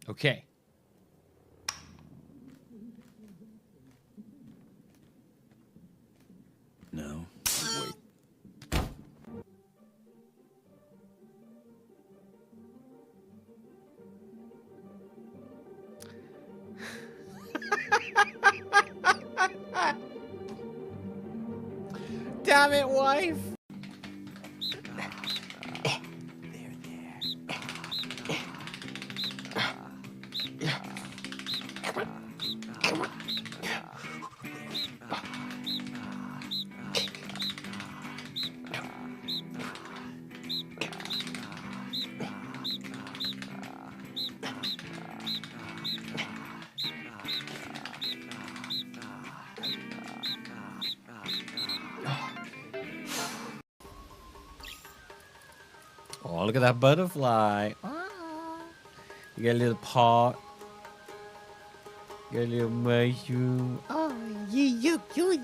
Okay. No. Wait. Damn it, wife! Oh, look at that butterfly. You got a little pot. You got a little mushroom. Oh, you look cute.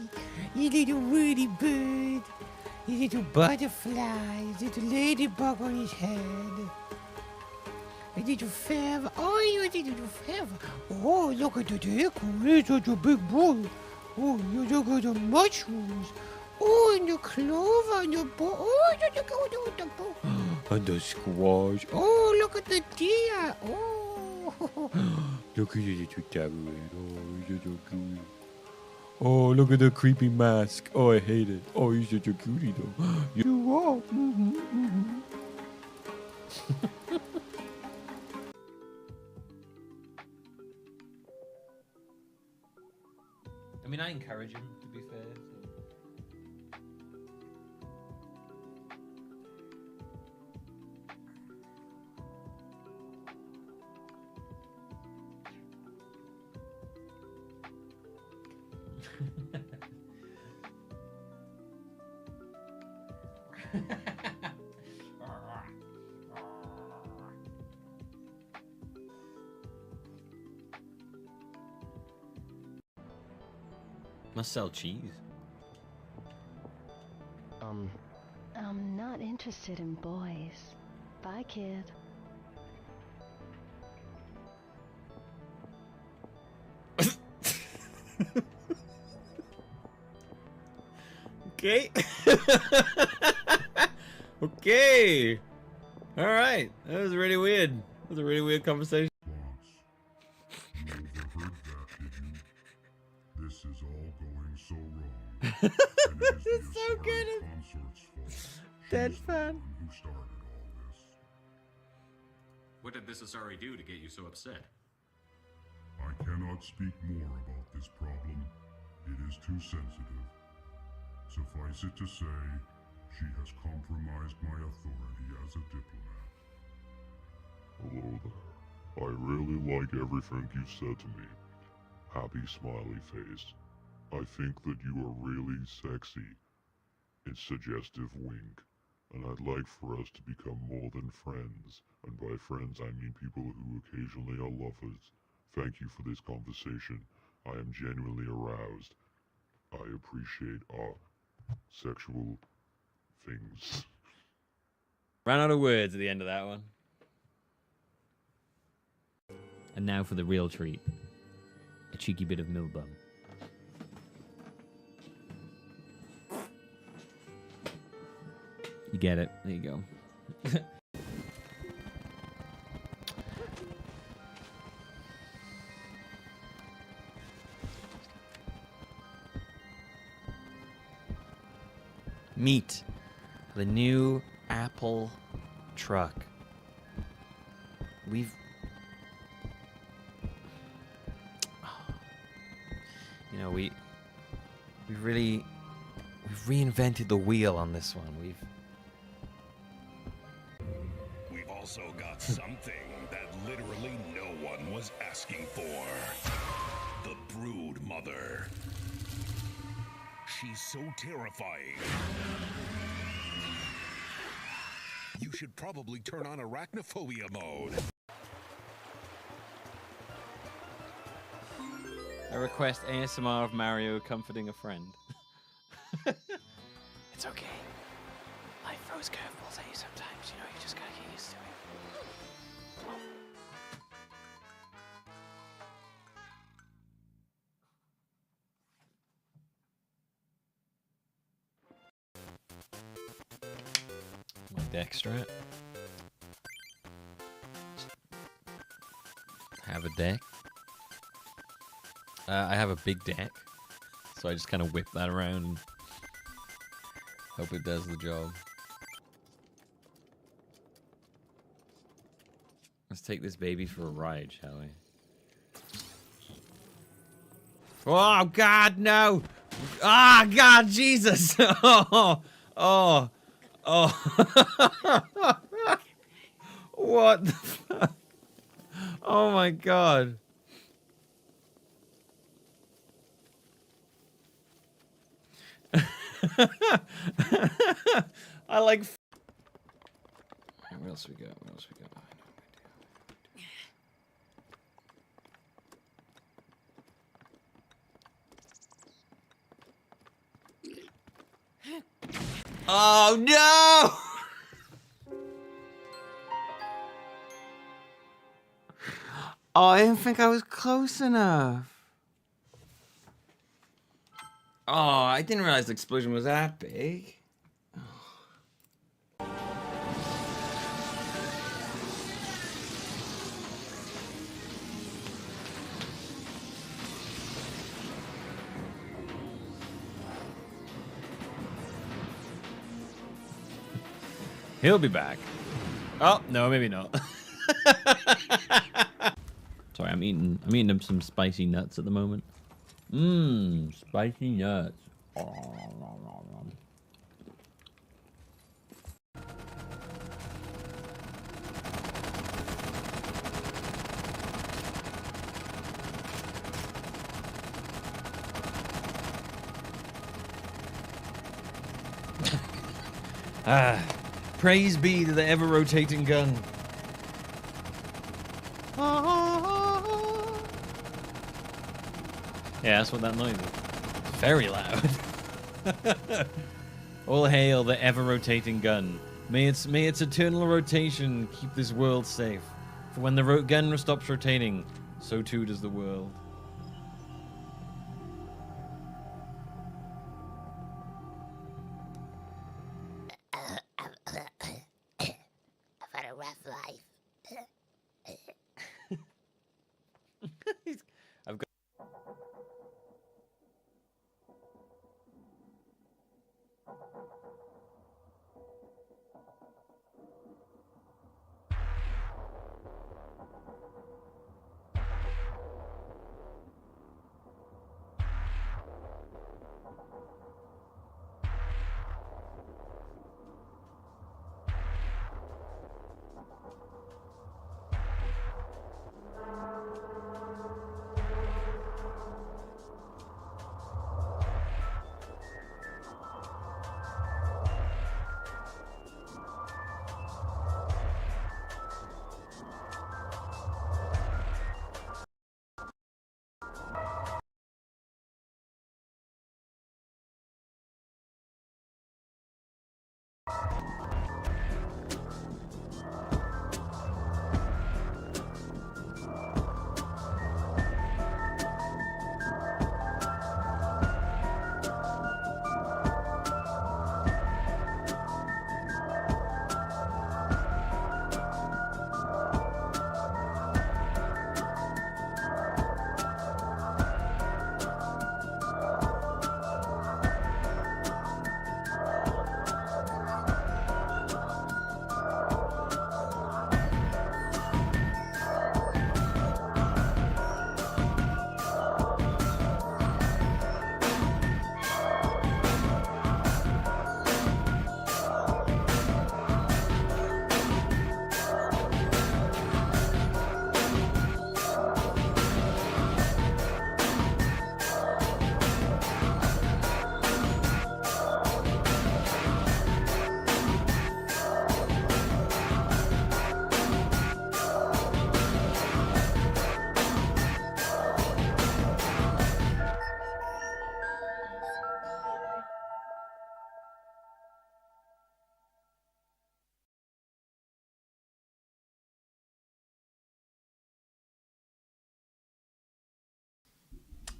You little woody bird. You little butterfly. You little ladybug on his head. A little feather. Oh, you a little feather. Oh, look at the acorn. It's such a big bowl. Oh, you look at the mushrooms. Oh, and the clover and the bowl. Oh, you look at the bowl. And the squash. Oh, look at the deer. Oh, look at the little tamarind. Oh, he's such a cutie. Oh, look at the creepy mask. Oh, I hate it. Oh, he's such a cutie, though. You are. I mean, I encourage him, to be fair. Must sell cheese. I'm not interested in boys. Bye, kid. Okay. Okay. All right. That was really weird. That was a really weird conversation. You overheard that, did you? This is all going so wrong. And it is the So good. Asari consort's fault. Dead She's the fan. one who started all this. What did this Asari do to get you so upset? I cannot speak more about this problem. It is too sensitive. Suffice it to say, she has compromised my authority as a diplomat. Hello there. I really like everything you said to me. Happy smiley face. I think that you are really sexy. It's suggestive wink. And I'd like for us to become more than friends. And by friends I mean people who occasionally are lovers. Thank you for this conversation. I am genuinely aroused. I appreciate our sexual things. Ran out of words at the end of that one. And now for the real treat. A cheeky bit of millbeelp. You get it. There you go. Meet the new Apple truck. We've we've reinvented the wheel on this one. We've also got something that literally no one was asking for. The Brood Mother. She's so terrifying. You should probably turn on arachnophobia mode. I request ASMR of Mario comforting a friend. It's okay. Life throws curveballs at you sometimes, you know, you just gotta get used to it. deck strat. Have a deck. I have a big deck, so I just kind of whip that around and hope it does the job. Let's take this baby for a ride, shall we? Oh, God, no! Ah, God, Jesus! Oh, oh, oh. What the fuck? Oh, my God. I like... What else we got? What else we got? Oh, no! Oh, I didn't think I was close enough. Oh, I didn't realize the explosion was that big. He'll be back. Oh, no, maybe not. Sorry, I'm eating some spicy nuts at the moment. Mmm, spicy nuts. Ah, praise be to the ever-rotating gun. Yeah, that's what that noise is. Very loud. All hail the ever-rotating gun. May its eternal rotation keep this world safe. For when the gun stops rotating, so too does the world. I've had a rough life. I've got.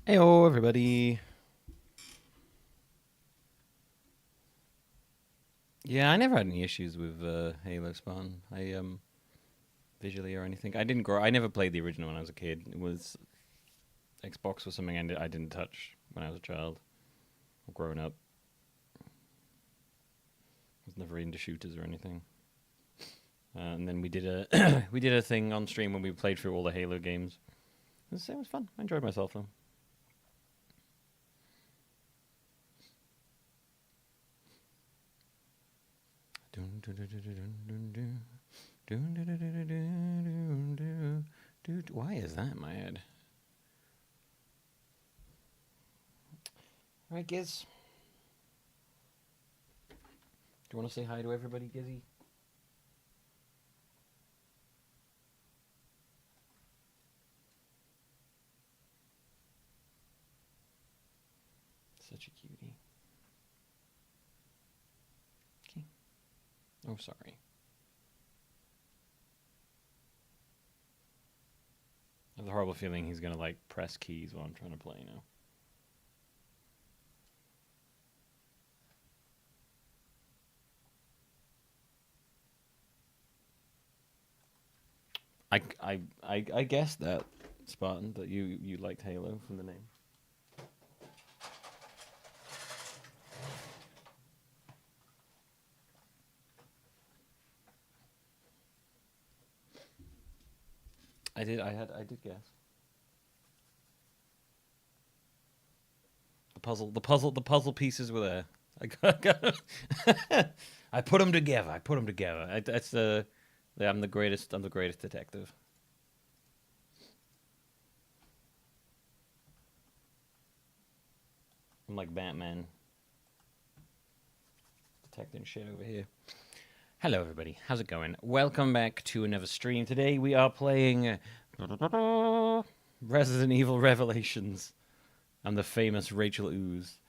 Heyo, everybody. Yeah, I never had any issues with Halo Spartan. Visually or anything. I never played the original when I was a kid. It was Xbox was something I didn't touch when I was a child or growing up. I was never into shooters or anything. And then we did a we did a thing on stream when we played through all the Halo games. It was fun. I enjoyed myself though. Why is that in my head? All right, Giz. Do you want to say hi to everybody, Gizzy? Such a cutie. Okay. Oh, sorry. I have a horrible feeling he's going to, like, press keys while I'm trying to play now. I guessed that, Spartan, that you liked Halo from the name. I did guess. The puzzle pieces were there. I put them together. I'm the greatest detective. I'm like Batman. Detecting shit over here. Hello, everybody. How's it going? Welcome back to another stream. Today we are playing Resident Evil Revelations. I'm the famous Rachel Ooze.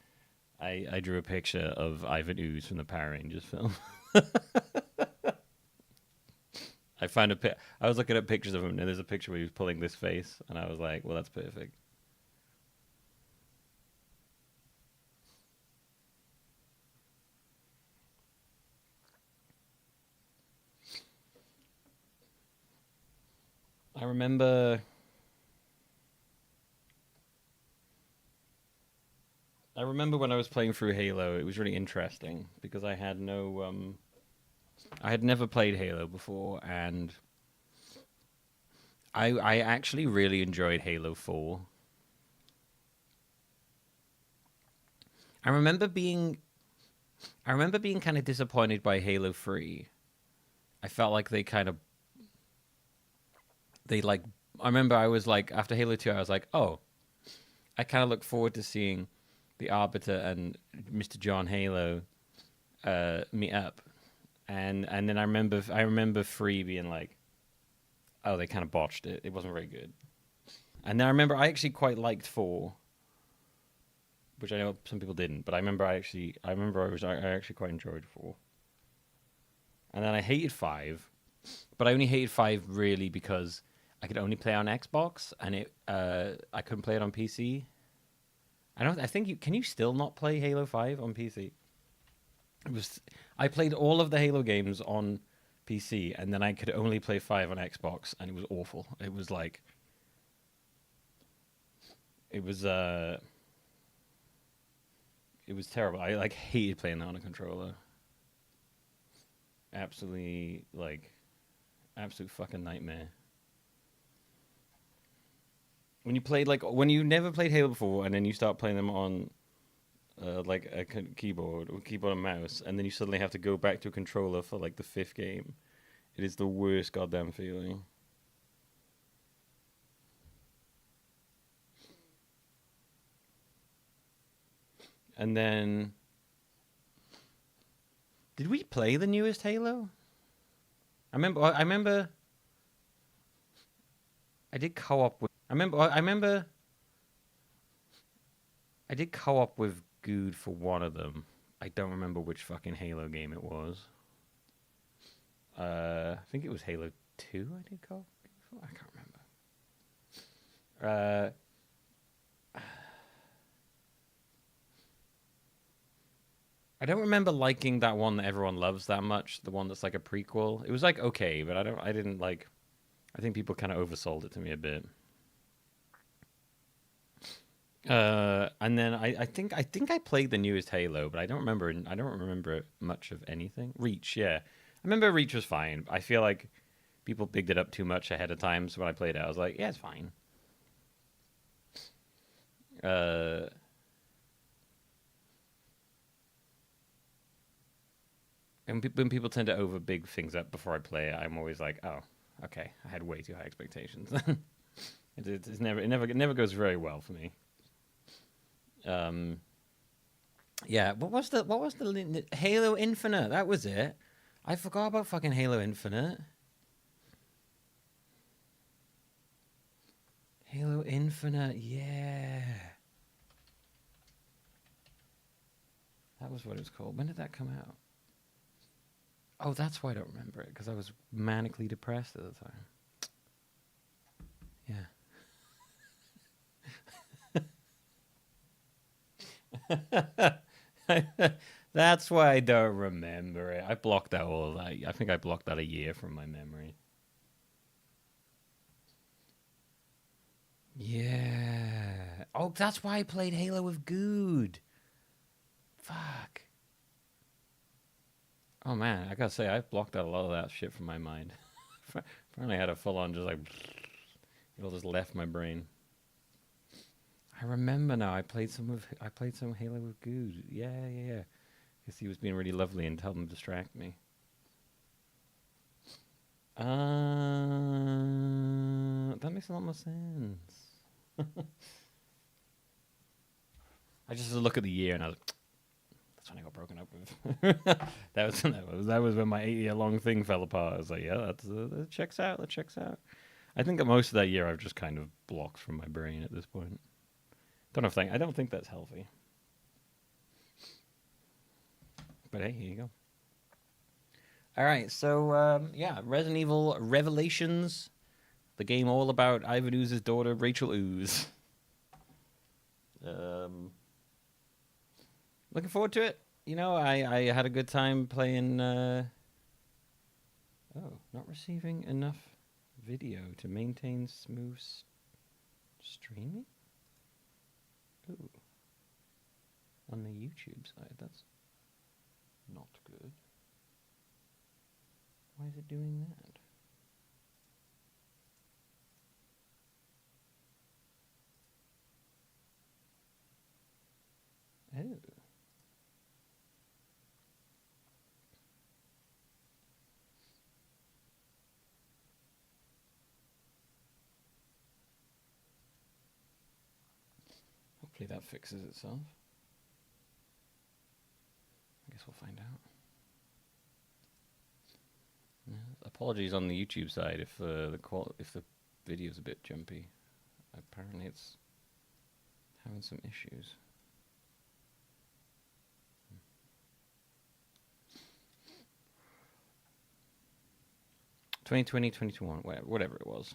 I drew a picture of Ivan Ooze from the Power Rangers film. I was looking at pictures of him, and there's a picture where he was pulling this face, and I was like, well, that's perfect. I remember when I was playing through Halo, it was really interesting because I had I had never played Halo before, and I actually really enjoyed Halo 4. I remember being kind of disappointed by Halo 3. I felt like I remember I was like, after Halo 2, I was like, oh, I kind of look forward to seeing the Arbiter and Mr. John Halo meet up. And then I remember 3 being like, oh, they kind of botched it. It wasn't very good. And then I remember I actually quite liked 4, which I know some people didn't, but I actually quite enjoyed 4. And then I hated 5, but I only hated 5 really because I could only play on Xbox, and I couldn't play it on PC. Can you still not play Halo 5 on PC? I played all of the Halo games on PC, and then I could only play 5 on Xbox, and it was awful. It was terrible. I hated playing that on a controller. Absolute fucking nightmare. When you never played Halo before, and then you start playing them on a keyboard and mouse, and then you suddenly have to go back to a controller for the 5th game, it is the worst goddamn feeling. And then, did we play the newest Halo? I remember I did co-op with. I did co-op with Good for one of them. I don't remember which fucking Halo game it was. I think it was Halo 2 I did co-op for? I can't remember. I don't remember liking that one that everyone loves that much. The one that's like a prequel. It was like okay, but I didn't like. I think people kind of oversold it to me a bit. And then I think I played the newest Halo, but I don't remember much of anything. Reach, yeah, I remember Reach was fine. I feel like people picked it up too much ahead of time, so when I played it, I was like, yeah, it's fine. And when people tend to over big things up before I play it, I'm always like, oh, okay, I had way too high expectations. it never goes very well for me. Yeah, what was the Halo Infinite? That was it. I forgot about fucking Halo Infinite. Halo Infinite, yeah. That was what it was called. When did that come out? Oh, that's why I don't remember it, because I was manically depressed at the time. Yeah. That's why I don't remember it. I blocked out all of that. I think I blocked out a year from my memory. Yeah. Oh, that's why I played Halo with Good. Fuck. Oh man, I gotta say, I've blocked out a lot of that shit from my mind. Finally had a full-on just like... It all just left my brain. I remember now, I played some Halo with Good. Yeah. Guess he was being really lovely and helped him distract me. That makes a lot more sense. I just look at the year and I was like, that's when I got broken up with. that was when my 8-year-long thing fell apart. I was like, yeah, that checks out. That checks out. I think that most of that year I've just kind of blocked from my brain at this point. I don't think that's healthy. But hey, here you go. All right, so yeah, Resident Evil Revelations, the game all about Ivan Ooze's daughter, Rachel Ooze. Looking forward to it. You know, I had a good time playing... Oh, not receiving enough video to maintain smooth streaming? Ooh. On the YouTube side, that's not good. Why is it doing that? Oh. Hopefully that fixes itself. I guess we'll find out. Yeah, apologies on the YouTube side if if the video's a bit jumpy. Apparently it's having some issues. 2020, 2021, whatever it was.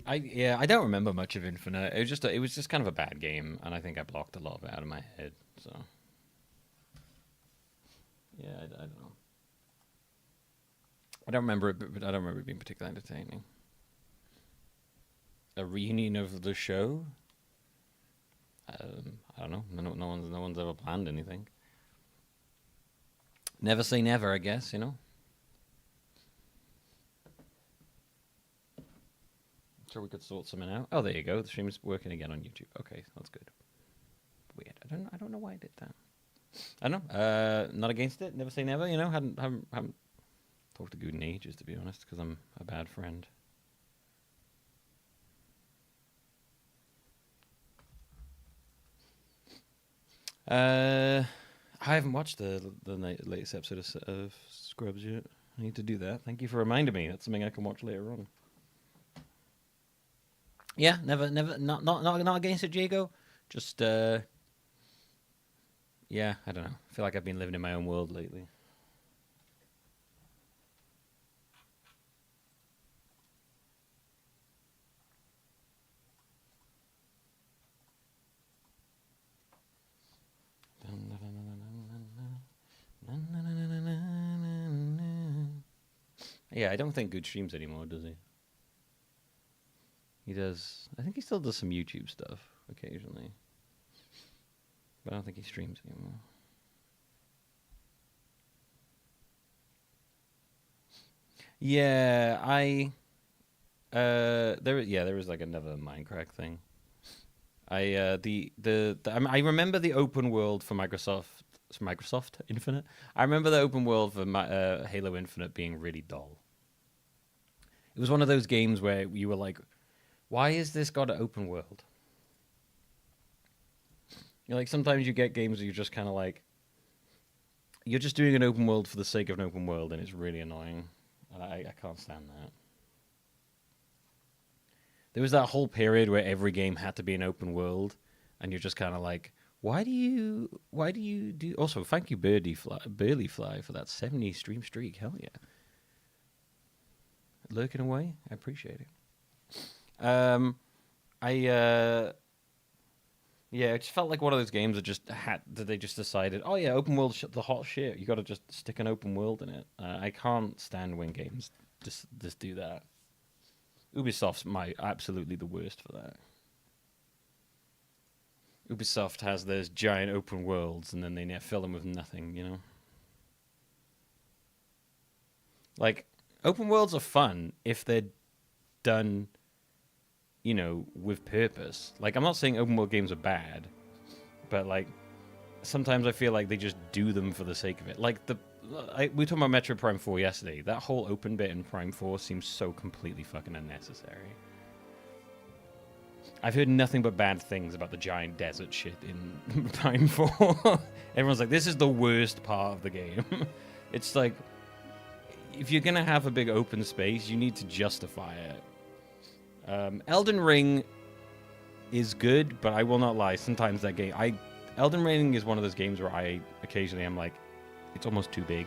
I don't remember much of Infinite. It was just kind of a bad game, and I think I blocked a lot of it out of my head. So yeah, I don't know. I don't remember it, but I don't remember it being particularly entertaining. A reunion of the show? I don't know. No one's ever planned anything. Never say never, I guess. You know. Sure, we could sort something out. Oh, there you go. The stream's working again on YouTube. Okay, that's good. Weird. I don't know why I did that. I don't know. Not against it. Never say never. You know, haven't talked to Good in ages, to be honest, because I'm a bad friend. I haven't watched the latest episode of Scrubs yet. I need to do that. Thank you for reminding me. That's something I can watch later on. Yeah, never, not against it, Jago. Just, yeah, I don't know. I feel like I've been living in my own world lately. Yeah, I don't think Good streams anymore, does he? He does. I think he still does some YouTube stuff occasionally, but I don't think he streams anymore. Yeah, there was like another Minecraft thing. I remember the open world for Microsoft Infinite. I remember the open world for Halo Infinite being really dull. It was one of those games where you were like, why is this got an open world? You know, like sometimes you get games where you're just kind of like, you're just doing an open world for the sake of an open world, and it's really annoying. I can't stand that. There was that whole period where every game had to be an open world, and you're just kind of like, why do you do? Also, thank you, Burly Fly, for that 70 stream streak. Hell yeah, lurking away. I appreciate it. Yeah, it just felt like one of those games that they just decided, oh yeah, open world, the hot shit. You got to just stick an open world in it. I can't stand when games just do that. Ubisoft's absolutely the worst for that. Ubisoft has those giant open worlds, and then they fill them with nothing, you know? Like, open worlds are fun if they're done, you know, with purpose. Like, I'm not saying open world games are bad, but, like, sometimes I feel like they just do them for the sake of it. Like, we were talking about Metro Prime 4 yesterday. That whole open bit in Prime 4 seems so completely fucking unnecessary. I've heard nothing but bad things about the giant desert shit in Prime 4. Everyone's like, this is the worst part of the game. It's like, if you're going to have a big open space, you need to justify it. Elden Ring is good, but I will not lie. Sometimes that game... Elden Ring is one of those games where I occasionally am like, it's almost too big.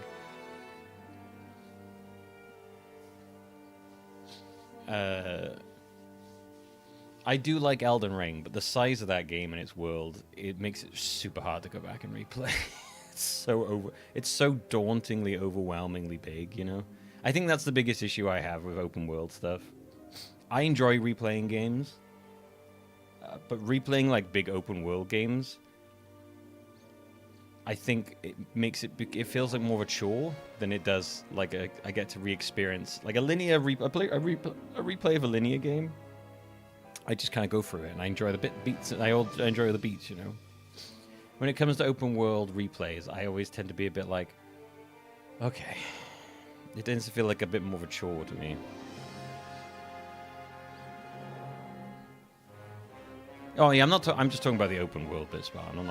I do like Elden Ring, but the size of that game and its world, it makes it super hard to go back and replay. It's so dauntingly, overwhelmingly big, you know? I think that's the biggest issue I have with open world stuff. I enjoy replaying games, but replaying like big open world games, I think it feels like more of a chore than it does like I get to re-experience like a replay of a linear game. I just kind of go through it and I enjoy the beats. I enjoy the beats, you know. When it comes to open world replays, I always tend to be a bit like, okay, it tends to feel like a bit more of a chore to me. Oh yeah, I'm just talking about the open world bits, but I'm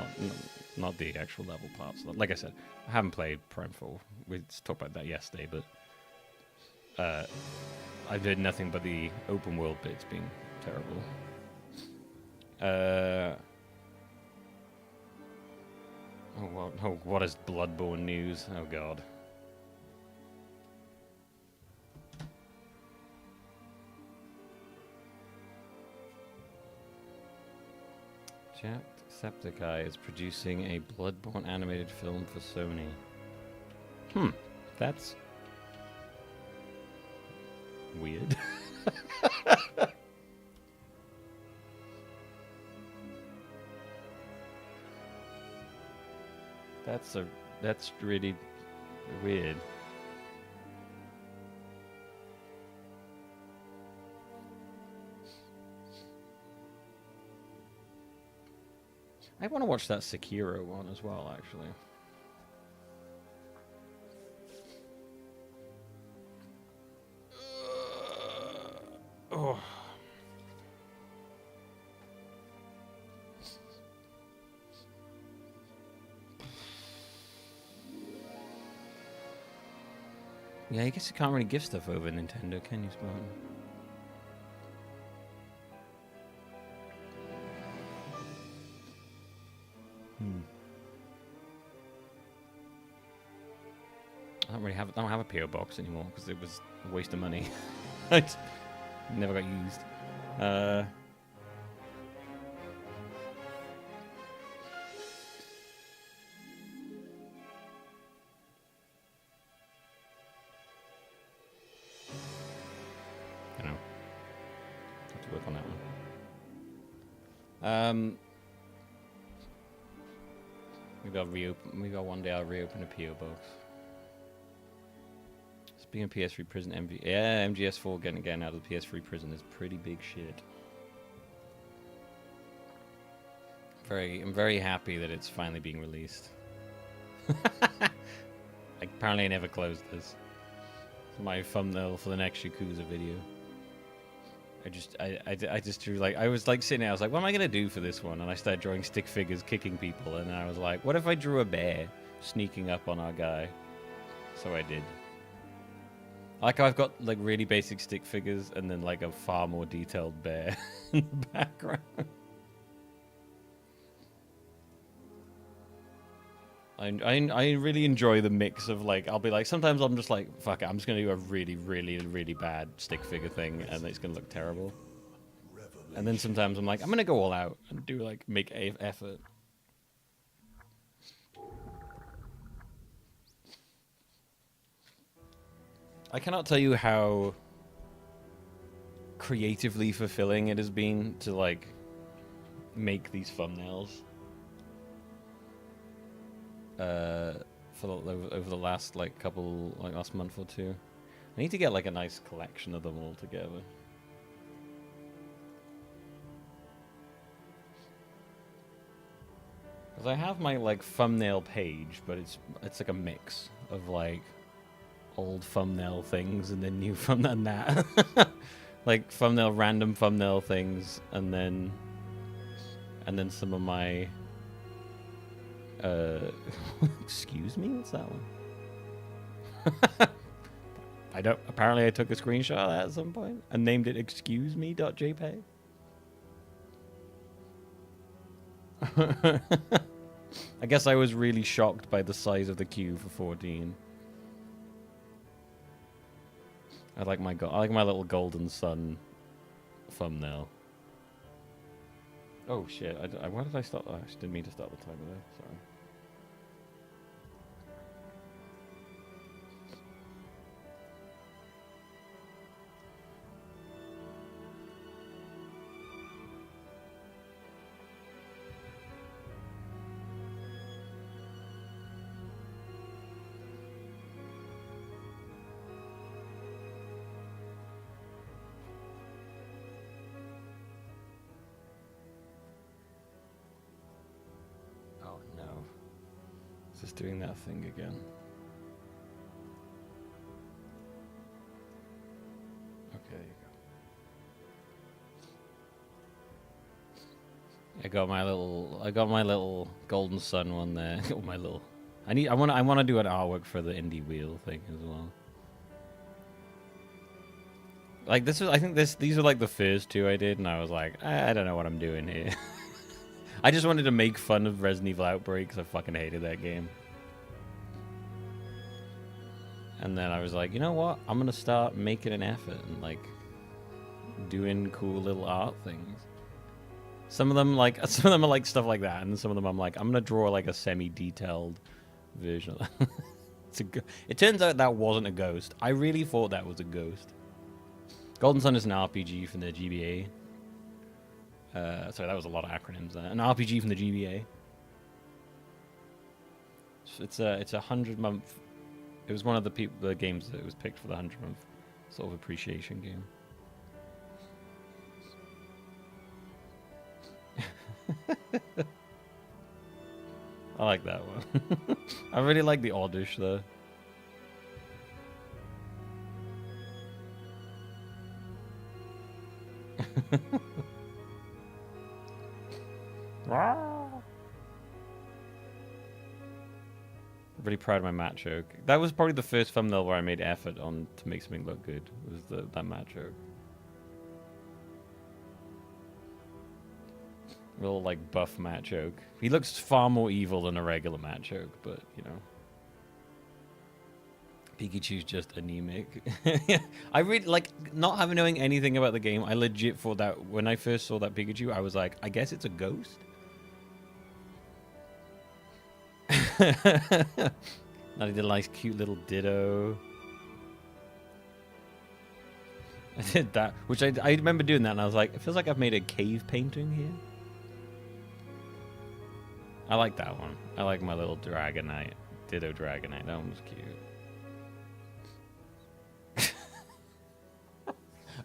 not the actual level parts. Like I said, I haven't played Prime 4. We talked about that yesterday, but I've heard nothing but the open world bits being terrible. What is Bloodborne news? Oh god. Jacksepticeye is producing a Bloodborne animated film for Sony. That's weird. That's really weird. I want to watch that Sekiro one as well, actually. Oh. Yeah, I guess you can't really give stuff over Nintendo, can you, Spawn? I don't have a PO box anymore because it was a waste of money. It never got used. Maybe one day I'll reopen a PO box. Speaking of PS3 prison, MGS4 getting out of the PS3 prison is pretty big shit. I'm very happy that it's finally being released. Apparently I never closed this. It's my thumbnail for the next Yakuza video. I just drew, like, I was like sitting there, I was like, what am I gonna do for this one? And I started drawing stick figures kicking people, and then I was like, what if I drew a bear sneaking up on our guy? So I did. Like, I've got like really basic stick figures and then like a far more detailed bear in the background. I really enjoy the mix of, like, I'll be like, sometimes I'm just like, fuck it, I'm just gonna do a really, really, really bad stick figure thing and it's gonna look terrible. And then sometimes I'm like, I'm gonna go all out and do, like, make effort. I cannot tell you how creatively fulfilling it has been to, like, make these thumbnails. Over the last last month or two. I need to get like a nice collection of them all together. Because I have my like thumbnail page, but it's like a mix of like old thumbnail things and then new thumbnail and that. Like random thumbnail things, and then some of my excuse me, what's that one? Apparently I took a screenshot of that at some point and named it excuseme.jpg. I guess I was really shocked by the size of the queue for 14. I like my little golden sun thumbnail. Oh shit, why did I start? I didn't mean to start the timer there, sorry. Doing that thing again. Okay, there you go. I got my little golden sun one there. I want to do an artwork for the indie wheel thing as well. Like these are like the first two I did, and I was like, I don't know what I'm doing here. I just wanted to make fun of Resident Evil Outbreak because I fucking hated that game. And then I was like, you know what? I'm gonna start making an effort and like doing cool little art things. Some of them are like stuff like that, and some of them I'm like, I'm gonna draw like a semi-detailed version. It turns out that wasn't a ghost. I really thought that was a ghost. Golden Sun is an RPG from the GBA. Sorry, that was a lot of acronyms there. An RPG from the GBA. It's a 100-month. It was one of the games that was picked for the 100-month sort of appreciation game. I like that one. I really like the Oddish though. Really proud of my mat joke. That was probably the first thumbnail where I made effort on to make something look good. Was that mat joke. Real like buff mat joke. He looks far more evil than a regular mat joke, but you know. Pikachu's just anemic. I really like not having knowing anything about the game. I legit thought that when I first saw that Pikachu, I was like, I guess it's a ghost. Now he did a nice cute little ditto. I did that, which I remember doing that, and I was like, it feels like I've made a cave painting here. I like that one. I like my little Dragonite. Ditto Dragonite. That one was cute.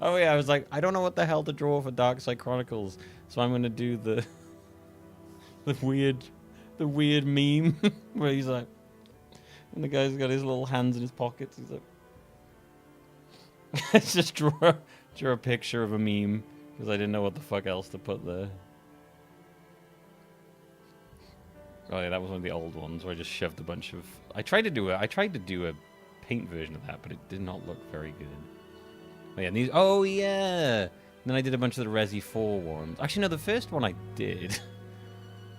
Oh yeah, I was like, I don't know what the hell to draw for Darkside Chronicles, so I'm gonna do the the weird meme where he's like, and the guy's got his little hands in his pockets. He's like, let's just draw a picture of a meme because I didn't know what the fuck else to put there. Oh yeah, that was one of the old ones where I just shoved a bunch of. I tried to do a paint version of that, but it did not look very good. Oh yeah, and these. Oh yeah. And then I did a bunch of the Resi 4 ones. Actually, no, the first one I did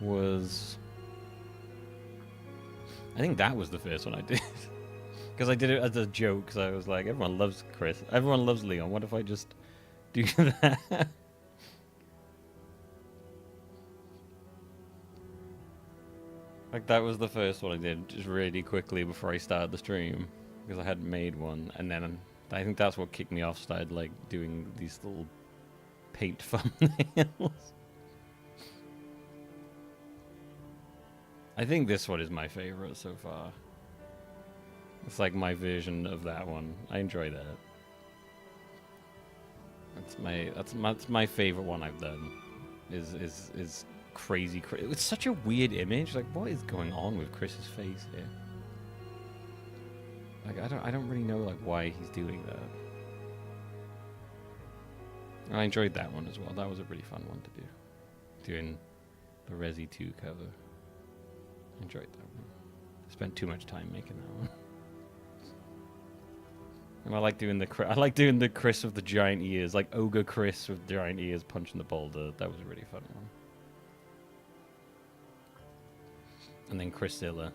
was. I think that was the first one I did. Because I did it as a joke, because I was like, everyone loves Chris. Everyone loves Leon. What if I just do that? Like, that was the first one I did, just really quickly before I started the stream. Because I hadn't made one. And then I think that's what kicked me off, started, like, doing these little paint thumbnails. I think this one is my favorite so far. It's like my version of that one. I enjoy that. That's my favorite one I've done. Is crazy. It's such a weird image. Like, what is going on with Chris's face here? Like, I don't really know like why he's doing that. And I enjoyed that one as well. That was a really fun one to do. Doing the Resi 2 cover. I enjoyed that one. I spent too much time making that one. And I like doing the Chris with the giant ears, like Ogre Chris with giant ears punching the boulder. That was a really fun one. And then Chrisilla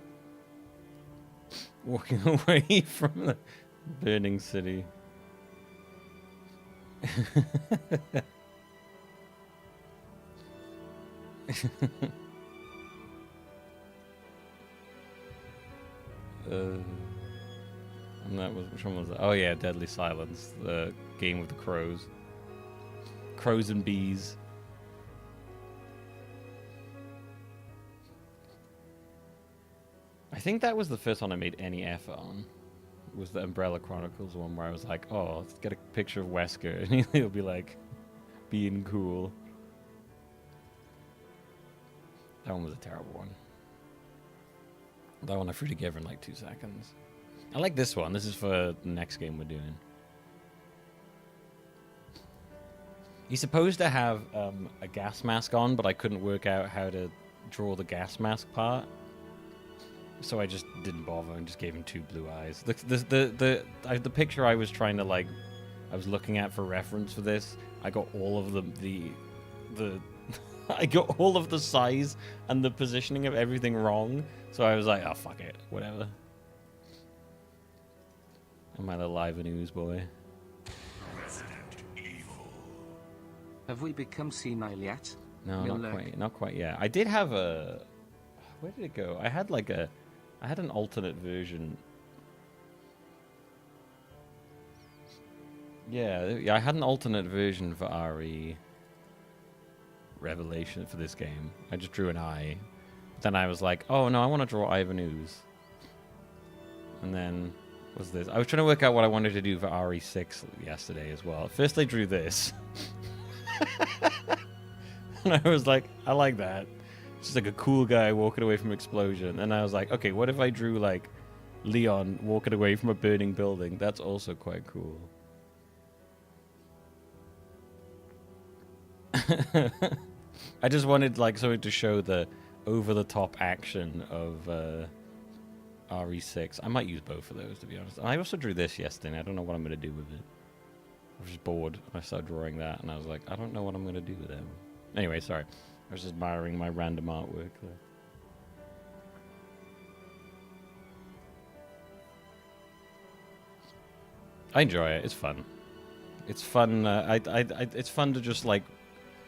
walking away from the burning city. And that was, which one was that? Oh yeah, Deadly Silence, the game with the crows. Crows and bees. I think that was the first one I made any effort on. Was the Umbrella Chronicles one where I was like, oh, let's get a picture of Wesker, and he'll be like, being cool. That one was a terrible one. That one I threw together in like 2 seconds. I like this one. This is for the next game we're doing. He's supposed to have a gas mask on, but I couldn't work out how to draw the gas mask part. So I just didn't bother and just gave him 2 blue eyes. The picture I was trying to like, I was looking at for reference for this. I got all of the I got all of the size and the positioning of everything wrong. So I was like, oh fuck it, whatever. I'm my little Ivan Ooze boy. Have we become senile yet? No, not quite yet. I did have a. Where did it go? I had like a. I had an alternate version. Yeah, I had an alternate version for RE Revelation for this game. I just drew an eye. Then I was like, oh no, I want to draw Ivan Ooze. And then was this? I was trying to work out what I wanted to do for RE6 yesterday as well. First I drew this. And I was like, I like that. It's just like a cool guy walking away from an explosion. And I was like, okay, what if I drew like Leon walking away from a burning building? That's also quite cool. I just wanted like something to show the over-the-top action of RE6. I might use both of those, to be honest. I also drew this yesterday. I don't know what I'm going to do with it. I was just bored. I started drawing that, and I was like, I don't know what I'm going to do with it. Anyway, sorry. I was just admiring my random artwork there. I enjoy it. It's fun. It's fun. It's fun to just like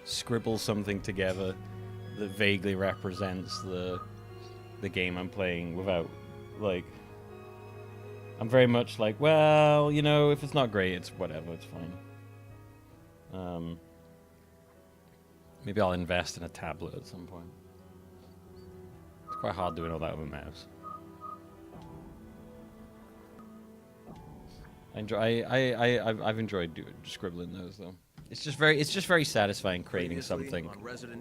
scribble something together that vaguely represents the game I'm playing without like. I'm very much like, well, you know, if it's not great, it's whatever. It's fine. Maybe I'll invest in a tablet at some point. quite hard doing all that with a mouse. I've enjoyed scribbling those though. It's just very satisfying creating something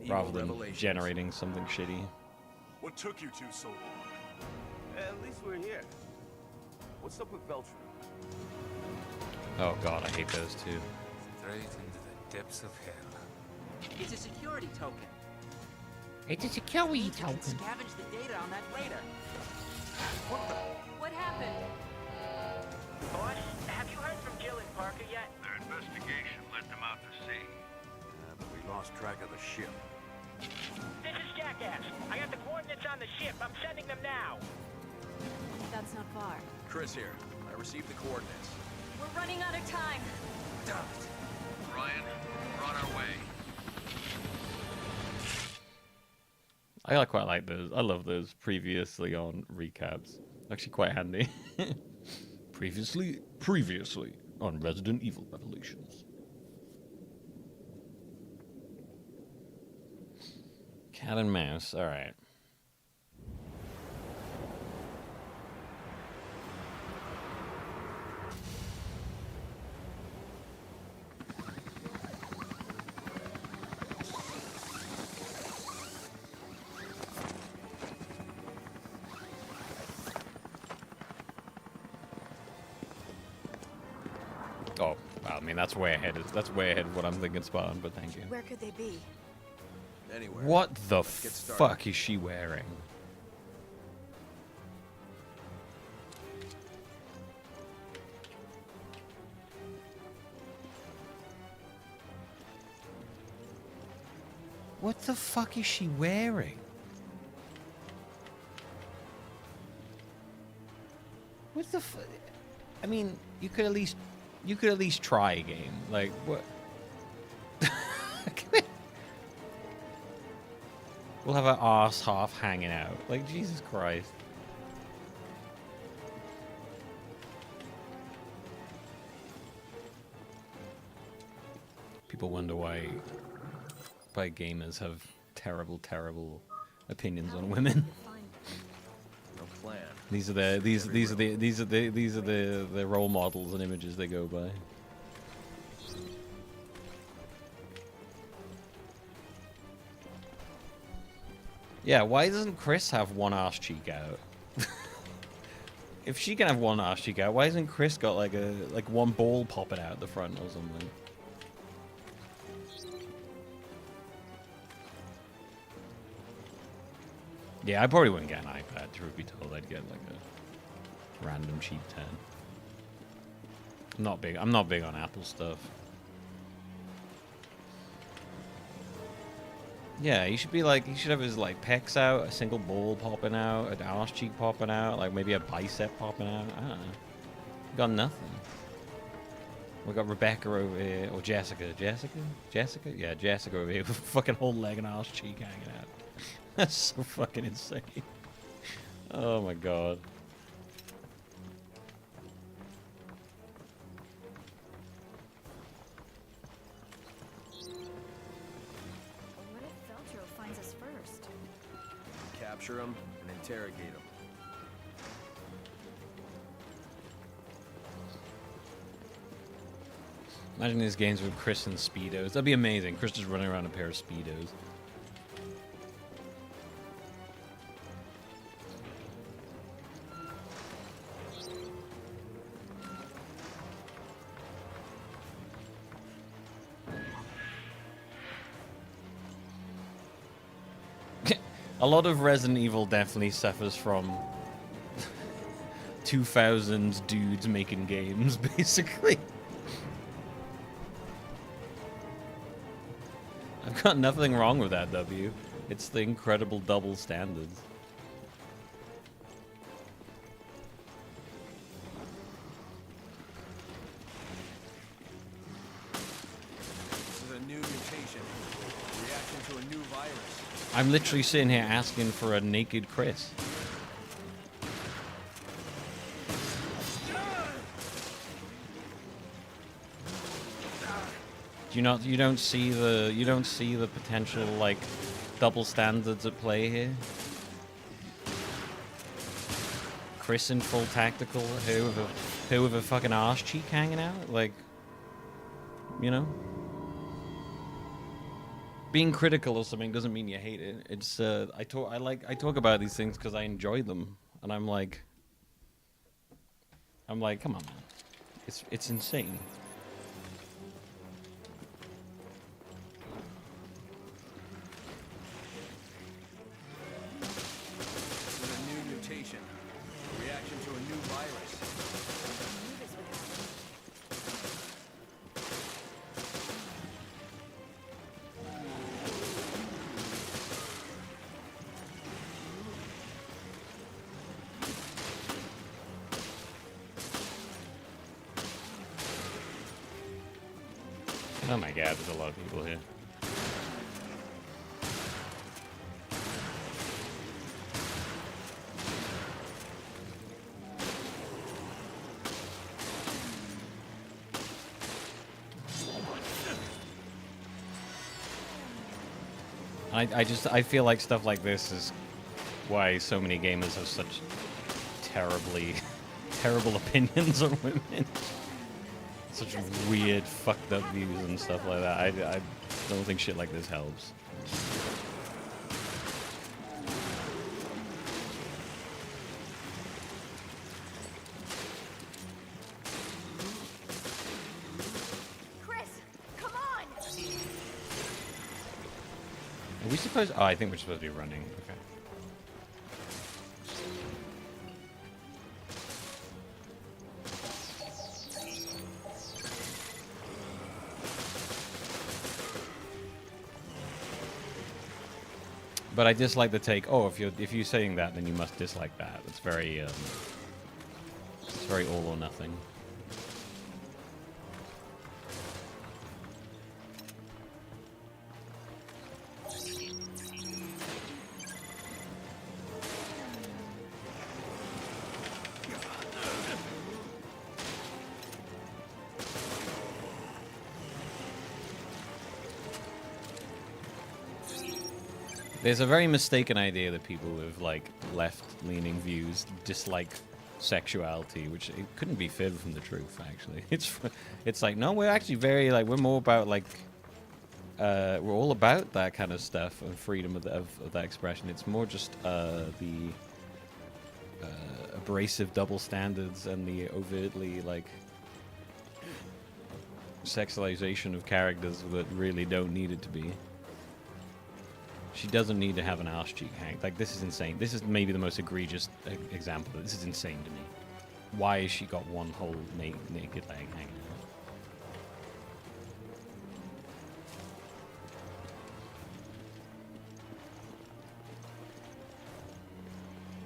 rather than generating something shitty. What took you two so long? At least we're here. What's up with Beltran? Oh god, I hate those two. Straight into the depths of hell. It's a security token. It's a security You can token. scavenge the data on that radar. What happened? Boss, have you heard from Jill and Parker yet? Their investigation led them out to sea. But we lost track of the ship. This is Jackass. I got the coordinates on the ship. I'm sending them now. That's not far. Chris here. I received the coordinates. We're running out of time. Ryan, we're on our way. I quite like those. I love those previously on recaps. Actually quite handy. Previously on Resident Evil Revelations. Cat and mouse, alright. Oh, well, I mean that's way ahead. That's way ahead of what I'm thinking, Spartan. But thank you. Where could they be? Anywhere. What the get started. fuck is she wearing? What the fuck is she wearing? What the fuck? I mean, you could at least try a game. Like what? We'll have our arse half hanging out. Like Jesus Christ. People wonder why gamers have terrible opinions on women. No plan. These are the role models and images they go by. Yeah, why doesn't Chris have one arse cheek out? If she can have one arse cheek out, why hasn't Chris got like one ball popping out the front or something? Yeah, I probably wouldn't get an iPad, truth be told. I'd get like a random cheap 10. I'm not big on Apple stuff. Yeah, he should have his like pecs out, a single ball popping out, an arse cheek popping out, like maybe a bicep popping out. I don't know. Got nothing. We got Rebecca over here, or Jessica. Jessica? Yeah, Jessica over here with a fucking whole leg and arse cheek hanging out. That's so fucking insane. Oh my god. What if Feltro finds us first? Capture him and interrogate him. Imagine these games with Chris and Speedos. That'd be amazing. Chris just running around in a pair of Speedos. A lot of Resident Evil definitely suffers from 2000s dudes making games, basically. I've got nothing wrong with that, W. It's the incredible double standards. This is a new mutation. Reaction to a new virus. I'm literally sitting here asking for a naked Chris. You don't see the potential like double standards at play here. Chris in full tactical, her with a fucking arse cheek hanging out, like, you know. Being critical of something doesn't mean you hate it. It's I talk about these things because I enjoy them, and I'm like, come on, man, it's insane. With a new mutation, reaction to a new virus. Oh my god, there's a lot of people here. I feel like stuff like this is why so many gamers have such terrible opinions on women. Such weird, fucked up views and stuff like that. I don't think shit like this helps. Chris, come on! Are we supposed? Oh, I think we're supposed to be running. Okay. But I dislike the take. Oh, if you're saying that, then you must dislike that. It's very all or nothing. There's a very mistaken idea that people with like left-leaning views dislike sexuality, which it couldn't be further from the truth. Actually, it's like no, we're actually very like we're more about like we're all about that kind of stuff and freedom of that expression. It's more just the abrasive double standards and the overtly like sexualization of characters that really don't need it to be. She doesn't need to have an arse cheek hang. Like, this is insane. This is maybe the most egregious example. This is insane to me. Why has she got one whole naked leg hanging out?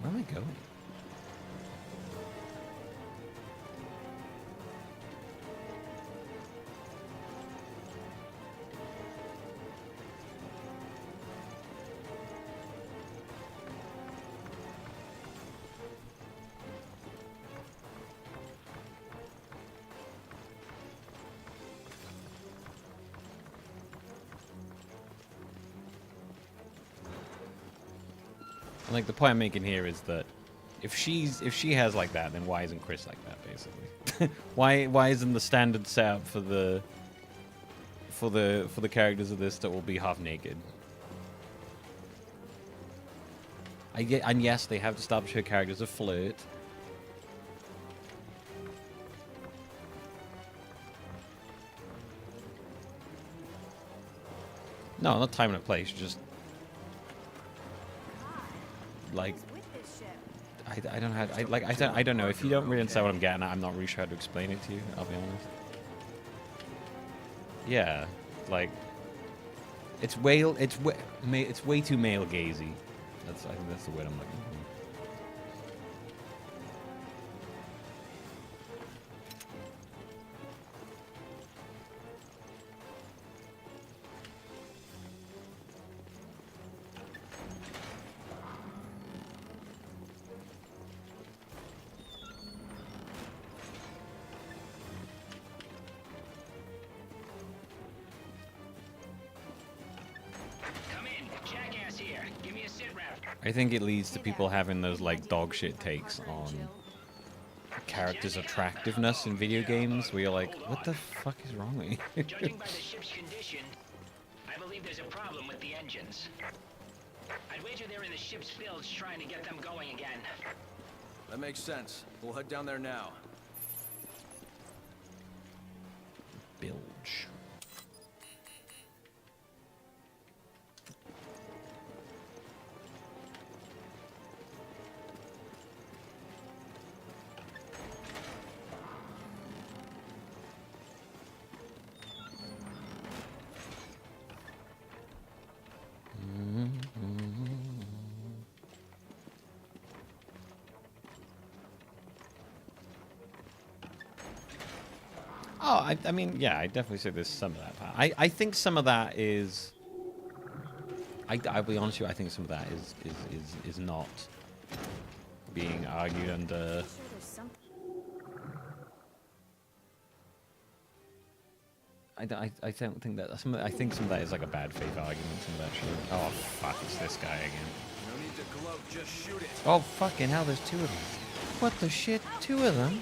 Where am I going? Like, the point I'm making here is that if she has like that, then why isn't Chris like that, basically? why isn't the standard setup for the characters of this that will be half naked? And yes, they have to establish her character as a flirt. No, not time and a place, just like I don't have I don't know. If you don't really understand what I'm getting at, I'm not really sure how to explain it to you, I'll be honest. Yeah, like it's way too male gazy. I think that's the word I'm looking for. Come in, jackass here. Give me a sit rep. I think it leads to people having those like dog shit takes on characters' attractiveness in video games, where you're like, what the fuck is wrong with you? Judging by the ship's condition, I believe there's a problem with the engines. I'd wager they're in the ship's bilge trying to get them going again. That makes sense. We'll head down there now. Bilge. Oh, I mean, yeah, I definitely say there's some of that part. I think some of that is... I'll be honest with you, I think some of that is not being argued under... I don't think that... I think some of that is like a bad faith argument, some of that shit. Oh, fuck, it's this guy again. No need to gloat, just shoot it. Oh, fucking hell, there's two of them. What the shit? Two of them?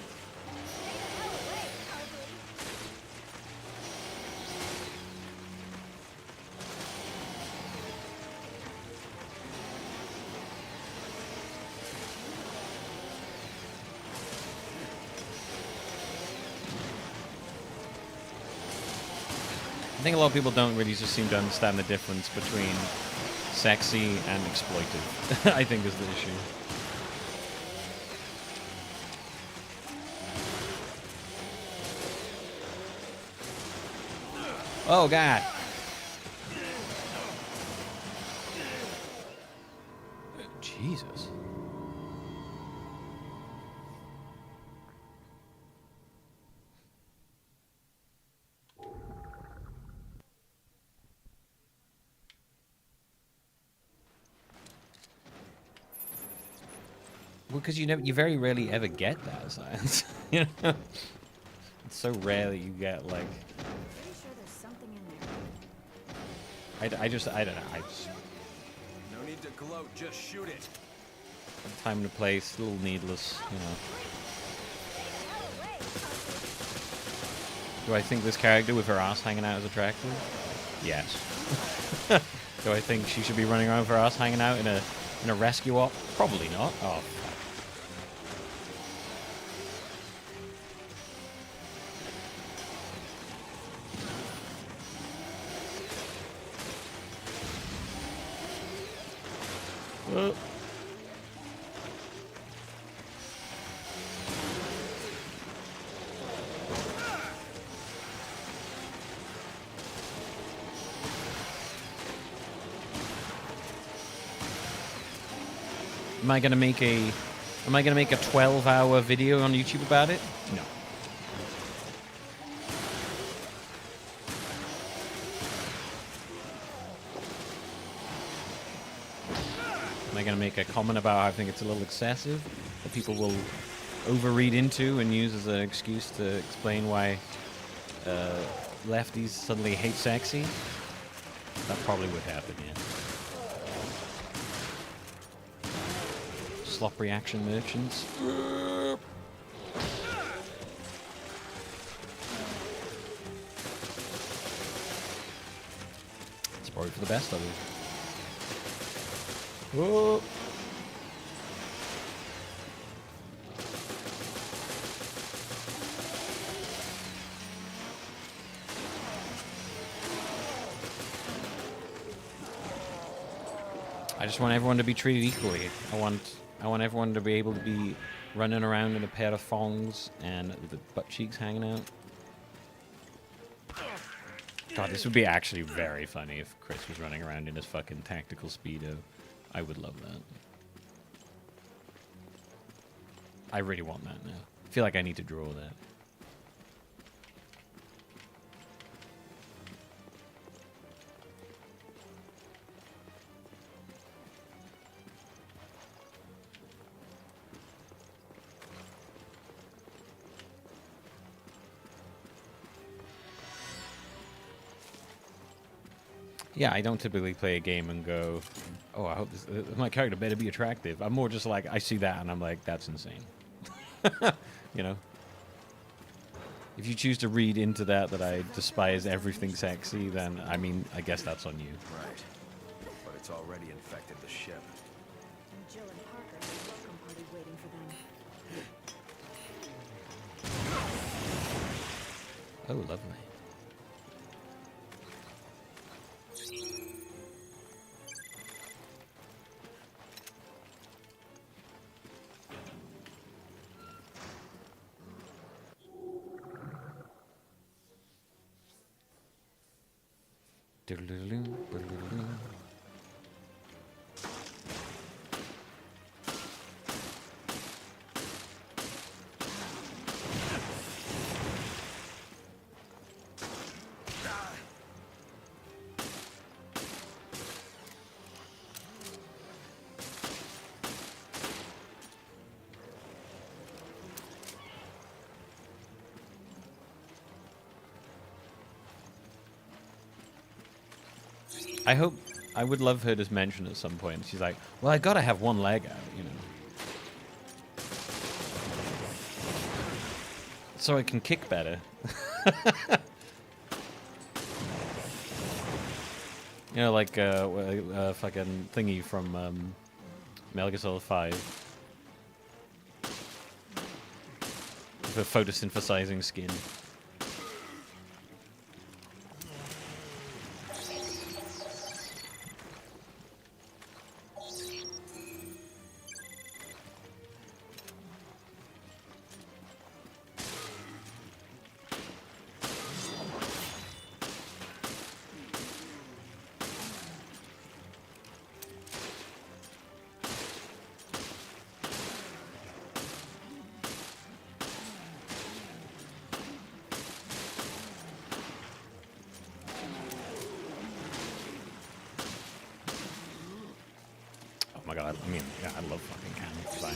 I think a lot of people don't really just seem to understand the difference between sexy and exploitive. I think is the issue. Oh god. Jesus. Well, because you very rarely ever get that science. You know, it's so rare that you get like. Pretty sure there's something in there. I don't know. No need to gloat, just shoot it. Time and place, a little needless, you know. Do I think this character with her ass hanging out is attractive? Yes. Do I think she should be running around with her ass hanging out in a rescue op? Probably not. Oh. Am I gonna make a 12-hour video on YouTube about it? No. Am I gonna make a comment about how I think it's a little excessive that people will overread into and use as an excuse to explain why lefties suddenly hate sexy? That probably would happen, yeah. Slop reaction merchants. It's probably for the best of it. Whoa. I just want everyone to be treated equally. I want everyone to be able to be running around in a pair of thongs and with the butt cheeks hanging out. God, this would be actually very funny if Chris was running around in his fucking tactical Speedo. I would love that. I really want that now. I feel like I need to draw that. Yeah, I don't typically play a game and go, oh, I hope my character better be attractive. I'm more just like, I see that and I'm like, that's insane. You know? If you choose to read into that I despise everything sexy, then, I mean, I guess that's on you. Right. But it's already infected the ship. And Jill and Parker have a welcome party waiting for them. Oh, lovely. I would love her to mention at some point. She's like, well, I gotta have one leg out, you know. So I can kick better. You know, like fucking thingy from Metal Gear Solid 5. The photosynthesizing skin.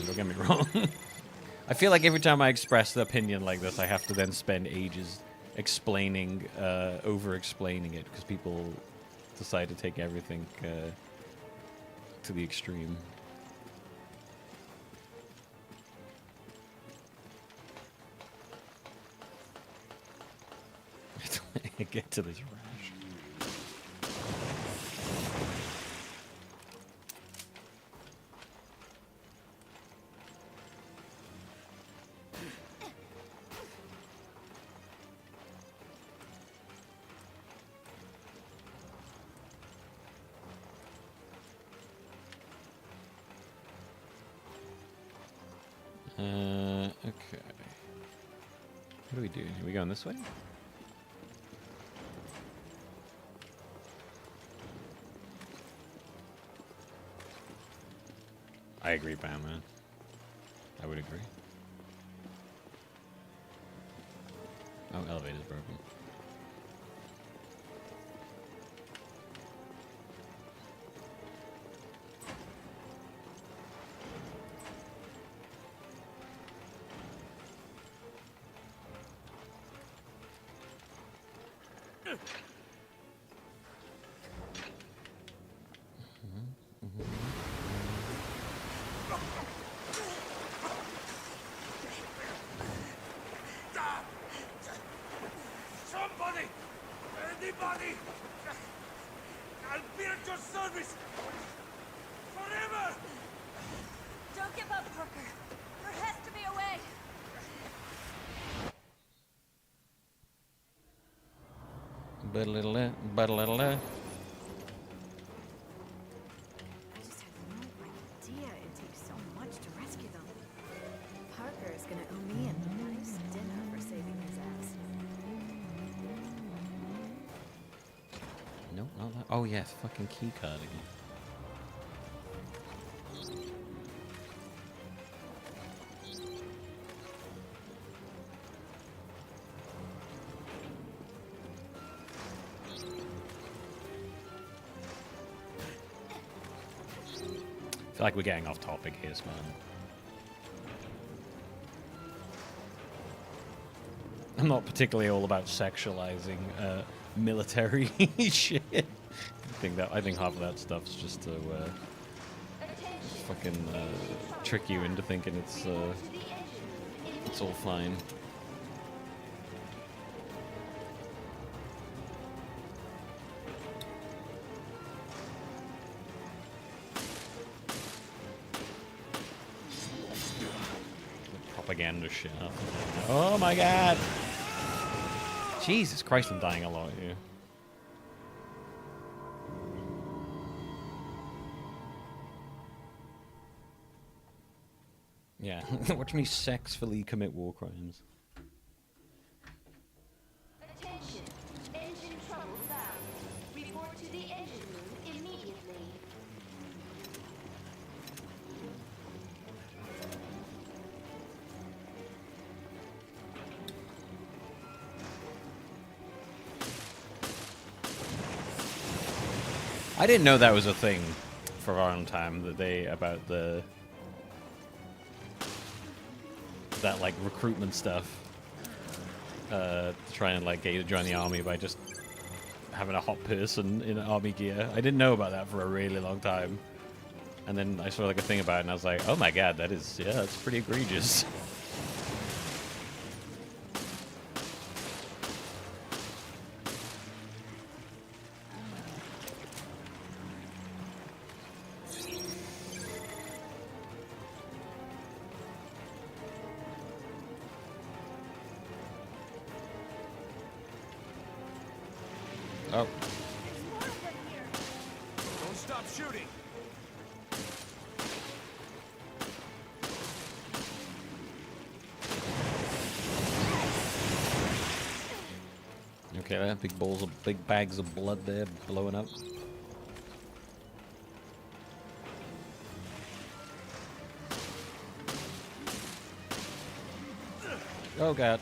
Don't get me wrong. I feel like every time I express the opinion like this, I have to then spend ages explaining, over-explaining it, because people decide to take everything to the extreme. I get to this rash. Okay. What are we doing? Are we going this way? I agree, Batman. I would agree. Oh, elevator's broken. Somebody! Anybody! I'll be at your service! Forever! Don't give up, Parker. There has to be a way. Ba-da-la-la. I just had no idea it takes so much to rescue them. Parker is gonna owe me a nice dinner for saving his ass. No, not that. Oh, yes, fucking key card again. I feel like we're getting off topic here, man. I'm not particularly all about sexualizing military shit. think half of that stuff's just to fucking trick you into thinking it's all fine. Propaganda shit. Oh my god! Jesus Christ, I'm dying a lot here. Yeah, watch me sexfully commit war crimes. Attention! Engine trouble found. Report to the engine room immediately. I didn't know that was a thing for a long time, that they, about that like recruitment stuff, to try and like get you to join the army by just having a hot person in army gear. I didn't know about that for a really long time. And then I saw like a thing about it and I was like, oh my god, that's pretty egregious. Oh. Don't stop shooting. Okay, that big bags of blood there blowing up. Oh god.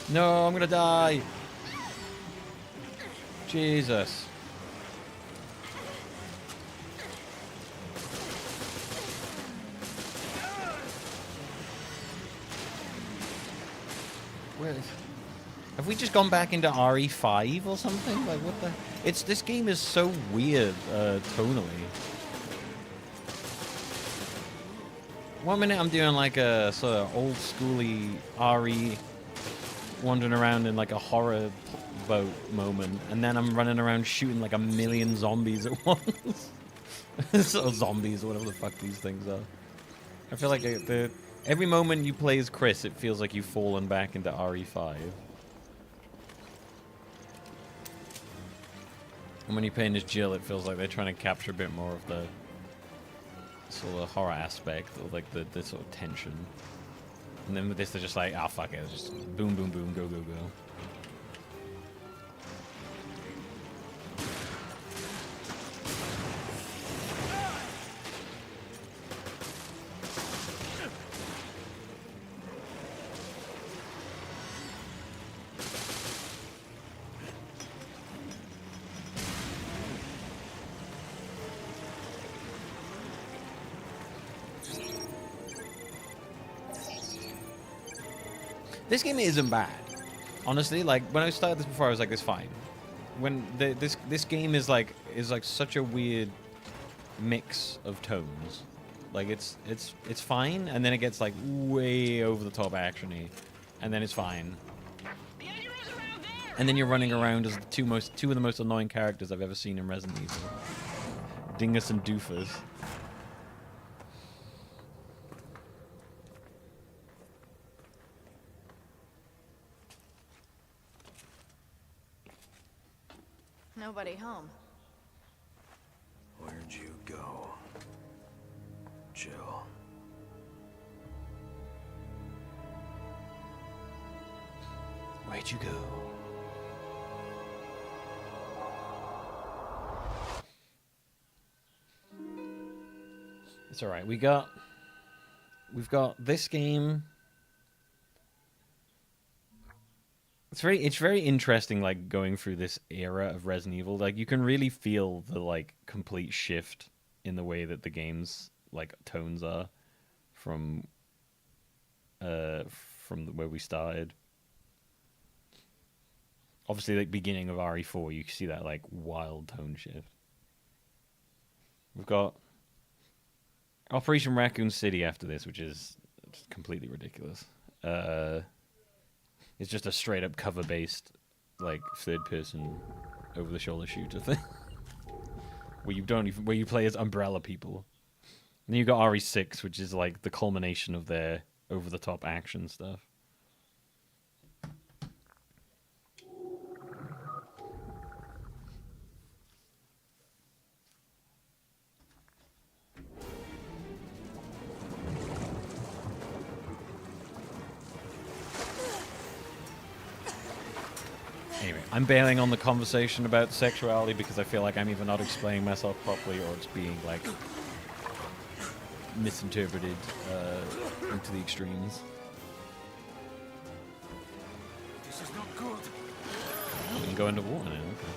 No, I'm gonna die. Jesus. Where is... Have we just gone back into RE5 or something? Like, what the... This game is so weird, tonally. One minute I'm doing like a sort of old schooly RE, wandering around in like a horror boat moment, and then I'm running around shooting like a million zombies at once. Sort of zombies or whatever the fuck these things are. I feel like every moment you play as Chris, it feels like you've fallen back into RE5. And when you're playing as Jill, it feels like they're trying to capture a bit more of the sort of horror aspect, or like the sort of tension. And then with this, they're just like, oh fuck it, it's just boom, boom, boom, go, go, go. This game isn't bad, honestly. Like when I started this before, I was like, "This fine." When this game is like such a weird mix of tones. Like it's fine, and then it gets like way over the top actiony, and then it's fine. And then you're running around as the two of the most annoying characters I've ever seen in Resident Evil, Dingus and Doofus. Nobody home. Where'd you go, Jill? Where'd you go? It's all right. We've got this game. It's very interesting, like going through this era of Resident Evil. Like you can really feel the like complete shift in the way that the game's like tones are from from where we started. Obviously, like beginning of RE4, you can see that like wild tone shift. We've got Operation Raccoon City after this, which is completely ridiculous. It's just a straight up cover based, like third person over the shoulder shooter thing, where you play as umbrella people. And then you got RE6, which is like the culmination of their over the top action stuff. Anyway, I'm bailing on the conversation about sexuality because I feel like I'm either not explaining myself properly or it's being like misinterpreted into the extremes. This is not good. We can go into water now. Okay.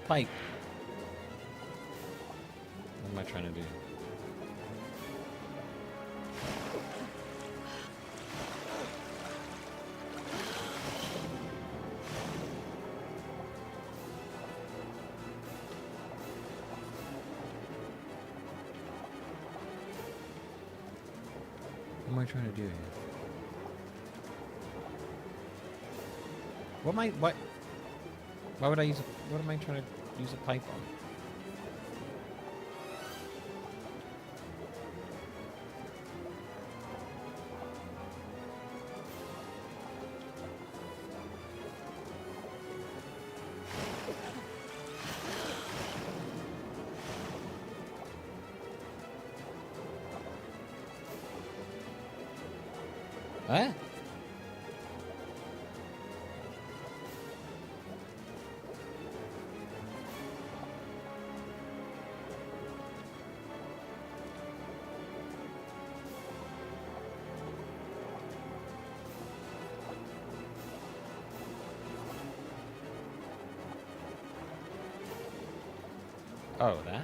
Pipe. What am I trying to do? What am I trying to do here? Why would I use what am I trying to use a pipe on? Huh? Oh, that?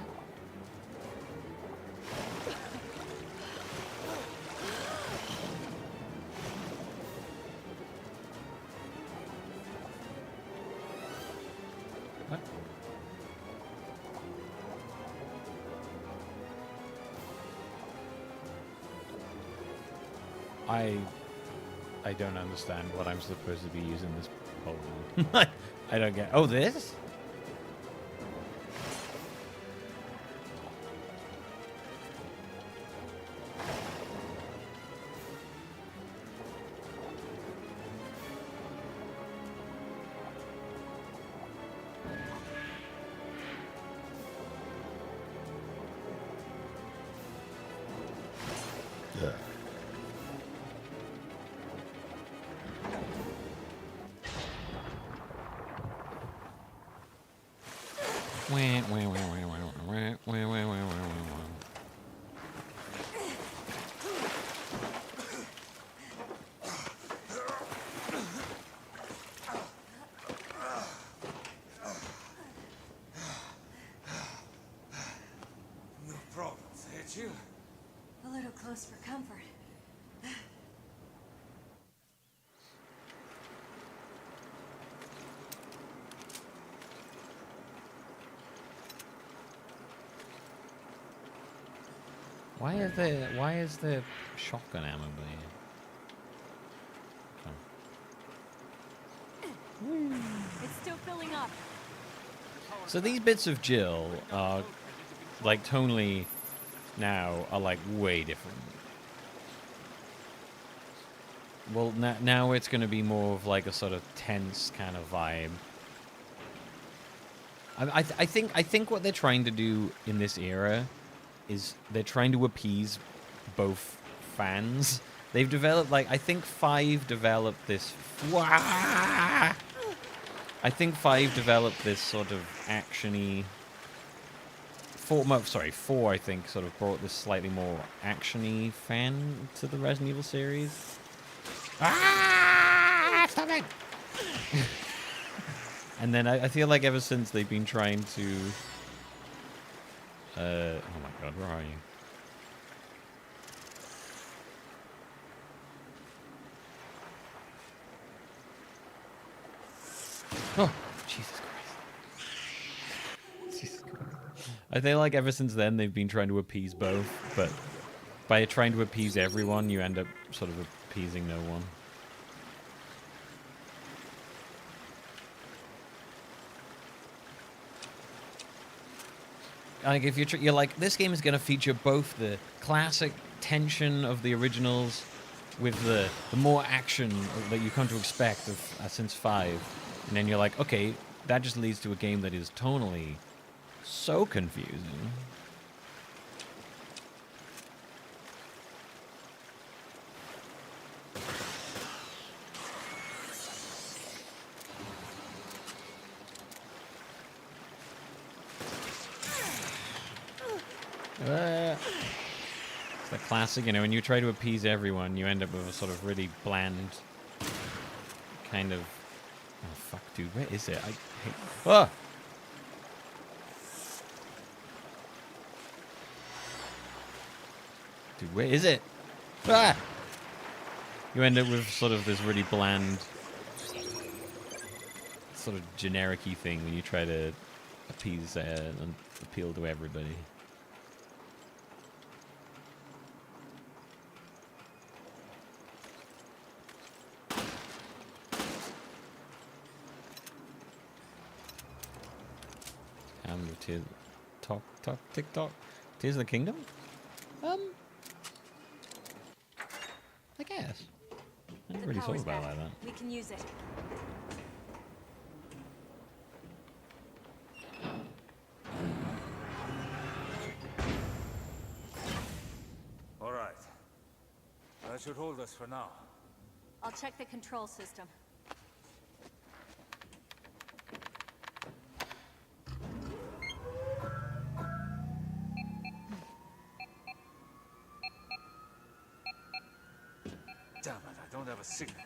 What? I don't understand what I'm supposed to be using this pole on. I don't get. Oh, this? No problems, ain't you? A little close for comfort. Why is the shotgun ammo there? It's still filling up. So these bits of Jill are like tonally now are like way different. Well, now it's going to be more of like a sort of tense kind of vibe. I think what they're trying to do in this era is they're trying to appease both fans. They've developed like I think 5 developed this. I think 5 developed this sort of actiony. 4 I think sort of brought this slightly more actiony fan to the Resident Evil series. Ah! Stop it! And then I feel like ever since they've been trying to... oh my god, where are you? Oh, Jesus Christ. Jesus Christ. I feel like ever since then they've been trying to appease both, but by trying to appease everyone, you end up sort of appeasing no one. Like if you're like, this game is going to feature both the classic tension of the originals with the more action that you come to expect of since 5, and then you're like, okay, that just leads to a game that is tonally so confusing. It's the classic, you know, when you try to appease everyone, you end up with a sort of really bland kind of... Oh, fuck, dude, where is it? I hate... Oh! Dude, where is it? Ah! You end up with sort of this really bland, sort of generic-y thing when you try to appease and appeal to everybody. TikTok. Tears of the Kingdom? I guess. I never really thought about it like that. We can use it. All right. That should hold us for now. I'll check the control system. Damn it, I don't have a signal.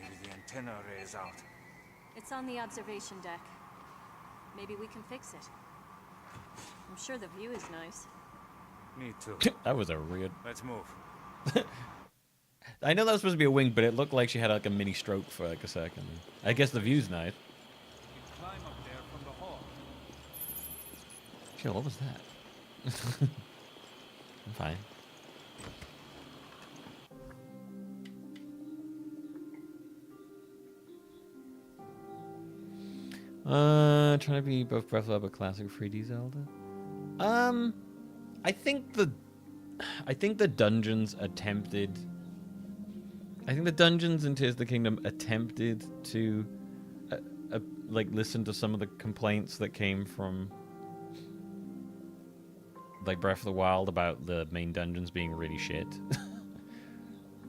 Maybe the antenna array is out. It's on the observation deck. Maybe we can fix it. I'm sure the view is nice. Me too. That was a weird... Let's move. I know that was supposed to be a wing, but it looked like she had like a mini stroke for like a second. I guess the view's nice. You climb up there from the hall. Chill, what was that? I'm fine. Trying to be both Breath of the Wild but classic 3D Zelda. I think the dungeons attempted. I think the dungeons in Tears of the Kingdom attempted to, like, listen to some of the complaints that came from, like, Breath of the Wild about the main dungeons being really shit.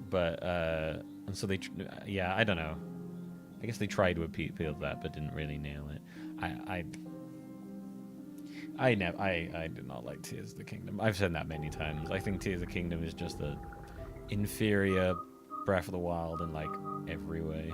But and so they, yeah, I don't know. I guess they tried to appeal to that, but didn't really nail it. I did not like Tears of the Kingdom. I've said that many times. I think Tears of the Kingdom is just a inferior Breath of the Wild in like every way.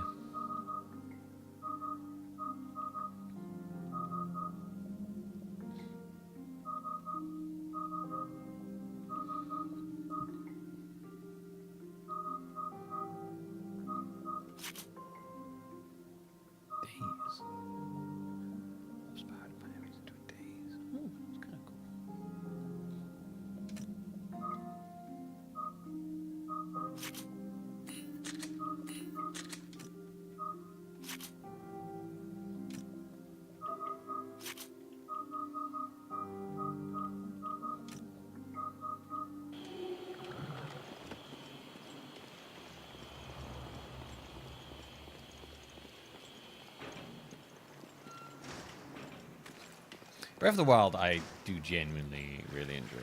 Breath of the Wild, I do genuinely really enjoy.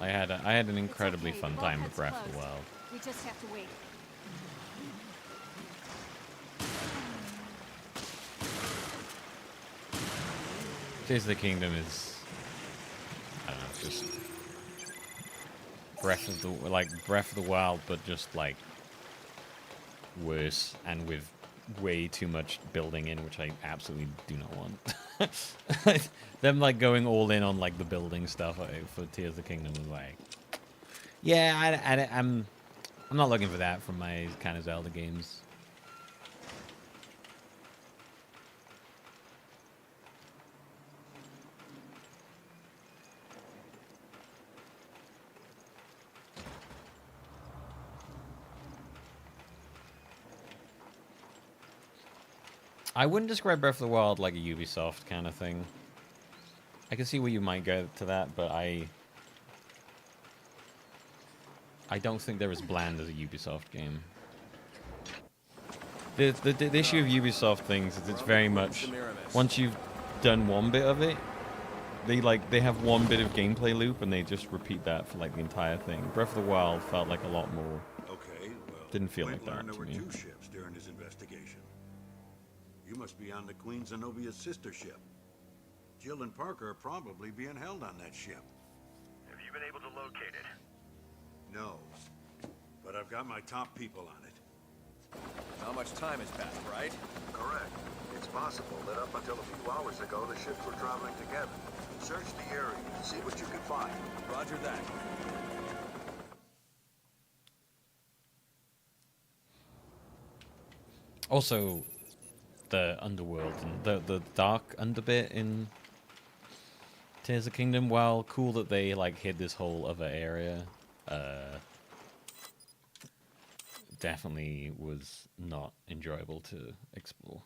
I had an incredibly fun time with Breath of the Wild. We just have to wait. Tears of the Kingdom is, I don't know, just Breath of the Wild, but just like worse and with way too much building in, which I absolutely do not want. Them like going all in on like the building stuff for Tears of the Kingdom was like, yeah, I'm not looking for that from my kind of Zelda games. I wouldn't describe Breath of the Wild like a Ubisoft kind of thing. I can see where you might go to that, but I don't think they're as bland as a Ubisoft game. The issue of Ubisoft things is it's very much, once you've done one bit of it, they have one bit of gameplay loop and they just repeat that for like the entire thing. Breath of the Wild felt like a lot more. Okay, well, Didn't feel like that there to were me. 2 ships during his investigation. You must be on the Queen Zenobia's sister ship. Jill and Parker are probably being held on that ship. Have you been able to locate it? No, but I've got my top people on it. Not much time has passed, right? Correct. It's possible that up until a few hours ago, the ships were traveling together. Search the area, see what you can find. Roger that. Also, the underworld and the dark underbit in Tears of the Kingdom, while cool that they like hid this whole other area, definitely was not enjoyable to explore.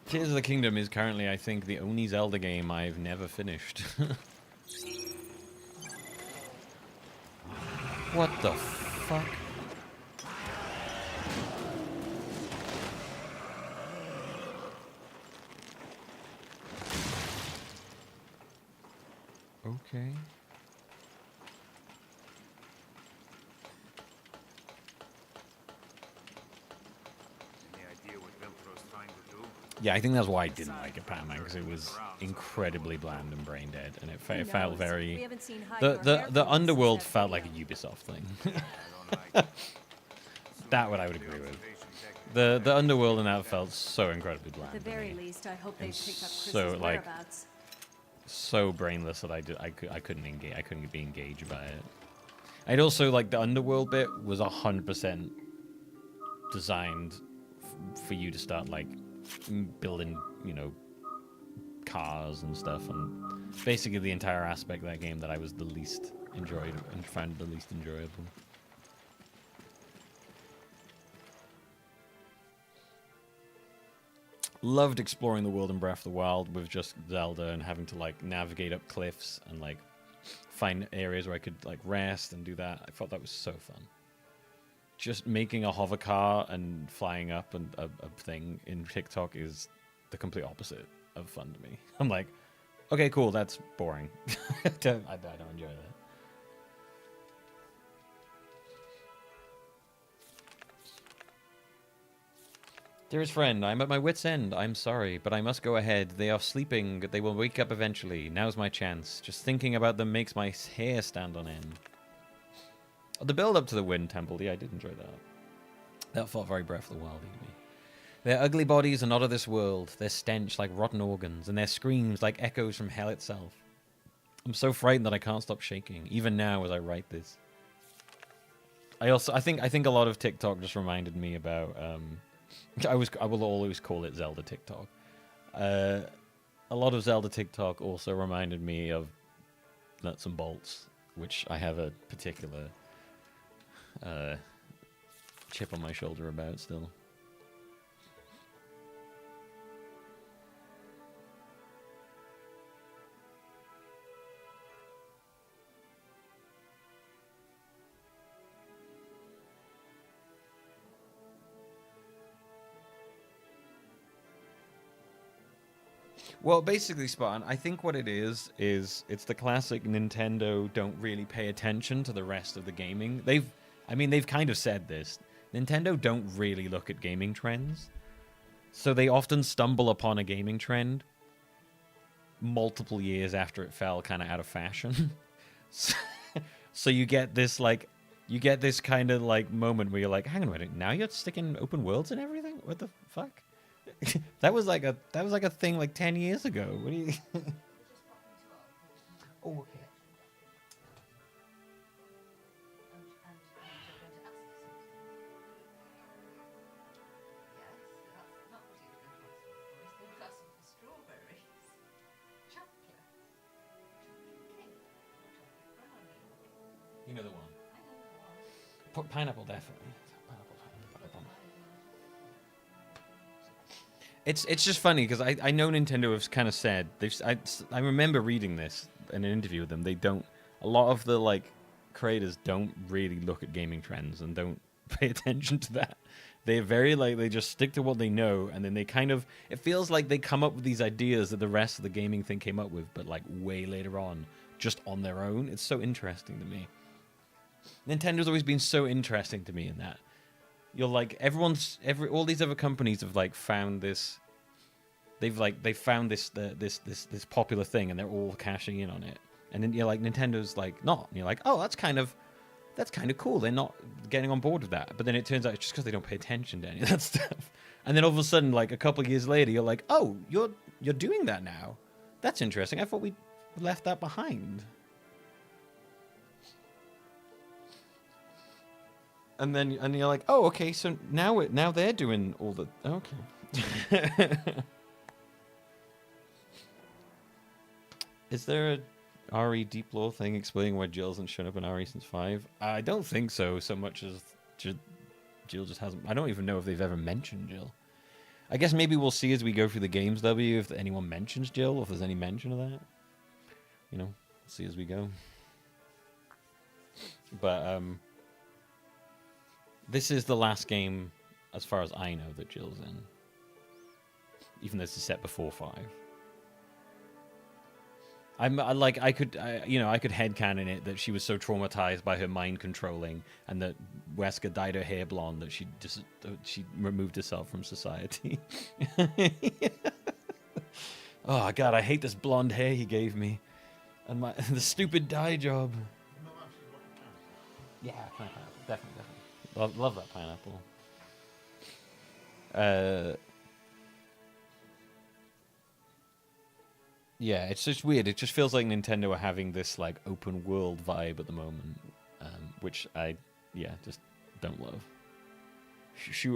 Tears of the Kingdom is currently, I think, the only Zelda game I've never finished. What the fuck? Okay. Any idea what Ventro's trying to do? Yeah, I think that's why I didn't like it, Batman, because it was incredibly bland and brain dead, and it felt very. We haven't seen Hyde or The Hairpin underworld since that felt like a Ubisoft thing. That what I would agree with. The underworld in that felt so incredibly bland. At the to very me. least, I hope they And picked up Chris's so like whereabouts. so brainless that I couldn't engage. I couldn't be engaged by it. I'd also like the underworld bit was 100% designed for you to start like building, you know, cars and stuff, and basically the entire aspect of that game that I was the least enjoyed and found the least enjoyable. Loved exploring the world in Breath of the Wild with just Zelda and having to like navigate up cliffs and like find areas where I could like rest and do that. I thought that was so fun. Just making a hover car and flying up and a thing in TikTok is the complete opposite of fun to me. I'm like, okay, cool, that's boring. I don't enjoy that. Dearest friend, I'm at my wit's end. I'm sorry, but I must go ahead. They are sleeping. They will wake up eventually. Now's my chance. Just thinking about them makes my hair stand on end. Oh, the build up to the Wind Temple, yeah, I did enjoy that. That felt very Breath of the Wild to me. Their ugly bodies are not of this world. Their stench like rotten organs, and their screams like echoes from hell itself. I'm so frightened that I can't stop shaking, even now as I write this. I think a lot of TikTok just reminded me about I will always call it Zelda TikTok. A lot of Zelda TikTok also reminded me of Nuts and Bolts, which I have a particular chip on my shoulder about still. Well, basically, Spartan, I think what it is it's the classic Nintendo don't really pay attention to the rest of the gaming. They've kind of said this. Nintendo don't really look at gaming trends. So they often stumble upon a gaming trend multiple years after it fell kind of out of fashion. So you get this like, you get this kind of like moment where you're like, hang on a minute, now you're sticking open worlds and everything? What the fuck? that was like a thing like 10 years ago. What do you? Oh, okay. You know the one. Pineapple, definitely. Pineapple. It's just funny because I know Nintendo has kind of said I remember reading this in an interview with them. They don't, a lot of the like creators don't really look at gaming trends and don't pay attention to that. They're very like, they just stick to what they know, and then they kind of, it feels like they come up with these ideas that the rest of the gaming thing came up with, but like way later on, just on their own. It's so interesting to me. Nintendo's always been so interesting to me in that. You're like, all these other companies have like found this, they found this popular thing and they're all cashing in on it. And then you're like, Nintendo's like not. And you're like, oh, that's kind of cool. They're not getting on board with that. But then it turns out it's just because they don't pay attention to any of that stuff. And then all of a sudden, like a couple of years later, you're like, oh, you're doing that now. That's interesting. I thought we left that behind. And you're like, oh, okay, so now they're doing all the, okay. Is there a RE deep lore thing explaining why Jill hasn't shown up in RE since 5? I don't think so much as Jill just hasn't. I don't even know if they've ever mentioned Jill. I guess maybe we'll see as we go through the games, W, if anyone mentions Jill, or if there's any mention of that. You know, see as we go. But, this is the last game, as far as I know, that Jill's in. Even though this is set before 5. I could headcanon it that she was so traumatized by her mind controlling, and that Wesker dyed her hair blonde that she removed herself from society. Oh God, I hate this blonde hair he gave me, and the stupid dye job. Yeah, definitely. Love that pineapple. Yeah, it's just weird. It just feels like Nintendo are having this like open world vibe at the moment, which I just don't love.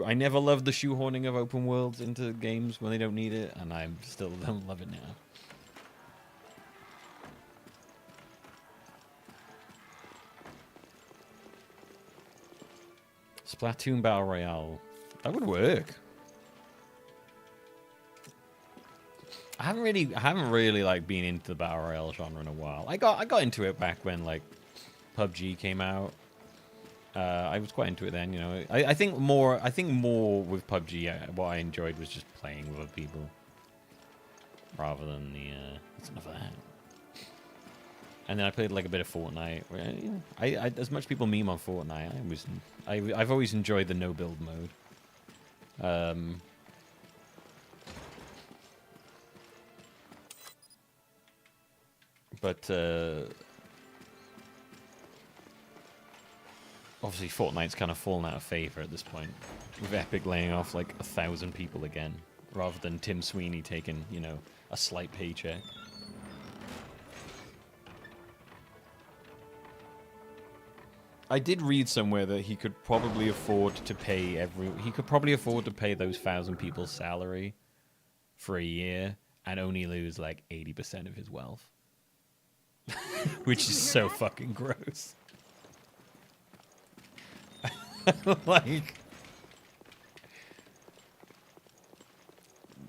I never loved the shoehorning of open worlds into games when they don't need it, and I still don't love it now. Splatoon Battle Royale. That would work. I haven't really like been into the Battle Royale genre in a while. I got into it back when like PUBG came out. I was quite into it then, you know. I think more with PUBG, what I enjoyed was just playing with other people rather than the what's enough of that. And then I played like a bit of Fortnite. Where, you know, I as much people meme on Fortnite, I've always enjoyed the no build mode. But obviously Fortnite's kind of fallen out of favor at this point, with Epic laying off like 1,000 people again, rather than Tim Sweeney taking, you know, a slight paycheck. I did read somewhere that he could probably afford to pay those 1,000 people's salary for a year and only lose like 80% of his wealth. Which is so fucking gross. Like,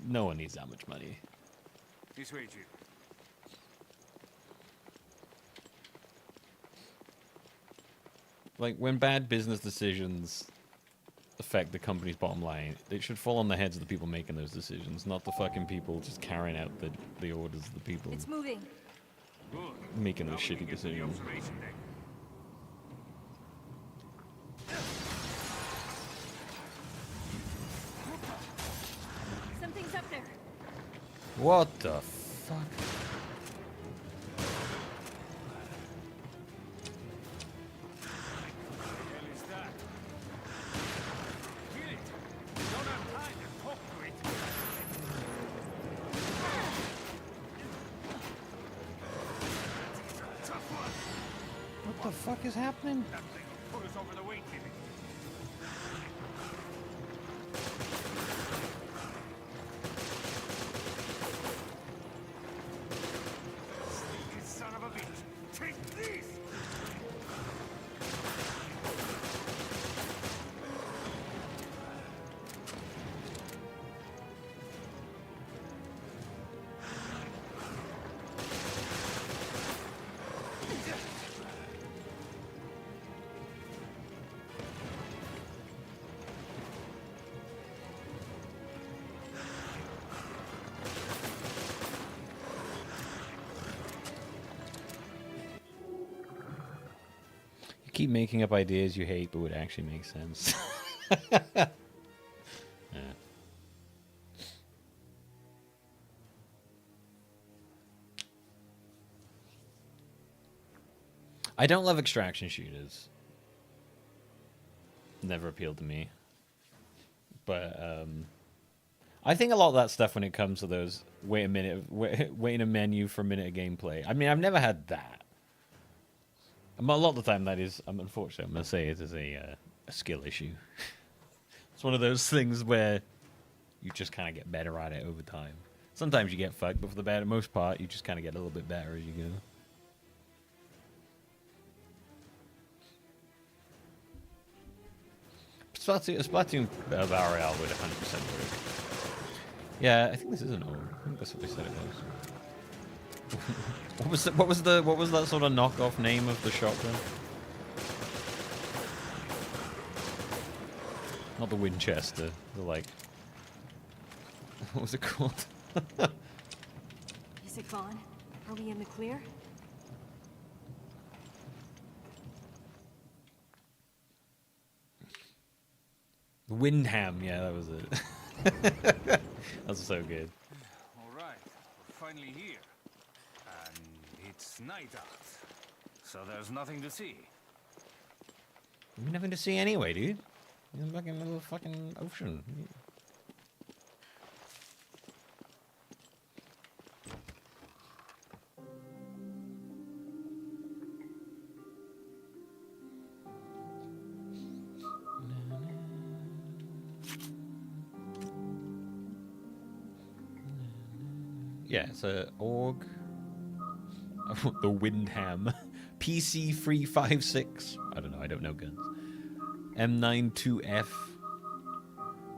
no one needs that much money. This way, Chief. Like, when bad business decisions affect the company's bottom line, it should fall on the heads of the people making those decisions, not the fucking people just carrying out the orders of the people. It's moving. Making those shitty decisions. What the fuck? What the fuck is happening? Put us over the weight limit. Sneaky son of a bitch. Take this! You keep making up ideas you hate but would actually make sense. Yeah. I don't love extraction shooters. Never appealed to me. But I think a lot of that stuff when it comes to those wait in a menu for a minute of gameplay. I mean, I've never had that. A lot of the time that is, unfortunately, I'm going to say it is a skill issue. It's one of those things where you just kind of get better at it over time. Sometimes you get fucked, but for the most part, you just kind of get a little bit better as you go. Splatoon Battle Royale would 100% work. Yeah, I think this is an orb. I think that's what they said it was. What was that sort of knockoff name of the shotgun? Not the Winchester. The like. What was it called? Is it gone? Are we in the clear? Windham, yeah, that was it. That's so good. All right, we're finally here. And it's night out. So there's nothing to see. There's nothing to see anyway, dude. You're like in the middle of fucking ocean. Yeah, it's a AUG. The Windham. PC356. I don't know, I don't know guns. M92F.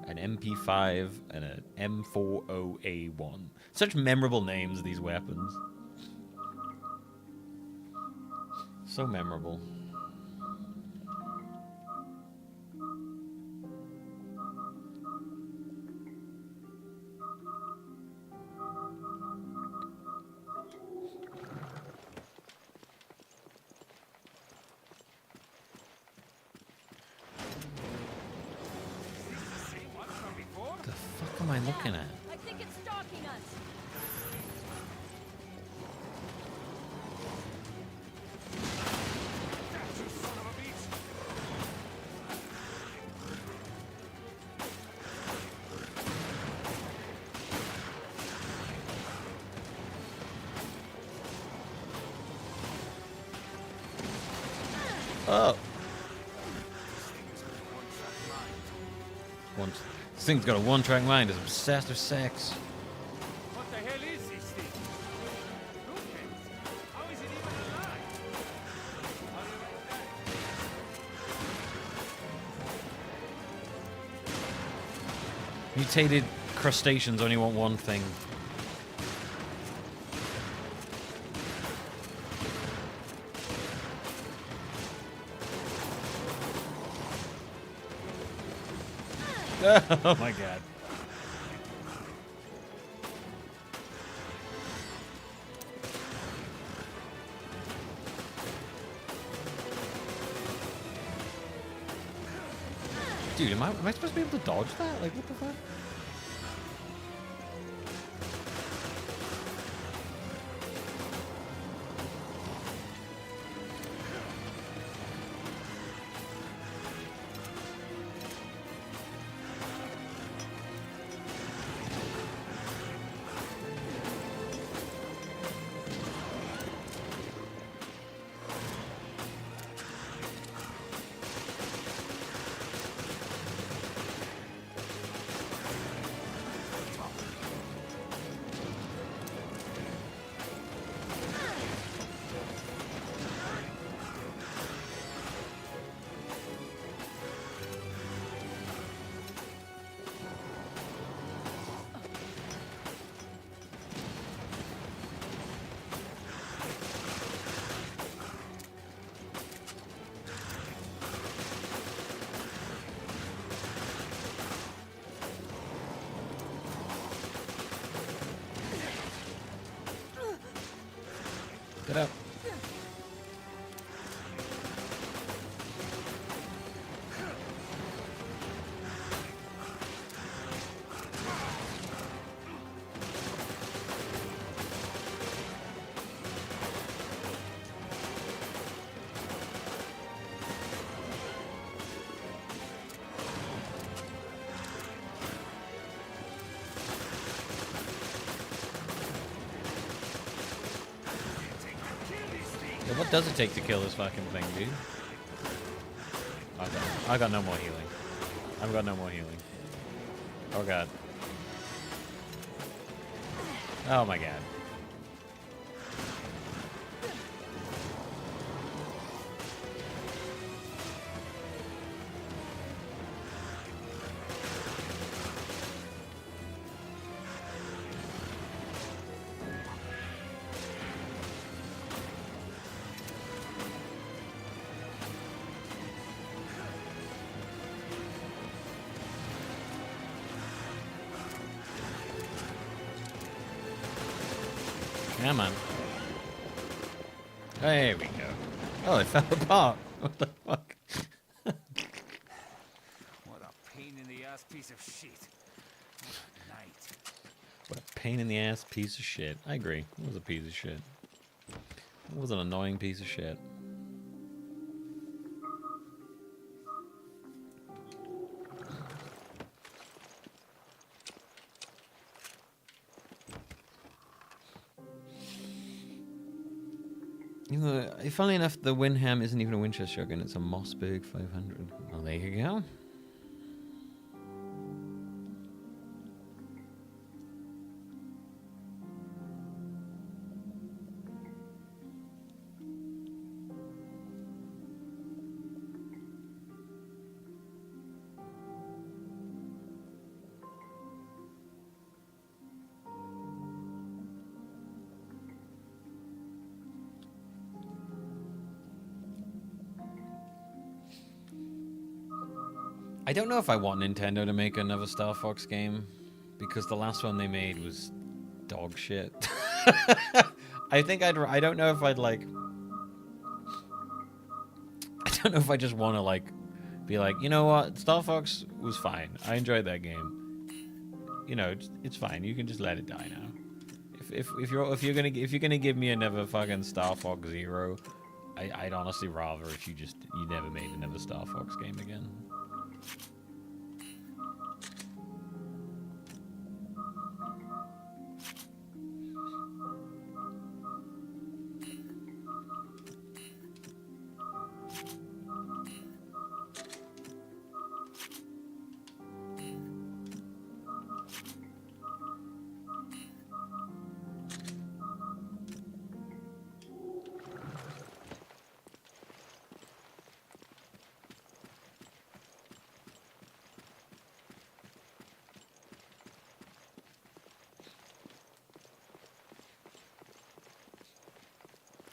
An MP5 and an M40A1. Such memorable names, these weapons. So memorable. What am I looking at? I think it's stalking us. Oh. This thing's got a one-track mind. It's obsessed with sex. What the hell is this thing? Look at it. How is it even alive? Mutated crustaceans only want one thing. Oh my god. Dude, am I supposed to be able to dodge that? Like, what the fuck? What does it take to kill this fucking thing, dude? I got no more healing. I've got no more healing. Oh god. Oh my god. Come on. There we go. Oh, it fell apart. What the fuck? What a pain in the ass piece of shit. Night. What a pain in the ass piece of shit. I agree. It was a piece of shit. It was an annoying piece of shit. Funnily enough, the Winham isn't even a Winchester gun, it's a Mossberg 500. Well, there you go. I don't know if I want Nintendo to make another Star Fox game, because the last one they made was dog shit. I don't know if I'd like... I don't know if I just want to like, be like, you know what, Star Fox was fine. I enjoyed that game. You know, it's fine. You can just let it die now. If you're gonna give me another fucking Star Fox Zero, I'd honestly rather if you never made another Star Fox game again.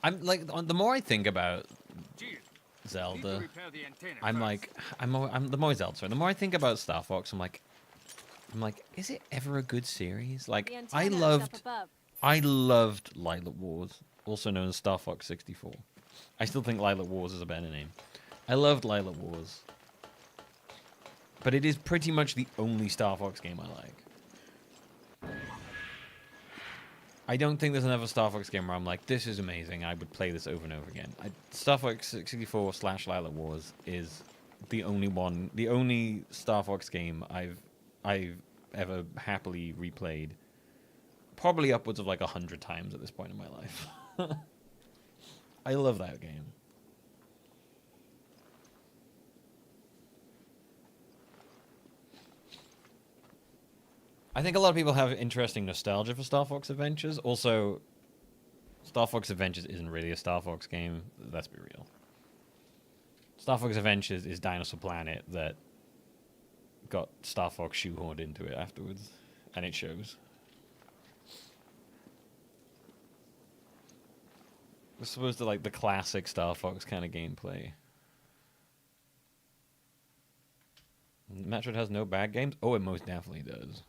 I'm like, the more I think about Zelda, I'm like, the more Zelda, sorry, the more I think about Star Fox, I'm like, is it ever a good series? Like, I loved Lilac Wars, also known as Star Fox 64. I still think Lilac Wars is a better name. I loved Lilac Wars, but it is pretty much the only Star Fox game I like. I don't think there's another Star Fox game where I'm like, this is amazing, I would play this over and over again. Star Fox 64 / Lilac Wars is the only Star Fox game I've ever happily replayed. Probably upwards of like 100 times at this point in my life. I love that game. I think a lot of people have interesting nostalgia for Star Fox Adventures. Also, Star Fox Adventures isn't really a Star Fox game. Let's be real. Star Fox Adventures is Dinosaur Planet that got Star Fox shoehorned into it afterwards. And it shows. It's supposed to like the classic Star Fox kind of gameplay. Metroid has no bad games? Oh, it most definitely does.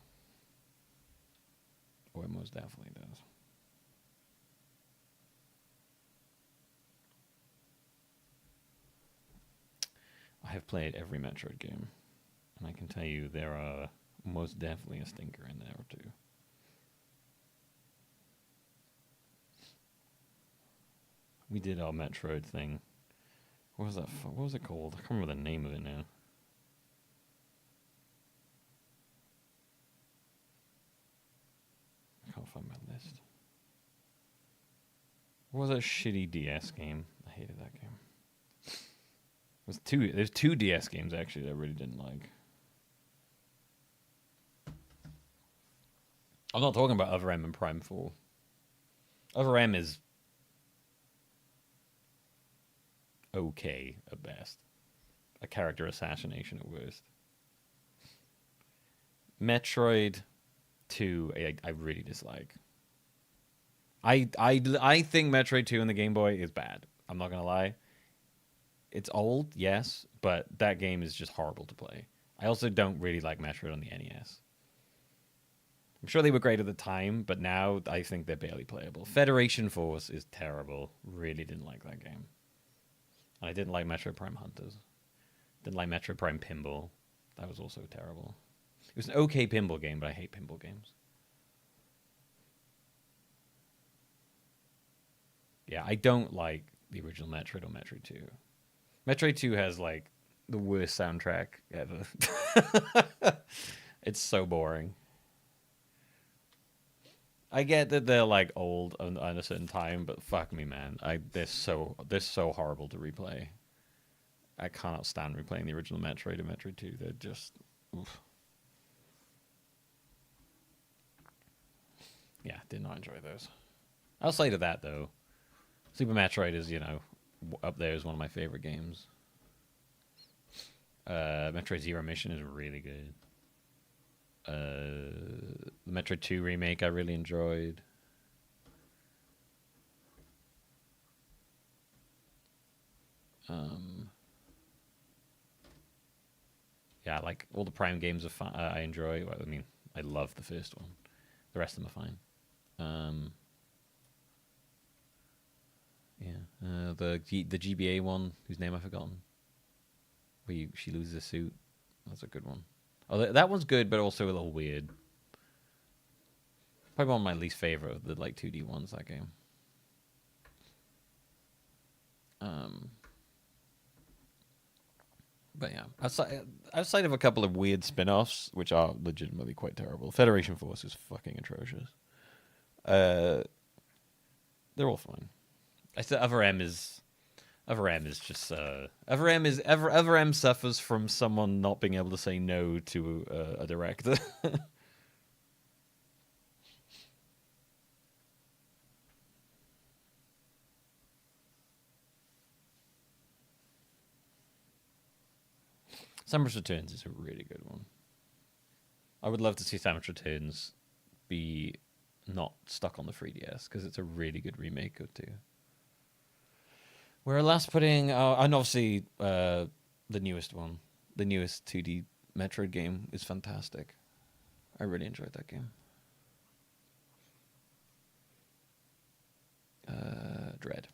Oh, it most definitely does. I have played every Metroid game, and I can tell you there are most definitely a stinker in there or two. We did our Metroid thing. What was that? What was it called? I can't remember the name of it now. I can't find my list. What was that shitty DS game? hated that game. There's two DS games actually that I really didn't like. I'm not talking about Other M and Prime 4. Other M is okay at best. A character assassination at worst. Metroid 2, I really dislike. I think Metroid 2 on the Game Boy is bad. I'm not gonna lie. It's old, yes, but that game is just horrible to play. I also don't really like Metroid on the NES. I'm sure they were great at the time, but now I think they're barely playable. Federation Force is terrible. Really didn't like that game. I didn't like Metroid Prime Hunters. Didn't like Metroid Prime Pinball. That was also terrible. It was an okay pinball game, but I hate pinball games. Yeah, I don't like the original Metroid or Metroid 2. Metroid 2 has, like, the worst soundtrack ever. It's so boring. I get that they're, like, old on a certain time, but fuck me, man. They're so horrible to replay. I cannot stand replaying the original Metroid and Metroid 2. They're just... oof. Yeah, did not enjoy those. Outside of that, though, Super Metroid is, you know, up there as one of my favorite games. Metroid Zero Mission is really good. The Metroid 2 remake I really enjoyed. Yeah, like all the Prime games are fun. I enjoy. Well, I mean, I love the first one. The rest of them are fine. Yeah, the GBA one, whose name I've forgotten. Where she loses a suit. That's a good one. Oh, that one's good, but also a little weird. Probably one of my least favorite of the like 2D ones. That game. But yeah, outside of a couple of weird spin-offs, which are legitimately quite terrible, Federation Force is fucking atrocious. They're all fine. I said Other M is just Other M suffers from someone not being able to say no to a director. Samus Returns is a really good one. I would love to see Samus Returns be not stuck on the 3DS because it's a really good remake of 2. We're last putting, and obviously the newest one, the newest 2D Metroid game is fantastic. I really enjoyed that game. Dread.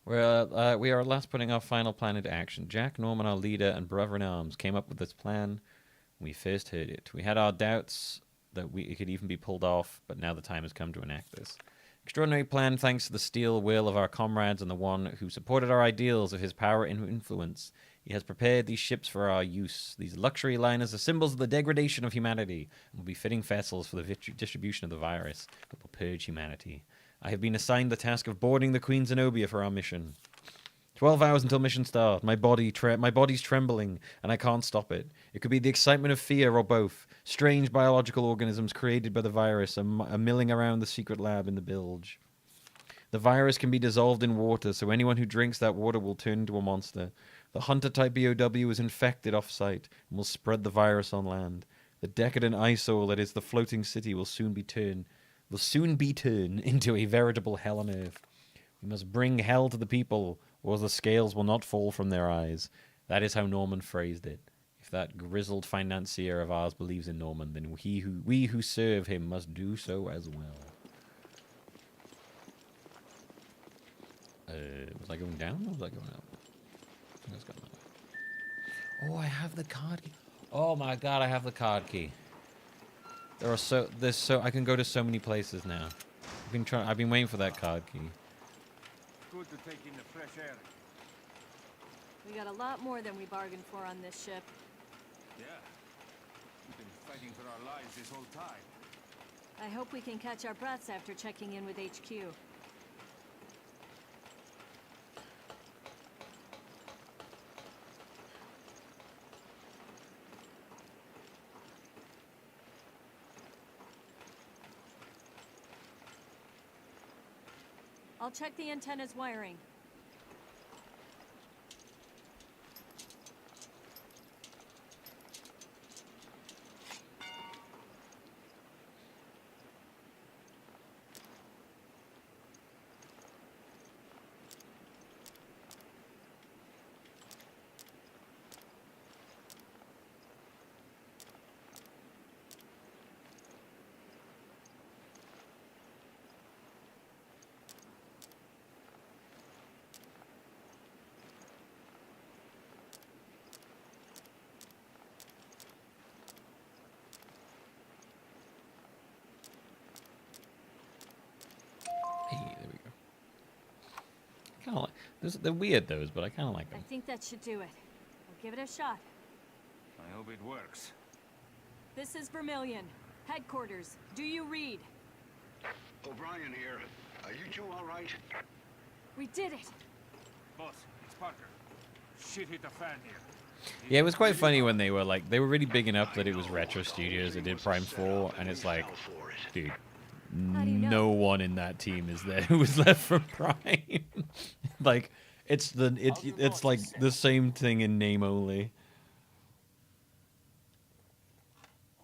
We are last putting our final plan into action. Jack Norman, our leader and brother-in-arms, came up with this plan when we first heard it. We had our doubts that it could even be pulled off, but now the time has come to enact this. Extraordinary plan thanks to the steel will of our comrades and the one who supported our ideals of his power and influence. He has prepared these ships for our use. These luxury liners are symbols of the degradation of humanity and will be fitting vessels for the distribution of the virus that will purge humanity. I have been assigned the task of boarding the Queen Zenobia for our mission. 12 hours until mission start. My body's trembling, and I can't stop it. It could be the excitement of fear or both. Strange biological organisms created by the virus are milling around the secret lab in the bilge. The virus can be dissolved in water, so anyone who drinks that water will turn into a monster. The hunter-type BOW is infected off-site and will spread the virus on land. The decadent eyesore that is the floating city will soon be turned into a veritable hell on earth. We must bring hell to the people, or the scales will not fall from their eyes. That is how Norman phrased it. If that grizzled financier of ours believes in Norman, then we who serve him must do so as well. Was I going down or was I going up? I think I was going up. Oh, I have the card key. Oh my god, I have the card key. I can go to so many places now. I've been waiting for that card key. Good to take in the fresh air. We got a lot more than we bargained for on this ship. Yeah. We've been fighting for our lives this whole time. I hope we can catch our breaths after checking in with HQ. I'll check the antenna's wiring. Hey, there we go. Kind of like they're weird those, but I kind of like I them. think that should do it. We'll give it a shot. I hope it works. This is Vermilion. Headquarters. Do you read? O'Brien here. Are you two all right? We did it! Boss, it's Parker. Shit hit the fan here. Yeah, it was quite funny when they were really bigging up that it was Retro Studios that did Prime 4, and it's like, dude, no one in that team is there who was left from Prime. Like, it's like the same thing in name only.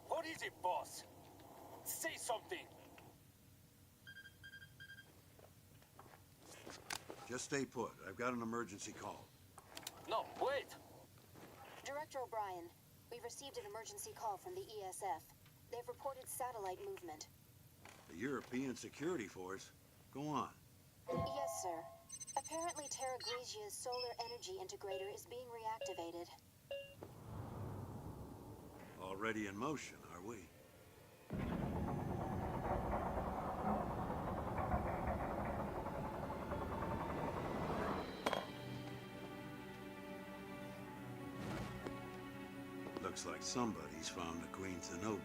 What is it, boss? Say something. Just stay put. I've got an emergency call. No, wait. Director O'Brien, we've received an emergency call from the ESF. They've reported satellite movement. The European Security Force? Go on. Yes, sir. Apparently Terra Grecia's solar energy integrator is being reactivated. Already in motion, are we? Looks like somebody's found the Queen Zenobia.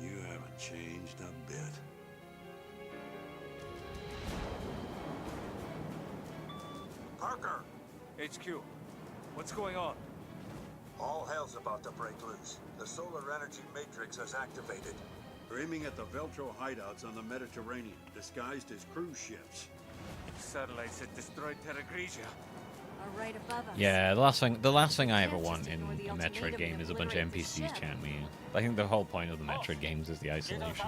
You haven't changed a bit. Parker! HQ, what's going on? All hell's about to break loose. The solar energy matrix has activated. They're aiming at the Veltro hideouts on the Mediterranean, disguised as cruise ships. Satellites that destroyed Terra Grigia. Are right above us. Yeah, the last thing I ever want in a Metroid game is a bunch of NPCs chant me. I think the whole point of the Metroid games is the isolation.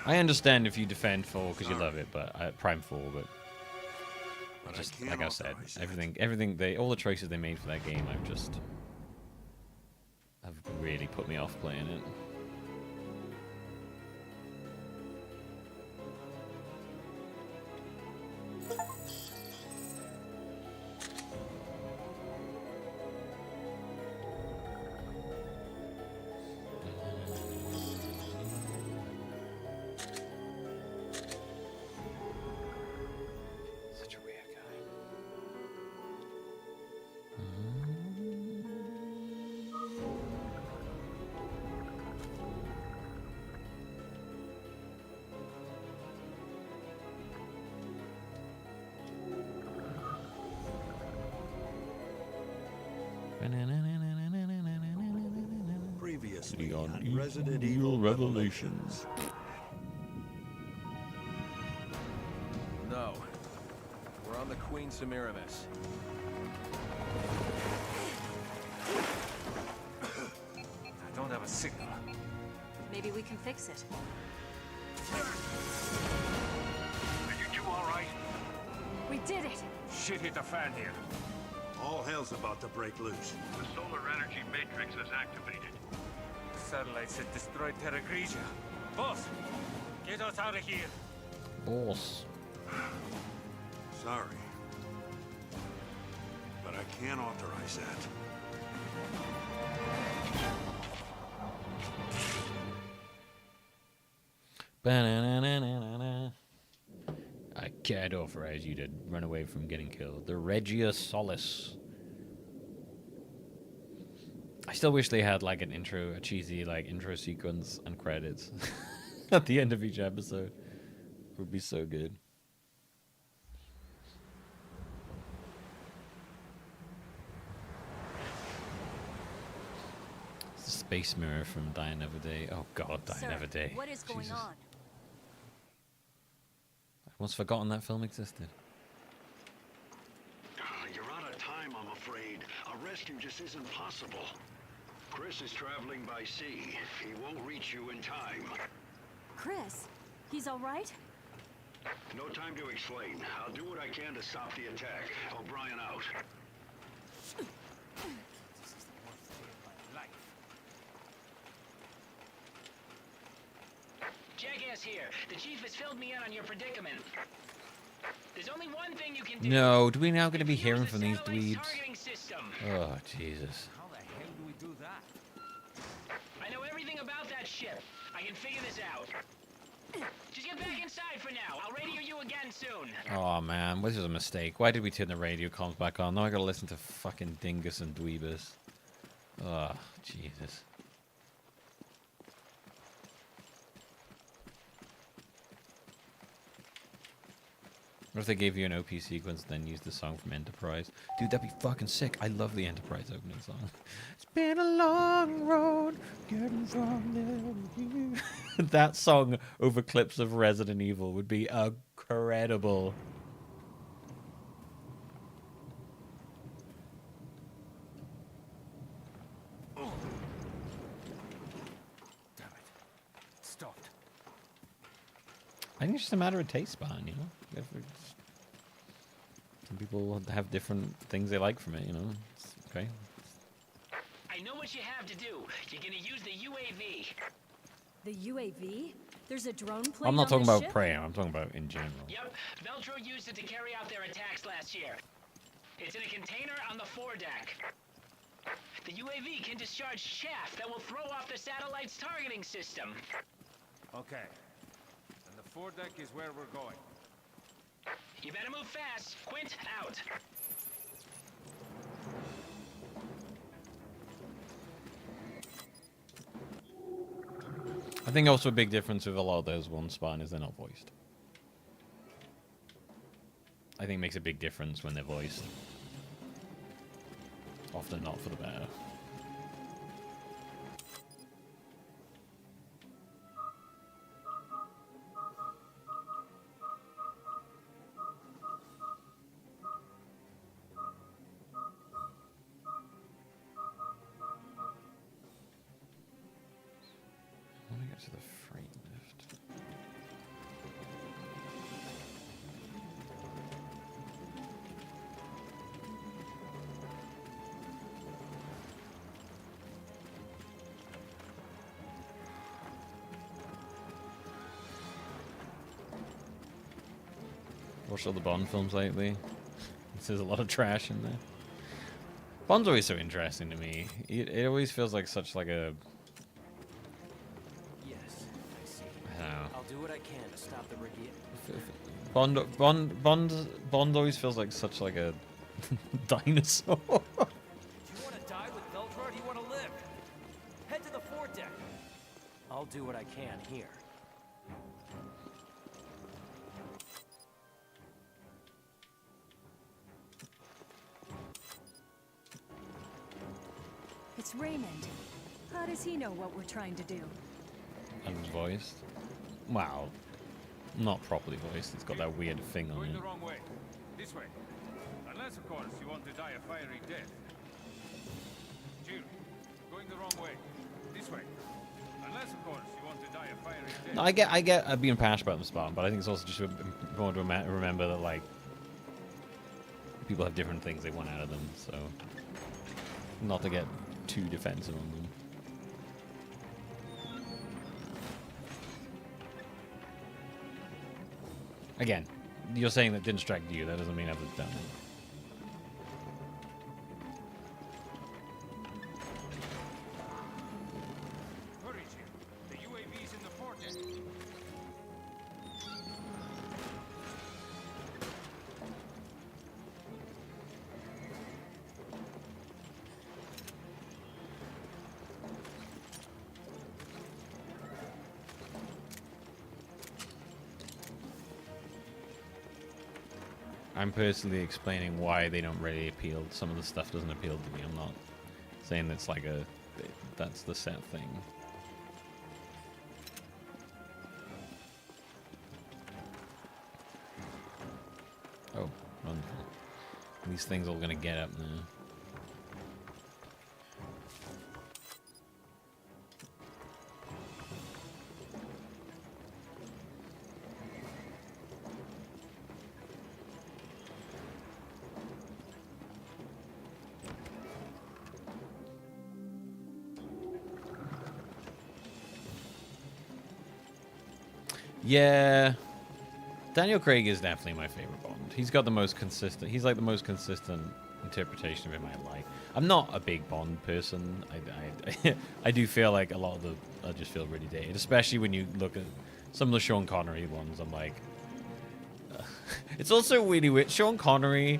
I understand if you defend 4 because you love it, but Prime 4, but just like I said, all the choices they made for that game, have really put me off playing it. Previously on Resident Evil Revelations. No. We're on the Queen Semiramis. I don't have a signal. Maybe we can fix it. Are you two all right? We did it! Shit hit the fan here. All hell's about to break loose. The solar energy matrix has activated. Satellites that destroyed Terra Grigia. Boss, get us out of here. Boss. Sorry. But I can't authorize that. Yeah, I'd authorize you to run away from getting killed. The Regia Solis. I still wish they had like a cheesy like intro sequence and credits at the end of each episode. It would be so good. It's the space mirror from Die Another Day. Oh god, Die Another Day. What is going on? I almost forgotten that film existed. You're out of time, I'm afraid. A rescue just isn't possible. Chris is traveling by sea. He won't reach you in time. Chris, he's all right? No time to explain. I'll do what I can to stop the attack. O'Brien out. Jackass here. The chief has filled me in on your predicament. There's only one thing you can do. No, do we now going to be hearing from these dweebs? System. Oh, Jesus. How the hell do we do that? I know everything about that ship. I can figure this out. Just get back inside for now. I'll radio you again soon. Oh, man. This was a mistake. Why did we turn the radio comms back on? Now I got to listen to fucking Dingus and Dweebus. Oh, Jesus. What if they gave you an OP sequence and then used the song from Enterprise? Dude, that'd be fucking sick. I love the Enterprise opening song. It's been a long road getting from there to here. That song over clips of Resident Evil would be incredible. Oh. Damn it. It stopped. I think it's just a matter of taste, Spawn, you know? Some people have different things they like from it, you know? It's okay. I know what you have to do. You're gonna use the UAV. The UAV? There's a drone plane I'm not on talking this about ship? prey, I'm talking about in general. Yep, Veltro used it to carry out their attacks last year. It's in a container on the foredeck. The UAV can discharge chaff that will throw off the satellite's targeting system. Okay. And the foredeck is where we're going. You better move fast. Quint, out. I think also a big difference with a lot of those one Spawn is they're not voiced. I think it makes a big difference when they're voiced. Often not for the better. I want to get to the freight lift. Watched all the Bond films lately. There's a lot of trash in there. Bond's always so interesting to me. It always feels like such like a... Yes, I see. I don't know. I'll do what I can to stop the Regia. Bond always feels like such like a dinosaur. Do you want to die with Veltro or do you want to live? Head to the foredeck. I'll do what I can here. It's Raymond. How does he know what we're trying to do? Unvoiced? Wow. Not properly voiced. It's got that weird thing on Going it. the wrong way. This way. Unless, of course, you want to die a fiery death. Jill, going the wrong way. This way. Unless, of course, you want to die a fiery death. No, I get being passionate about the Spawn, but I think it's also just important to remember that, like, people have different things they want out of them, so not to get too defensive on them. Again, you're saying that didn't strike you, that doesn't mean I've done it. Hurry, Jill. The UAV's in the foredeck. I'm personally explaining why they don't really appeal. Some of the stuff doesn't appeal to me. I'm not saying that's like that's the set thing. Oh, wonderful. These things are all gonna get up now. Yeah, Daniel Craig is definitely my favorite Bond. He's got the most consistent. He's like the most consistent interpretation of him I like. I'm not a big Bond person. I do feel like a lot of I just feel really dated, especially when you look at some of the Sean Connery ones. I'm like, it's also really weird. Sean Connery,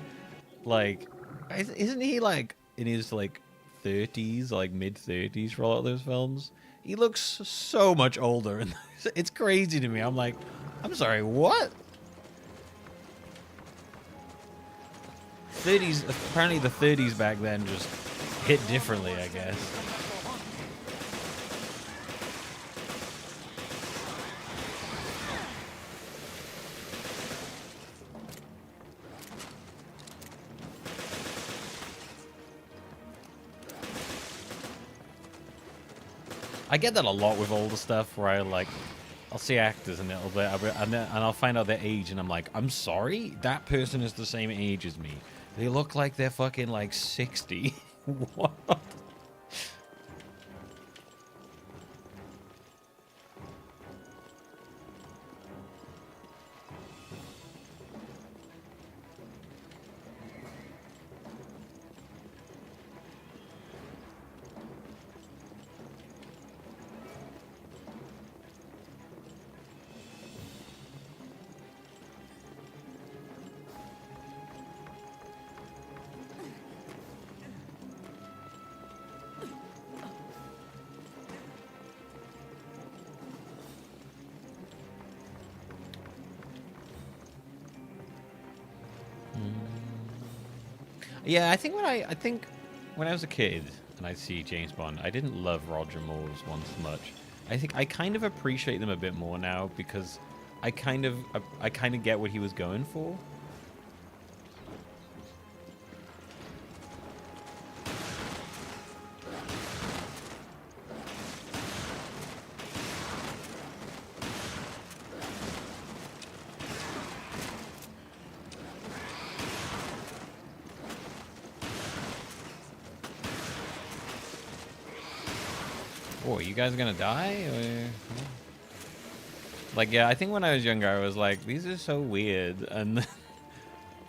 like, isn't he like in his like 30s, like mid 30s for a lot of those films? He looks so much older, and it's crazy to me. I'm like, I'm sorry, what? 30s, apparently the 30s back then just hit differently, I guess. I get that a lot with older stuff where I'll see actors and I'll find out their age and I'm like, I'm sorry, that person is the same age as me. They look like they're fucking like 60. What? Yeah, I think when I was a kid and I see James Bond, I didn't love Roger Moore's ones much. I think I kind of appreciate them a bit more now because I kind of get what he was going for. Oh, you guys gonna die? Or... Like, yeah, I think when I was younger, I was like, these are so weird. And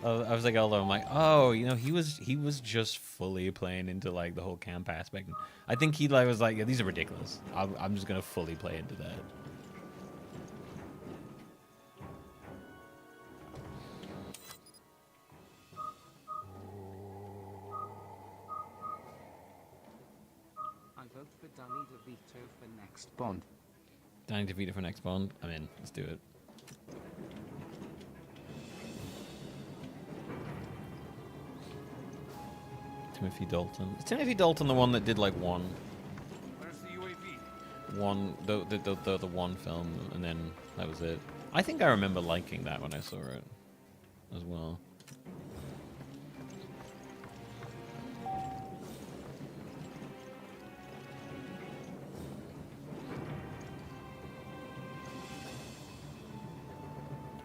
I was like, although I'm like, oh, you know, he was just fully playing into like the whole camp aspect. I think he like was like, yeah, these are ridiculous. I'm just gonna fully play into that. I vote for Danny DeVito for next Bond. Danny DeVito for next Bond? I'm in. Let's do it. Timothy Dalton. Is Timothy Dalton the one that did like one? Where's the UAV? One, the one film, and then that was it. I think I remember liking that when I saw it as well.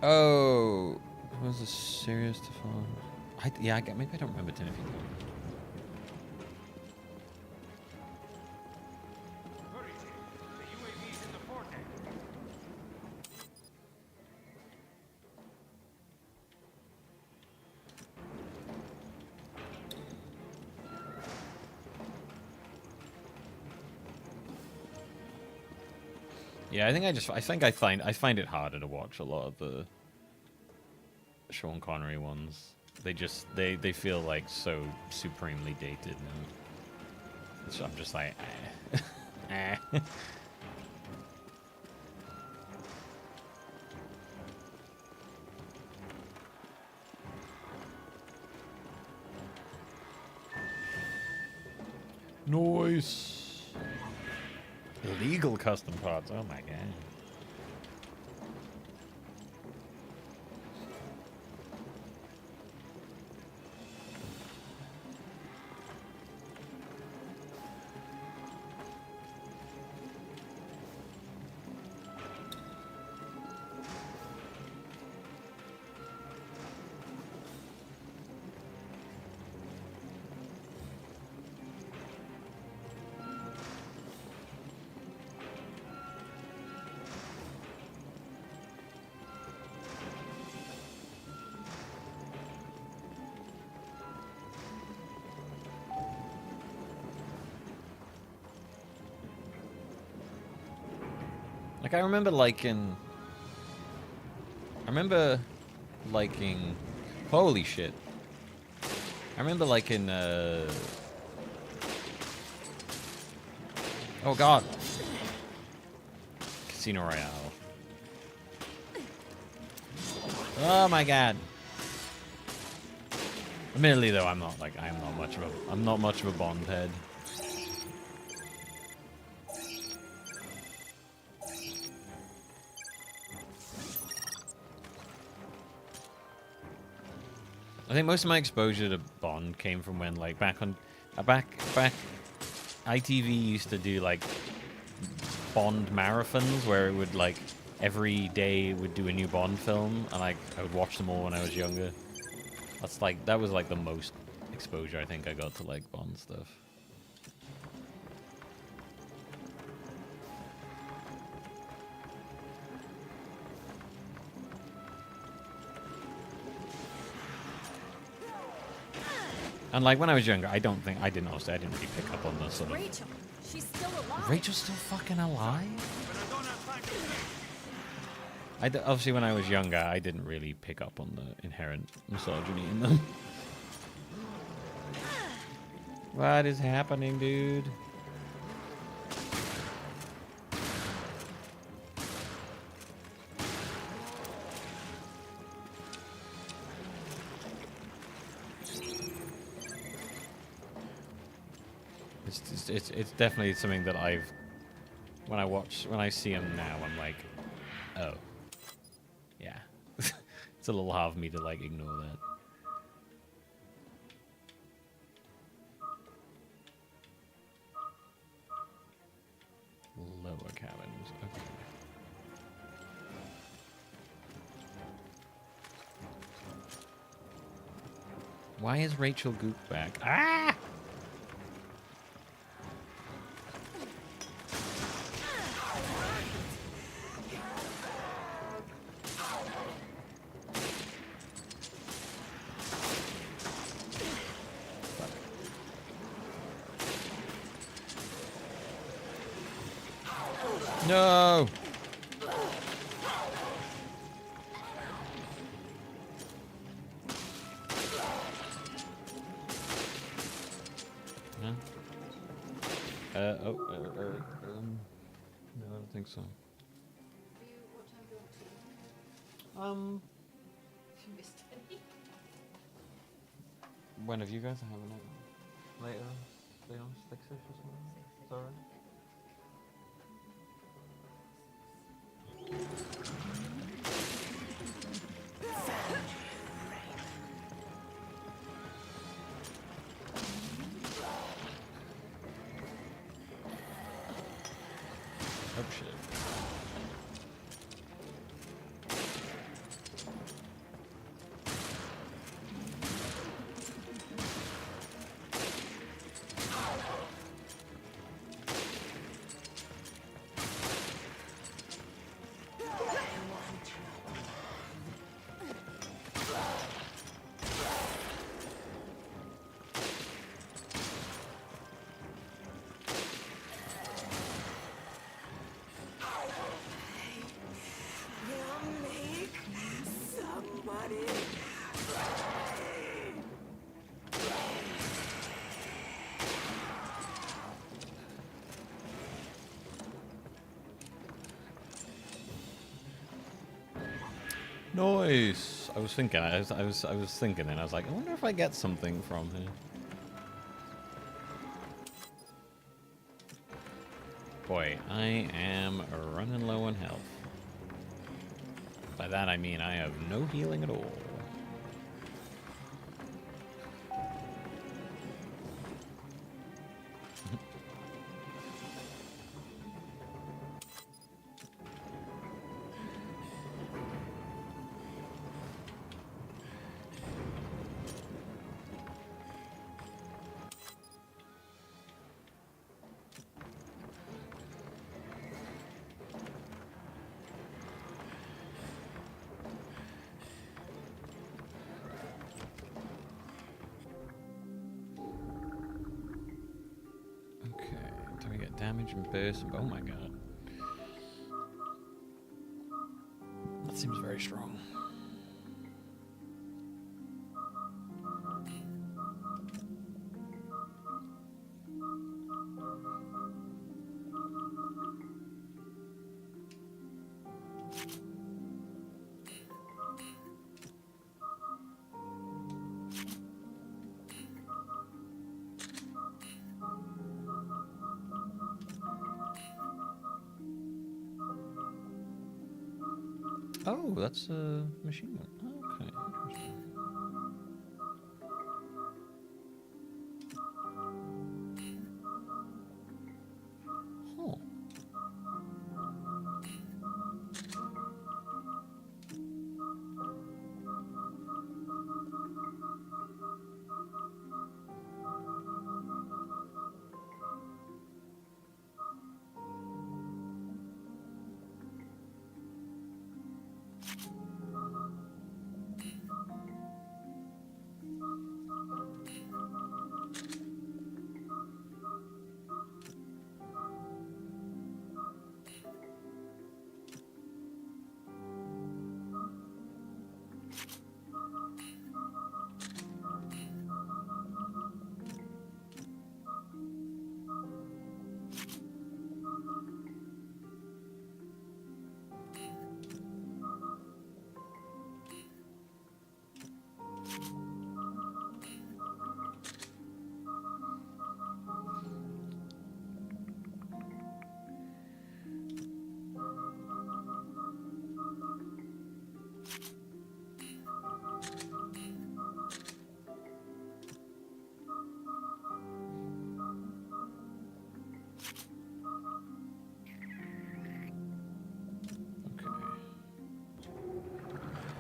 Oh, was a serious to follow? Yeah, maybe I don't remember Timothy. Yeah, I find it harder to watch a lot of the Sean Connery ones. They feel like so supremely dated now. So I'm just like, eh. Nice. Illegal custom parts. Oh my god. Like I remember liking holy shit. I remember liking oh god. Casino Royale. Oh my god. Admittedly though, I'm not much of a Bond head. I think most of my exposure to Bond came from when, like, back ITV used to do like Bond marathons where it would like every day would do a new Bond film, and I would watch them all when I was younger. That was like the most exposure I think I got to like Bond stuff. And like when I was younger, I didn't really pick up on the sort of. Rachel, she's still alive. Rachel's still fucking alive? Obviously, when I was younger, I didn't really pick up on the inherent misogyny in them. What is happening, dude? It's definitely something that when I see him now, I'm like, oh, yeah. It's a little hard for me to like ignore that. Lower cabins, okay. Why is Rachel Goop back? Ah! No! Huh? No, I don't think so. When have you guys having it? Later? 6ish or something? Sorry. Oh shit. Nice. I was thinking, and I was like, I wonder if I get something from here. Boy, I am running low on health. By that I mean I have no healing at all. Do we get damage and burst? Oh my god. That seems very strong. Oh, that's a machine gun. Okay, interesting. Huh.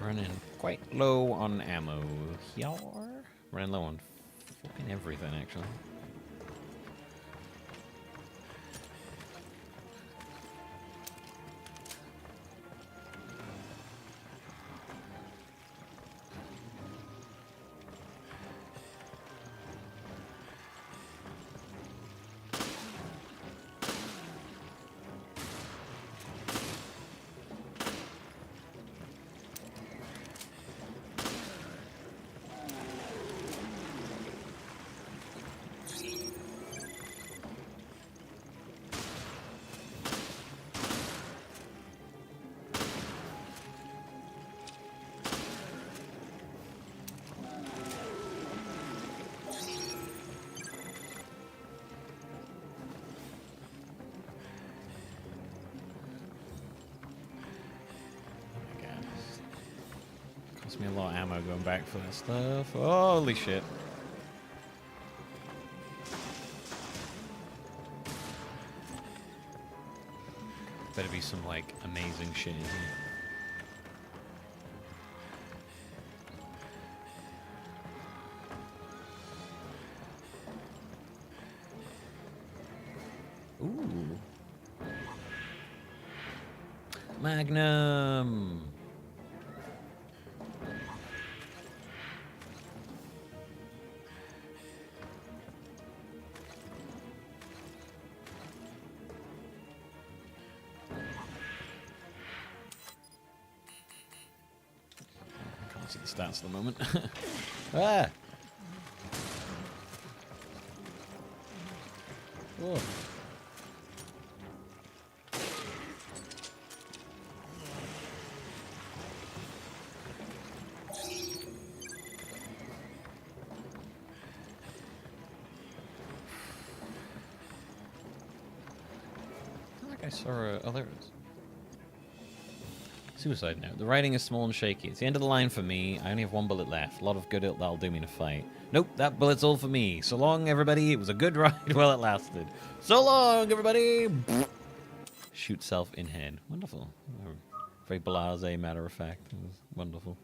Running quite low on ammo here. Running low on fucking everything, actually. Cost me a lot of ammo going back for that stuff. Holy shit. Better be some, like, amazing shit in here. Ooh. Magnum. Can't see the stats at the moment. Ah! Oh. I saw oh, there it is. Suicide note. The writing is small and shaky. It's the end of the line for me. I only have one bullet left. A lot of good that'll do me in a fight. Nope, that bullet's all for me. So long, everybody. It was a good ride while it lasted. So long, everybody. Shoot self in head. Wonderful. Very blasé, matter of fact. It was wonderful.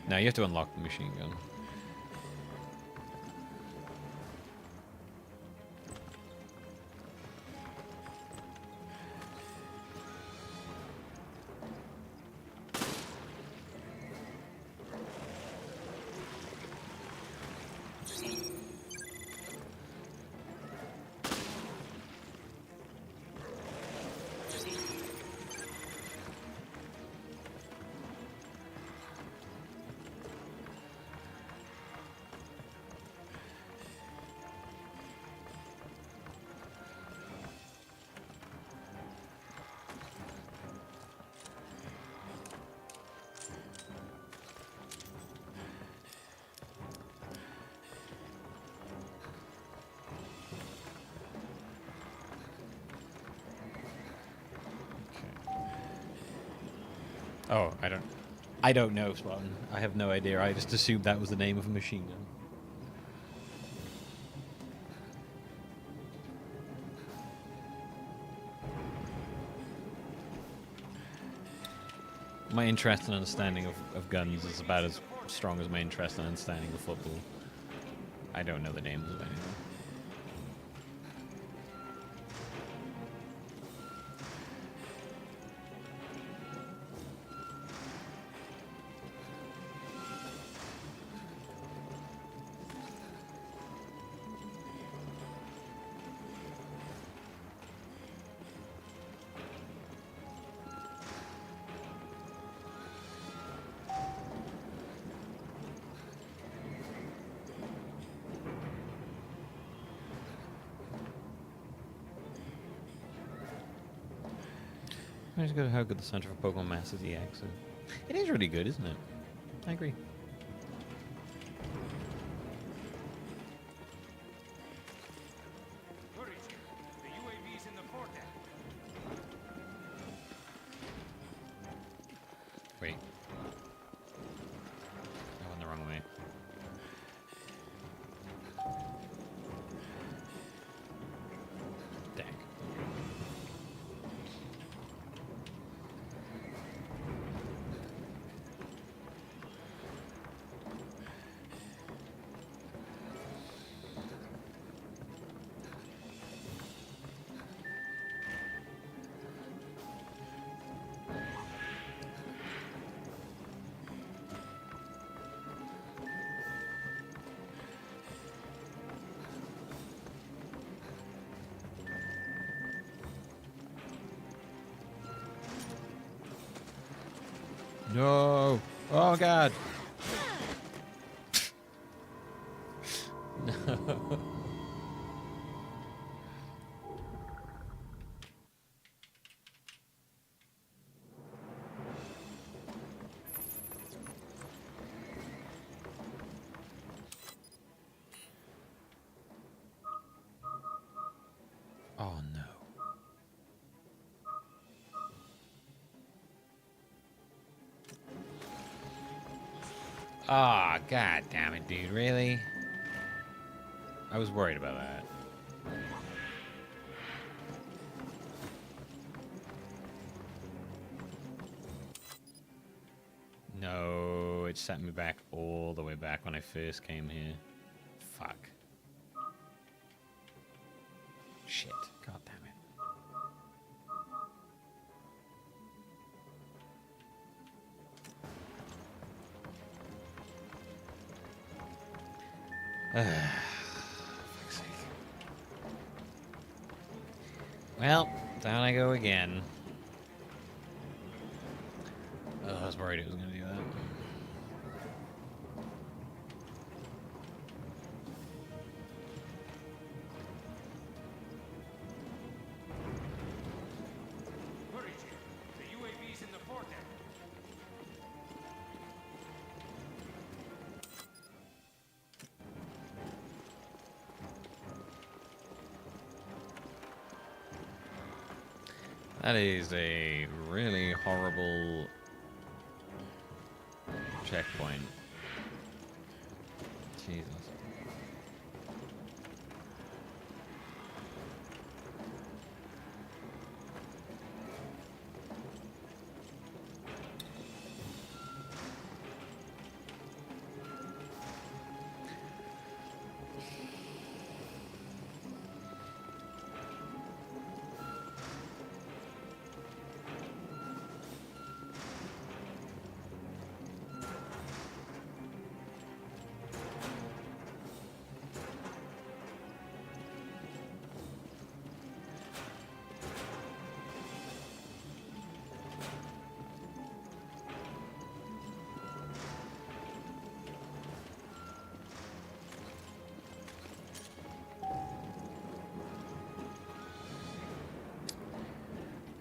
Now you have to unlock the machine gun. Oh, I don't know, Spartan. I have no idea. I just assumed that was the name of a machine gun. My interest and understanding of guns is about as strong as my interest and understanding of football. I don't know the names of anything. I just go to how good the Center for Pokemon Masters EX is. It is really good, isn't it? I agree. The UAV's in the foredeck. Wait. I went the wrong way. Deck. No! Oh god! No. Oh no. Ah, oh, god damn it, dude, really? I was worried about that. No, it sent me back all the way back when I first came here. Fuck. Shit. God damn it. Fuck's sake. Well, down I go again. Oh, I was worried it was going to do that. The UAV's in the foredeck. That is a really horrible checkpoint. Jesus.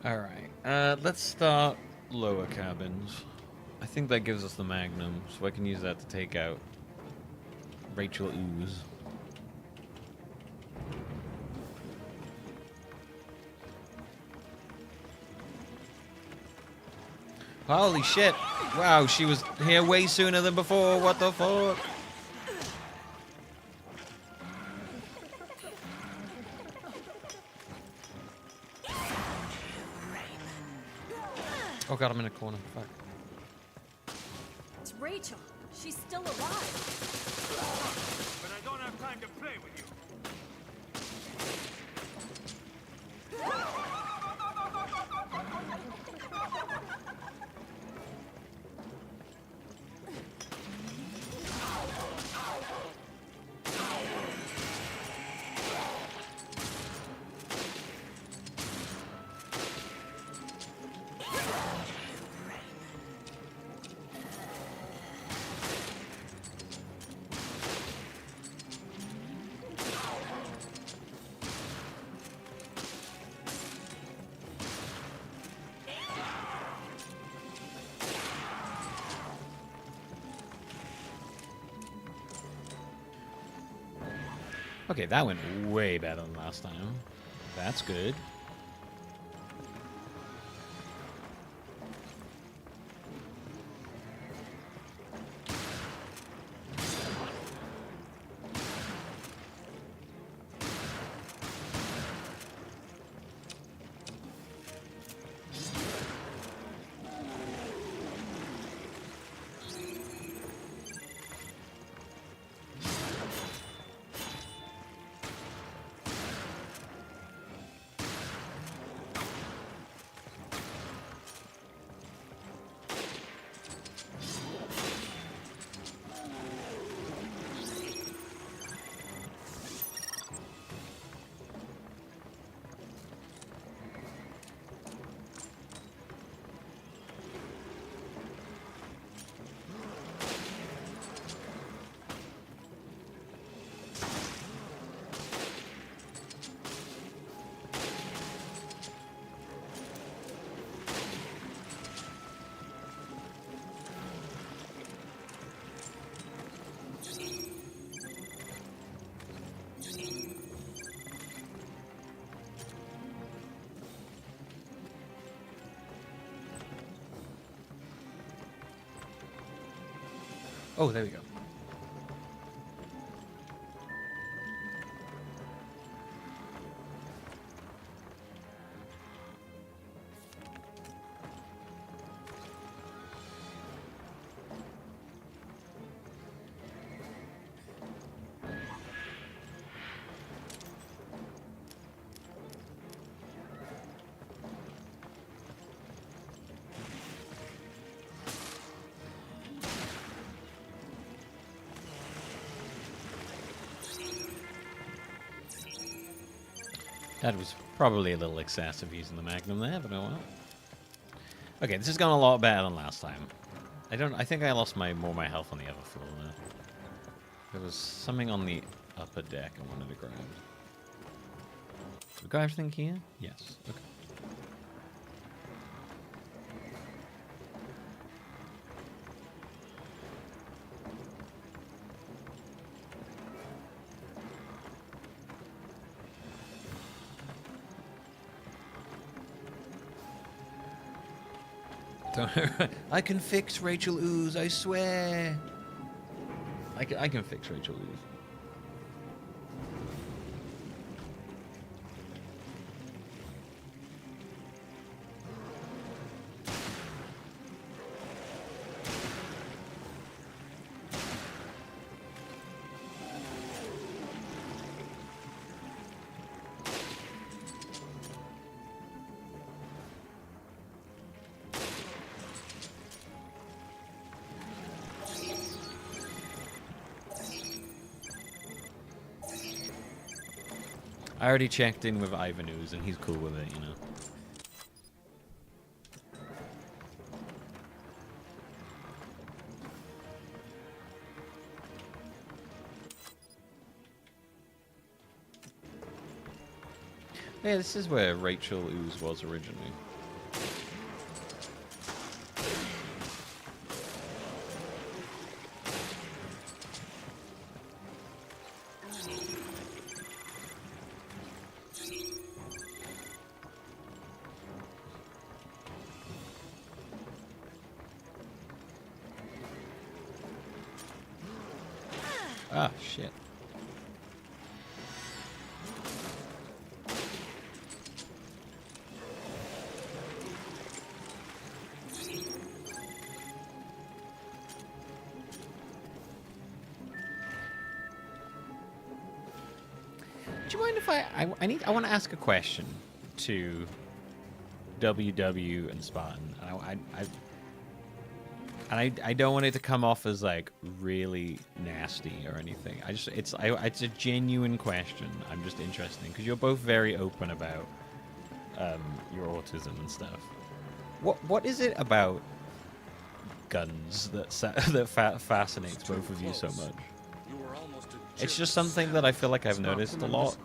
Alright, let's start lower cabins. I think that gives us the Magnum, so I can use that to take out Rachel Ooze. Holy shit! Wow, she was here way sooner than before, what the fuck? Oh god, I'm in a corner. Fuck. It's Rachel. She's still alive. But I don't have time to play with you. Okay, that went way better than last time. That's good. Oh, there we go. That was probably a little excessive using the Magnum there, but oh well. Okay, this has gone a lot better than last time. I think I lost my health on the other floor there. There was something on the upper deck I wanted to grab. Did we got everything here? Yes. Okay. I can fix Rachel Ooze, I swear. I can fix Rachel Ooze. I already checked in with Ivan Ooze and he's cool with it, you know. Yeah, this is where Rachel Ooze was originally. Ah, shit. Do you mind if I want to ask a question to WW and Spartan? I don't want it to come off as like really nasty or anything. It's a genuine question. I'm just interested because you're both very open about your autism and stuff. What is it about guns that fascinates both of you so much? It's just something that I feel like I've noticed a lot.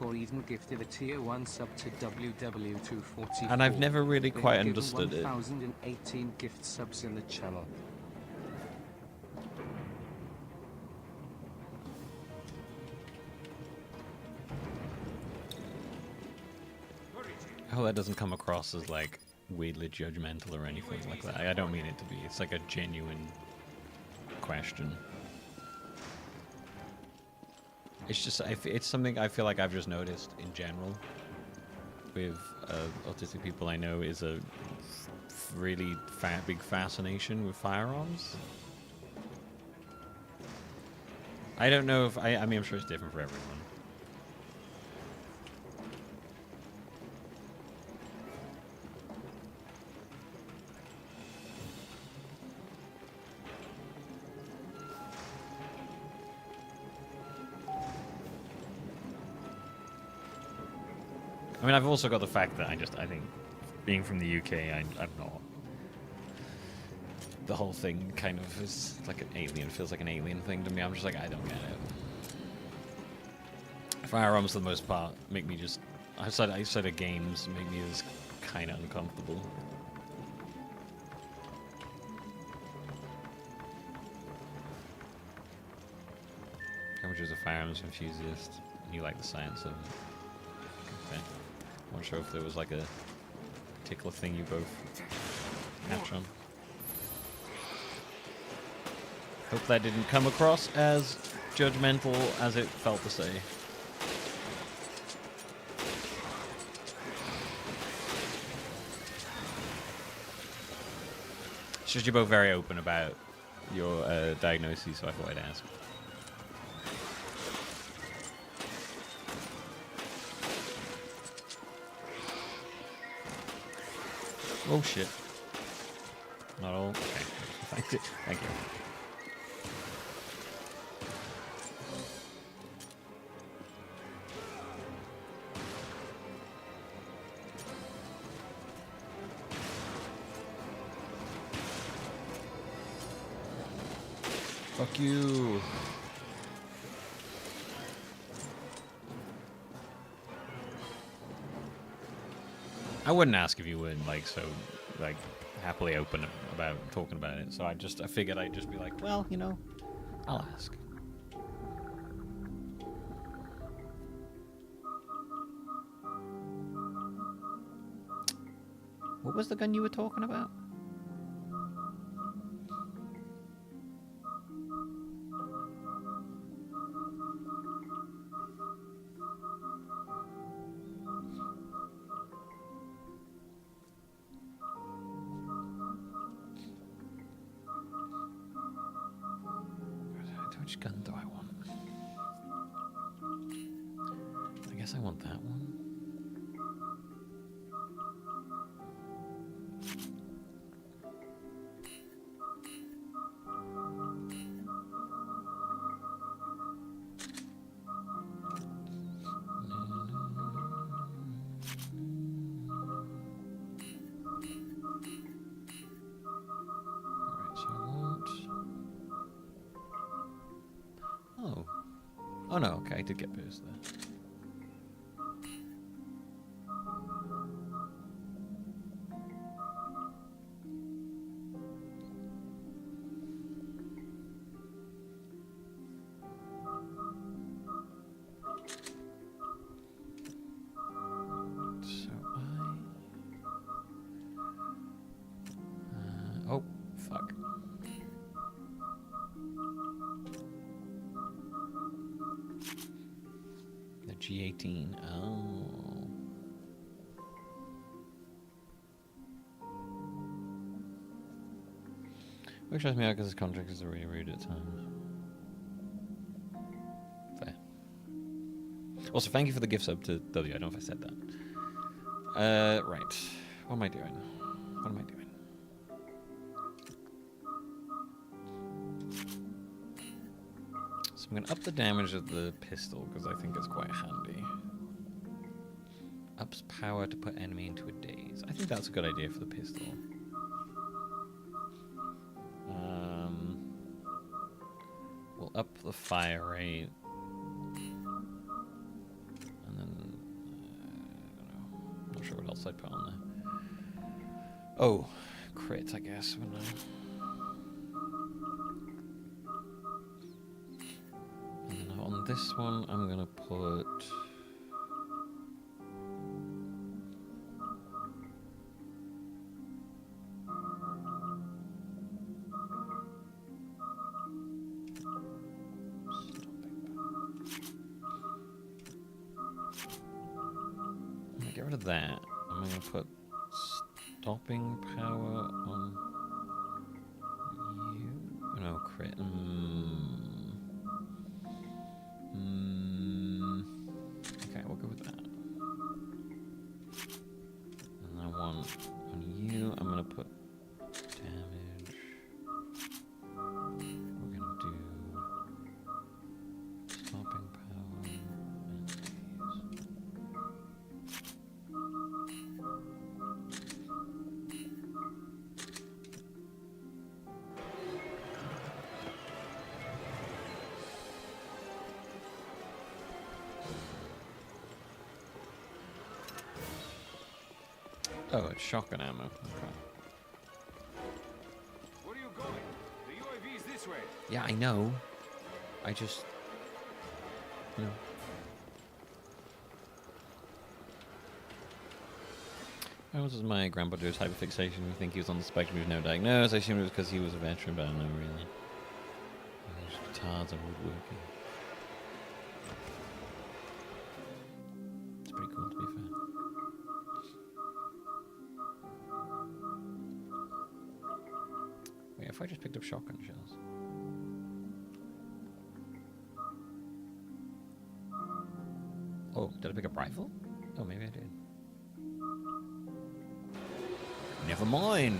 And I've never really quite understood it. 1,018 gift subs in the channel. I hope that doesn't come across as like weirdly judgmental or anything like that. I don't mean it to be. It's like a genuine question. It's just, it's something I feel like I've just noticed in general with autistic people I know is a really big fascination with firearms. I don't know if, I mean, I'm sure it's different for everyone. I mean, I've also got the fact that I think, being from the UK, I'm not. The whole thing kind of is like an alien, feels like an alien thing to me. I'm just like, I don't get it. Firearms, for the most part, make me just, outside of games, make me just kind of uncomfortable. How much is a firearms enthusiast? You like the science of it. Okay. I'm not sure if there was like a particular thing you both hatch on. Hope that didn't come across as judgmental as it felt to say. It's just you're both very open about your diagnoses, so I thought I'd ask. Oh shit. Not all? Okay. Thank you. Thank you. Fuck you. I wouldn't ask if you weren't like so like happily open about talking about it. So I figured I'd just be like, well, you know, I'll ask. What was the gun you were talking about? Which gun do I want? I guess I want that one. Oh no, okay, I did get boost there. So oh, fuck. The G18. Oh. Which drives me out because his contractors are really rude at times. Fair. Also, thank you for the gift sub to W. I don't know if I said that. Right. What am I doing? What am I doing? So I'm going to up the damage of the pistol because I think it's quite handy. Ups power to put enemy into a daze. I think that's a good idea for the pistol. We'll up the fire rate. And then, I don't know. I'm not sure what else I'd put on there. Oh, crit, I guess, wouldn't I? And then on this one, I'm going to put... Get rid of that. I'm going to put stopping power on you. No, crit. Okay, we'll go with that. And I want on you, I'm going to put damage. We're going to do stopping power. Oh, it's shotgun ammo. Okay. Where are you going? The UAV is this way. Yeah, I know. I just... You know. How was my grandpa do his hyperfixation? We think he was on the spectrum with no diagnosis. I assumed it was because he was a veteran, but I don't know really. Guitars and woodworking. It's pretty cool, to be fair. Wait, if I just picked up shotgun shells? Oh, did I pick up rifle? Oh, maybe I did. Never mind.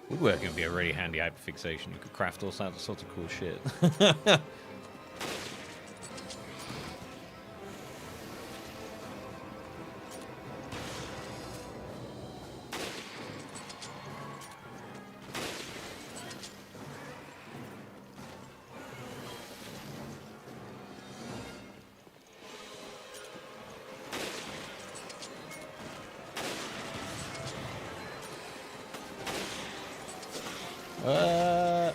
Woodworking would be a really handy hyperfixation. You could craft all sorts of cool shit. Oh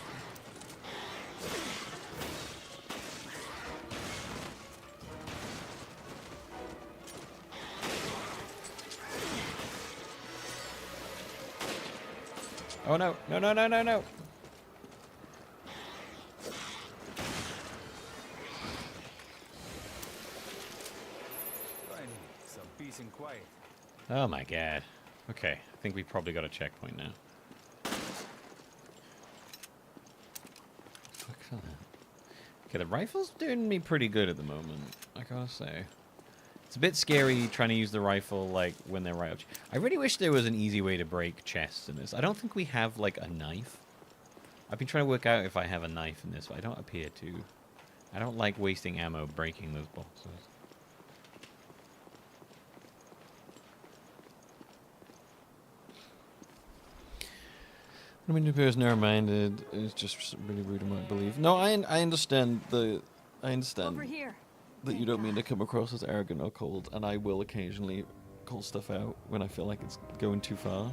no, no, no, no, no, no. Finally, some peace and quiet. Oh my god. Okay, I think we probably got a checkpoint now. Fuck for that. Okay, the rifle's doing me pretty good at the moment, I gotta say. It's a bit scary trying to use the rifle, like, when they're right up. I really wish there was an easy way to break chests in this. I don't think we have, like, a knife. I've been trying to work out if I have a knife in this, but I don't appear to. I don't like wasting ammo breaking those boxes. I mean, the person narrow-minded is just really rude, I might believe. No, I understand the... I understand Over here. that you don't mean to come across as arrogant or cold, and I will occasionally call stuff out when I feel like it's going too far.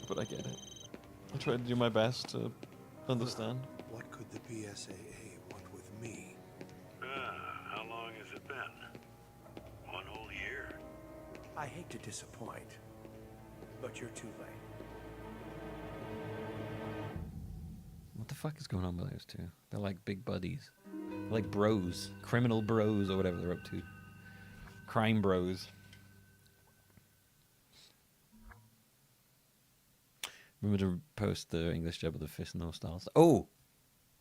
But I get it. I try to do my best to understand. What could the BSAA want with me? How long has it been? 1 whole year? I hate to disappoint, but you're too late. What the fuck is going on with those two? They're like big buddies. They're like bros. Criminal bros or whatever they're up to. Crime bros. Remember to post the English dub of the Fist No Styles. Oh!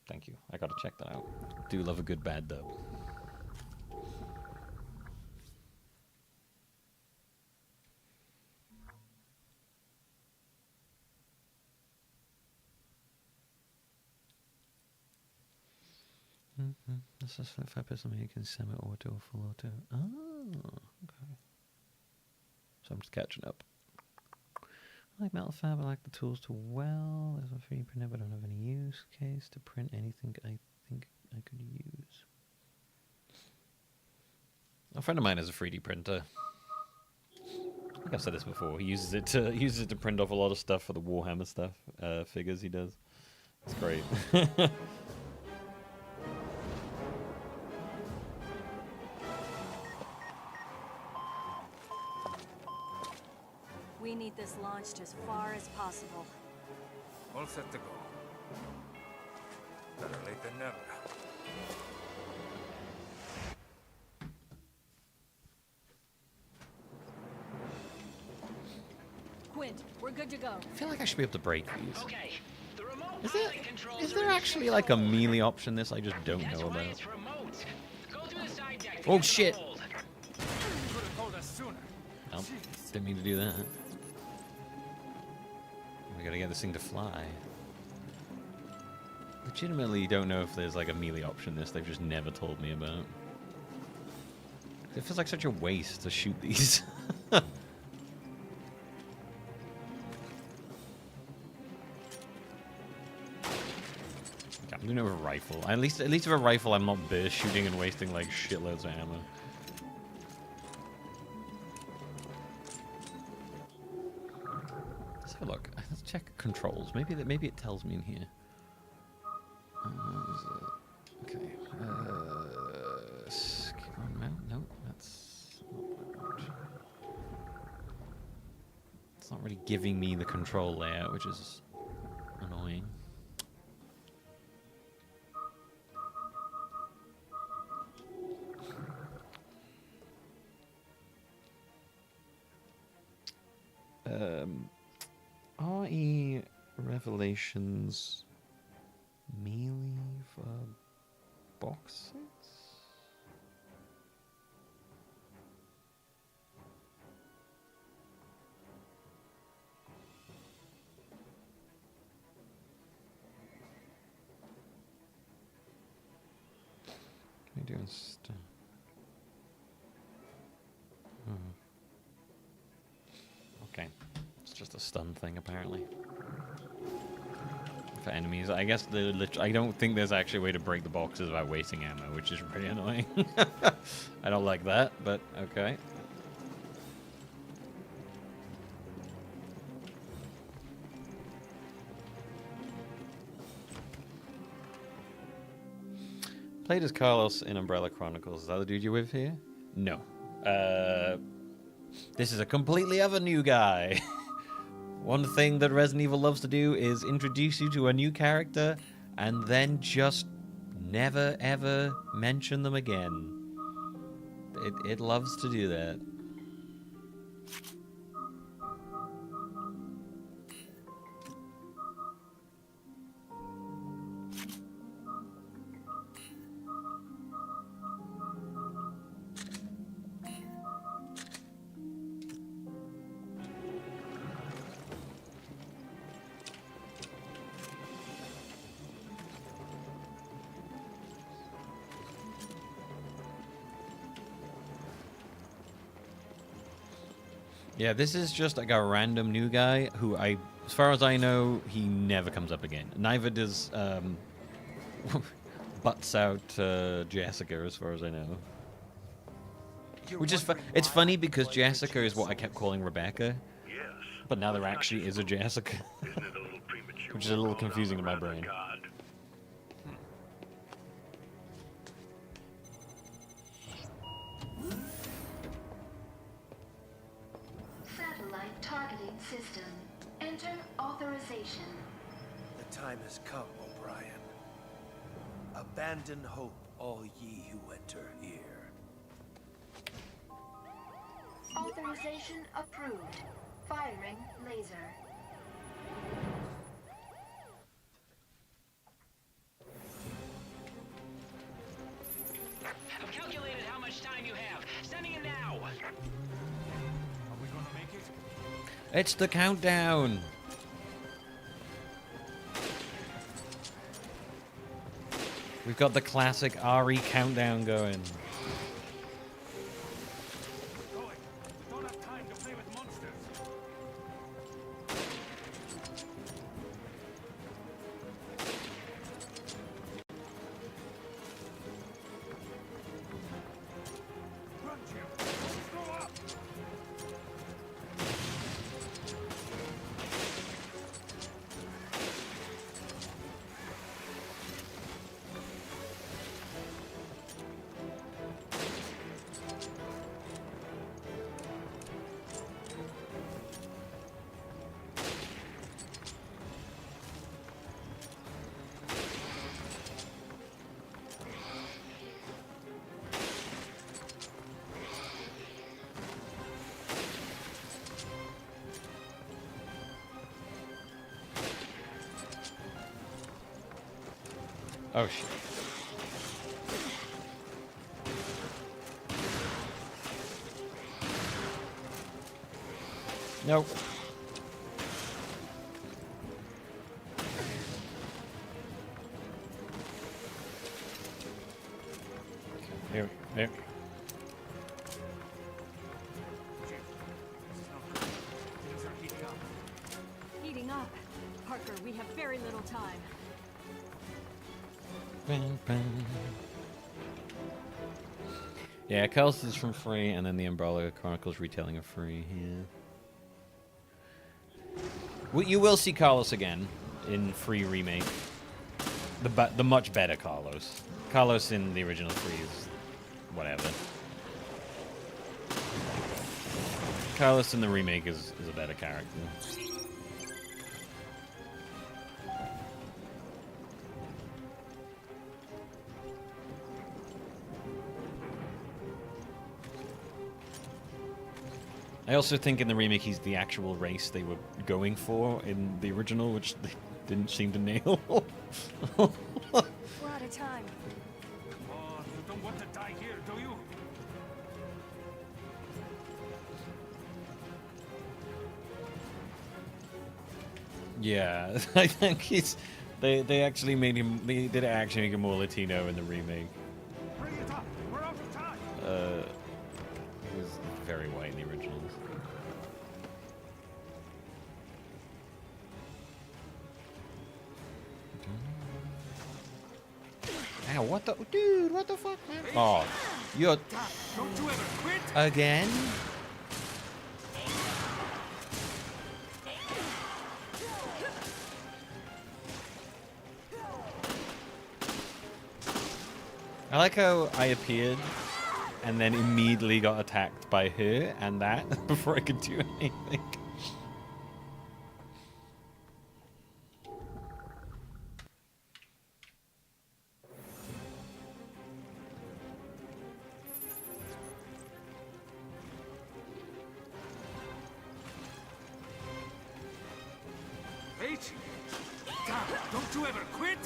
Thank you. I gotta check that out. Do love a good bad dub. This is 5% you can semi-auto or full auto. Oh, okay. So I'm just catching up. I like metal fab, I like the tools to weld. There's a 3D printer, but I don't have any use case to print anything I think I could use. A friend of mine has a 3D printer. I think I've said this before. He uses it to print off a lot of stuff for the Warhammer stuff, figures he does. It's great. We need this launched as far as possible. All set to go. Better late than never. Quint, we're good to go. I feel like I should be able to break these. Okay. The remote Is there actually like a melee option this I just don't know about? Go through the side deck. Oh shit! Could have told us sooner. Nope, didn't mean to do that. We gotta get this thing to fly. Legitimately don't know if there's like a melee option this they've just never told me about. It feels like such a waste to shoot these. I'm doing it with a rifle. At least with a rifle I'm not burst shooting and wasting like shitloads of ammo. Let's have a look. Let's check controls. Maybe it tells me in here. Okay. Skip on mount. No, that's not what I want. It's not really giving me the control layout, which is annoying. RE Revelations melee for boxes? What are you doing stuff? Okay. It's just a stun thing, apparently. For enemies. I guess I don't think there's actually a way to break the boxes without wasting ammo, which is pretty annoying. I don't like that, but okay. Played as Carlos in Umbrella Chronicles. Is that the dude you're with here? No. This is a completely other new guy. One thing that Resident Evil loves to do is introduce you to a new character and then just never ever mention them again. It loves to do that. Yeah, this is just like a random new guy who as far as I know, he never comes up again. Neither does butts out Jessica, as far as I know. Which is it's funny because Jessica is what I kept calling Rebecca, but now there actually is a Jessica, which is a little confusing in my brain. Satellite targeting system. Enter authorization. The time has come, O'Brien. Abandon hope, all ye who enter here. Authorization approved. Firing laser. I've calculated how much time you have. Sending it now. Are we gonna make it? It's the countdown. We've got the classic RE countdown going. Don't have time to play with monsters. Run, Jim. Throw up. Oh shit. Nope. Here. Things are heating up. Heating up. Parker, we have very little time. Yeah, Carlos is from free, and then the Umbrella Chronicles retelling of free. Yeah. Well, you will see Carlos again in free remake. The much better Carlos. Carlos in the original free is whatever. Carlos in the remake is a better character. I also think in the remake he's the actual race they were going for in the original, which they didn't seem to nail. We're out of time. Oh, you don't want to die here, do you? Yeah, I think they actually made him. They did actually make him more Latino in the remake. Bring it up. We're out of time. He was very white in the originals. Ow, what the... Dude, what the fuck, man? Oh, you're... Don't you ever quit? Again? I like how I appeared and then immediately got attacked by her and that before I could do anything. H! God, don't you ever quit!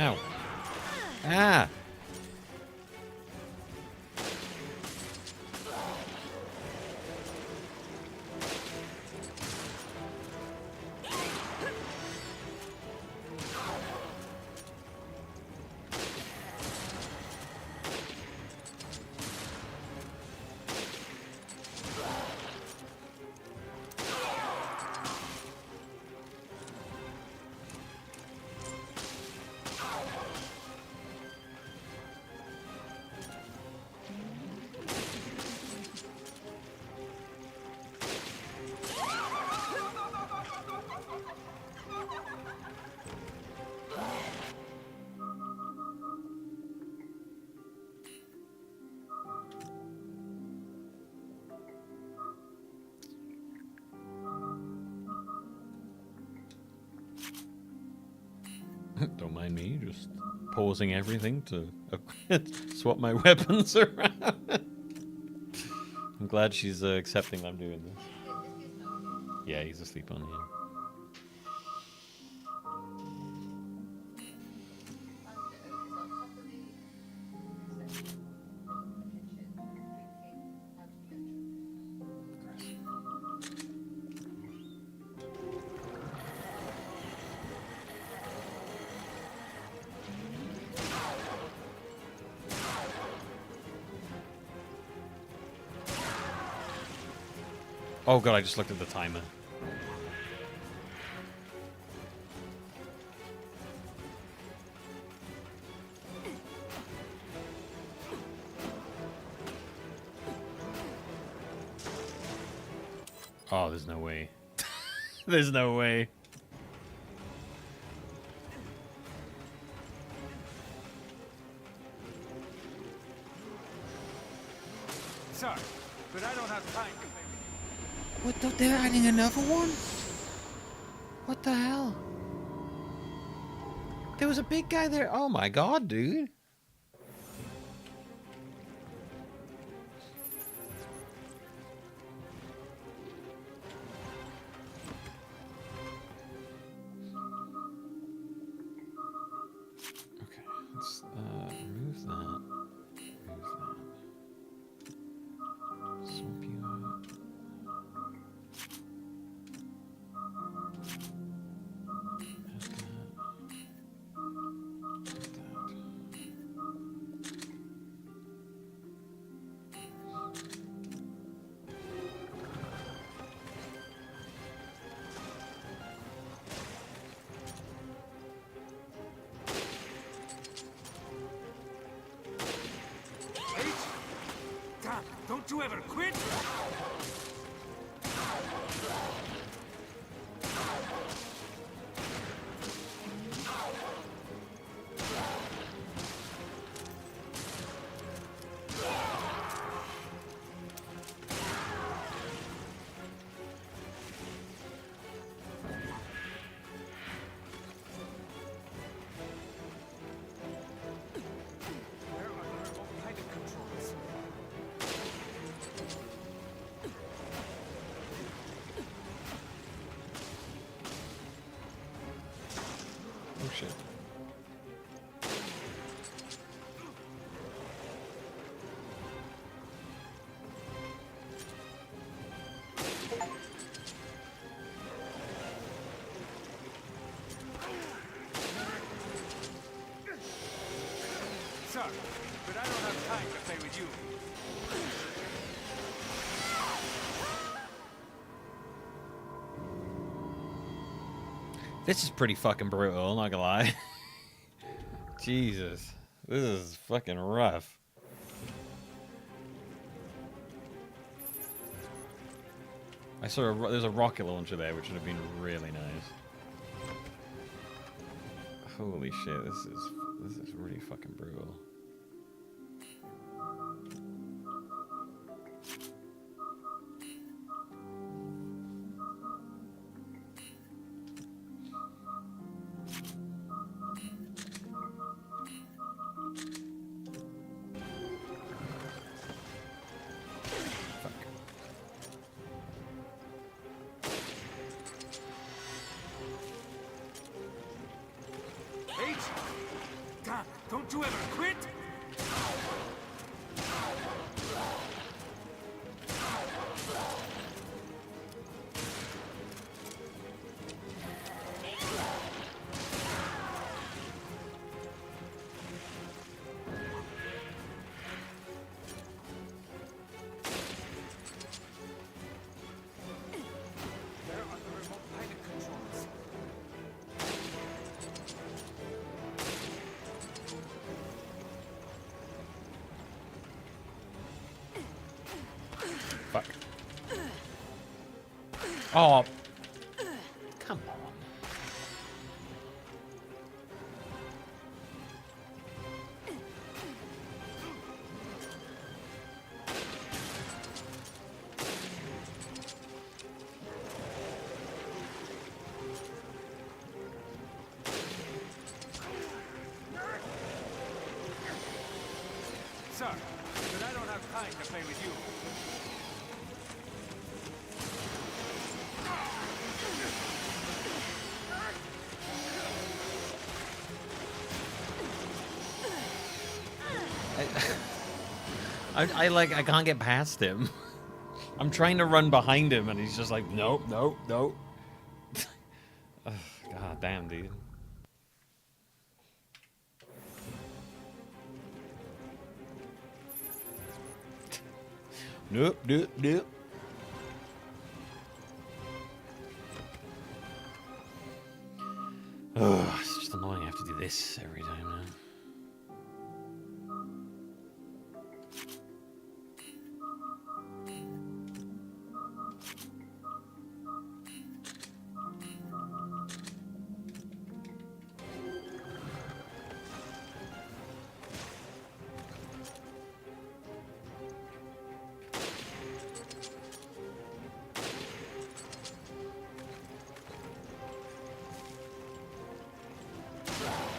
Ow. Ah! Don't mind me, just pausing everything to swap my weapons around. I'm glad she's accepting that I'm doing this. Yeah, he's asleep on here. Oh god, I just looked at the timer. Oh, there's no way. There's no way. Sorry, but I don't have time. What the? They're adding another one? What the hell? There was a big guy there. Oh my god, dude. Okay, let's remove that. Remove that. Swap you out. God, don't you ever quit! Oh shit. Sorry, but I don't have time to play with you. This is pretty fucking brutal, not gonna lie. Jesus. This is fucking rough. I saw there's a rocket launcher there, which would have been really nice. Holy shit, this is really fucking brutal. H! God, don't you ever quit! Where are the remote pilot controls? Fuck. Oh. Come on. Sir, but I don't have time to play with you. I can't get past him. I'm trying to run behind him, and he's just like, nope, nope, nope. Ugh, God damn, dude. Nope, nope, nope. Ugh, it's just annoying I have to do this every time now.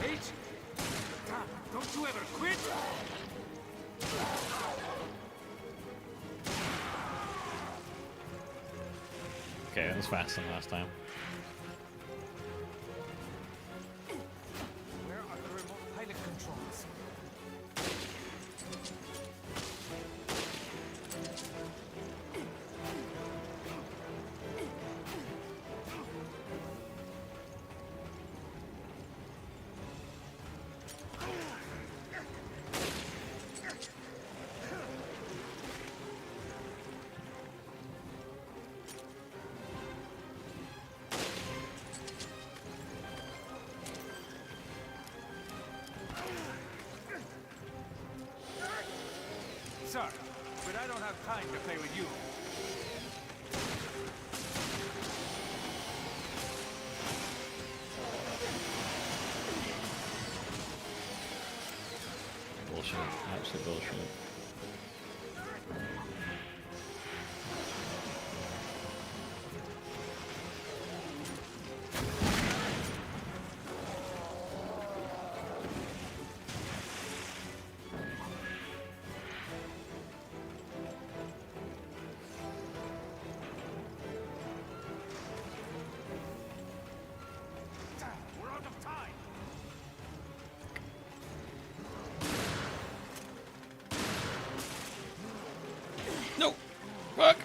H! God, don't you ever quit! Okay, that was faster than last time. Where are the remote pilot controls? Sir, but I don't have time to play with you. Bullshit. Absolute bullshit. We're out of time! No! Fuck!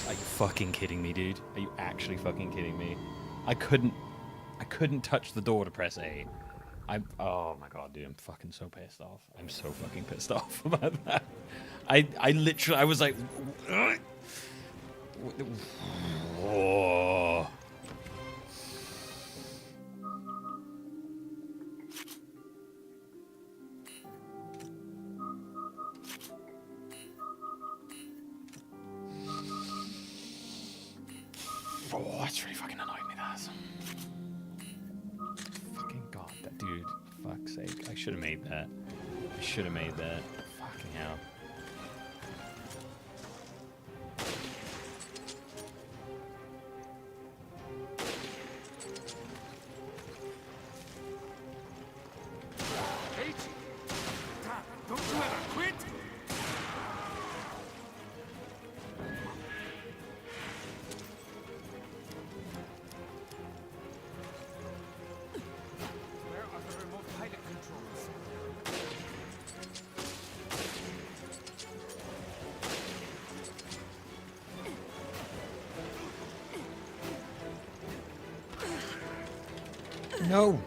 Are you fucking kidding me, dude? Are you actually fucking kidding me? I couldn't touch the door to press A. Oh my god, dude, I'm fucking so pissed off. I'm so fucking pissed off about that. I literally, I was like... Oh. Oh, that's really fucking annoyed me, that. Fucking god, that dude. Fuck's sake. I should have made that. I should have made that. Fucking hell. Don't you ever quit? Where are the remote pilot controls? No.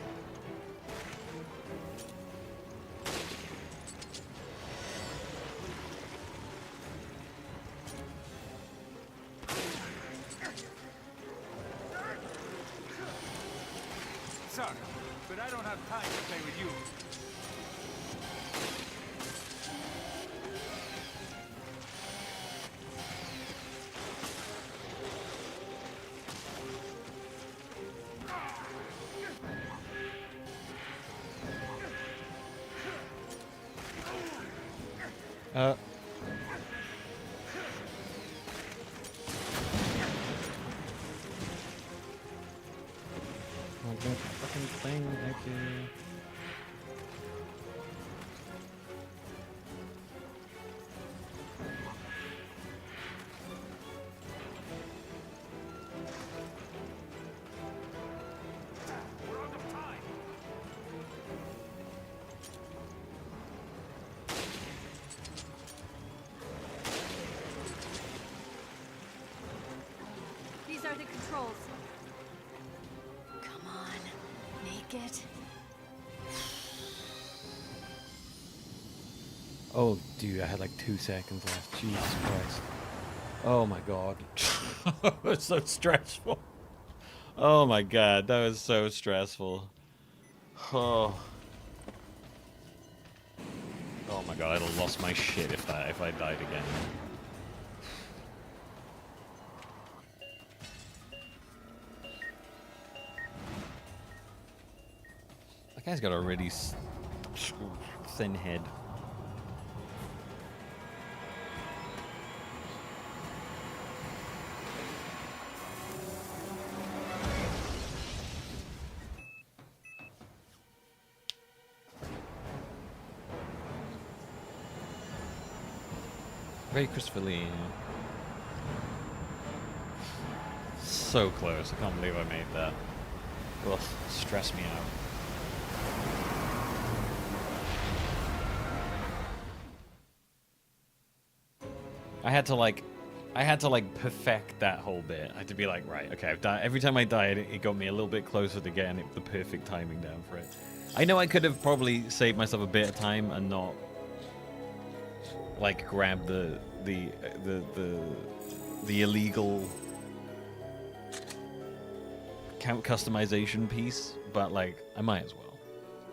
Sorry, but I don't have time to play with you. Like that fucking thing, thank you. We're out of time. These are the controls. Come on, make it. Oh, dude, I had like 2 seconds left. Jesus Christ. Oh my god. That was so stressful. Oh my god, that was so stressful. Oh. Oh my god, I'd have lost my shit if I died again. That guy's got a really thin head. Very Christopher Lee. So close. I can't believe I made that. Ugh, stress me out. I had to like perfect that whole bit. I had to be like, right, okay, I've died. Every time I died, it got me a little bit closer to getting the perfect timing down for it. I know I could have probably saved myself a bit of time and not like grab the illegal count customization piece, but like I might as well.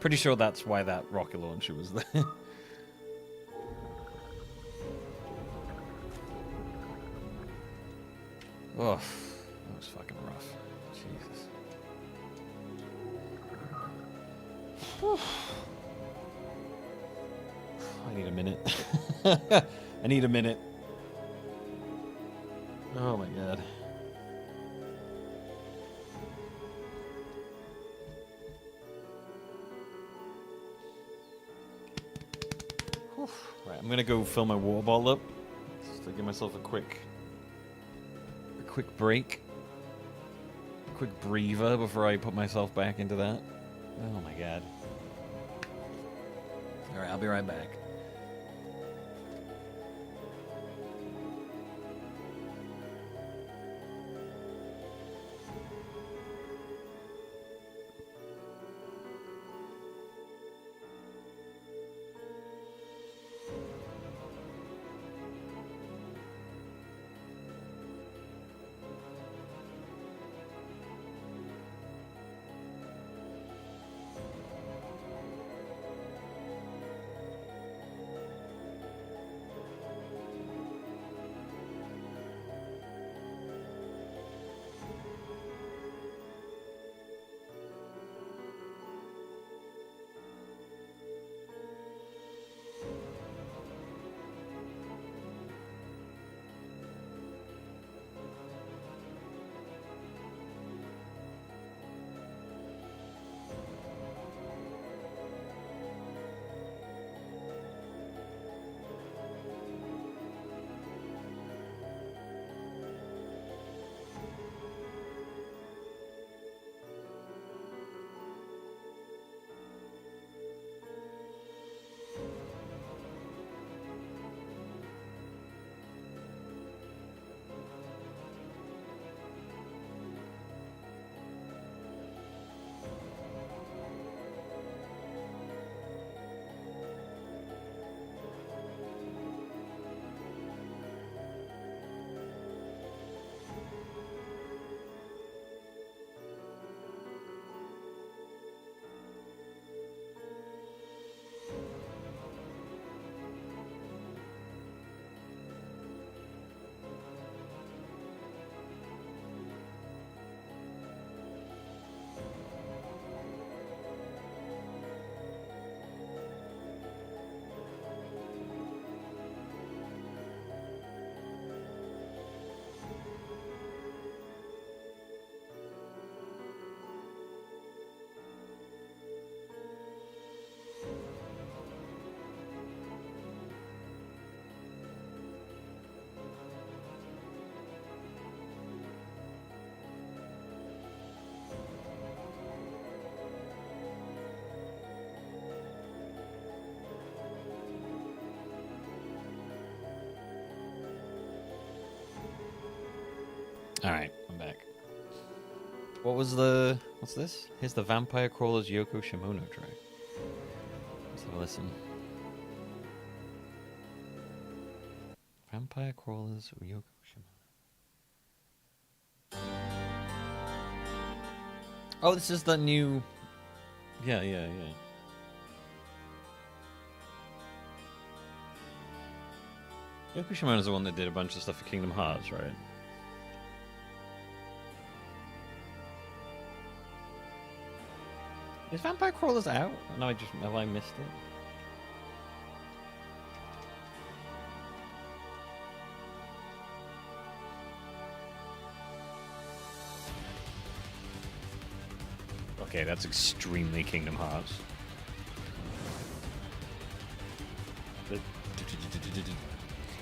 Pretty sure that's why that rocket launcher was there. Oh, that was fucking rough. Jesus. Whew. I need a minute. I need a minute. Oh my god. Whew. Right, I'm gonna go fill my water bottle up. Just to give myself a quick break. A quick breather before I put myself back into that. Oh my god. Alright, I'll be right back. Alright, I'm back. What was the... What's this? Here's the Vampire Crawler's Yoko Shimono track. Let's have a listen. Vampire Crawler's Yoko Shimono. Oh, this is the new... Yeah. Yoko Shimono's the one that did a bunch of stuff for Kingdom Hearts, right? Is Vampire Crawlers out? No, have I missed it? Okay, that's extremely Kingdom Hearts.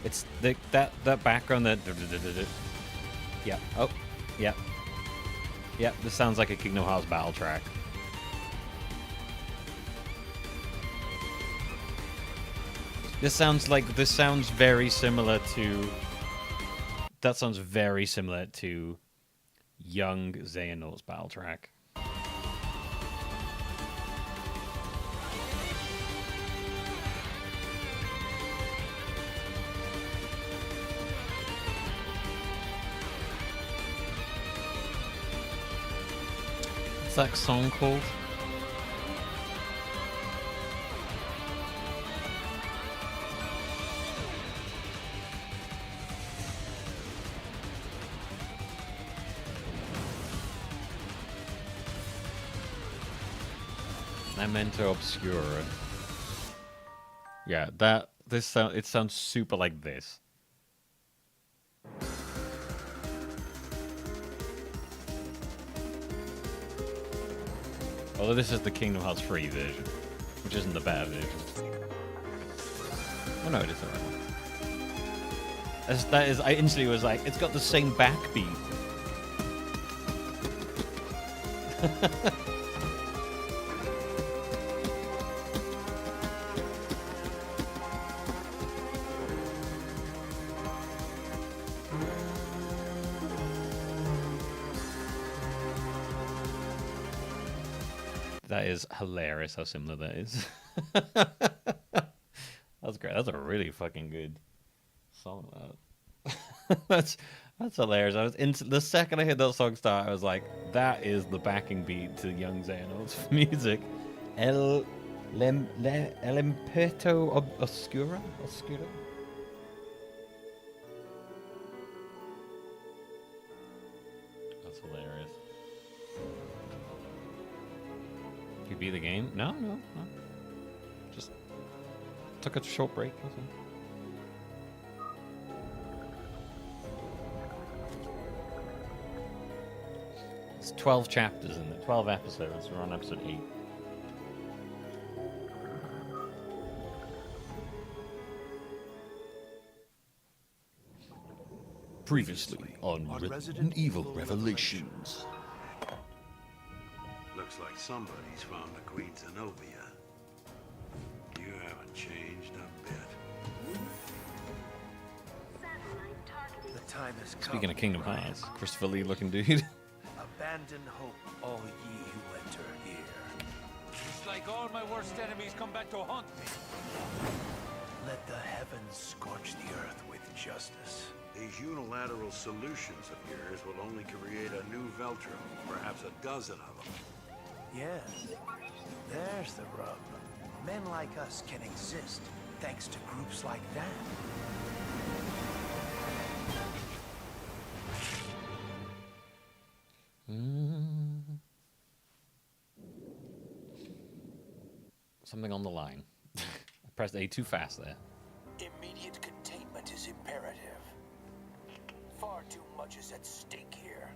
It's that background that... Yeah. Oh. Yeah. Yeah. This sounds like a Kingdom Hearts battle track. This sounds very similar to... That sounds very similar to young Xehanort's battle track. What's that song called? Memento Obscura. Yeah, it sounds super like this. Although this is the Kingdom Hearts 3 version, which isn't the bad version. Oh no, it is the right one. I instantly was like, it's got the same backbeat. That is hilarious how similar that is. That's great. That's a really fucking good song. That's hilarious. The second I heard that song start, I was like, that is the backing beat to young Xehanort's music. El Impeto Oscura? That's hilarious. You beat the game? No. Just took a short break. It's 12 chapters in it, 12 episodes. We're on episode 8. Previously on Resident Evil Revelations. Looks like somebody's found the Queen Zenobia. You haven't changed a bit. The time has come. Speaking of Kingdom Hearts, Christopher Lee looking dude. Abandon hope, all ye who enter here. It's like all my worst enemies come back to haunt me. Let the heavens scorch the earth with justice. These unilateral solutions of yours will only create a new Veltro, perhaps a dozen of them. Yes, there's the rub. Men like us can exist thanks to groups like that. Something on the line. I pressed A too fast there. Immediate containment is imperative. Far too much is at stake here.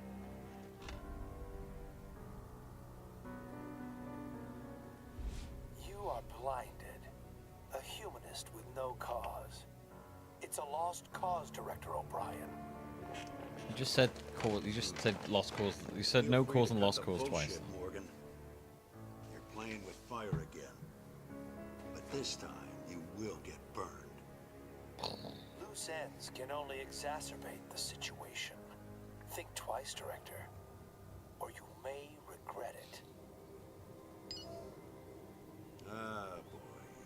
You are blinded. A humanist with no cause. It's a lost cause, Director O'Brien. You just said lost cause. You said no cause and lost cause twice. Morgan. You're playing with fire again. But this time, you will get burned. Loose ends can only exacerbate the situation. Think twice, Director, or you may regret it. Ah, boy,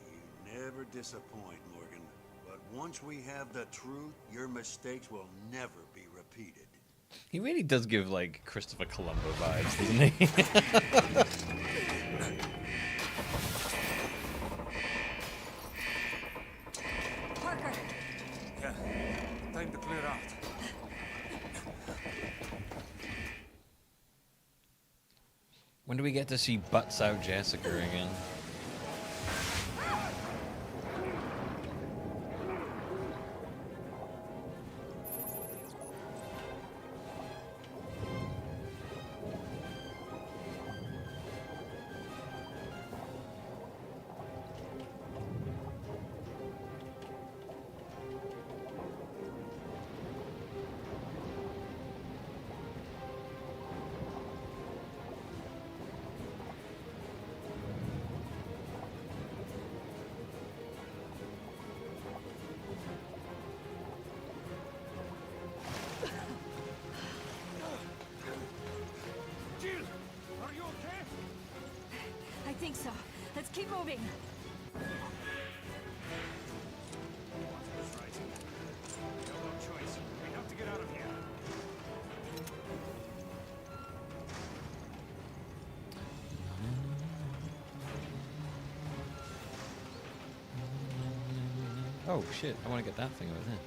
you never disappoint, Morgan. But once we have the truth, your mistakes will never be repeated. He really does give, like, Christopher Columbo vibes, doesn't he? Parker! Yeah, time to clear out. When do we get to see Butts Out Jessica again? I think so. Let's keep moving. That's right. We have no choice. We have to get out of here. Oh shit, I want to get that thing over there.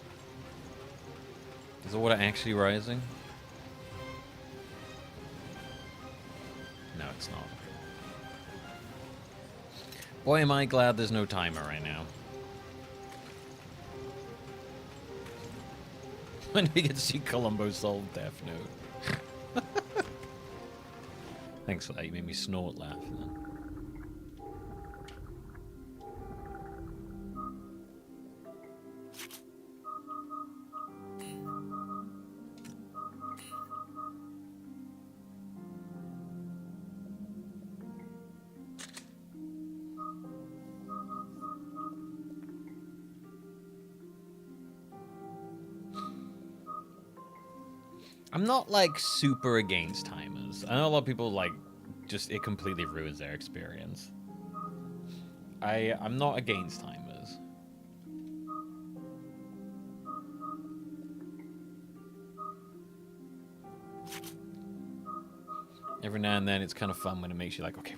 Is the water actually rising? No, it's not. Boy, am I glad there's no timer right now. When do we get to see Columbo solve Death Note? Thanks for that, you made me snort laugh then. I'm not like super against timers. I know a lot of people like just it completely ruins their experience. I'm not against timers. Every now and then it's kind of fun when it makes you like, okay,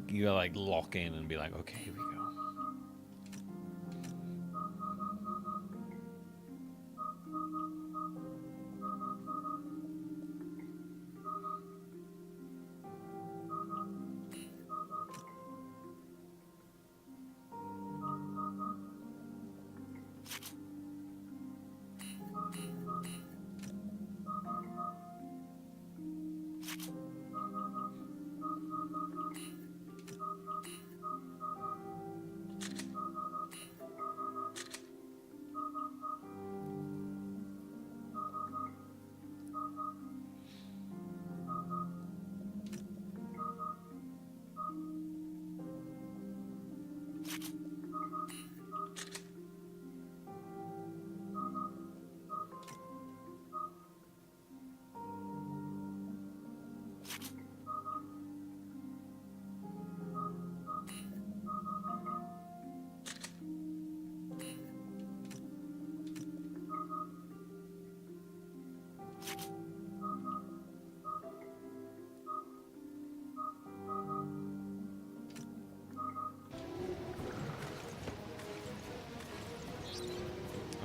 you gotta like lock in and be like, okay, here we go.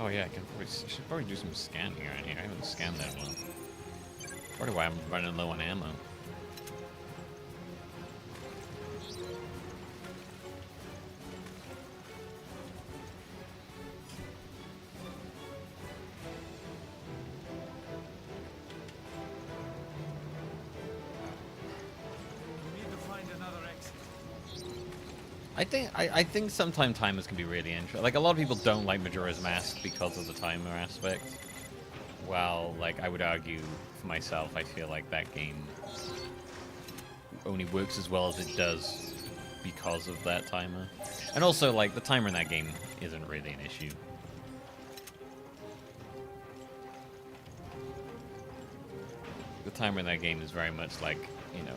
Oh yeah, I should probably do some scanning around here. I haven't scanned that one. Probably why I'm running low on ammo. We need to find another exit. I think sometimes timers can be really interesting. Like a lot of people don't like Majora's Mask because of the timer aspect. Well, like I would argue for myself, I feel like that game only works as well as it does because of that timer. And also, like the timer in that game isn't really an issue. The timer in that game is very much like, you know,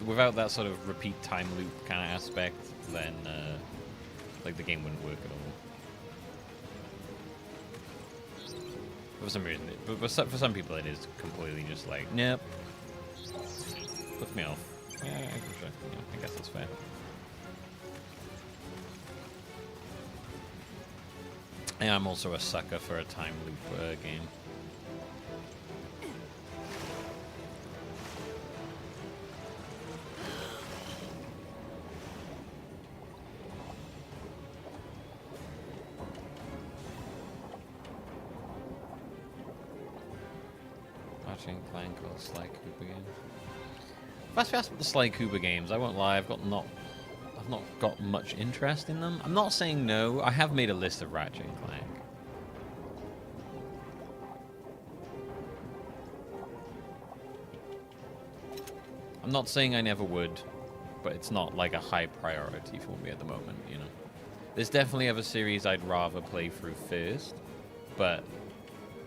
without that sort of repeat time loop kind of aspect, then like the game wouldn't work at all. For some reason, but for some people it is completely just like, nope, puts me off. Yeah, I guess that's fair. And I'm also a sucker for a time loop game. Clank or the Sly Cooper games. If I ask about the Sly Cooper games, I won't lie, I've not got much interest in them. I'm not saying no. I have made a list of Ratchet and Clank. I'm not saying I never would, but it's not like a high priority for me at the moment, you know. There's definitely other series I'd rather play through first, but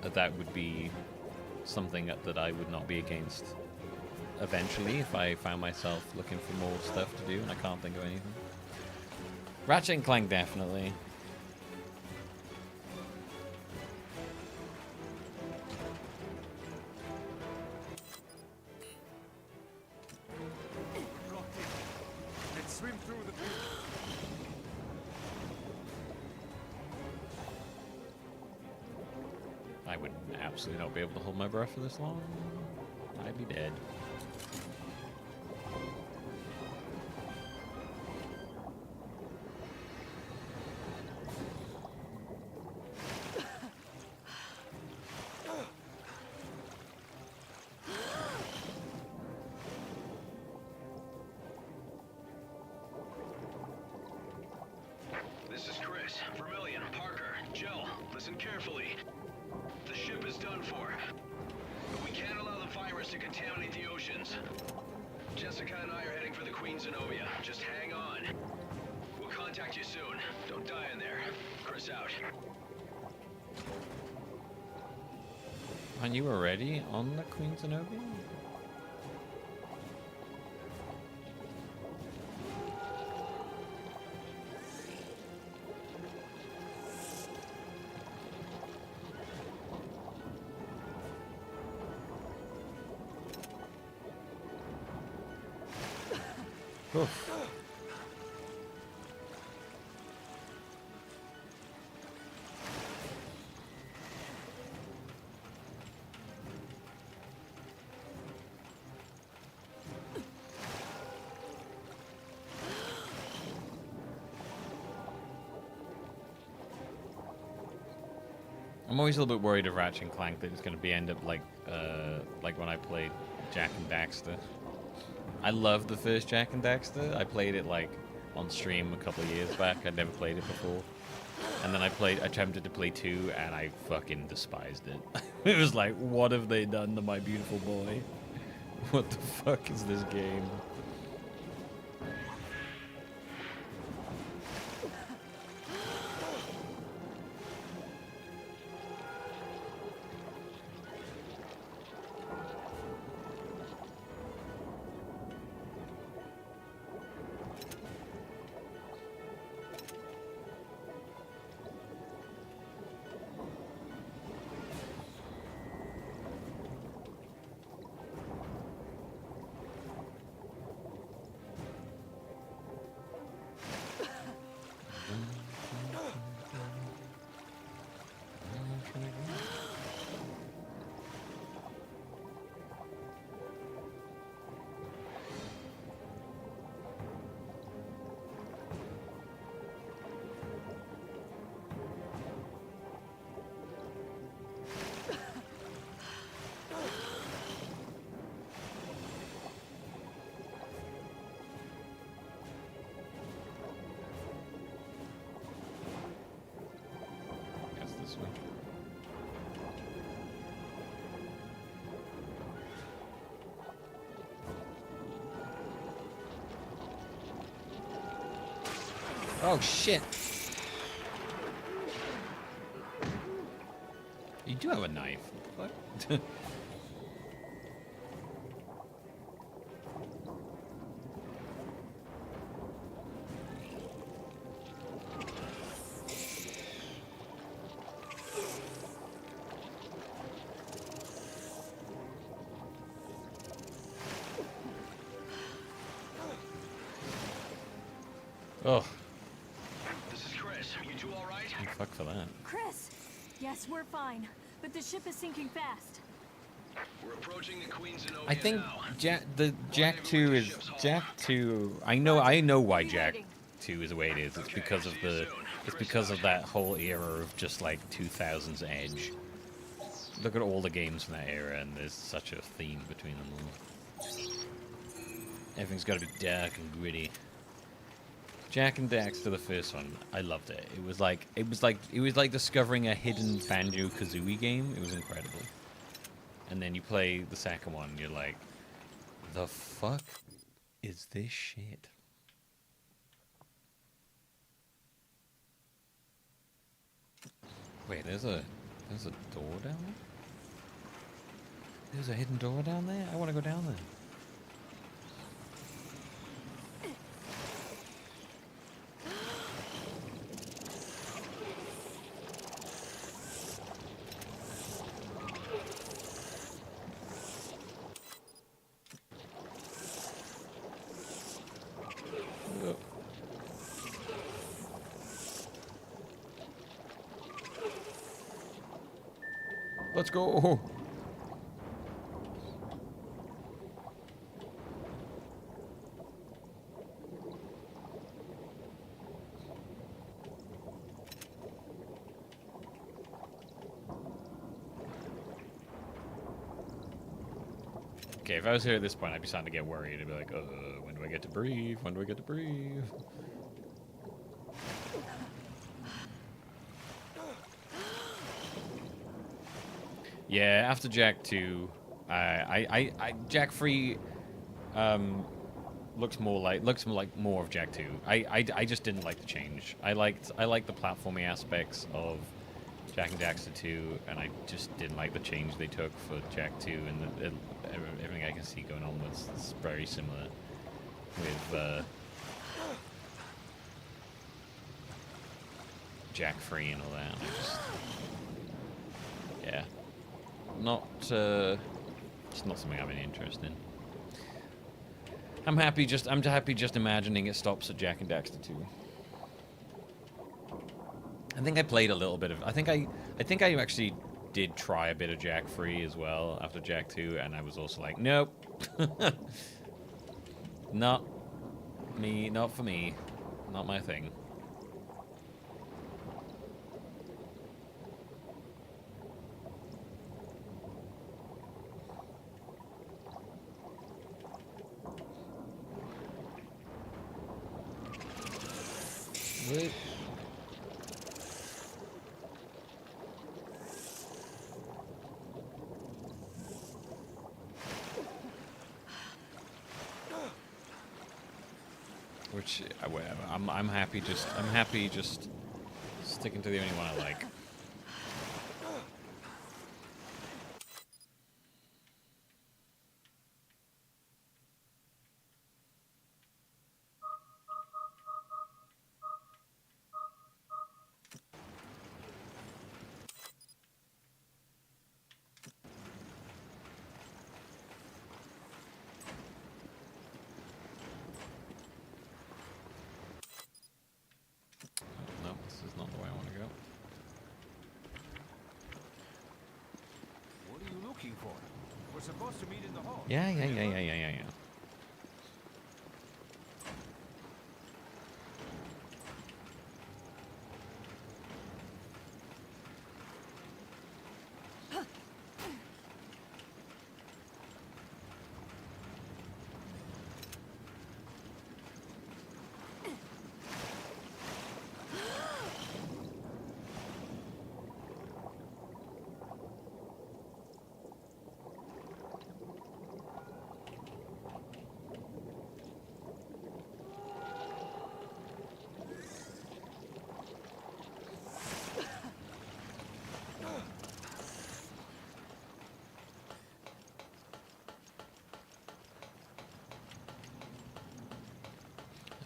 that would be something that I would not be against eventually if I found myself looking for more stuff to do and I can't think of anything. Ratchet and Clank, definitely. Let's swim through the I would absolutely not be able to hold my breath for this long. I'd be dead. This is Chris, Vermillion, Parker, Jill. Listen carefully. The ship is done for, but we can't allow the virus to contaminate the oceans. Jessica and I are heading for the Queen Zenobia. Just hang on. We'll contact you soon. Don't die in there. Chris out. Aren't you already on the Queen Zenobia? Oof. I'm always a little bit worried of Ratchet and Clank that it's going to be end up like when I played Jak and Daxter. I love the first Jak and Daxter. I played it like on stream a couple of years back. I'd never played it before. And then I attempted to play 2 and I fucking despised it. It was like, what have they done to my beautiful boy? What the fuck is this game? This way. Oh shit! You do have a knife. What? Oh. This is Chris. You two all right? Fuck for that. Chris! Yes, we're fine, but the ship is sinking fast. We're approaching the Queen Zenobia I think now. Jack 2 is Jack 2. I know why Jack 2 is the way it is. It's because of that whole era of just like 2000s Edge. Look at all the games from that era, and there's such a theme between them all. Everything's got to be dark and gritty. Jack and Daxter, the first one, I loved it. It was like discovering a hidden Banjo-Kazooie game. It was incredible. And then you play the second one, and you're like, the fuck is this shit? Wait, there's a door down there? There's a hidden door down there? I want to go down there. Let's go. Okay, if I was here at this point, I'd be starting to get worried. I'd be like, when do I get to breathe? When do I get to breathe? Yeah, after Jack 2, Jack 3 looks more like more of Jack 2. I just didn't like the change. I liked the platforming aspects of Jack and Daxter 2, and I just didn't like the change they took for Jack 2, and everything I can see going on was very similar with Jack 3 and all that. And I just, yeah. It's not something I'm any interested in. I'm happy just imagining it stops at Jack and Daxter 2. I think I played a little bit of. I think I actually did try a bit of Jack 3 as well after Jack 2, and I was also like, nope, not me, not for me, not my thing. Wait. Which I'm happy just sticking to the only one I like. We're supposed to meet in the hall. Yeah.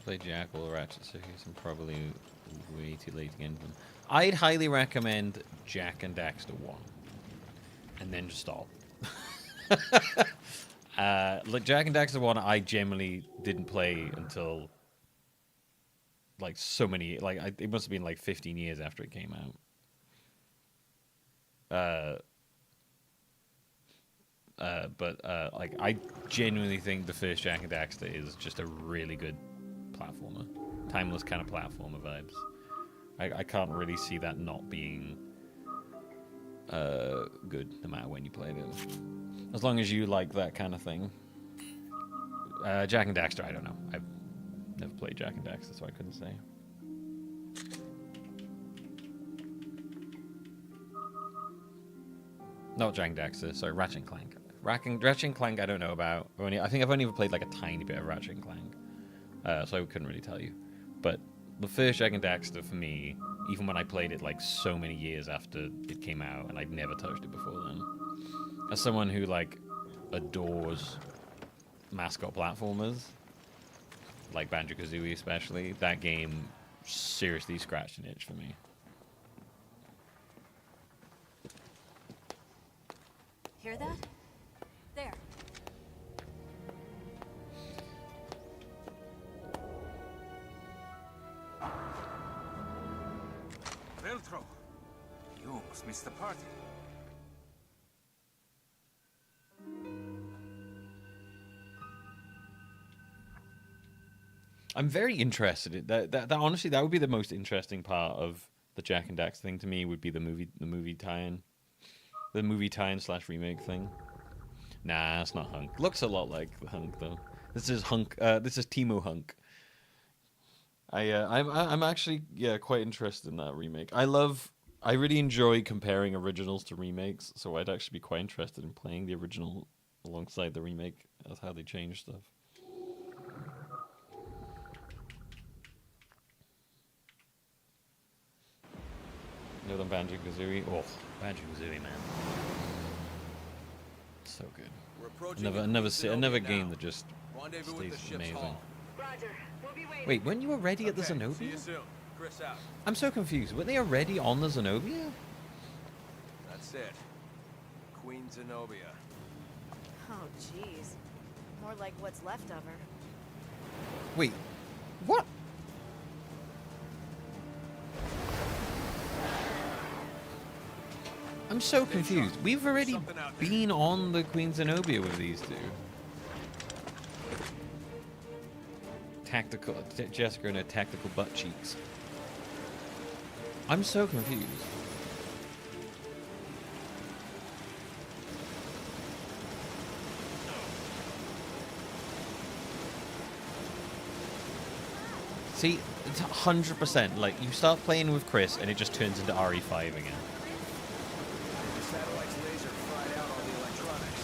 Play Jack or Ratchet series and probably way too late to get into them. I'd highly recommend Jack and Daxter 1. And then just stop. Look, Jack and Daxter 1 I generally didn't play until like so many, like it must have been like 15 years after it came out. But like I genuinely think the first Jak and Daxter is just a really good platformer, timeless kind of platformer vibes. I can't really see that not being good no matter when you played it, as long as you like that kind of thing. Jak and Daxter, I don't know. I've never played Jak and Daxter, so I couldn't say. Not Jak and Daxter, sorry, Ratchet and Clank. Ratchet and Clank I don't know about. I think I've only ever played like a tiny bit of Ratchet and Clank, so I couldn't really tell you. But the first Jak and Daxter for me, even when I played it like so many years after it came out, and I'd never touched it before then, as someone who like adores mascot platformers, like Banjo-Kazooie especially, that game seriously scratched an itch for me. Hear that? There. Veltro, you almost missed the party. I'm very interested in that. Honestly, that would be the most interesting part of the Jak and Daxter thing to me. Would be the movie tie-in, / remake thing. Nah, it's not Hunk. Looks a lot like the Hunk though. This is Hunk. This is Teemo Hunk. I'm actually quite interested in that remake. I really enjoy comparing originals to remakes, so I'd actually be quite interested in playing the original alongside the remake as how they change stuff. Know them Banjo-Kazooie? Oh, Banjo-Kazooie, man. So good. Another game that just stays amazing. Roger. We'll be waiting. Wait, weren't you already at the Zenobia? See you soon. Chris out. I'm so confused. Weren't they already on the Zenobia? That's it. Queen Zenobia. Oh, jeez. More like what's left of her. Wait, what? I'm so confused. We've already been on the Queen Zenobia with these two. Tactical Jessica and her tactical butt cheeks. I'm so confused. See, it's 100%. Like, you start playing with Chris and it just turns into RE5 again. The satellite's laser fried out all the electronics.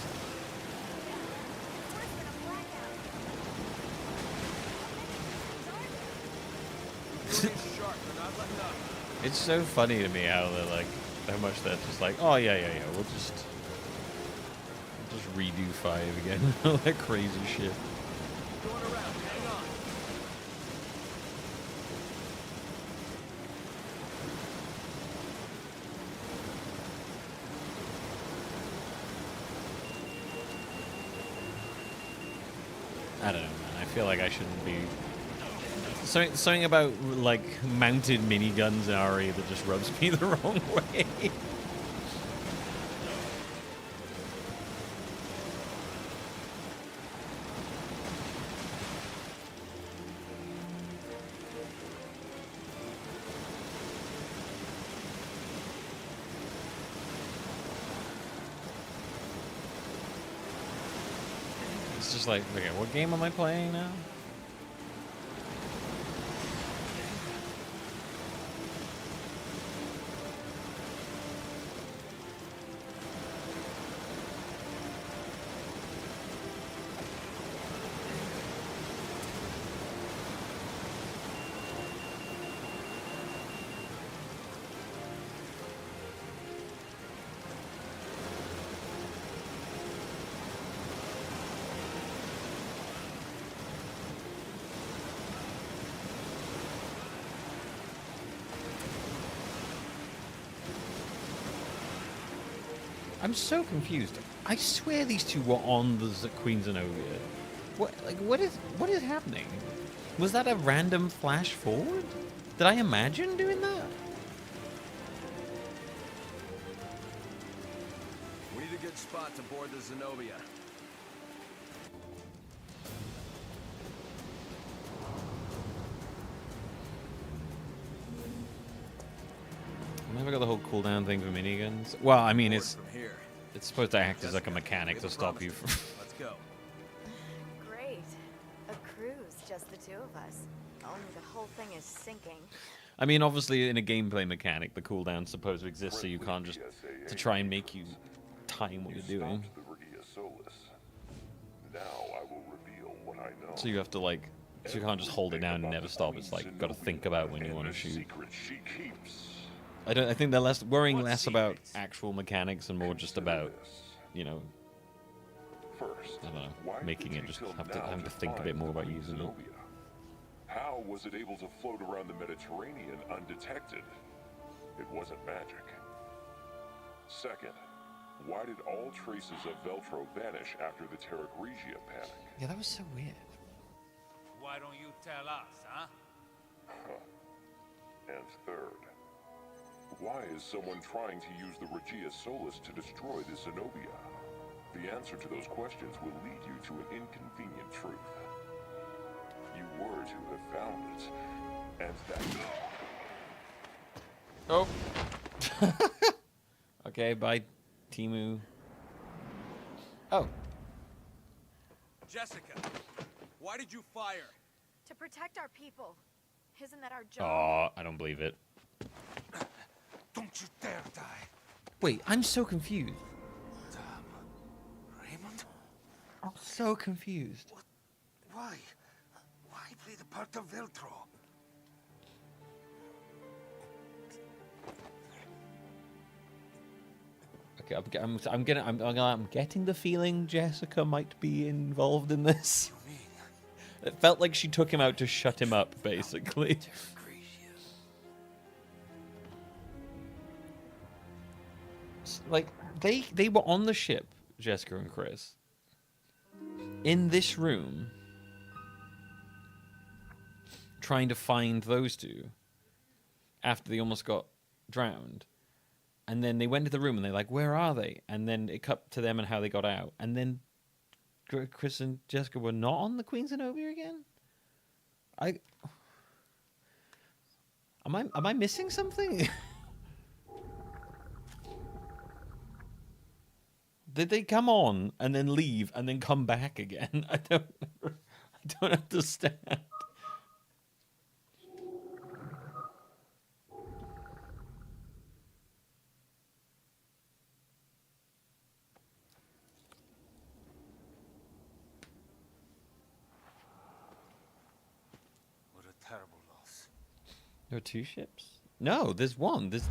It's so funny to me how they're like, how much they're just like, oh yeah, we'll just redo 5 again. All that crazy shit. Going around, hang on. I don't know, man. I feel like I shouldn't be. Something about like mounted miniguns in RE that just rubs me the wrong way. It's just like, okay, what game am I playing now? I'm so confused. I swear these two were on the Queen Zenobia. What is happening? Was that a random flash forward? Did I imagine doing that? We need a good spot to board the Zenobia. I never got the whole cooldown thing for miniguns. Well, I mean, Board it's from here. supposed to act as like a mechanic to stop you from. Let's go. Great. A cruise, just the two of us. Only the whole thing is sinking. I mean, obviously, in a gameplay mechanic, the cooldown's supposed to exist, so you can't just to try and make you time what you're doing. Now I will reveal what I know. So you have to like, so you can't just hold it down and never stop. It's like got to think about when you want to shoot. I think they're worrying less about actual mechanics and more just about, you know, I don't know, making it just having to think a bit more about using it. How was it able to float around the Mediterranean undetected? It wasn't magic. Second, why did all traces of Veltro vanish after the Terra Grigia panic? Yeah, that was so weird. Why don't you tell us, huh? And third, why is someone trying to use the Regia Solis to destroy the Zenobia? The answer to those questions will lead you to an inconvenient truth. You were to have found it, and that... Oh. Okay, bye, Timu. Oh. Jessica, why did you fire? To protect our people. Isn't that our job? Oh, I don't believe it. Don't you dare die. Wait, I'm so confused. Raymond? I'm so confused. Why? Why play the part of Veltro? Okay, I'm getting the feeling Jessica might be involved in this. It felt like she took him out to shut him up, basically. Like, they were on the ship, Jessica and Chris, in this room, trying to find those two after they almost got drowned. And then they went to the room and they're like, where are they? And then it cut to them and how they got out. And then Chris and Jessica were not on the Queen Zenobia again? Am I missing something? Did they come on and then leave and then come back again? I don't understand. What a terrible loss. There are two ships? No, there's one. There's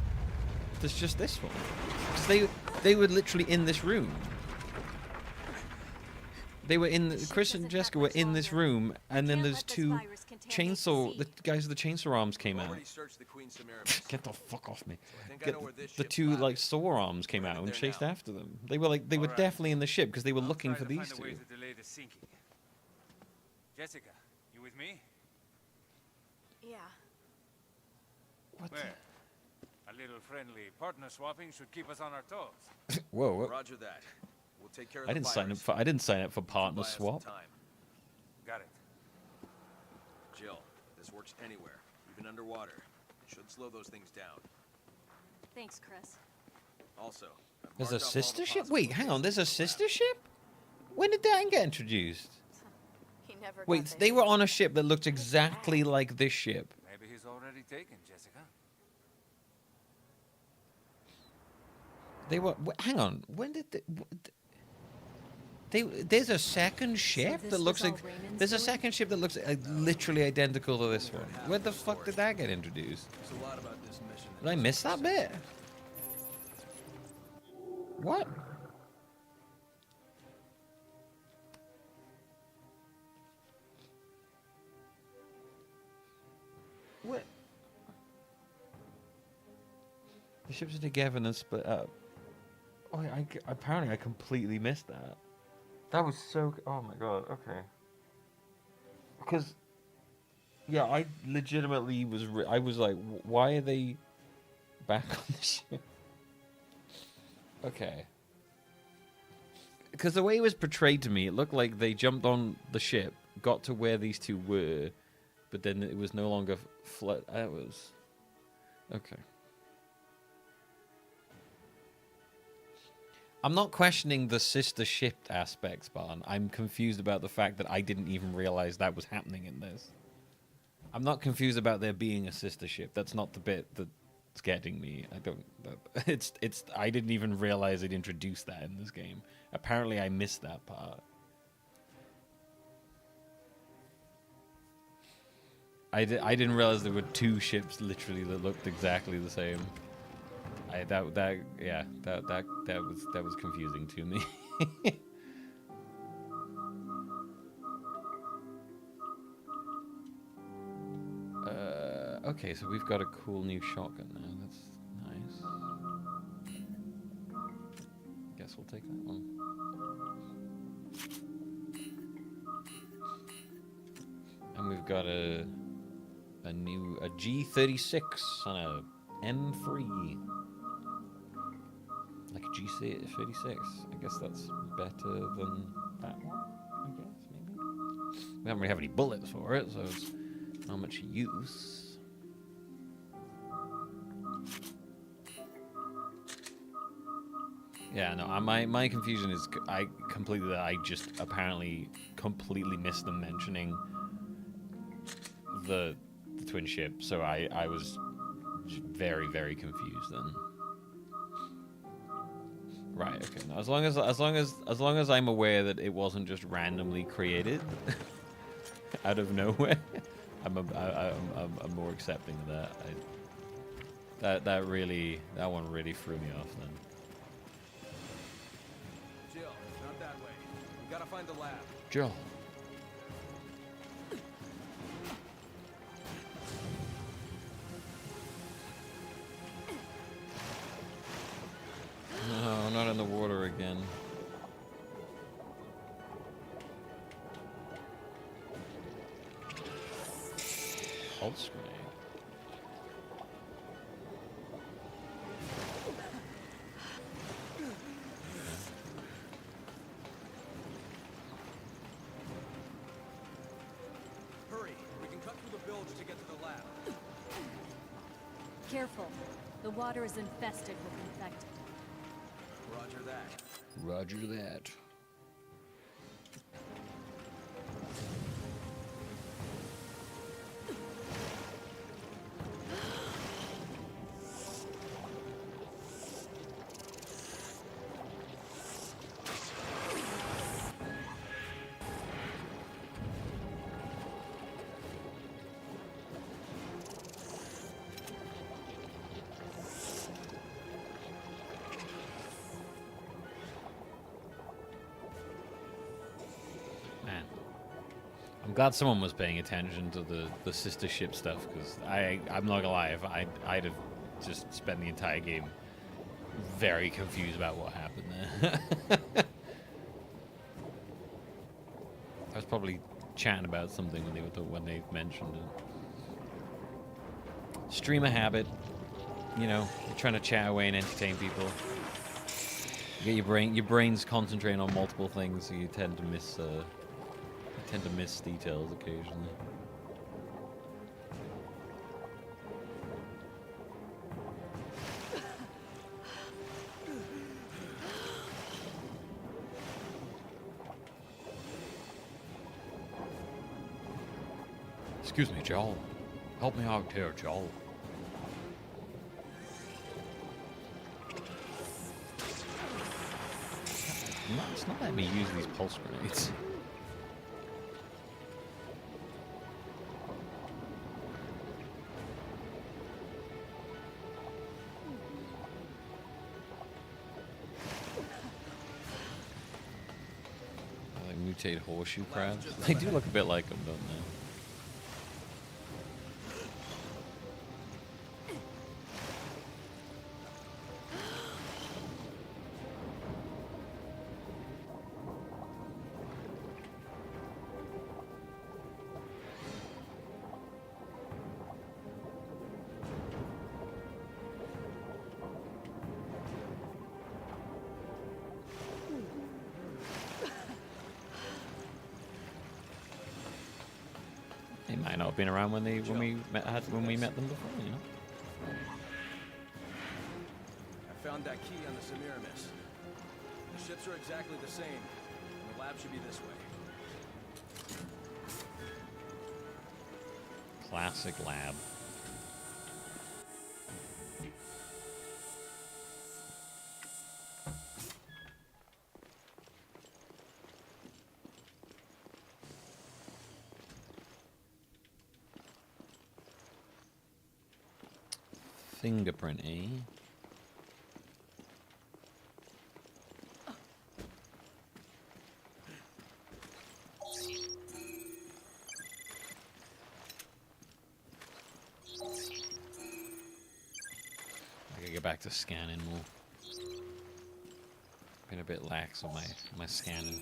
just this one. 'Cause they were literally in this room. They were Chris and Jessica were in this room, and then there's two the guys with the chainsaw arms came out. Get the fuck off me. The two like saw arms came out and chased after them. They were definitely in the ship because they were looking for these two. Jessica, you with me? Yeah. What? Where? A little friendly partner swapping should keep us on our toes. Whoa. Roger that. We'll take care of I didn't sign up for partner swap. Got it. Jill, this works anywhere, even underwater. It should slow those things down. Thanks, Chris. Also, There's a sister ship? Wait, hang on. There's a sister ship? When did that get introduced? He never Wait, they were on a ship that looked exactly like this ship. Maybe he's already taken, Jessica. They were. Hang on. When did there's a second ship that looks like. There's a second ship that looks literally identical to this one. Where the fuck did that get introduced? There's a lot about this mission. Did I miss that bit? What? What? The ships are together and then split up. Oh, apparently I completely missed that. That was so... Oh my god, okay. Because Yeah, I legitimately was. I was like, why are they back on the ship? Okay. Because the way it was portrayed to me, it looked like they jumped on the ship, got to where these two were, but then it was no longer float. That was okay. I'm not questioning the sister ship aspects, Barn. I'm confused about the fact that I didn't even realize that was happening in this. I'm not confused about there being a sister ship. That's not the bit that's getting me. I don't. It's. I didn't even realize it introduced that in this game. Apparently, I missed that part. I didn't realize there were two ships literally that looked exactly the same. That was confusing to me. Okay, so we've got a cool new shotgun now. That's nice. Guess we'll take that one. And we've got a G36 on a M3. Like a G36. I guess that's better than that one, I guess, maybe? We don't really have any bullets for it, so it's not much use. Yeah, no, my confusion is I just apparently completely missed them mentioning the twin ship, so I was very, very confused then. Right. Okay. No, as long as I'm aware that it wasn't just randomly created out of nowhere, I'm more accepting of that. That one really threw me off then. Jill, not that way. We gotta find the lab. Jill. No, not in the water again. Pulse grenade. Hurry, we can cut through the bilge to get to the lab. Careful. The water is infested with infected. Roger that. Roger that. I'm glad someone was paying attention to the sister ship stuff, because I'm not gonna lie, if I'd have just spent the entire game very confused about what happened there. I was probably chatting about something when they mentioned it. Streamer habit, you know, you're trying to chat away and entertain people. You get your brain's concentrating on multiple things, so you tend to miss details occasionally. Excuse me, Joel. Help me out here, Joel. It's not letting me use these pulse grenades. Mutate horseshoe crabs. They do look a bit like them, don't they? Might not have been around when we met them before, you know. I found that key on the Semiramis. The ships are exactly the same, and the lab should be this way. Classic lab. Fingerprint, eh? I gotta get back to scanning more. Been a bit lax on my scanning.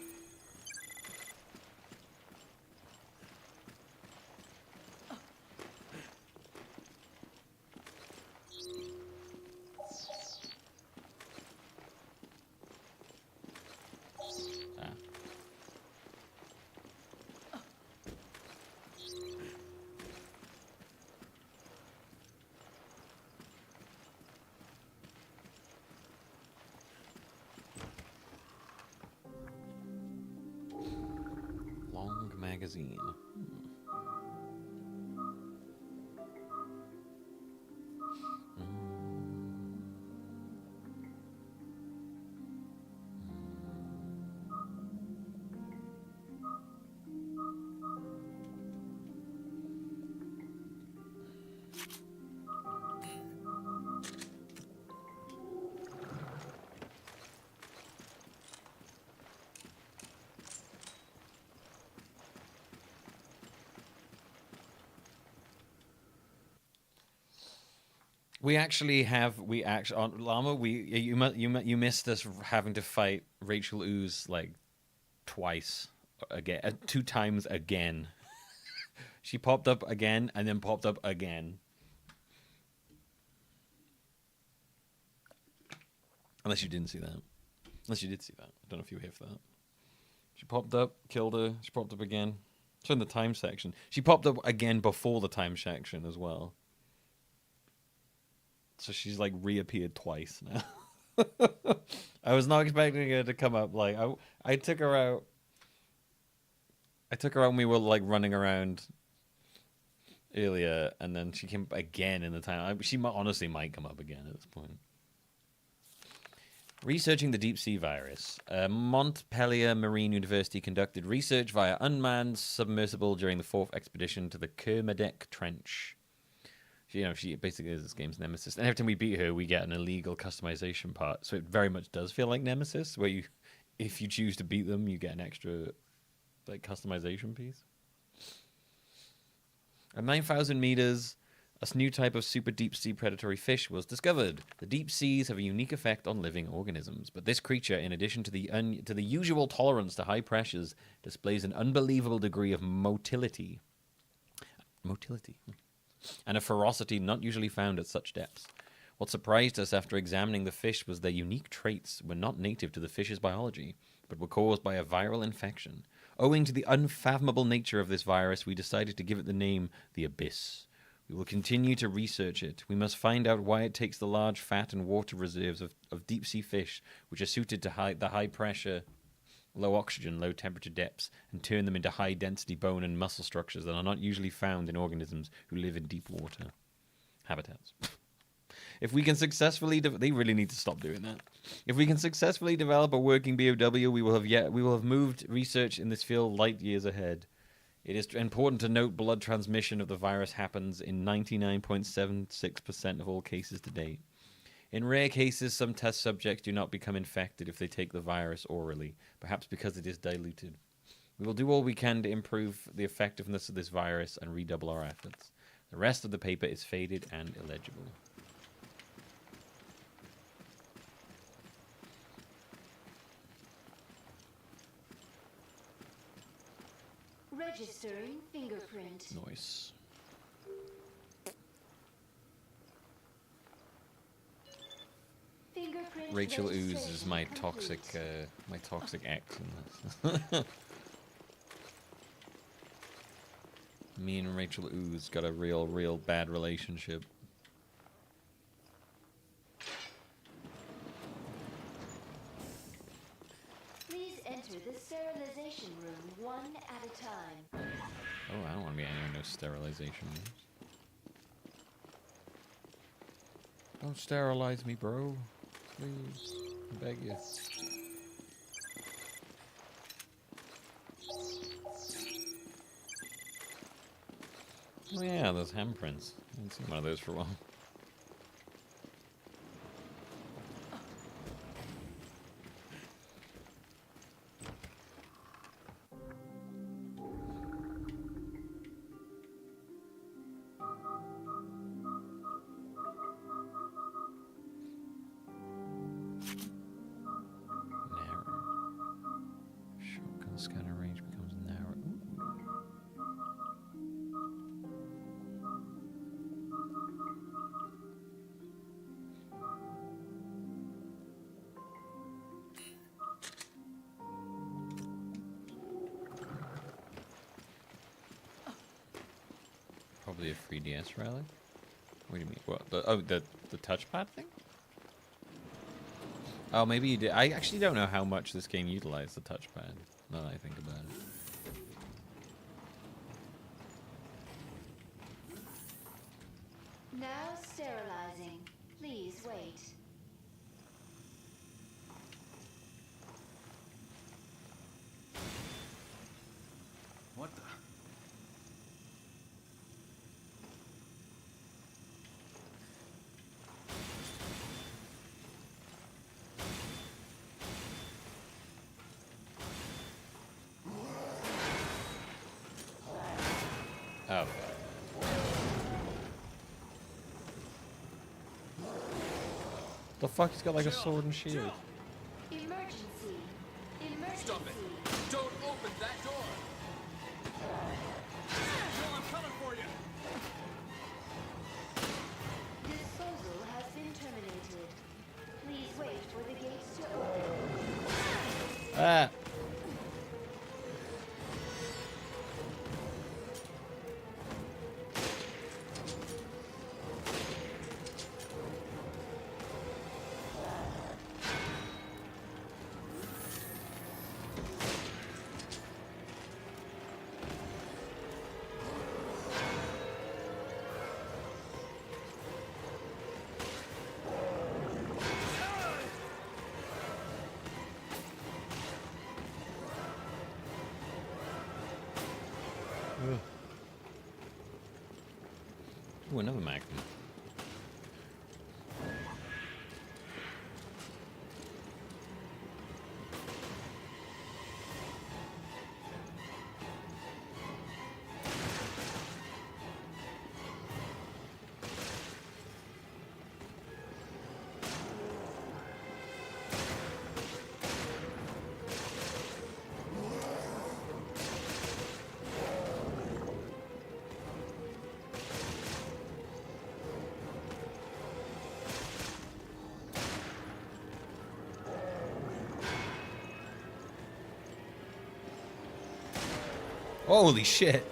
Magazine. We actually on Llama. You missed us having to fight Rachel Ooze like twice again, 2 times again. She popped up again and then popped up again. Unless you didn't see that. Unless you did see that. I don't know if you were here for that. She popped up, killed her. She popped up again. So in the time section, she popped up again before the time section as well. So she's like reappeared twice now. I was not expecting her to come up. Like I took her out. I took her out when we were like running around earlier, and then she came up again in the time. She honestly might come up again at this point. Researching the deep sea virus. Montpellier Marine University conducted research via unmanned submersible during the 4th expedition to the Kermadec Trench. She basically is this game's nemesis. And every time we beat her, we get an illegal customization part. So it very much does feel like Nemesis, where if you choose to beat them, you get an extra like customization piece. At 9,000 meters, a new type of super deep sea predatory fish was discovered. The deep seas have a unique effect on living organisms, but this creature, in addition to the usual tolerance to high pressures, displays an unbelievable degree of motility. And a ferocity not usually found at such depths. What surprised us after examining the fish was their unique traits were not native to the fish's biology, but were caused by a viral infection. Owing to the unfathomable nature of this virus, we decided to give it the name the Abyss. We will continue to research it. We must find out why it takes the large fat and water reserves of deep-sea fish, which are suited to the high-pressure, low oxygen, low temperature depths, and turn them into high density bone and muscle structures that are not usually found in organisms who live in deep water habitats. If we can successfully they really need to stop doing that. If we can successfully develop a working BOW, we will have moved research in this field light years ahead. It is important to note blood transmission of the virus happens in 99.76% of all cases to date. In rare cases, some test subjects do not become infected if they take the virus orally, perhaps because it is diluted. We will do all we can to improve the effectiveness of this virus and redouble our efforts. The rest of the paper is faded and illegible. Registering fingerprint. Nice. Rachel Ooze is my toxic ex in this. Me and Rachel Ooze got a real bad relationship. Please enter the sterilization room one at a time. Oh, I don't want to be anywhere near sterilization rooms. Don't sterilize me, bro. Please. I beg you. Oh yeah, those handprints. I haven't seen one of those for a while. Shotgun scanner range becomes narrow. Probably a 3DS rally. What do you mean? What? The touchpad thing? Oh, maybe you did. I actually don't know how much this game utilized the touchpad. Now that I think about it. Now sterilizing. Please wait. What the? Oh. The fuck? He's got like a sword and shield. Emergency. Emergency. Stop it! Don't open that door! Jill, I'm coming for you! Disposal has been terminated. Please wait for the gates to open. Ah. Ooh, another magnum. Holy shit.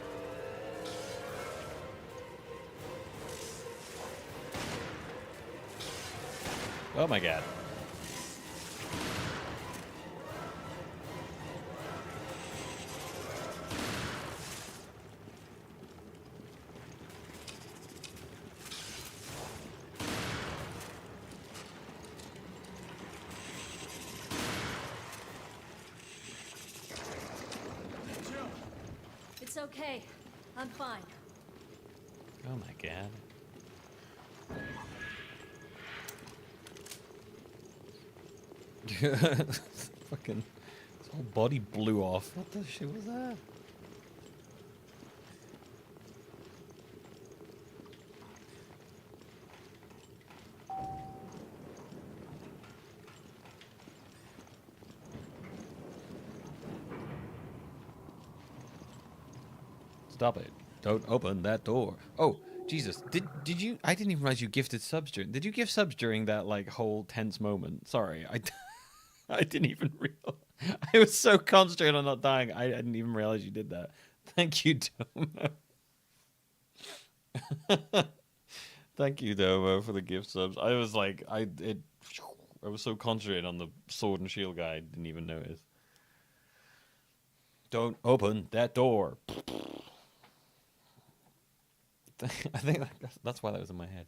Oh my god. It's okay. I'm fine. Oh my god. Fucking, his whole body blew off. What the shit was that? Stop it. Don't open that door. Oh, Jesus. Did you... I didn't even realize you gifted subs during... Did you give subs during that, like, whole tense moment? Sorry. I didn't even realize. I was so concentrated on not dying. I didn't even realize you did that. Thank you, Dom. Thank you, Domo, for the gift subs. I was like, I was so concentrated on the sword and shield guy, I didn't even notice. Don't open that door. I think that's why that was in my head.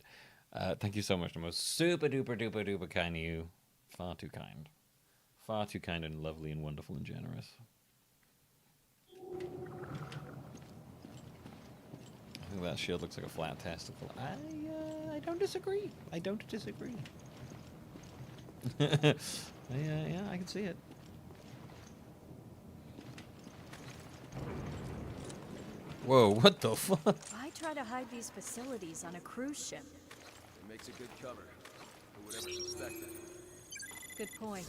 Thank you so much, Domo. Super duper duper duper kind of you. Far too kind. Far too kind and lovely and wonderful and generous. I think that shield looks like a flat testicle. I don't disagree. I don't disagree. Yeah, I can see it. Whoa, what the fuck? Why try to hide these facilities on a cruise ship? It makes a good cover. Who would ever suspect it? Good point.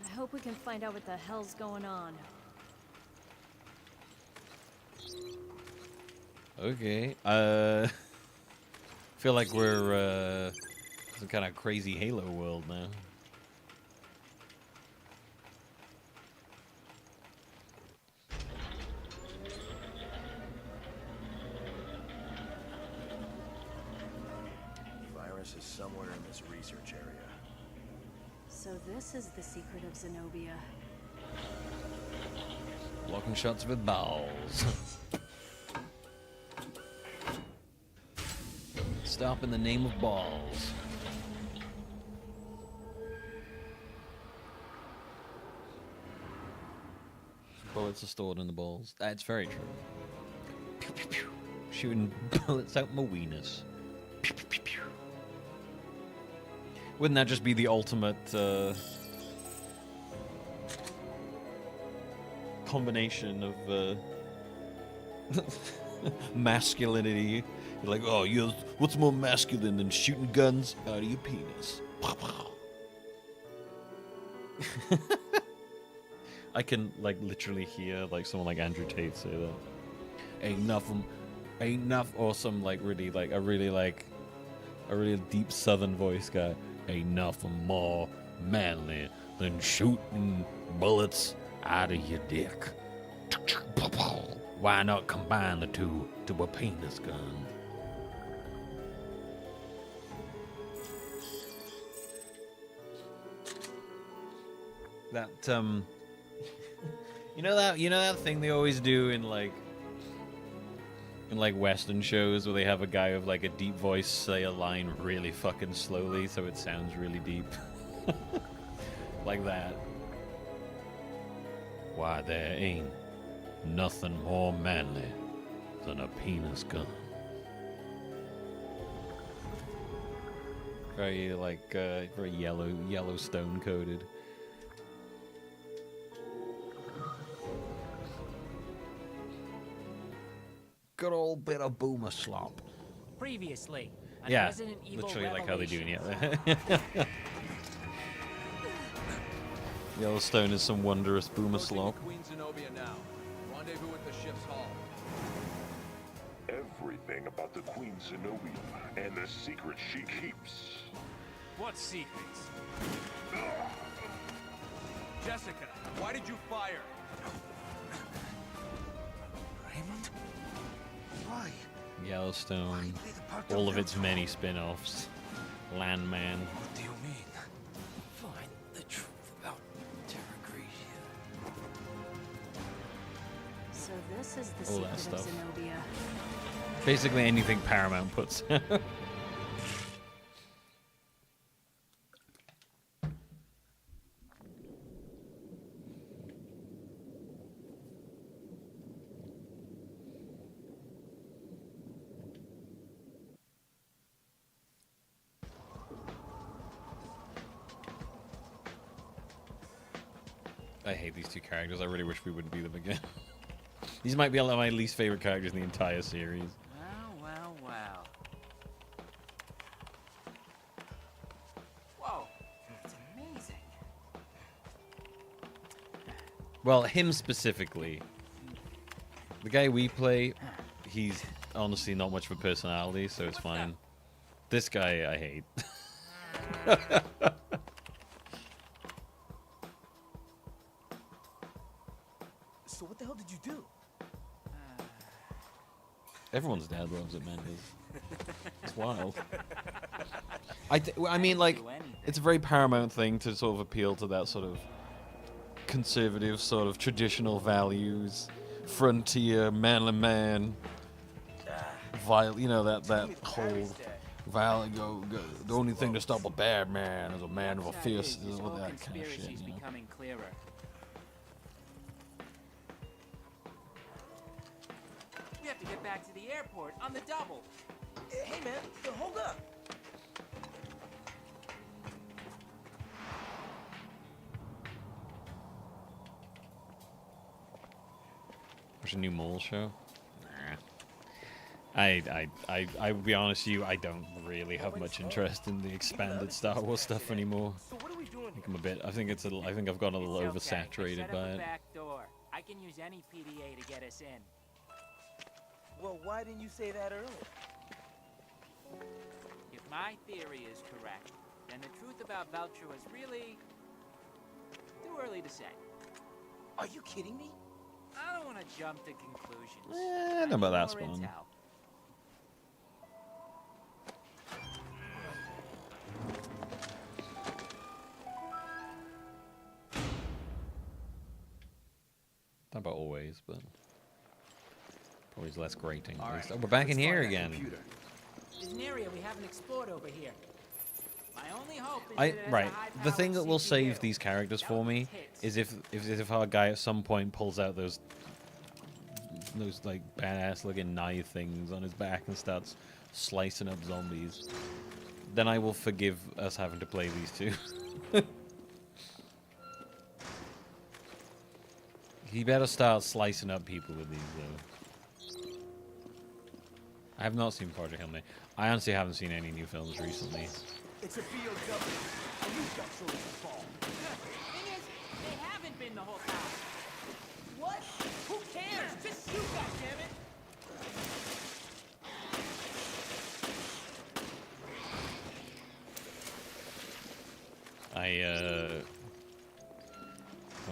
I hope we can find out what the hell's going on. Okay. Feel like we're some kind of crazy Halo world now. Virus is somewhere in this research area. So this is the secret of Zenobia. Blocking shots with balls. Stop in the name of balls. Bullets are stored in the balls. That's very true. Pew, pew, pew. Shooting bullets out my wieners. Pew, pew, pew, pew. Wouldn't that just be the ultimate combination of masculinity? You're like, oh, what's more masculine than shooting guns out of your penis? I can like literally hear like someone like Andrew Tate say that. Ain't enough, or some like really a really deep Southern voice guy. Ain't nothing more manly than shooting bullets out of your dick. Why not combine the two to a penis gun? That you know that thing they always do in like Western shows where they have a guy with like a deep voice say a line really fucking slowly so it sounds really deep. Like that. Why, there ain't nothing more manly than a penis gun. Very like very Yellowstone coded. Good old bit of boomer slop. Previously, on Yeah, Resident Evil literally like how they do in Revelations. Yellowstone is some wondrous boomer slop. Queen Zenobia now. Rendezvous at the ship's hull. Everything about the Queen Zenobia and the secrets she keeps. What secrets? Jessica, why did you fire? Raymond? Why? Yellowstone, all of its many spin-offs. Landman. What do you mean? Find the truth about Terra Grigia. So this is the All secret that of stuff. Zenobia. Basically anything Paramount puts. I hate these two characters. I really wish we wouldn't be them again. These might be a lot of my least favorite characters in the entire series. Wow. Whoa, it's amazing. Well, him specifically. The guy we play, he's honestly not much of a personality, so it's fine. This guy I hate. So what the hell did you do? Everyone's dad loves it, man. It's wild. I mean, like, it's a very Paramount thing to sort of appeal to that sort of conservative, sort of traditional values, frontier, manly man, you know, that whole go. The only thing to stop a bad man is a man of a fierce, all that kind of shit. You know? Becoming clearer. We have to get back to the airport on the double. Hey man, hold up. There's a new mole show. I will be honest with you, I don't really have much interest in the expanded Star Wars stuff anymore. I think I've gotten a little oversaturated by it. Back door. I can use any PDA to get us in. Well, why didn't you say that earlier? If my theory is correct, then the truth about Veltro is really too early to say. Are you kidding me? I don't want to jump to conclusions. I know about that spawn. Not about always, but always less grating. Right. Oh, we're back in here again. There's an area we haven't explored over here. My only hope is right. The thing that will save these characters for me is if our guy at some point pulls out those like badass looking knife things on his back and starts slicing up zombies. Then I will forgive us having to play these two. He better start slicing up people with these, though. I have not seen Project Hail Mary. I honestly haven't seen any new films recently. It's a BOW. And you got so to fall. Thing is, they haven't been the whole time. What? Who cares? Just shoot, goddammit!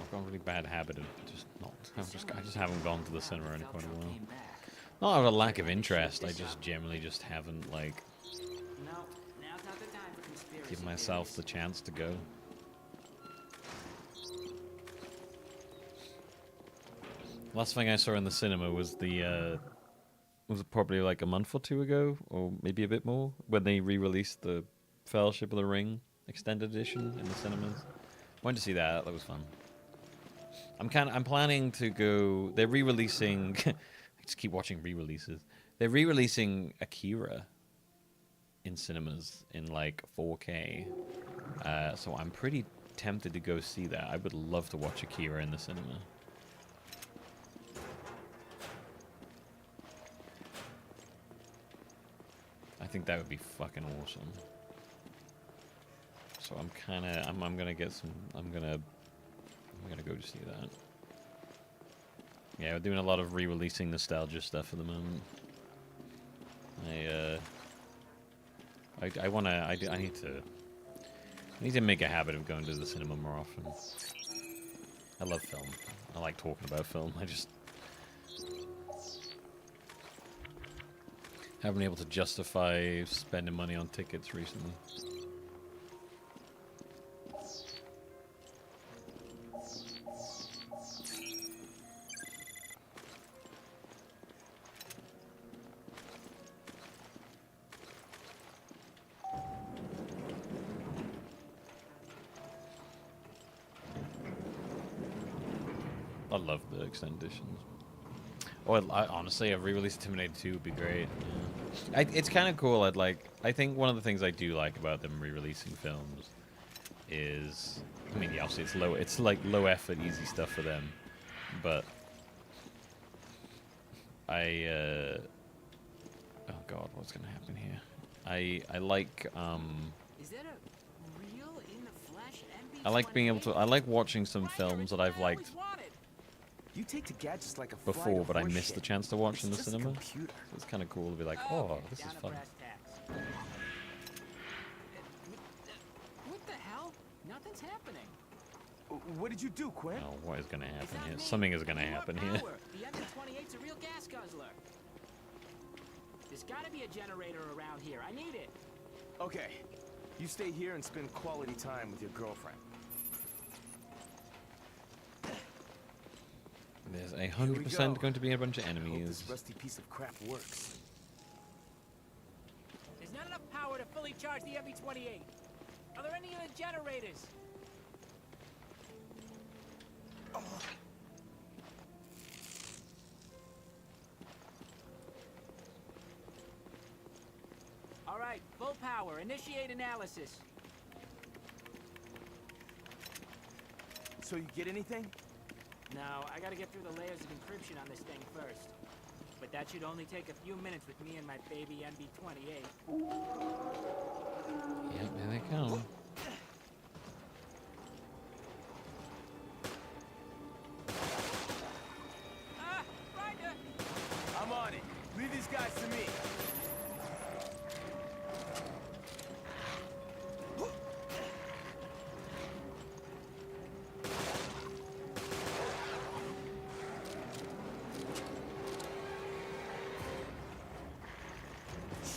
I've got a really bad habit of just not. I just haven't gone to the cinema in quite a while. Not out of a lack of interest. I just generally just haven't like given myself the chance to go. Last thing I saw in the cinema was was probably like a month or two ago, or maybe a bit more, when they re-released the Fellowship of the Ring extended edition in the cinemas. Went to see that. That was fun. I'm planning to go. They're re-releasing. I just keep watching re-releases. They're re-releasing Akira in cinemas in like 4K. So I'm pretty tempted to go see that. I would love to watch Akira in the cinema. I think that would be fucking awesome. So I'm gonna get some. I'm gonna go to see that. Yeah, we're doing a lot of re-releasing nostalgia stuff at the moment. I need to make a habit of going to the cinema more often. I love film. I like talking about film. I just haven't been able to justify spending money on tickets recently. I love the extended editions. Oh, honestly, a re-release of Terminator 2 would be great. Yeah. It's kind of cool. I think one of the things I do like about them re-releasing films is, I mean, yeah, obviously it's like low effort, easy stuff for them. But oh God, what's gonna happen here? I like Is that a real in the flesh MB-28? I like being able to. I like watching some films that I've liked You take to gadgets like a before, but I flight of missed the horseshit. chance to watch It's in the just a cinema. computer. So it's kind of cool to be like, oh, this is fun. What the hell? Nothing's happening. What did you do, Quinn? Oh, what is gonna happen here? Something is gonna happen here. The MB-28's a real gas guzzler. There's gotta be a generator around here. I need it. Okay. You stay here and spend quality time with your girlfriend. There's 100% going to be a bunch of I hope enemies. this rusty piece of crap works. There's not enough power to fully charge the MB-28. Are there any other generators? All right, full power. Initiate analysis. So you get anything? No, I gotta get through the layers of encryption on this thing first. But that should only take a few minutes with me and my baby MB-28. Yep, here they come. I'm on it. Leave these guys to me.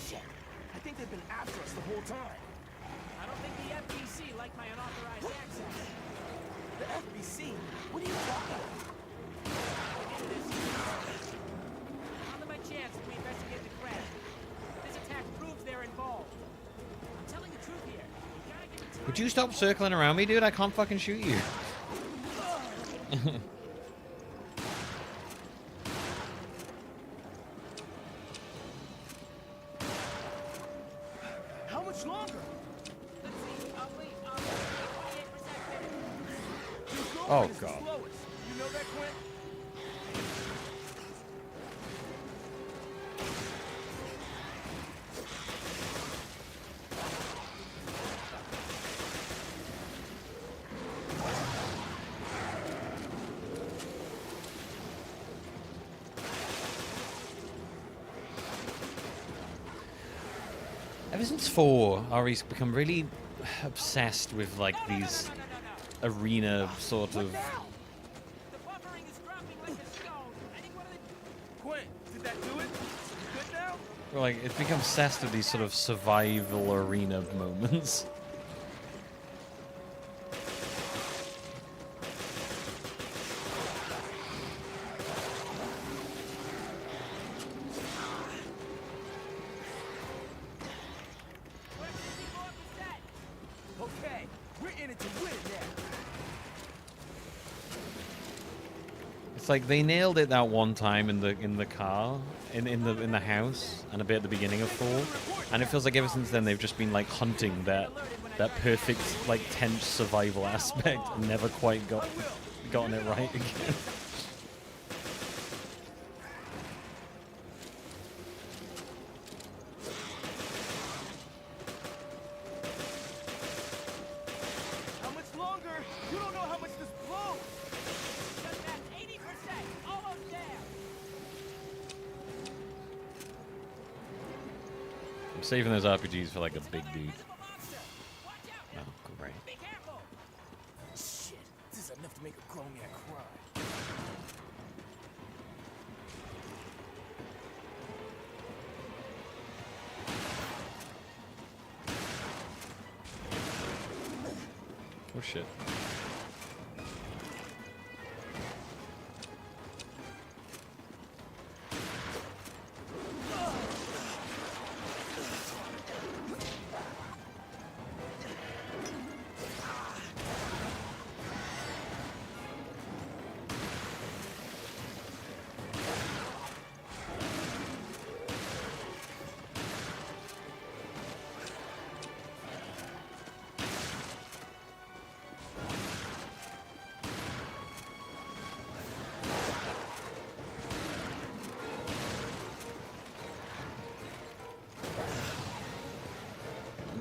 Shit. I think they've been after us the whole time. I don't think the FBC liked my unauthorized access. The FBC? What are you talking about? I'll give them a chance if we investigate the crash. This attack proves they're involved. I'm telling the truth here. You gotta give it time. Would you stop circling around me, dude? I can't fucking shoot you. How much longer? Let's see. I'll leave. 28% Oh, is the God. slowest. You know that, Quint? Ever since 4, Ari's become really obsessed with like these arena sort of. Quint, did that do it? You good now? Like, it's become obsessed with these sort of survival arena moments. Okay, we're in it to win it now. It's like they nailed it that one time in the car, in the house, and a bit at the beginning of 4, and it feels like ever since then they've just been like hunting that perfect like tense survival aspect and never quite gotten it right again. How much longer? You don't know how much this blows. Just at 80%. Almost there. I'm saving those RPGs for like a big dude. Oh, great. Shit, this is enough to make a grown man cry. Oh shit.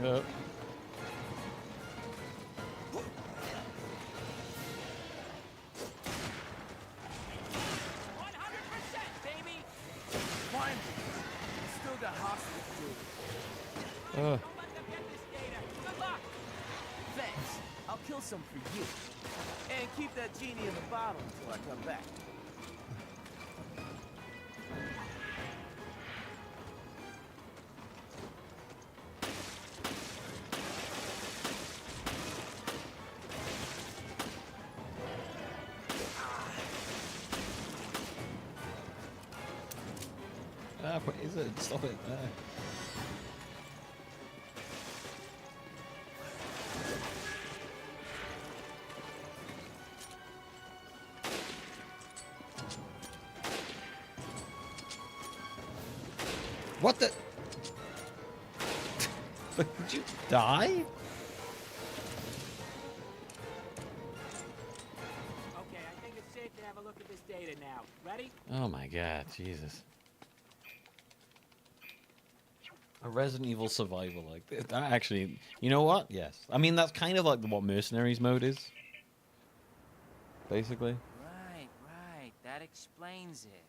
Yep. Finally, still got hostages to do. Thanks. I'll kill some for you. And keep that genie in the bottle until I come back. What is it? Stop it there. What the? Did you die? Okay, I think it's safe to have a look at this data now. Ready? Oh my god, Jesus. A Resident Evil survival like this. That actually, you know what? Yes. I mean, that's kind of like what Mercenaries mode is. Basically. Right. That explains it.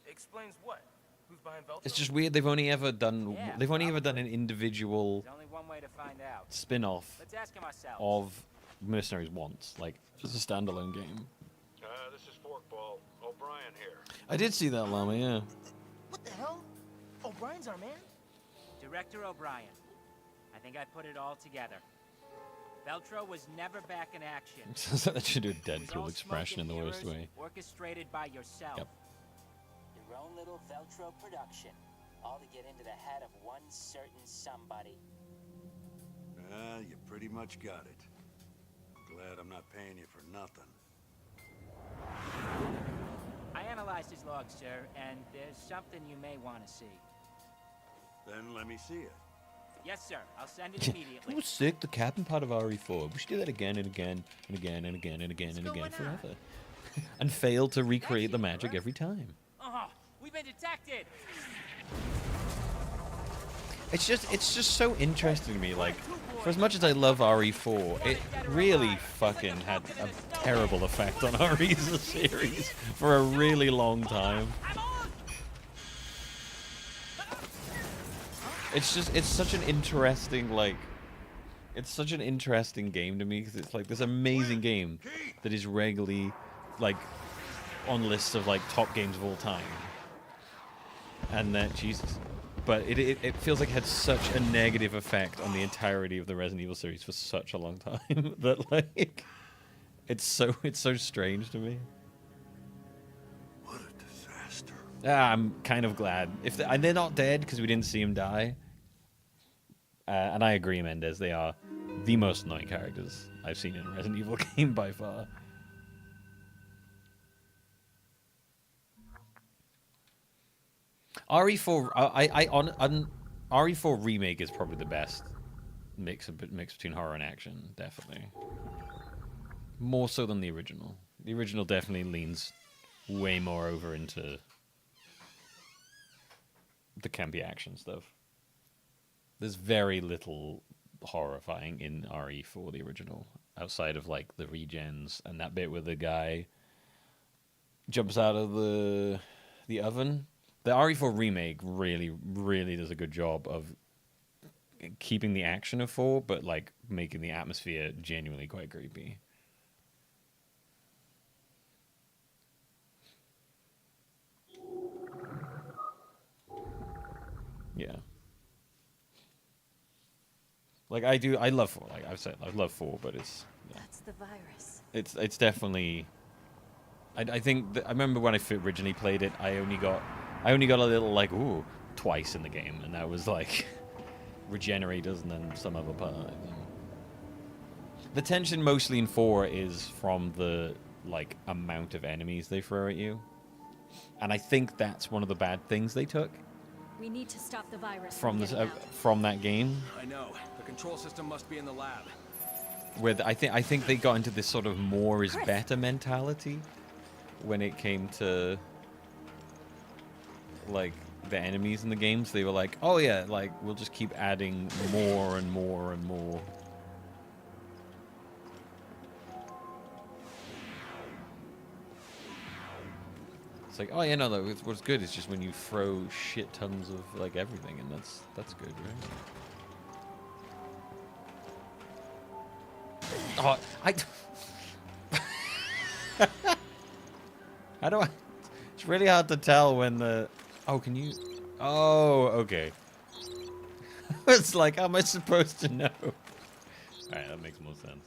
Explains what? Who's behind Veltro? It's just weird. They've only ever done an individual There's only one way to find out. spin-off Let's ask him ourselves. of Mercenaries once, like just a standalone game. This is Forkball. O'Brien here. I did see that llama, yeah. What the hell? O'Brien's our man? Director O'Brien. I think I put it all together. Veltro was never back in action. That should do a It was all Deadpool expression in the smoke and worst mirrors, way. Orchestrated by yourself. Yep. Your own little Veltro production. All to get into the head of one certain somebody. You pretty much got it. Glad I'm not paying you for nothing. I analyzed his log, sir, and there's something you may want to see. Then let me see it. Yes, sir. I'll send it immediately. It was sick, the cabin part of RE4. We should do that again and again and again and again and again and again forever. And fail to recreate the magic every time. We've been detected. It's just so interesting to me, like, for as much as I love RE4, it really fucking had a terrible effect on RE as a series for a really long time. It's such an interesting, like, it's such an interesting game to me, because it's like this amazing game that is regularly, like, on lists of, like, top games of all time. And that, Jesus. But it feels like it had such a negative effect on the entirety of the Resident Evil series for such a long time that, like, it's so strange to me. What a disaster. I'm kind of glad. And they're not dead because we didn't see him die. And I agree, Mendez. They are the most annoying characters I've seen in a Resident Evil game by far. RE4, RE4 Remake is probably the best mix between horror and action, definitely. More so than the original. The original definitely leans way more over into the campy action stuff. There's very little horrifying in RE4, the original, outside of like the regens and that bit where the guy jumps out of the oven. The RE4 remake really does a good job of keeping the action of 4, but like making the atmosphere genuinely quite creepy. Yeah. Like I love 4. Like I've said, I love 4, but it's yeah. That's the virus. It's definitely. I think I remember when I originally played it, I only got a little like ooh twice in the game, and that was like regenerators and then some other part. The tension mostly in 4 is from the like amount of enemies they throw at you, and I think that's one of the bad things they took. We need to stop the virus From getting out. from that game. I know. The control system must be in the lab. Where I think they got into this sort of more is better mentality when it came to like the enemies in the games. They were like, oh yeah, like we'll just keep adding more and more and more. It's like, oh yeah, no, what's good is just when you throw shit tons of like everything, and that's good, right? Oh, how do I? It's really hard to tell when the. Oh, can you? Oh, okay. It's like, how am I supposed to know? All right, that makes more sense.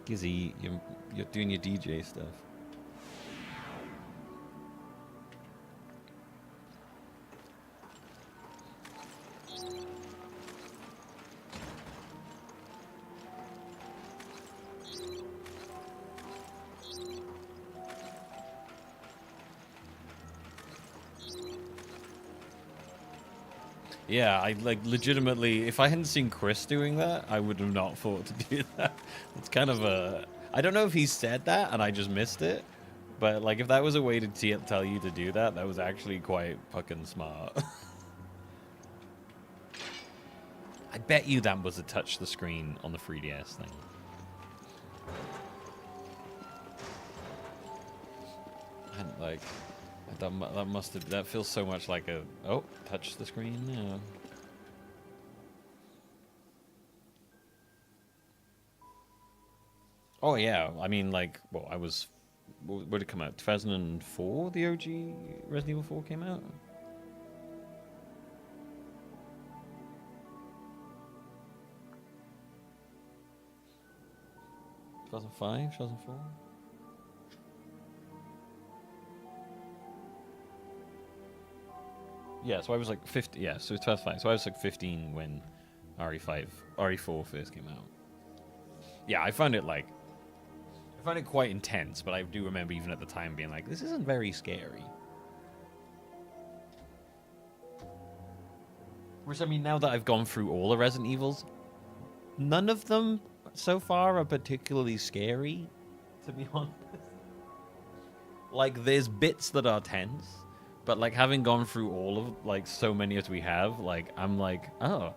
Gizzy, you're doing your DJ stuff. Yeah, I like legitimately. If I hadn't seen Chris doing that, I would have not thought to do that. It's kind of a. I don't know if he said that and I just missed it, but like if that was a way to tell you to do that, that was actually quite fucking smart. I bet you that was a touch the screen on the 3DS thing. And like that must have, that feels so much like a touch the screen. Yeah. Oh yeah, I mean like, well, I was, when did it come out? 2004. The OG Resident Evil 4 came out. 2005, 2004. Yeah, so I was like 50. Yeah, so it's 2005. So I was like 15 when RE4 first came out. Yeah, I found it quite intense, but I do remember even at the time being like, this isn't very scary. Which, I mean, now that I've gone through all the Resident Evils, none of them so far are particularly scary, to be honest. Like, there's bits that are tense, but like having gone through all of like so many as we have, like I'm like, oh,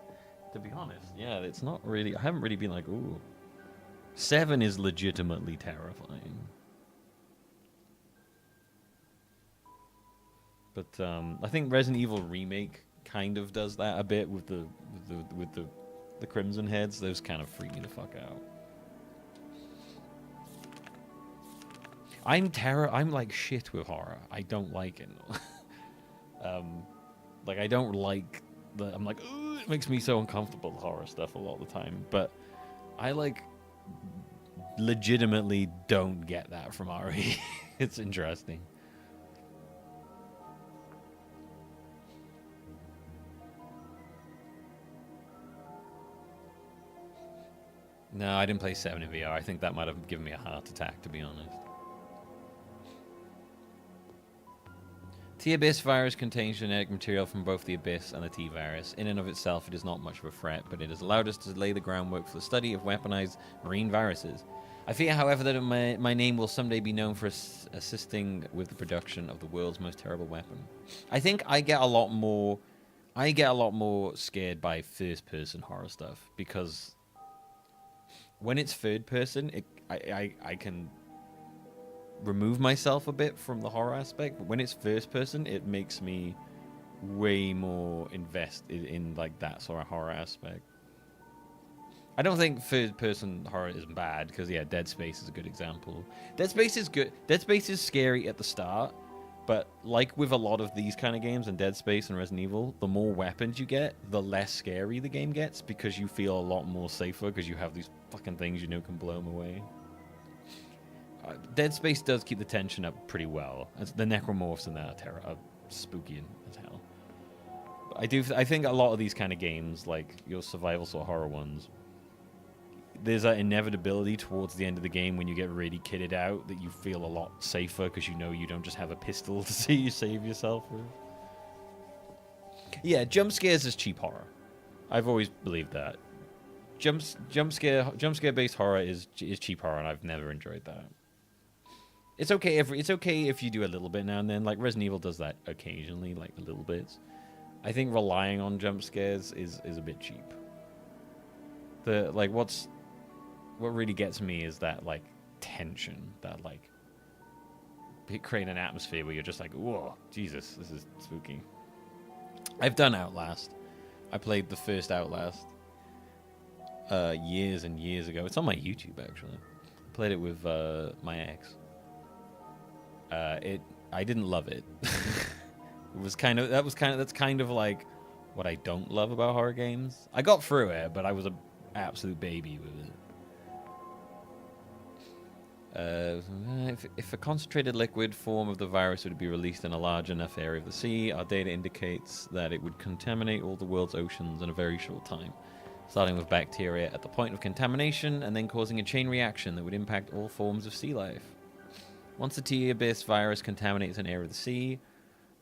to be honest, yeah, it's not really. I haven't really been like, ooh. 7 is legitimately terrifying. But I think Resident Evil Remake kind of does that a bit with the Crimson Heads. Those kind of freak me the fuck out. I'm like shit with horror. I don't like it. Like I don't like I'm like, ooh, it makes me so uncomfortable, the horror stuff a lot of the time. But I like legitimately don't get that from RE. It's interesting. No, I didn't play 7 in VR. I think that might have given me a heart attack, to be honest. T-Abyss virus contains genetic material from both the Abyss and the T-Virus. In and of itself, it is not much of a threat, but it has allowed us to lay the groundwork for the study of weaponized marine viruses. I fear, however, that my name will someday be known for assisting with the production of the world's most terrible weapon. I think I get a lot more scared by first-person horror stuff, because when it's third-person, I can remove myself a bit from the horror aspect, but when it's first person, it makes me way more invested in like that sort of horror aspect. I don't think third person horror is bad, because yeah, Dead Space is a good example. Dead Space is good. Dead Space is scary at the start, but like with a lot of these kind of games and Dead Space and Resident Evil, the more weapons you get, the less scary the game gets, because you feel a lot more safer because you have these fucking things you know can blow them away. Dead Space does keep the tension up pretty well. The necromorphs in that are spooky as hell. But I think a lot of these kind of games, like your survival sort of horror ones, there's an inevitability towards the end of the game when you get really kitted out that you feel a lot safer because you know you don't just have a pistol to see you save yourself with. Yeah, jump scares is cheap horror. I've always believed that. Jump scare based horror is cheap horror, and I've never enjoyed that. It's okay if you do a little bit now and then. Like Resident Evil does that occasionally, like a little bit. I think relying on jump scares is a bit cheap. What really gets me is that like tension, that like creating an atmosphere where you're just like, whoa, Jesus, this is spooky. I've done Outlast. I played the first Outlast years and years ago. It's on my YouTube actually. I played it with my ex. I didn't love it. That's kind of like what I don't love about horror games. I got through it, but I was an absolute baby with it. If a concentrated liquid form of the virus would be released in a large enough area of the sea, our data indicates that it would contaminate all the world's oceans in a very short time, starting with bacteria at the point of contamination and then causing a chain reaction that would impact all forms of sea life. Once the T-Abyss virus contaminates an area of the sea,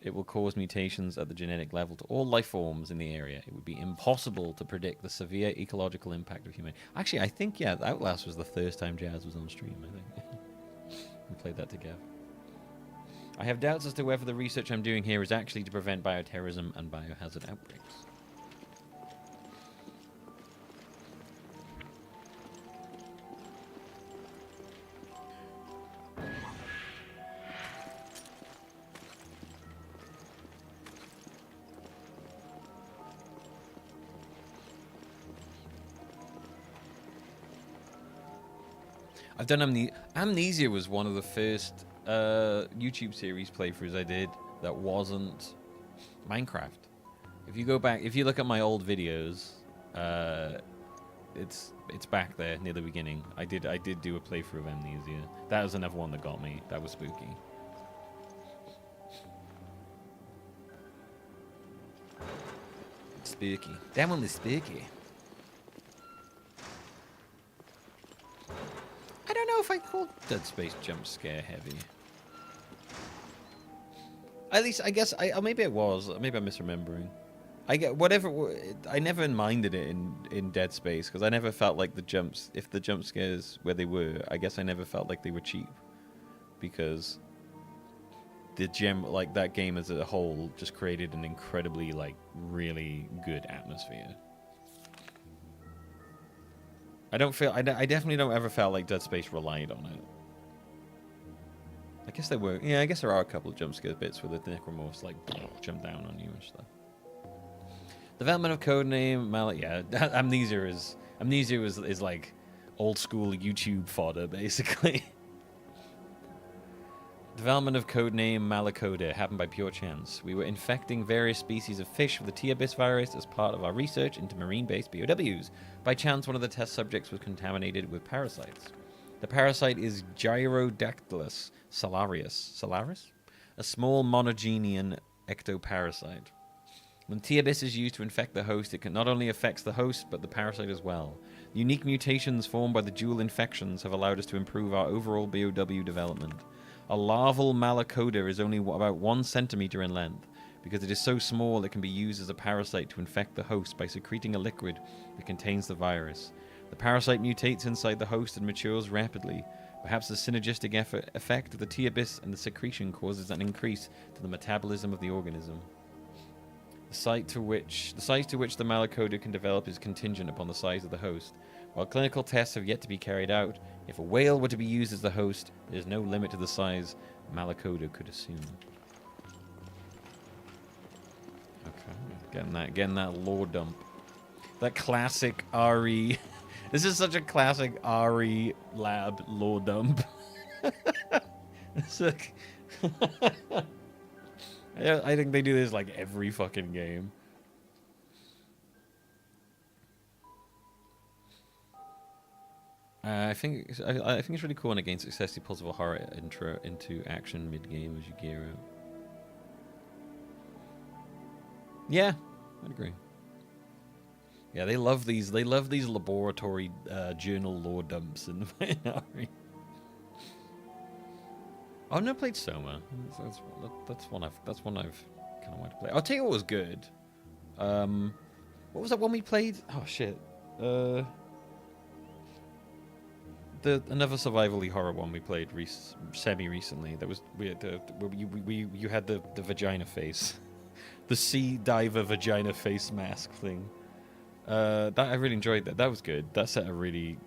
It will cause mutations at the genetic level to all life forms in the area. It would be impossible to predict the severe ecological impact of human. Actually, I think, yeah, Outlast was the first time Jazz was on stream, I think. We played that together. I have doubts as to whether the research I'm doing here is actually to prevent bioterrorism and biohazard outbreaks. I've done Amnesia was one of the first YouTube series playthroughs I did that wasn't Minecraft. If you go back, if you look at my old videos, it's back there near the beginning. I did do a playthrough of Amnesia. That was another one that got me. That was spooky. Spooky. That one was spooky. I don't know if I call Dead Space jump scare heavy. At least, I guess, maybe it was. Maybe I'm misremembering. I get whatever. I never minded it in Dead Space because I never felt like the jumps. If the jump scares where they were, I guess I never felt like they were cheap because that game as a whole just created an incredibly really good atmosphere. I definitely don't ever felt like Dead Space relied on it. I guess there were, I guess there are a couple of jump scare bits where the necromorphs jump down on you and stuff. Development of codename Amnesia is like old school YouTube fodder basically. Development of codename Malacoda happened by pure chance. We were infecting various species of fish with the T-Abyss virus as part of our research into marine-based POWs. By chance, one of the test subjects was contaminated with parasites. The parasite is Gyrodactylus salaris, a small monogenian ectoparasite. When T-Abyss is used to infect the host, it not only affects the host, but the parasite as well. Unique mutations formed by the dual infections have allowed us to improve our overall BOW development. A larval Malacoda is only about 1 centimeter in length. Because it is so small, it can be used as a parasite to infect the host by secreting a liquid that contains the virus. The parasite mutates inside the host and matures rapidly. Perhaps the synergistic effect of the T-Abyss and the secretion causes an increase to the metabolism of the organism. The size to which the Malacoda can develop is contingent upon the size of the host. While clinical tests have yet to be carried out, if a whale were to be used as the host, there is no limit to the size Malacoda could assume. Okay, getting that lore dump. That classic RE. This is such a classic RE lab lore dump. It's like I think they do this every fucking game. I think it's really cool when a game successfully pulls a horror intro into action mid-game as you gear out. Yeah, I'd agree. Yeah, they love these laboratory journal lore dumps in Binary. I've never played Soma. That's one I've kind of wanted to play. I'll tell you what was good. What was that one we played? Oh shit. Another survival-y horror one we played semi-recently. That was you had the vagina face, the sea diver vagina face mask thing. That I really enjoyed that. That was good. That set a really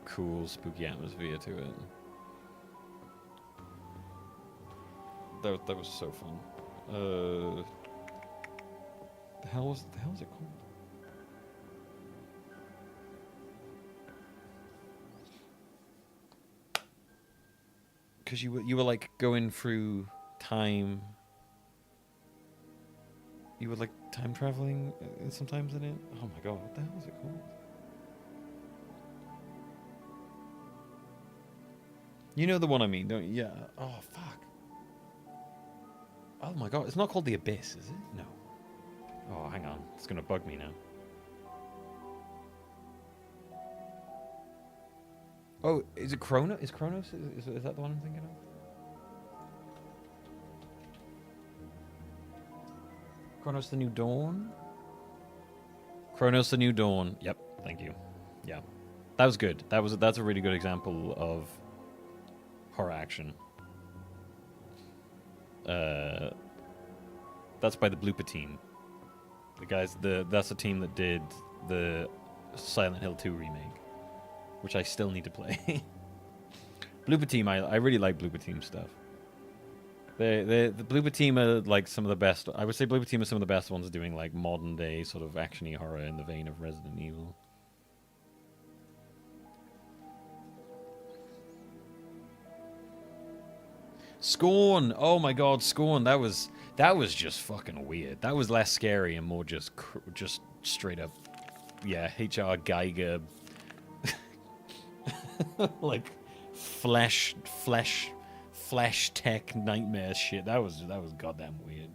cool, spooky atmosphere to it. That was so fun. The hell is it called? Because you were going through time. You were time traveling sometimes in it. Oh my god, what the hell is it called? You know the one I mean, don't you? Yeah. Oh fuck. Oh my god, it's not called The Abyss, is it? No. Oh, hang on, it's gonna bug me now. Oh, is it Chronos? Is Chronos? Is that the one I'm thinking of? Chronos the New Dawn? Chronos the New Dawn. Yep, thank you. Yeah. That was good. That's a really good example of horror action. That's by the Blooper team. The guys, that's the team that did the Silent Hill 2 remake, which I still need to play. Blooper team, I really like Blooper team stuff. The Blooper team are like some of the best. I would say Blooper team are some of the best ones doing like modern day sort of actiony horror in the vein of Resident Evil. Scorn! Oh my god, Scorn! That was just fucking weird. That was less scary and more just straight up, yeah, H.R. Geiger, like flesh tech nightmare shit. That was goddamn weird.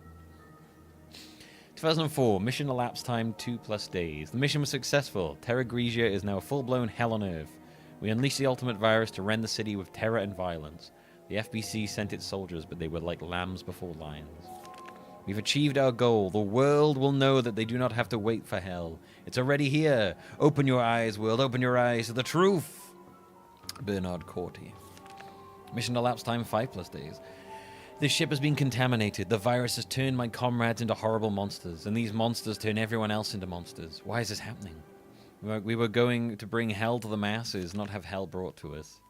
2004, mission elapsed time 2+ days. The mission was successful. Terra Grigia is now a full-blown hell on Earth. We unleashed the ultimate virus to rend the city with terror and violence. The FBC sent its soldiers, but they were like lambs before lions. We've achieved our goal. The world will know that they do not have to wait for hell. It's already here. Open your eyes, world. Open your eyes to the truth. Bernard Corty. Mission elapsed time 5+ days. This ship has been contaminated. The virus has turned my comrades into horrible monsters, and these monsters turn everyone else into monsters. Why is this happening? We were going to bring hell to the masses, not have hell brought to us.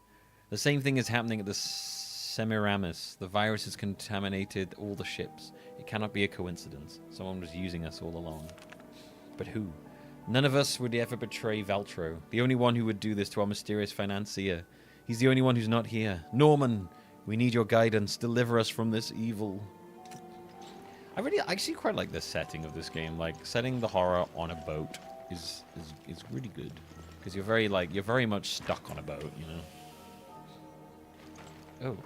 The same thing is happening at the Semiramis. The virus has contaminated all the ships. It cannot be a coincidence. Someone was using us all along. But who? None of us would ever betray Veltro, the only one who would do this to our mysterious financier. He's the only one who's not here. Norman, we need your guidance. Deliver us from this evil. I actually quite like this setting of this game. Like, setting the horror on a boat is really good. Because you're very much stuck on a boat, you know? Oh.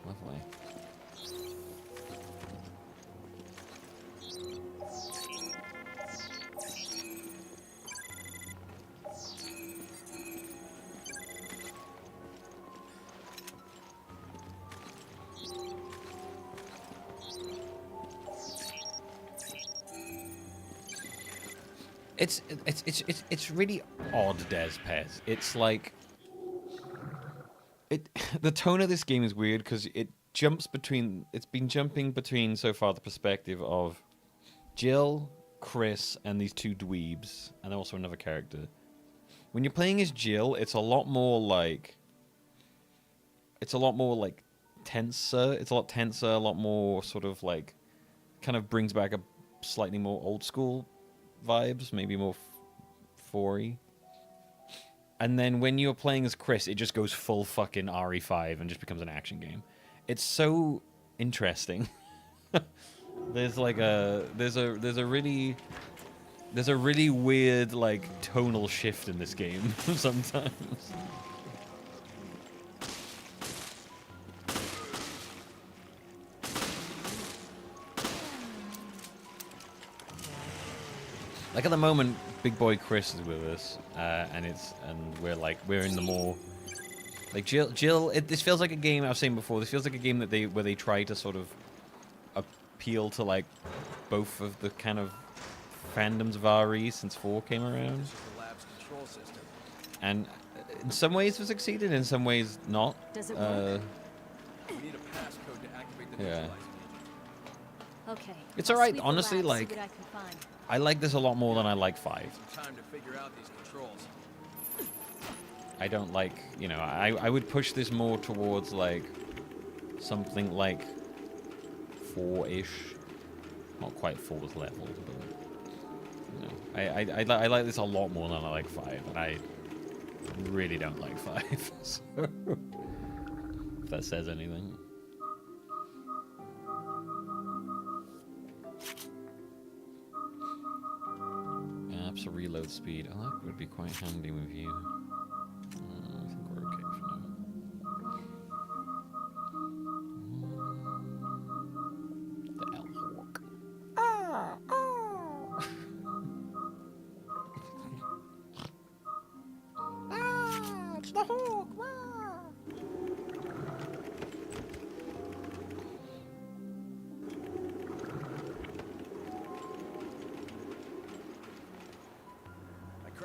Lovely. It's really odd, Des Pez. It's like the tone of this game is weird because it's been jumping between so far the perspective of Jill, Chris, and these two dweebs, and also another character. When you're playing as Jill, it's a lot more like tenser. It's a lot tenser, a lot more sort of like kind of brings back a slightly more old school vibes, maybe more 4-y. And then when you're playing as Chris, it just goes full fucking RE5 and just becomes an action game. It's so interesting. There's a really weird like tonal shift in this game sometimes. Like at the moment, Big Boy Chris is with us, and we're in the more like Jill. This feels like a game I was saying before. This feels like a game where they try to sort of appeal to like both of the kind of fandoms of RE since 4 came around. And in some ways have succeeded, in some ways not. Does it work? We need a passcode to activate the yeah. Okay. It's all right, honestly. Like, see what I can find. I like this a lot more than I like 5. Some time to figure out these controls. I don't like, you know, I would push this more towards like something like 4-ish. Not quite 4's level, but you know, I like this a lot more than I like 5, and I really don't like 5. So, if that says anything. Apps reload speed. Oh, that would be quite handy with you. I think we're okay for now. The L-Hawk. Ah! Ah! Ah! It's the Hawk! Ah!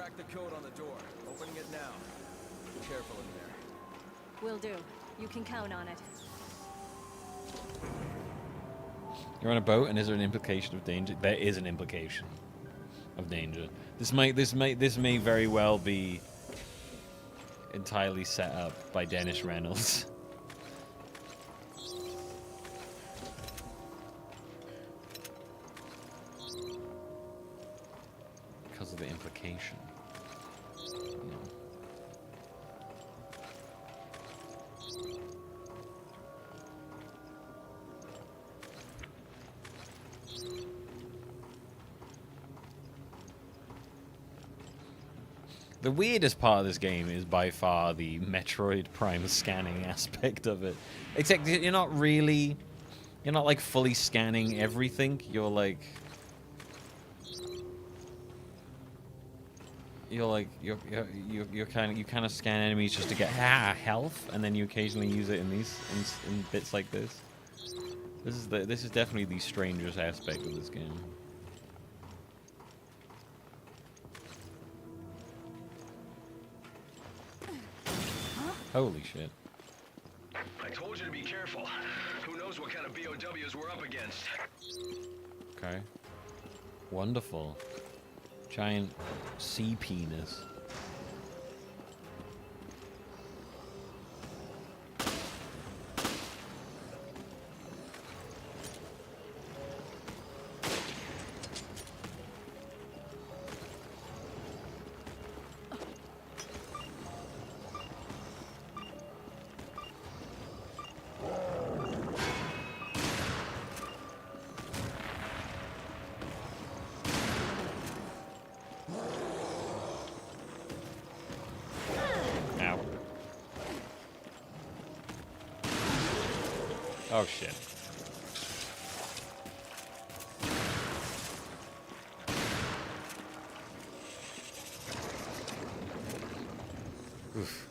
crack the code on the door. Opening it now. Be careful in there. Will do. You can count on it. You're on a boat, and is there an implication of danger? There is an implication of danger. This may very well be entirely set up by Dennis Reynolds. Because of the implication. You know. The weirdest part of this game is by far the Metroid Prime scanning aspect of it. Except you're not like fully scanning everything. You're kind of scan enemies just to get health, and then you occasionally use it in bits like this. This is definitely the strangest aspect of this game. Holy shit. I told you to be careful. Who knows what kind of BOWs we're up against. Okay. Wonderful. Giant sea penis. Oh shit. Oof.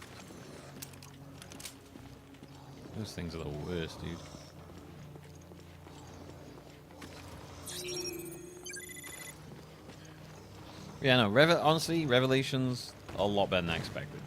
Those things are the worst, dude. Yeah, no, honestly, Revelations a lot better than I expected.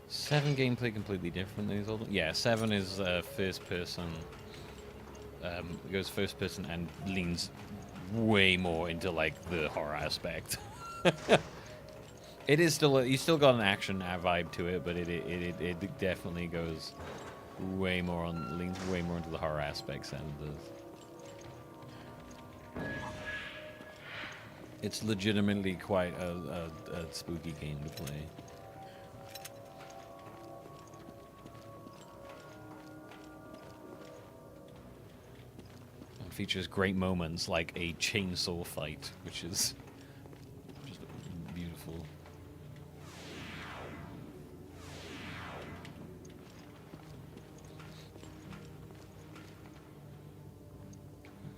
Seven gameplay completely different than these old. Yeah, 7 is first person. It goes first person and leans way more into like the horror aspect. It is still you still got an action vibe to it, but it definitely goes way more on leans way more into the horror aspects than it does. It's legitimately quite a spooky game to play. Features great moments like a chainsaw fight, which is just beautiful.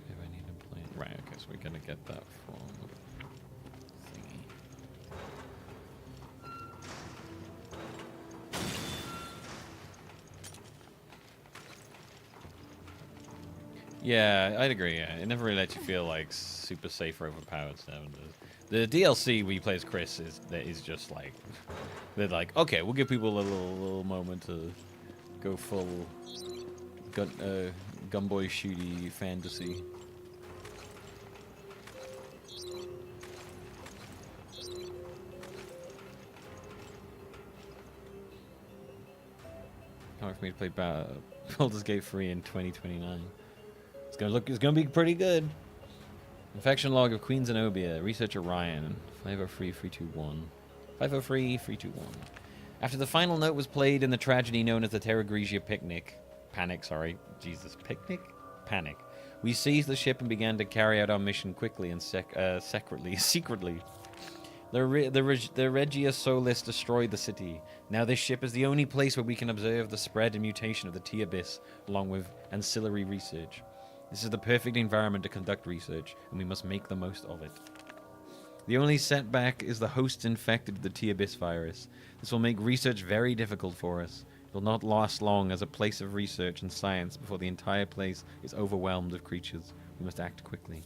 If I need to play, right? Okay, so we're gonna get that from thingy. Yeah, I'd agree. Yeah. It never really lets you feel like super safe or overpowered. 7 does. The DLC where you play as Chris is just like they're like, okay, we'll give people a little moment to go full gunboy shooty fantasy. Can't wait for me to play Baldur's Gate 3 in 2029. It's gonna be pretty good. Infection log of Queen Zenobia. Researcher Ryan. 503321. 503-321. After the final note was played in the tragedy known as the Terra Grigia Panic, we seized the ship and began to carry out our mission quickly and secretly. The Regia Solis destroyed the city. Now this ship is the only place where we can observe the spread and mutation of the T-Abyss, along with ancillary research. This is the perfect environment to conduct research, and we must make the most of it. The only setback is the hosts infected with the T-Abyss virus. This will make research very difficult for us. It will not last long as a place of research and science before the entire place is overwhelmed with creatures. We must act quickly.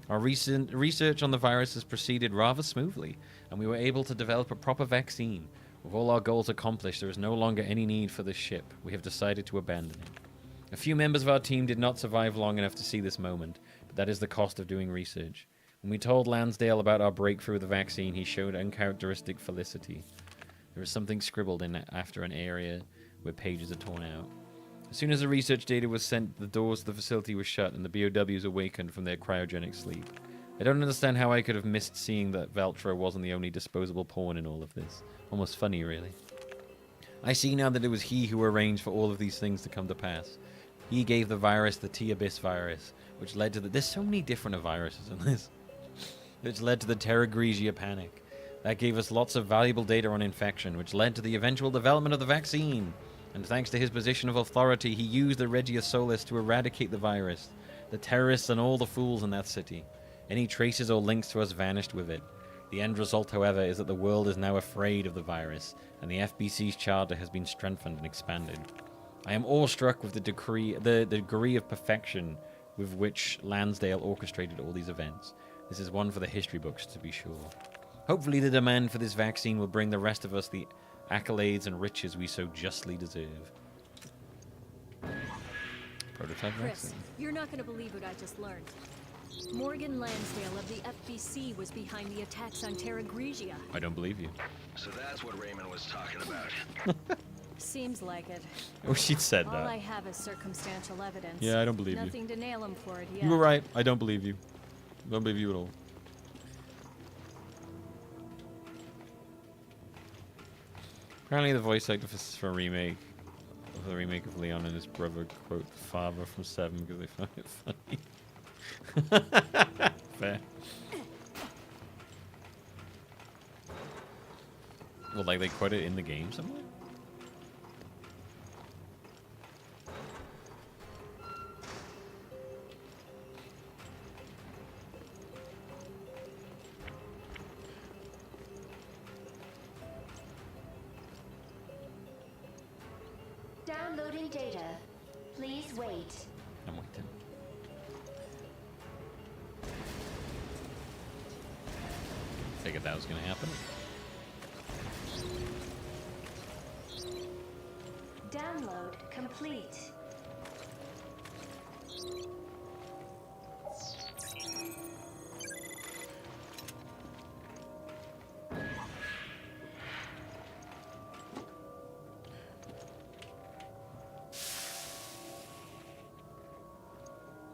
Our recent research on the virus has proceeded rather smoothly, and we were able to develop a proper vaccine. With all our goals accomplished, there is no longer any need for this ship. We have decided to abandon it. A few members of our team did not survive long enough to see this moment, but that is the cost of doing research. When we told Lansdale about our breakthrough with the vaccine, he showed uncharacteristic felicity. There was something scribbled in after an area where pages are torn out. As soon as the research data was sent, the doors to the facility were shut and the BOWs awakened from their cryogenic sleep. I don't understand how I could have missed seeing that Veltro wasn't the only disposable pawn in all of this. Almost funny, really. I see now that it was he who arranged for all of these things to come to pass. He gave the virus the T-Abyss virus, which led to the... There's so many different viruses in this. Which led to the Terra Grigia Panic. That gave us lots of valuable data on infection, which led to the eventual development of the vaccine. And thanks to his position of authority, he used the Regia Solis to eradicate the virus, the terrorists and all the fools in that city. Any traces or links to us vanished with it. The end result, however, is that the world is now afraid of the virus, and the FBC's charter has been strengthened and expanded. I am awestruck with the degree of perfection with which Lansdale orchestrated all these events. This is one for the history books, to be sure. Hopefully the demand for this vaccine will bring the rest of us the accolades and riches we so justly deserve. Prototype Chris, vaccine. you're not going to believe what I just learned. Morgan Lansdale of the FBC was behind the attacks on Terra Grigia. I don't believe you. So that's what Raymond was talking about. Seems like it. Oh, she said All that. I have is circumstantial evidence. Yeah, I don't believe you. Nothing to nail him for it yet. You were right. I don't believe you. Don't believe you at all. Apparently the voice actor for the remake of Leon and his brother quote father from 7 because they found it funny. Fair. Well, like they quote it in the game somewhere? Downloading data. Please wait. I'm waiting. Figured that was gonna happen. Download complete.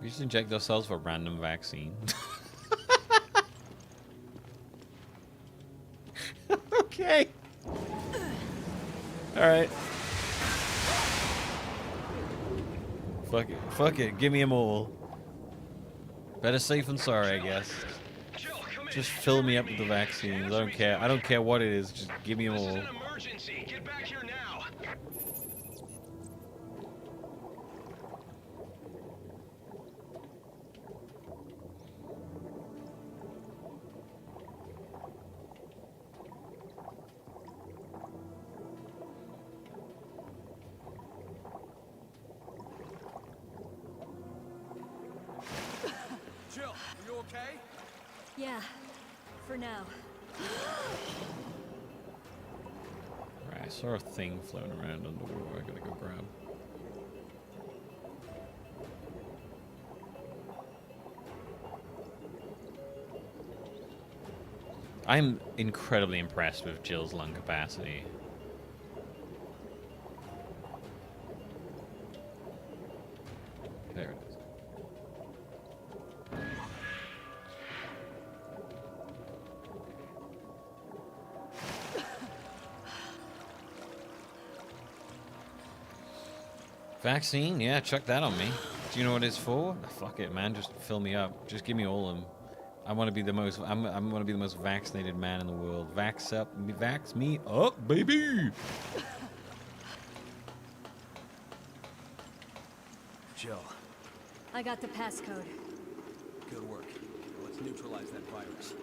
We just inject ourselves with a random vaccine. Okay. Alright. Fuck it. Fuck it. Give me them all. Better safe than sorry, I guess. Just fill me up with the vaccines. I don't care. I don't care what it is. Just give me them all. Emergency! Get back here now! Jill, are you okay? Yeah, for now. Right, I saw a thing floating around underwater. I gotta go grab. I'm incredibly impressed with Jill's lung capacity. There it is. Vaccine? Yeah, chuck that on me. Do you know what it's for? Fuck it, man. Just fill me up. Just give me all of them. I want to be the most. I'm want to be the most vaccinated man in the world. Vax me up, baby. Jill, I got the passcode. good work. Let's neutralize that virus.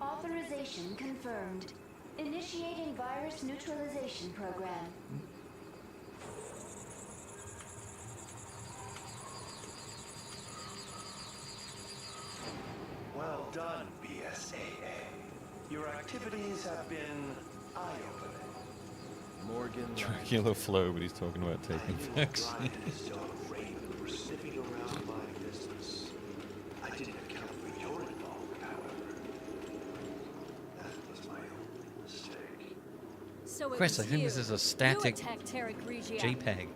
Authorization confirmed. Initiating virus neutralization program. Well done, BSAA. Your activities have been eye-opening. Morgan... Dracula flow, but he's talking about taking vaccine. Brian and his daughter Raven were sniffing around my business. I didn't account for your involvement, however. That was my only mistake. So it Chris, I was think you. this is a You static attacked Tarek Regia. JPEG.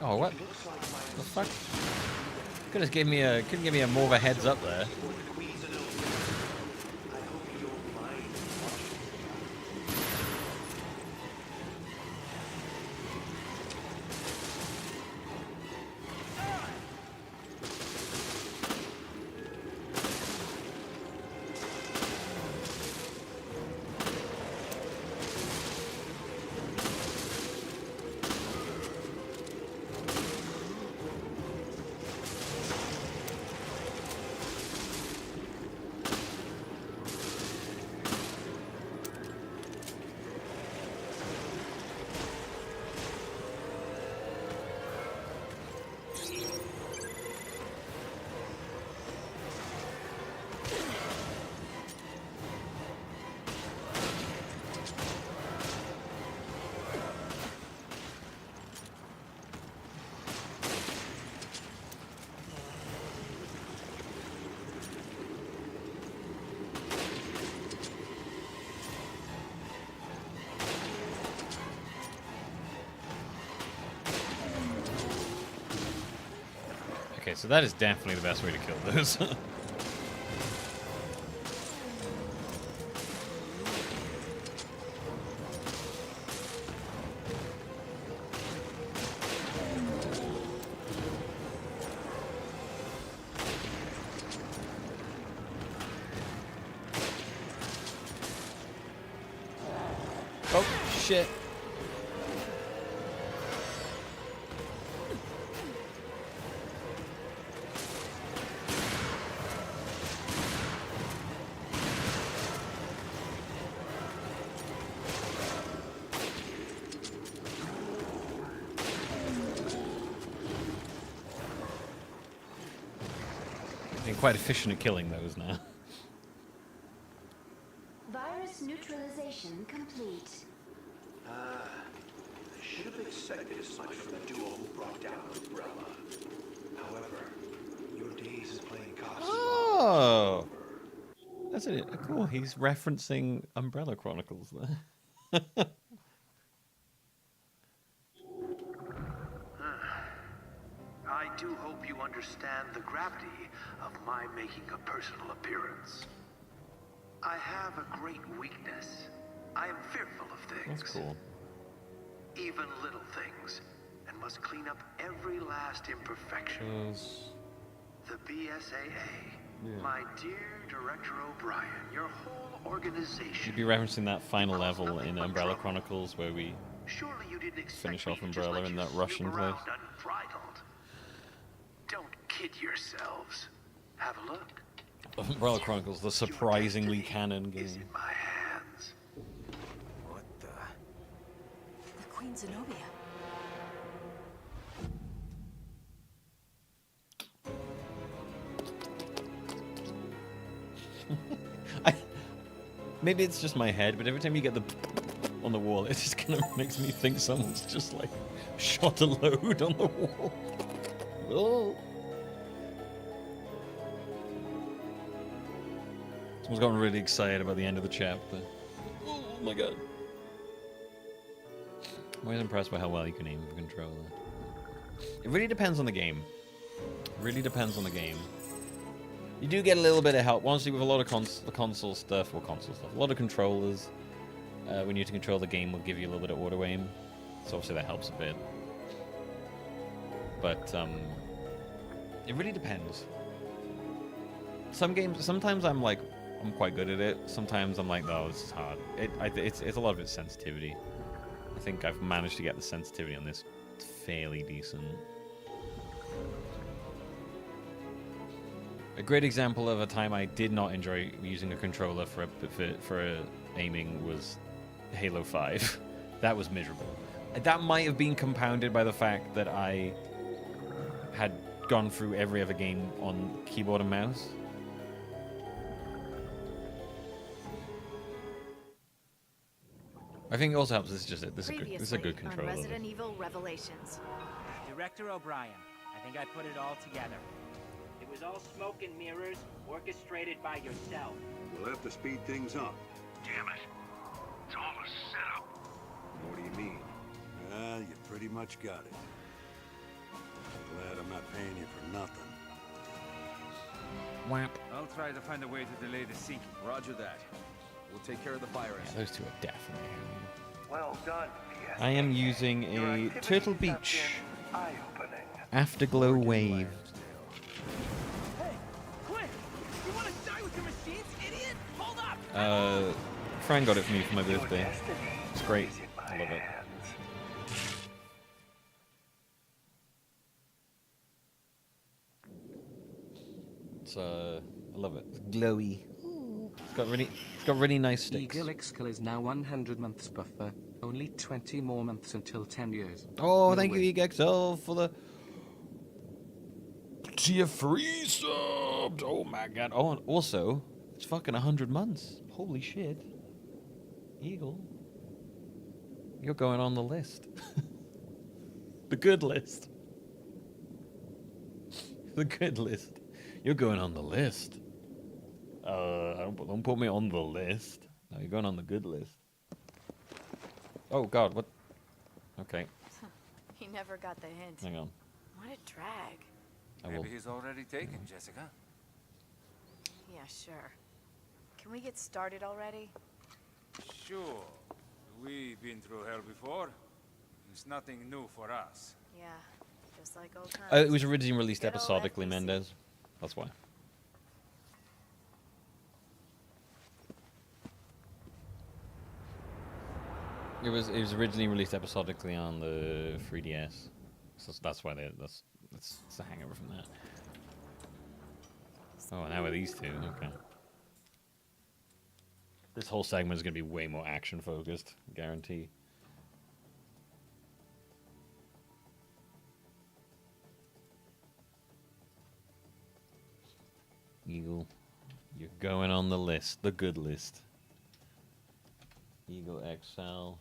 Oh, what? The fuck? Could have given me a more of a heads up there. Okay, so that is definitely the best way to kill those. Oh, shit. Being quite efficient at killing those now. Virus neutralization complete. I should have expected as much from the duo who brought down Umbrella. However, your days as playing cops... Oh! That's it. Cool. He's referencing Umbrella Chronicles there. I do hope you understand the gravity of my making a personal appearance. I have a great weakness. I am fearful of things. That's cool. Even little things. And must clean up every last imperfection. The BSAA. My dear Director O'Brien, your whole organization... You'd be referencing that final level in Umbrella Chronicles where we Surely you didn't expect finish off me to just Umbrella let in you that Russian snoop place. around unbridled. Don't kid yourselves. Have a look. Umbrella Chronicles, the surprisingly canon game. My hands. What the... The Queen Zenobia. Maybe it's just my head, but every time you get the on the wall, it just kind of makes me think someone's just like shot a load on the wall. Oh. Someone's gotten really excited about the end of the chapter. Oh my god. I'm always impressed by how well you can aim with a controller. It really depends on the game. It really depends on the game. You do get a little bit of help, honestly, with a lot of console stuff, a lot of controllers. When you to control the game, will give you a little bit of auto aim, so obviously that helps a bit. But it really depends. Some games, sometimes I'm quite good at it. Sometimes I'm like, no, this is hard. It's a lot of it's sensitivity. I think I've managed to get the sensitivity on this fairly decent. A great example of a time I did not enjoy using a controller for aiming was Halo 5. That was miserable. That might have been compounded by the fact that I had gone through every other game on keyboard and mouse. I think it also helps. This is a good controller. On Resident Evil Revelations. Director O'Brien, I think I put it all together. It was all smoke and mirrors, orchestrated by yourself. We'll have to speed things up. Damn it. It's all a setup. What do you mean? Well, you pretty much got it. Glad I'm not paying you for nothing. Whap. I'll try to find a way to delay the sinking. Roger that. We'll take care of the fire. Yeah, those two are definitely. Well done, I am using a Turtle Beach Afterglow Wave. Hey, quick! You want to die with your machines, idiot? Hold up! Fran got it for me for my birthday. It's great. I love it. It's I love it. It's glowy. It's got really nice sticks. Eagle Excel is now 100 months buffer. Only 20 more months until 10 years. Oh, thank you, EGXL, for the tier 3 subbed. Oh my god. Oh, and also, it's fucking 100 months. Holy shit. Eagle. You're going on the list. The good list. The good list. You're going on the list. Don't put me on the list. No, you're going on the good list. Oh god, what? Okay. He never got the hint. Hang on. What a drag. Maybe he's already taken, Jessica. Yeah, sure. Can we get started already? Sure. We've been through hell before. It's nothing new for us. Yeah, just like old times. It was originally released episodically, Mendez. That's why. It was originally released episodically on the 3DS, so that's why that's the hangover from that. Oh, now with these two, okay. This whole segment is going to be way more action focused, guarantee. Eagle, you're going on the list, the good list. Eagle XL.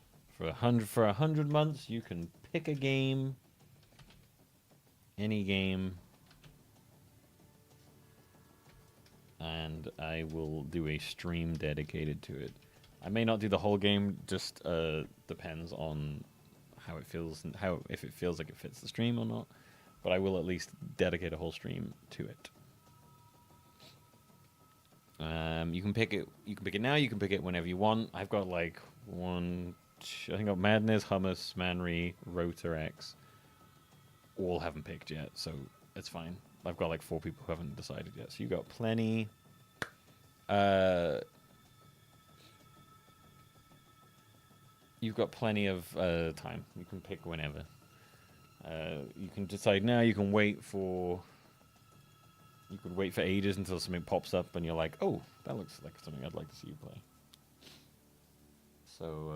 For 100 months, you can pick a game, any game, and I will do a stream dedicated to it. I may not do the whole game, just depends on how it feels and if it feels like it fits the stream or not. But I will at least dedicate a whole stream to it. You can pick it. You can pick it now. You can pick it whenever you want. I've got like I think I've got Madness, Hummus, Manry, Rotor X. All haven't picked yet, so it's fine. I've got like 4 people who haven't decided yet. So you got plenty. You've got plenty of time. You can pick whenever. You can decide now. You can wait for. You could wait for ages until something pops up, and you're like, "Oh, that looks like something I'd like to see you play." So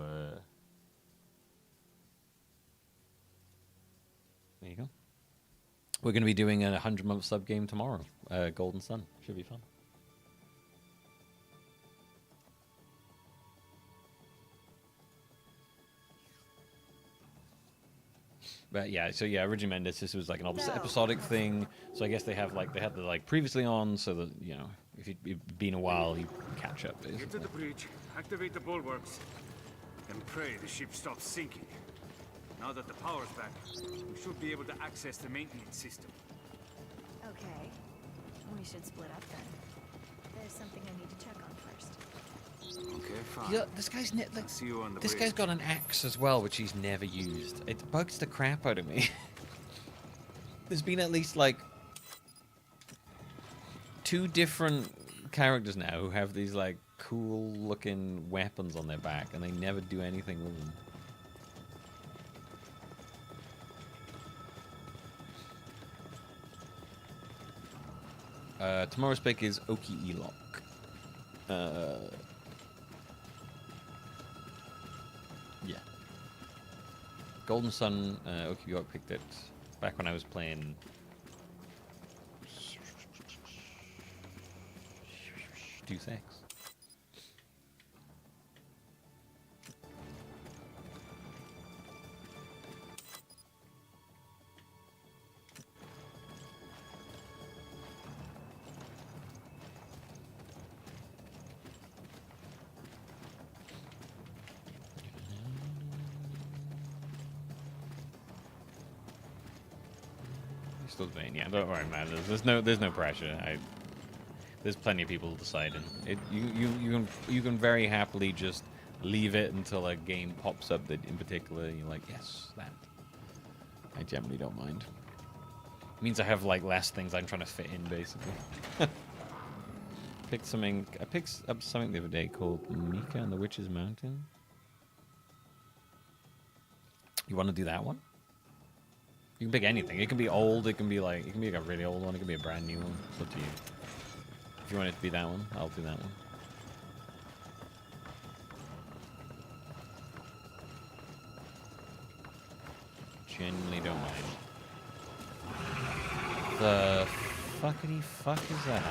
there you go. We're going to be doing a 100-month sub game tomorrow. Golden Sun should be fun. But yeah, so yeah, originally Mendes, this was like an episodic thing. So I guess they had the like previously on, so that if you'd been a while, you catch up. Basically. Get to the bridge, activate the bulwarks, and pray the ship stops sinking. Now that the power's back, we should be able to access the maintenance system. Okay. We should split up then. There's something I need to check on first. Okay, fine. Yeah, this guy's I'll see you on the this bridge. guy's got an axe as well, which he's never used. It bugs the crap out of me. There's been at least like 2 different characters now who have these like cool looking weapons on their back, and they never do anything with them. Tomorrow's pick is Oki Elok. Yeah. Golden Sun, Oki Elok picked it back when I was playing. Deus Ex. Still doing, yeah. Don't worry, man. There's no pressure. There's plenty of people deciding. You can very happily just leave it until a game pops up that in particular you're like, yes, that. I generally don't mind. It means I have like less things I'm trying to fit in, basically. Picked something. I picked up something the other day called Mika and the Witch's Mountain. You want to do that one? You can pick anything. It can be old. It can be like a really old one. It can be a brand new one. It's up to you. If you want it to be that one, I'll do that one. Genuinely don't mind. The fuckity fuck is that?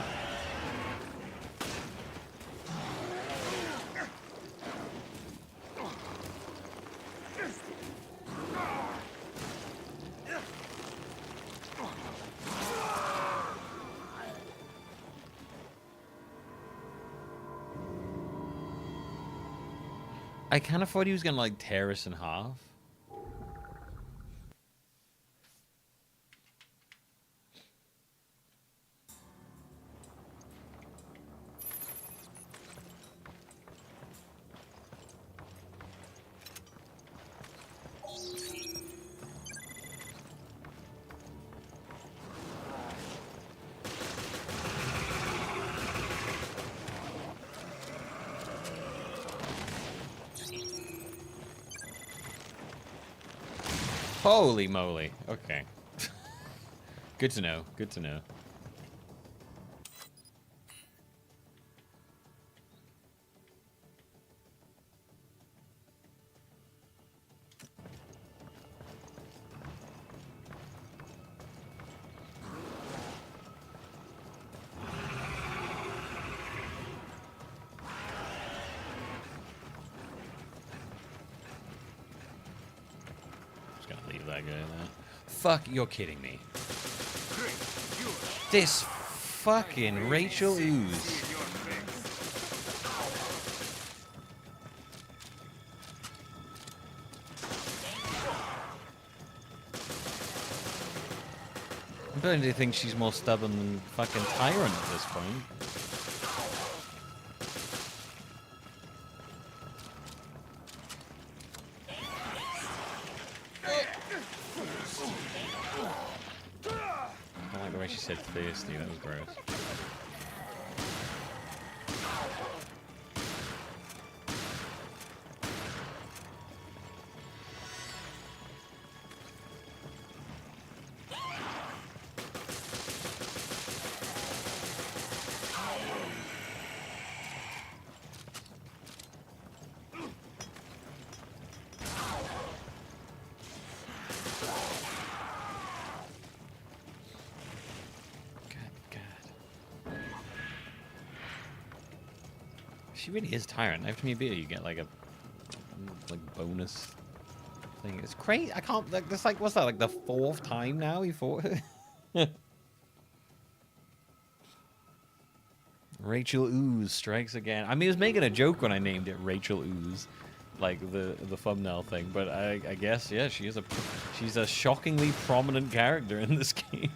I kind of thought he was gonna like tear us in half. Holy moly. Okay. Good to know. Good to know. Fuck, you're kidding me. This fucking Rachel Ooze. I'm beginning to think she's more stubborn than fucking Tyrant at this point. She said thirsty, that was gross. She really is Tyrant. After me a beer, you get like a bonus thing. It's crazy. I can't. Like, that's like, what's that? Like the 4th time now he fought her. Rachel Ooze strikes again. I mean, I was making a joke when I named it Rachel Ooze, like the thumbnail thing. But I guess yeah, she's a shockingly prominent character in this game.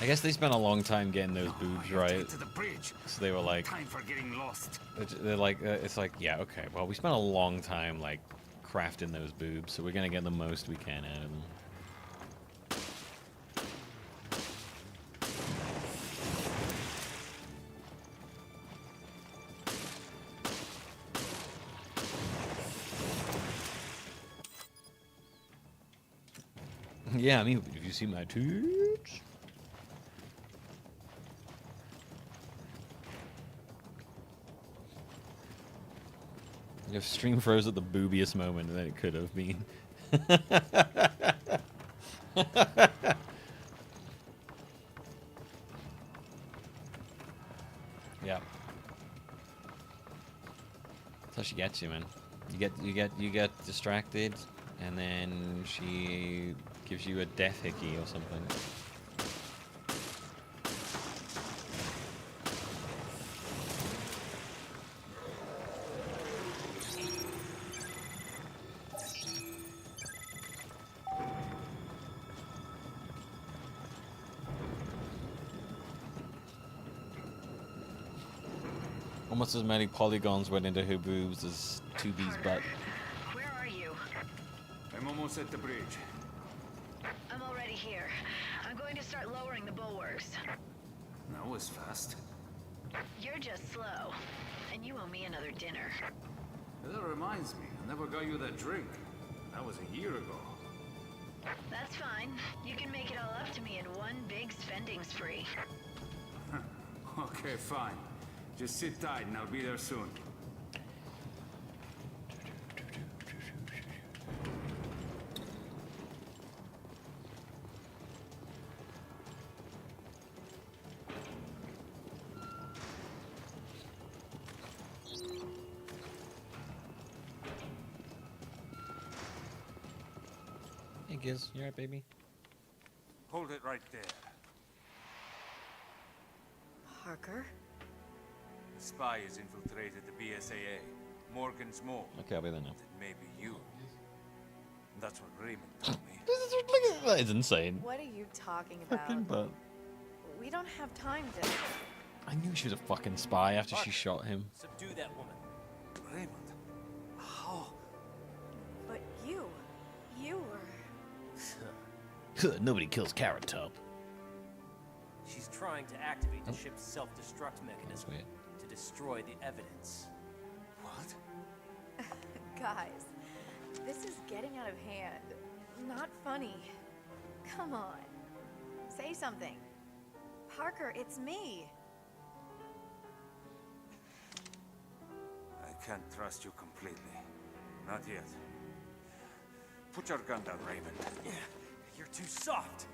I guess they spent a long time getting those boobs right. To the bridge. So they were like, Time for getting lost. they're like, it's like, yeah, okay. Well, we spent a long time like crafting those boobs, so we're gonna get the most we can out of them. Yeah, I mean, if you see my toots. Your stream froze at the boobiest moment that it could have been. Yeah. That's how she gets you, man. You get distracted, and then she gives you a death hickey or something. Almost as many polygons went into her boobs as 2B's butt. Where are you? I'm almost at the bridge. I'm already here. I'm going to start lowering the bulwarks. That was fast. You're just slow. And you owe me another dinner. That reminds me, I never got you that drink. That was a year ago. That's fine. You can make it all up to me in one big spending spree. Okay, fine. Just sit tight and I'll be there soon. Hey, Giz, you alright, baby? Hold it right there. Parker? The spy has infiltrated the BSAA. Morgan's mole. Okay, I'll be there now. Maybe you. That's what Raymond told me. That is insane. What are you talking about? Fucking butt. We don't have time to... I knew she was a fucking spy after she shot him. Subdue that woman. Raymond. How? But you were... Nobody kills Carrot Top. She's trying to activate the ship's self-destruct mechanism to destroy the evidence. What? Guys, this is getting out of hand. Not funny. Come on. Say something. Parker, it's me. I can't trust you completely. Not yet. Put your gun down, Raymond. Yeah, you're too soft.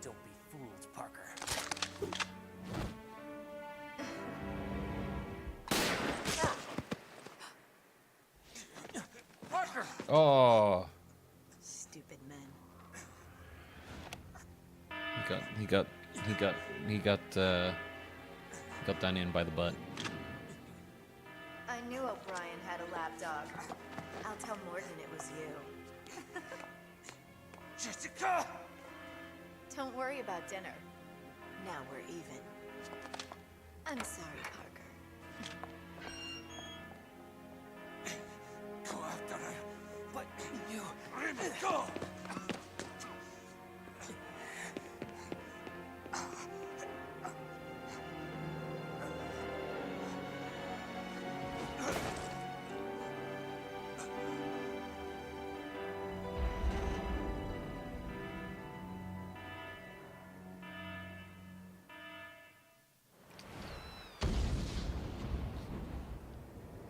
Don't be fooled, Parker. Parker! Oh. Stupid men. He got done in by the butt. I knew O'Brien had a lapdog. I'll tell Morgan it was you. Jessica! Don't worry about dinner. Now we're even. I'm sorry, Parker. Go after her. But you... Raymond, go!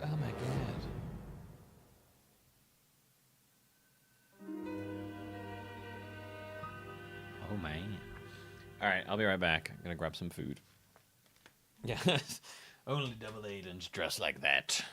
Oh my god. Oh man. Alright, I'll be right back. I'm gonna grab some food. Yes. Only double agents dress like that.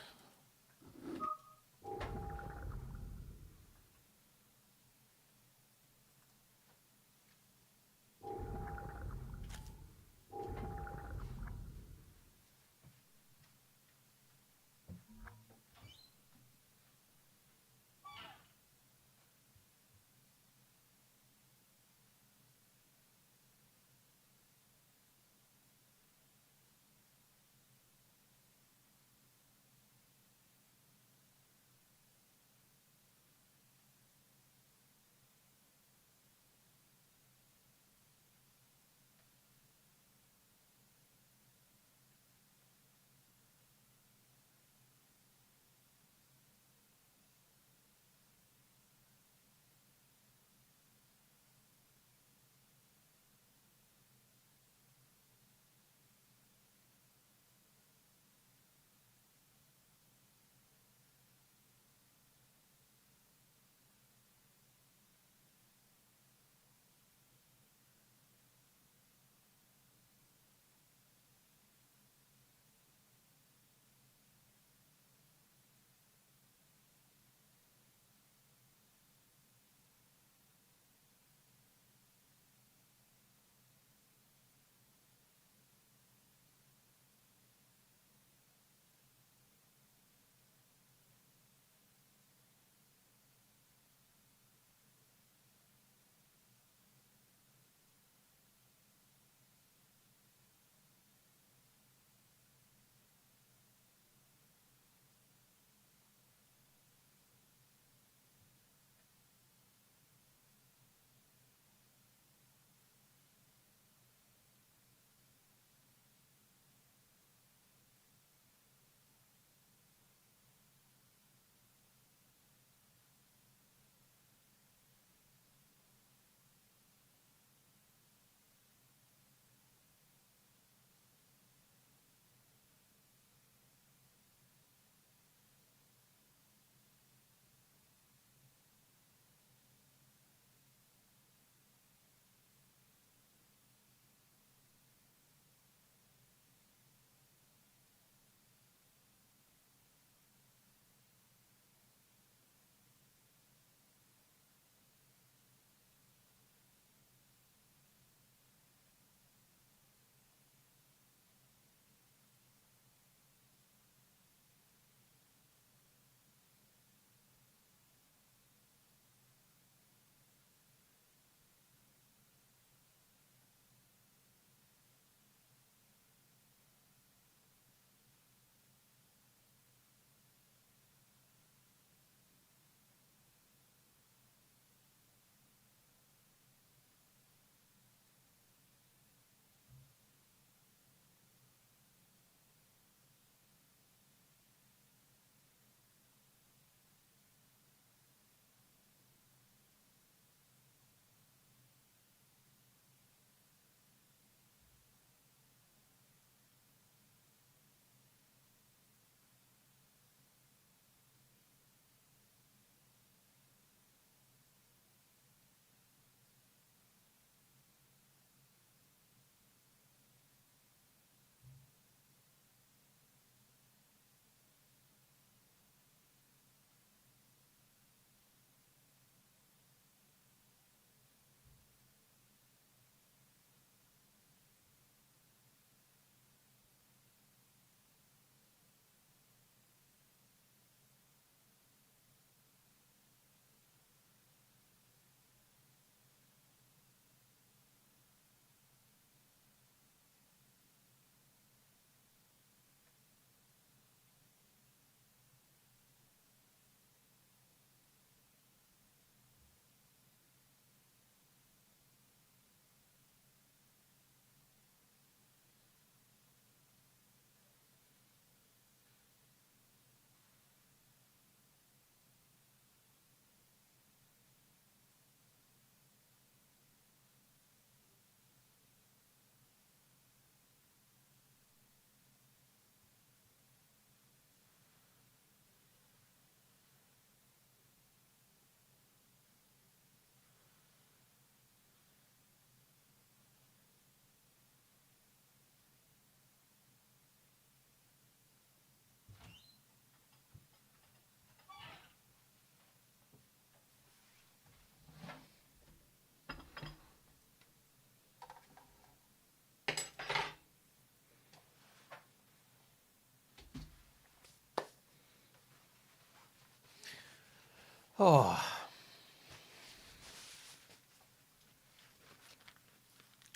Oh.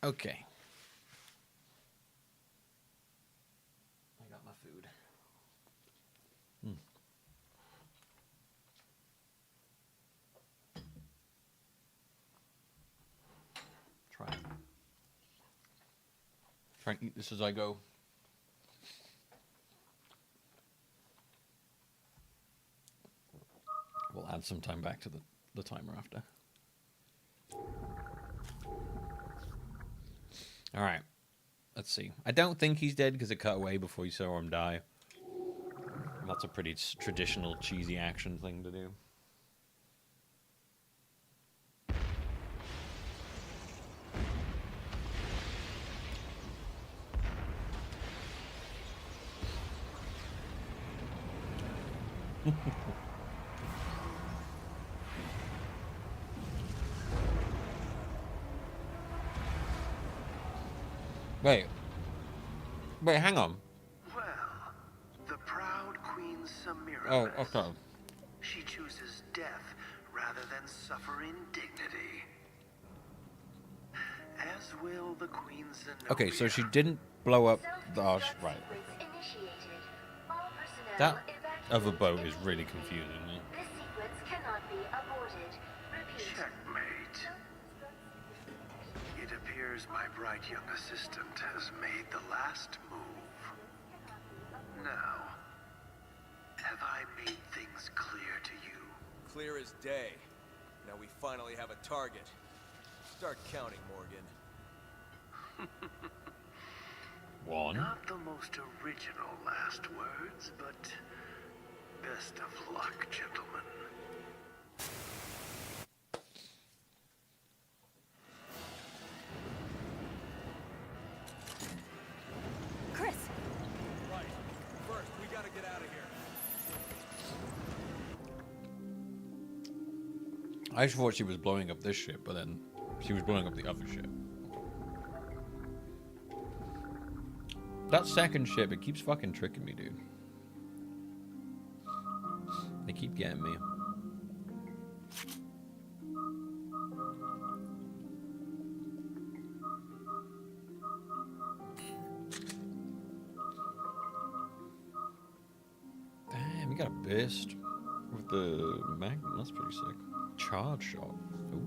Okay. I got my food. Try and eat this as I go. We'll add some time back to the timer after. All right. Let's see. I don't think he's dead because it cut away before you saw him die. And that's a pretty traditional, cheesy action thing to do. Wait, hang on. Well, the proud Queen Semiramis. Oh, okay. She chooses death rather than suffer indignity. As will the Queen Zenobia. Okay, so she didn't blow up the... Oh, right. That other boat is really confusing me. This sequence cannot be aborted. Repeat. Checkmate. It appears my bright young assistant has made the last move. Now, have I made things clear to you? Clear as day. Now we finally have a target. Start counting, Morgan. One. Not the most original last words, but best of luck, gentlemen. Chris! Right. First, we gotta get out of here. I just thought she was blowing up this ship, but then she was blowing up the other ship. That second ship, it keeps fucking tricking me, dude. They keep getting me. Damn, you got a burst with the magnum. That's pretty sick. Charge shot. Ooh.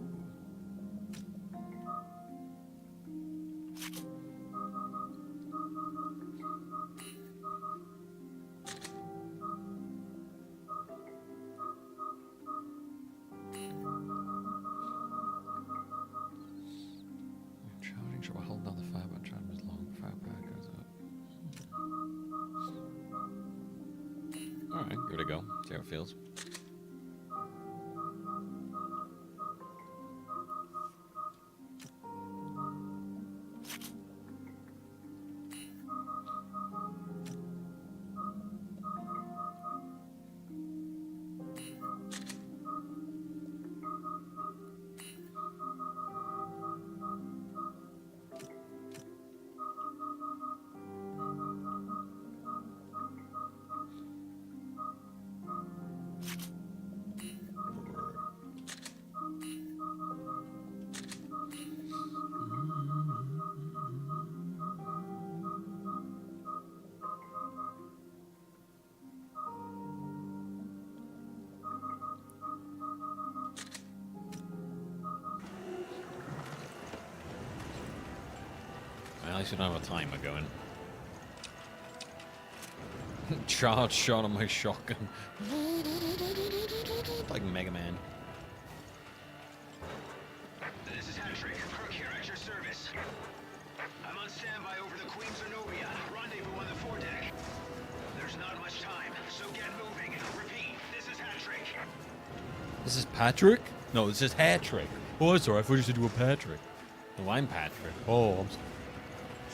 Charging shot. Hold down the fire button. Charge as long. Fire power goes up. Alright, give it a go. See how it feels. At least we don't have a timer going. Charge shot on my shotgun. Like Mega Man. This is Patrick. Kirk here at your service. I'm on standby over the Queen Zenobia. Rendezvous on the foredeck. There's not much time, so get moving. Repeat, this is Patrick. This is Patrick? No, this is Hattrick. Oh, I'm sorry. I thought you said you were Patrick. No, I'm Patrick. Oh, I'm sorry.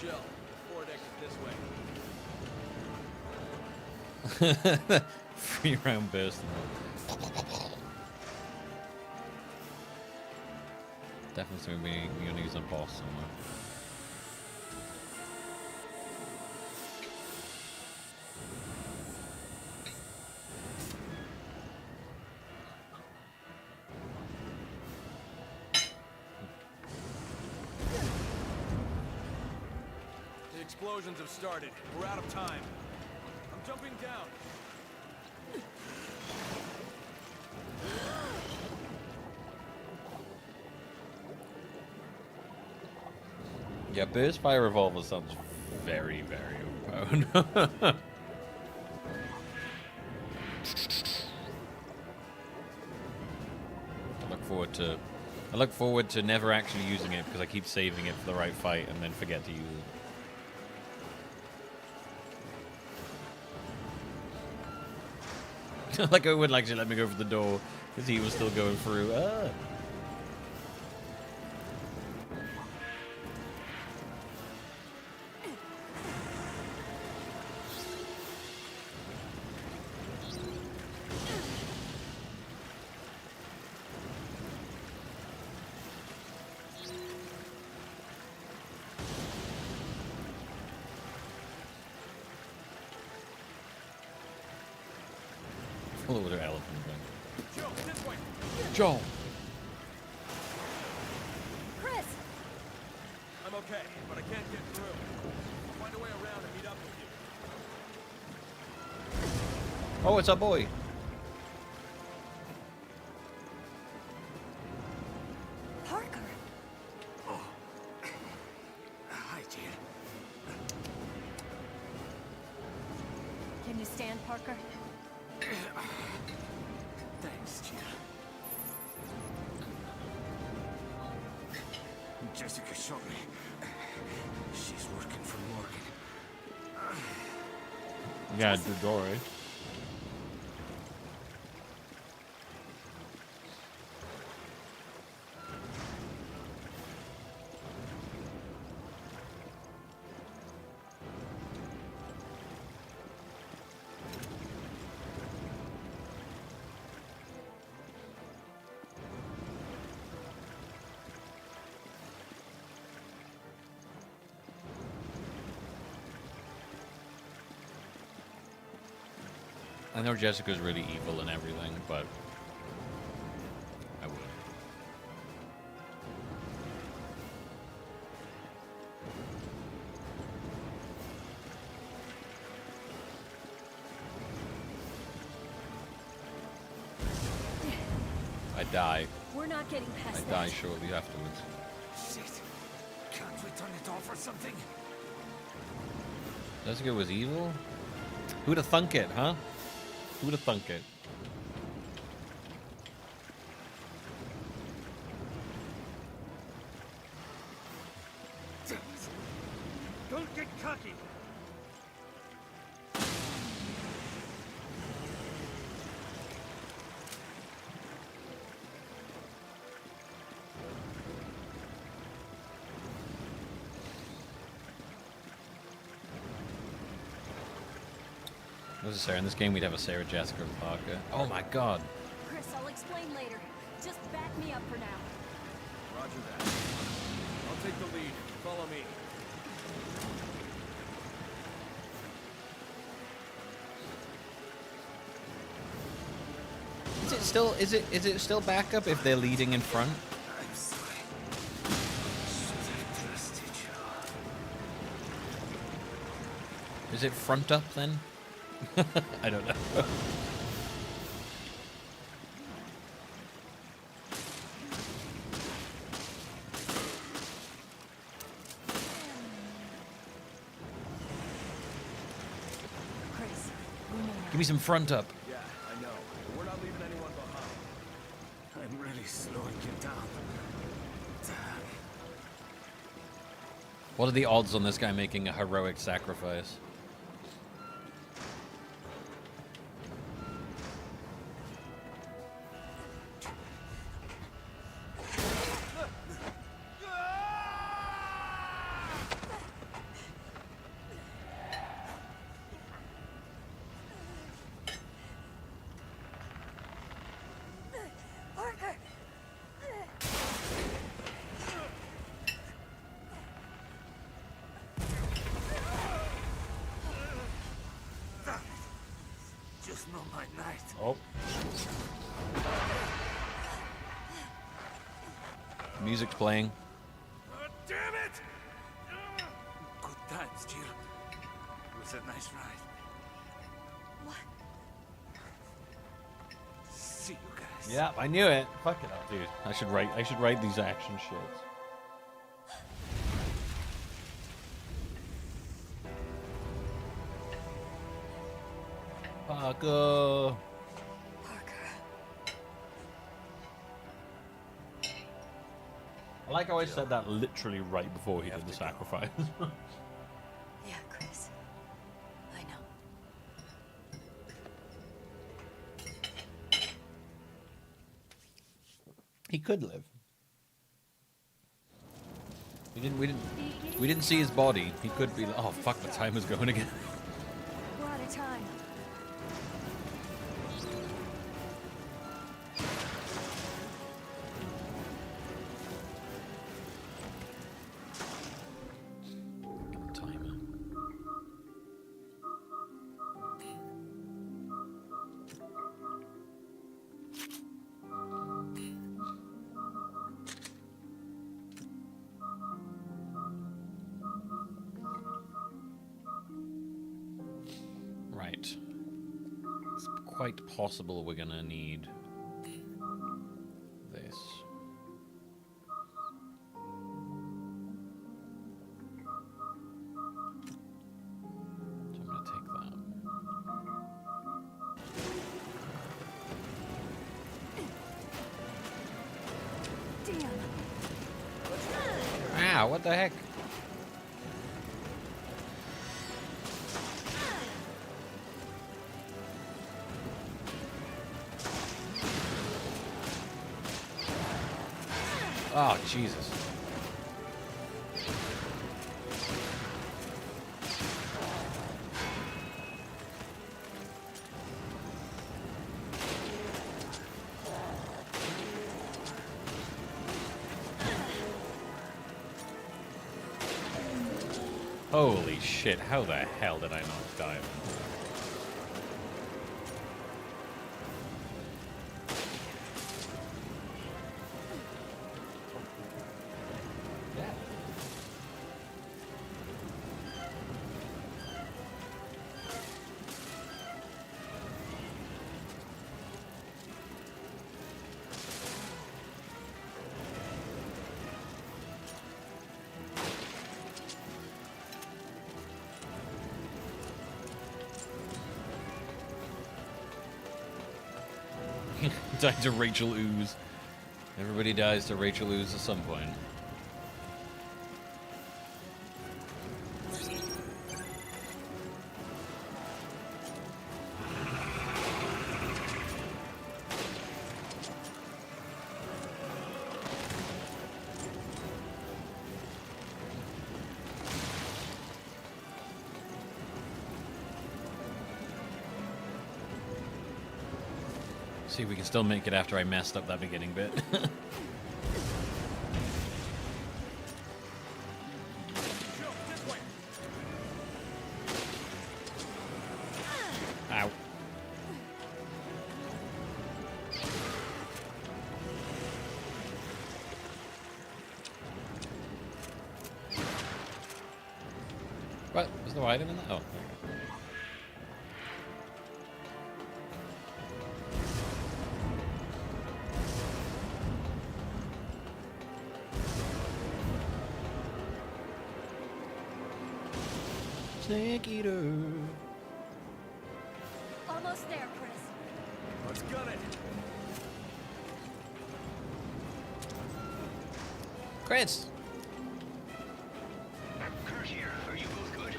Jill, the foredeck is this way. 3-round burst. Definitely something we're gonna use on boss somewhere. explosions have started. We're out of time. I'm jumping down. Yeah, burst fire revolver sounds very, very overpowered. I look forward to never actually using it because I keep saving it for the right fight and then forget to use it. Like, it wouldn't actually let me go for the door because he was still going through. A little bit of elephant thing. Joe, this way. Joel. Chris! I'm okay, but I can't get through. I'll find a way around and meet up with you. Oh, it's our boy. Parker! Oh. Hi, dear. Can you stand, Parker? Thanks, Gia. Jessica shot me. She's working for Morgan. Yeah, the door, right? I know Jessica's really evil and everything, but I would. I die. We're not getting past I die shortly afterwards. Shit. Can't we turn it off or something? Jessica was evil? Who'd have thunk it, huh? Who'd have thunk it? Damn it. Don't get cocky. What was it, Sarah? In this game, we'd have a Sarah, Jessica, and Parker. Oh my god. Chris, I'll explain later. Just back me up for now. Roger that. I'll take the lead. Follow me. Is it still backup if they're leading in front? I'm sorry. Should have trusted you. Is it front up then? I don't know. Chris, we may not. Give me some front up. Yeah, I know. We're not leaving anyone behind. I'm really slowing you down. Damn. What are the odds on this guy making a heroic sacrifice? Parker! Just not my night. Oh. Music's playing. Damn it! Good times, Jill. a nice ride. What? See you guys. Yeah, I knew it. Fuck it up, dude. I should write these action shits. Parker. I like how I said that literally right before he did the sacrifice. Yeah, Chris. I know. He could live. We didn't see his body. He could be. Oh fuck! The timer's going again. We're out of time. Right. It's quite possible we're gonna need this. So I'm gonna take that. Damn. Ow, what the heck? Oh, Jesus. Holy shit, how the hell did I not die? Died to Rachel Ooze. Everybody dies to Rachel Ooze at some point. See if we can still make it after I messed up that beginning bit. Ow. What? Was there no item in that? Oh, there we go. Snake Eater. Almost there, Chris. Let's gun it. Chris. Kurt here. Are you both good?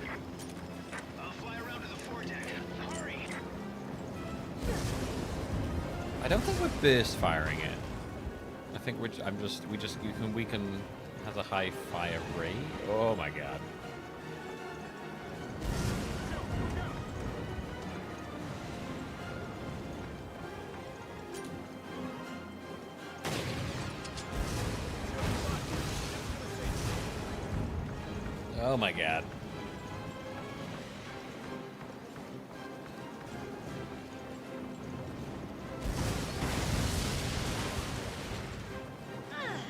I'll fly around to the foredeck. Hurry. I don't think we're burst firing it. I think we can has a high fire rate. Oh my god. Oh my god.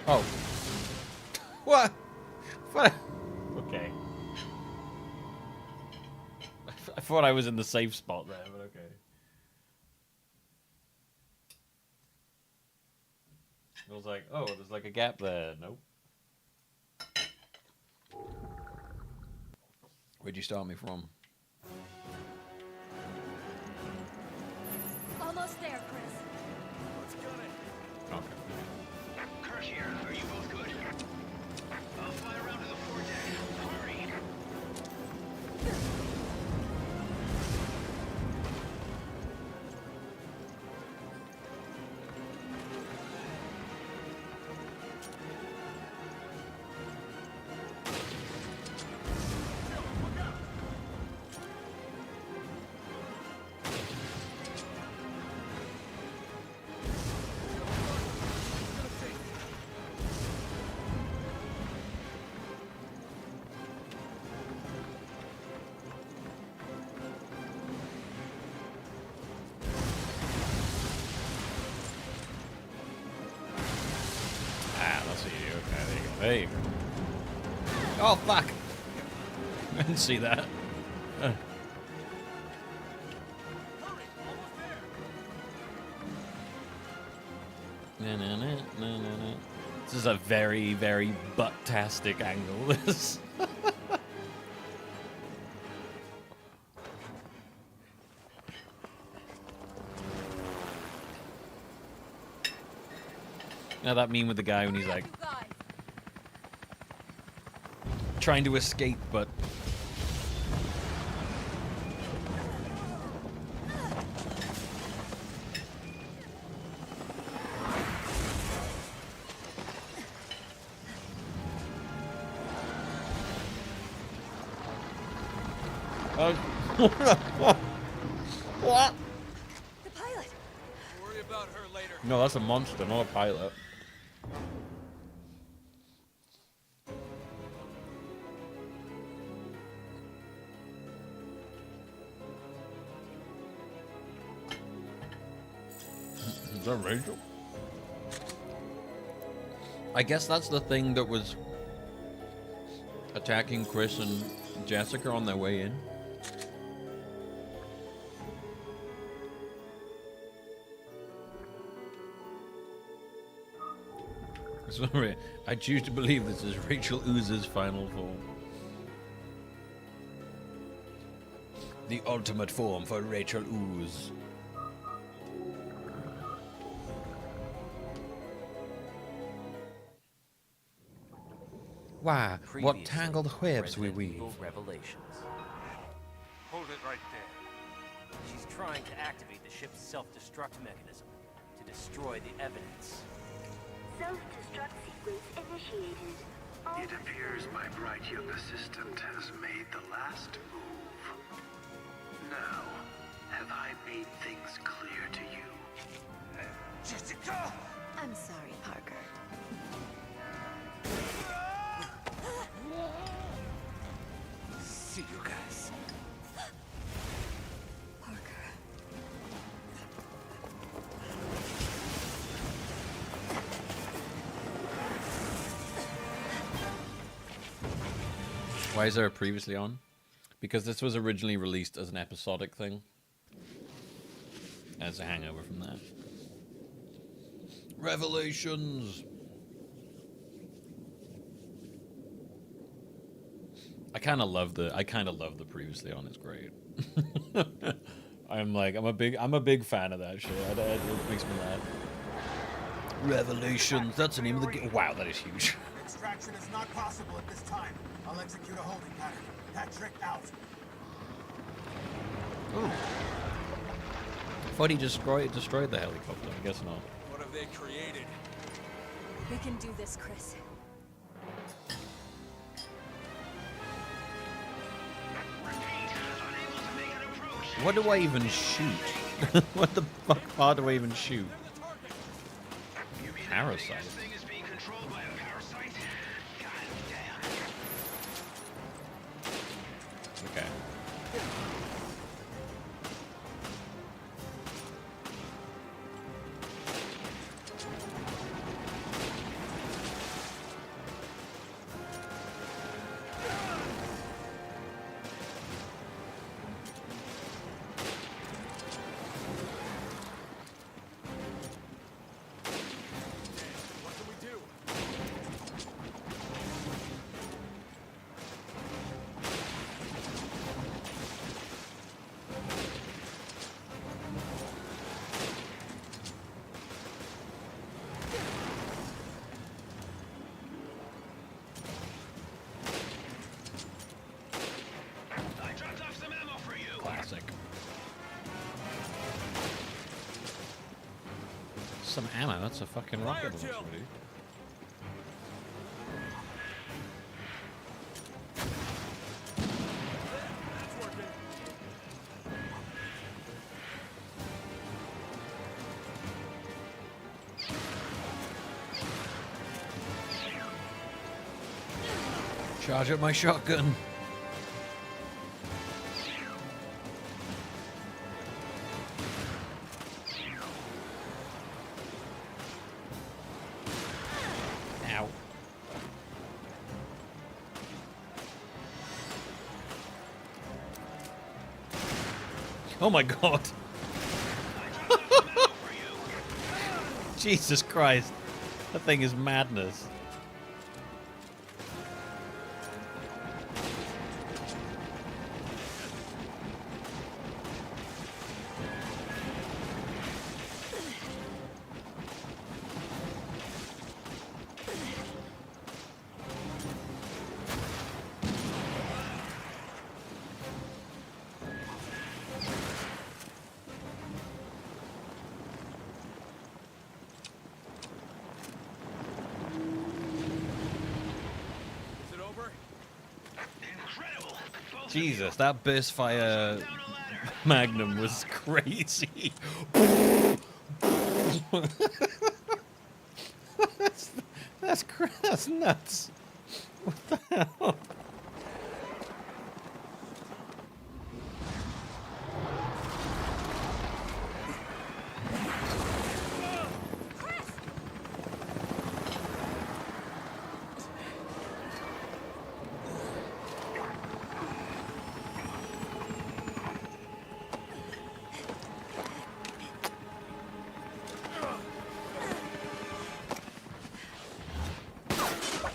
Oh. What? What? Okay. thought I was in the safe spot there, but okay. I was like, oh, there's like a gap there. Nope. Where'd you start me from? Almost there, Chris. Let's gun it. Okay. Kirk here. Are you both good? I'll fly around to the foredeck. Hurry. There you go. Oh, fuck! I didn't see that. This is a very, very butt-tastic angle, this. Now that meme with the guy when he's like trying to escape, but what? The pilot. Worry about her later. No, that's a monster, not a pilot. Is that Rachel? I guess that's the thing that was attacking Chris and Jessica on their way in. Sorry, I choose to believe this is Rachel Ooze's final form. The ultimate form for Rachel Ooze. Why, what tangled webs we weave. Revelations. Hold it right there. She's trying to activate the ship's self-destruct mechanism to destroy the evidence. Self-destruct sequence initiated. It appears my bright young assistant has made the last move. Now, have I made things clear to you? Jessica! I'm sorry, Parker. See you guys. Parker. Why is there a previously on? Because this was originally released as an episodic thing. As a hangover from that. Revelations! I kind of love the previously on. It's great. I'm a big fan of that shit. It makes me laugh. Revelations. That's the name of the game. Wow, that is huge. Extraction is not possible at this time. I'll execute a holding pattern. Patrick out. Ooh. I thought he destroyed the helicopter. I guess not. What have they created? We can do this, Chris. What do I even shoot? What the fuck part do I even shoot? Parasite. Okay. some ammo. That's a fucking rocket launcher, dude. Charge up my shotgun. Ow. Oh my god. Jesus Christ. That thing is madness. Jesus, that burst fire magnum was crazy. that's nuts. What the hell?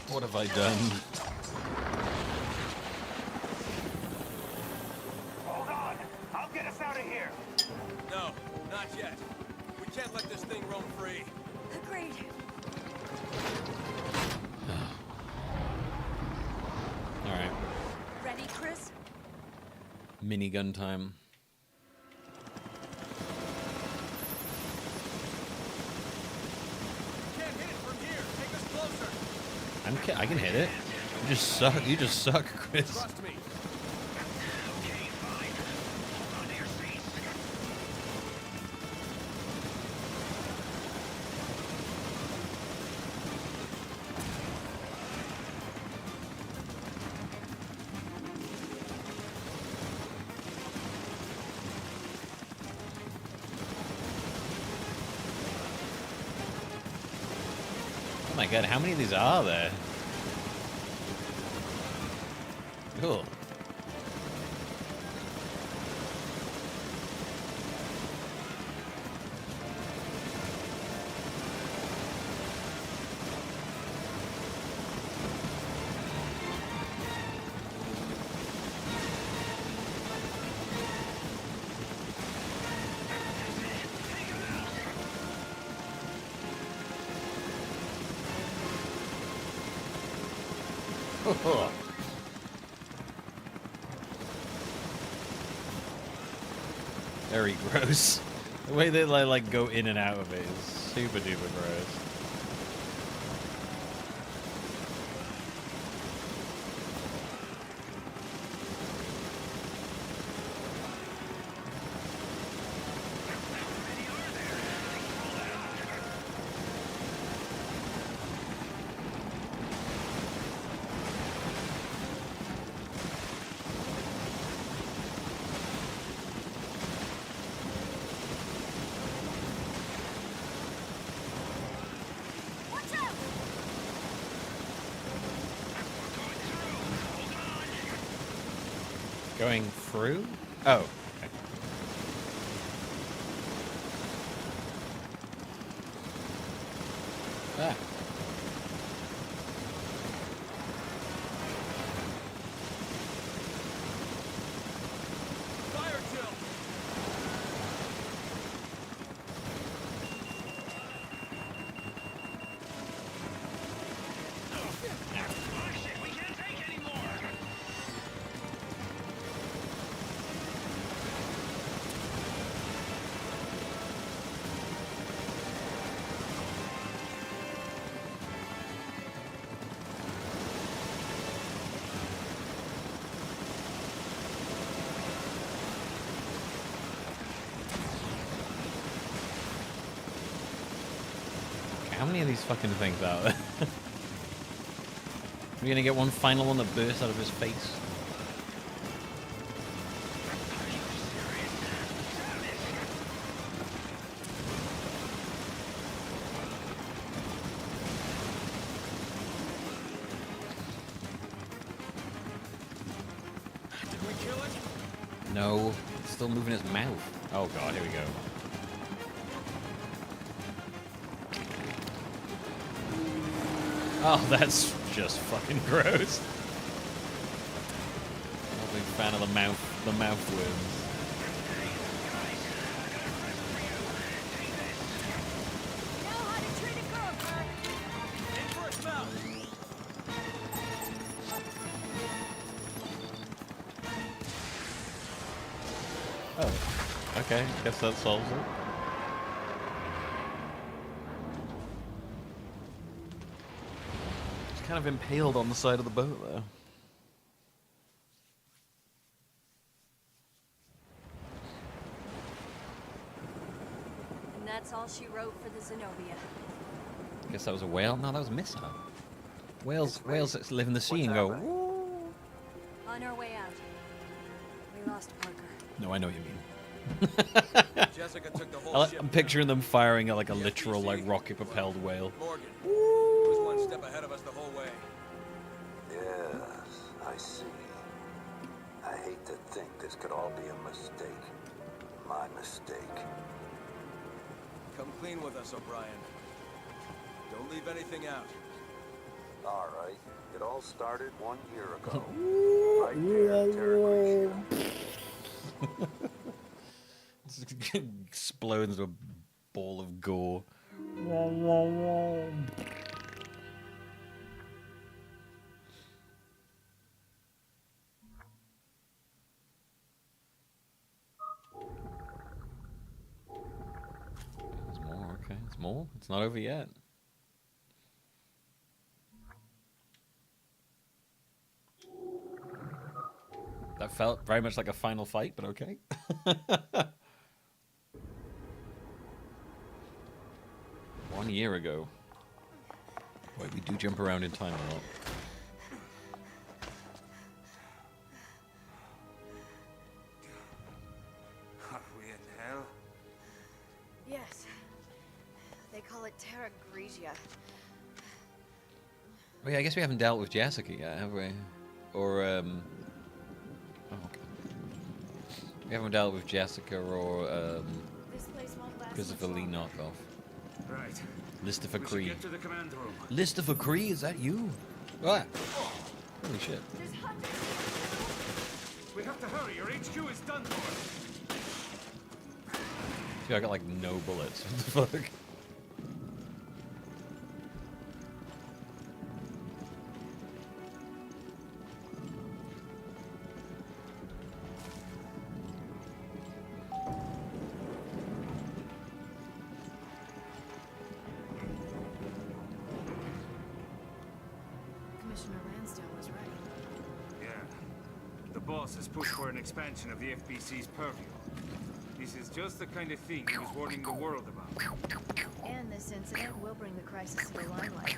What have I done? Hold on! I'll get us out of here! No, not yet. We can't let this thing roam free. Agreed. Alright. Ready, Chris? Minigun time. Can't hit it from here. Take us closer. I can hit it. You just suck. You just suck, Chris. Trust me. Okay, fine. Hold on to your seats. Oh my god, how many of these are there? Cool. Very gross. The way they like go in and out of it is super duper gross. Going through? Oh. Okay. Ah. Fire chill. how many of these fucking things out there? We're gonna get one final one that bursts out of his face. Did we kill it? No, it's still moving his mouth. Oh god, here we go. Oh, that's just fucking gross. I'm a big fan of the mouth worms. Oh, okay, guess that solves it. It's kind of impaled on the side of the boat there. And that's all she wrote for the Zenobia. Guess that was a whale? No, that was a missile. Whales that live in the sea and go, woo. On our way out, we lost Parker. No, I know what you mean. Jessica took the whole ship. I'm picturing them firing at like a literal, like, rocket-propelled whale. Morgan was one step ahead of us the whole way. Yes, I see. I hate to think this could all be a mistake. My mistake. Come clean with us, O'Brien. Don't leave anything out. All right. It all started 1 year ago. Right there in Terra Explodes into a ball of gore. There's more, okay. It's more. It's not over yet. That felt very much like a final fight, but okay. 1 year ago. Boy, we do jump around in time a lot. Are we in hell? Yes. They call it Terra Grigia. Oh yeah, I guess we haven't dealt with Jessica yet, have we? Or, oh, okay. We haven't dealt with Jessica or, This place won't last Christopher much Lee longer. knockoff. Right. Listifer We should Cree. get to the command room. Listifer Cree, is that you? What? Holy shit. We have to hurry. Your HQ is done for. See, I got like no bullets. What the fuck? Commissioner Lansdale was right. Yeah. The boss has pushed for an expansion of the FBC's purview. This is just the kind of thing he was warning the world about. And this incident will bring the crisis to the limelight.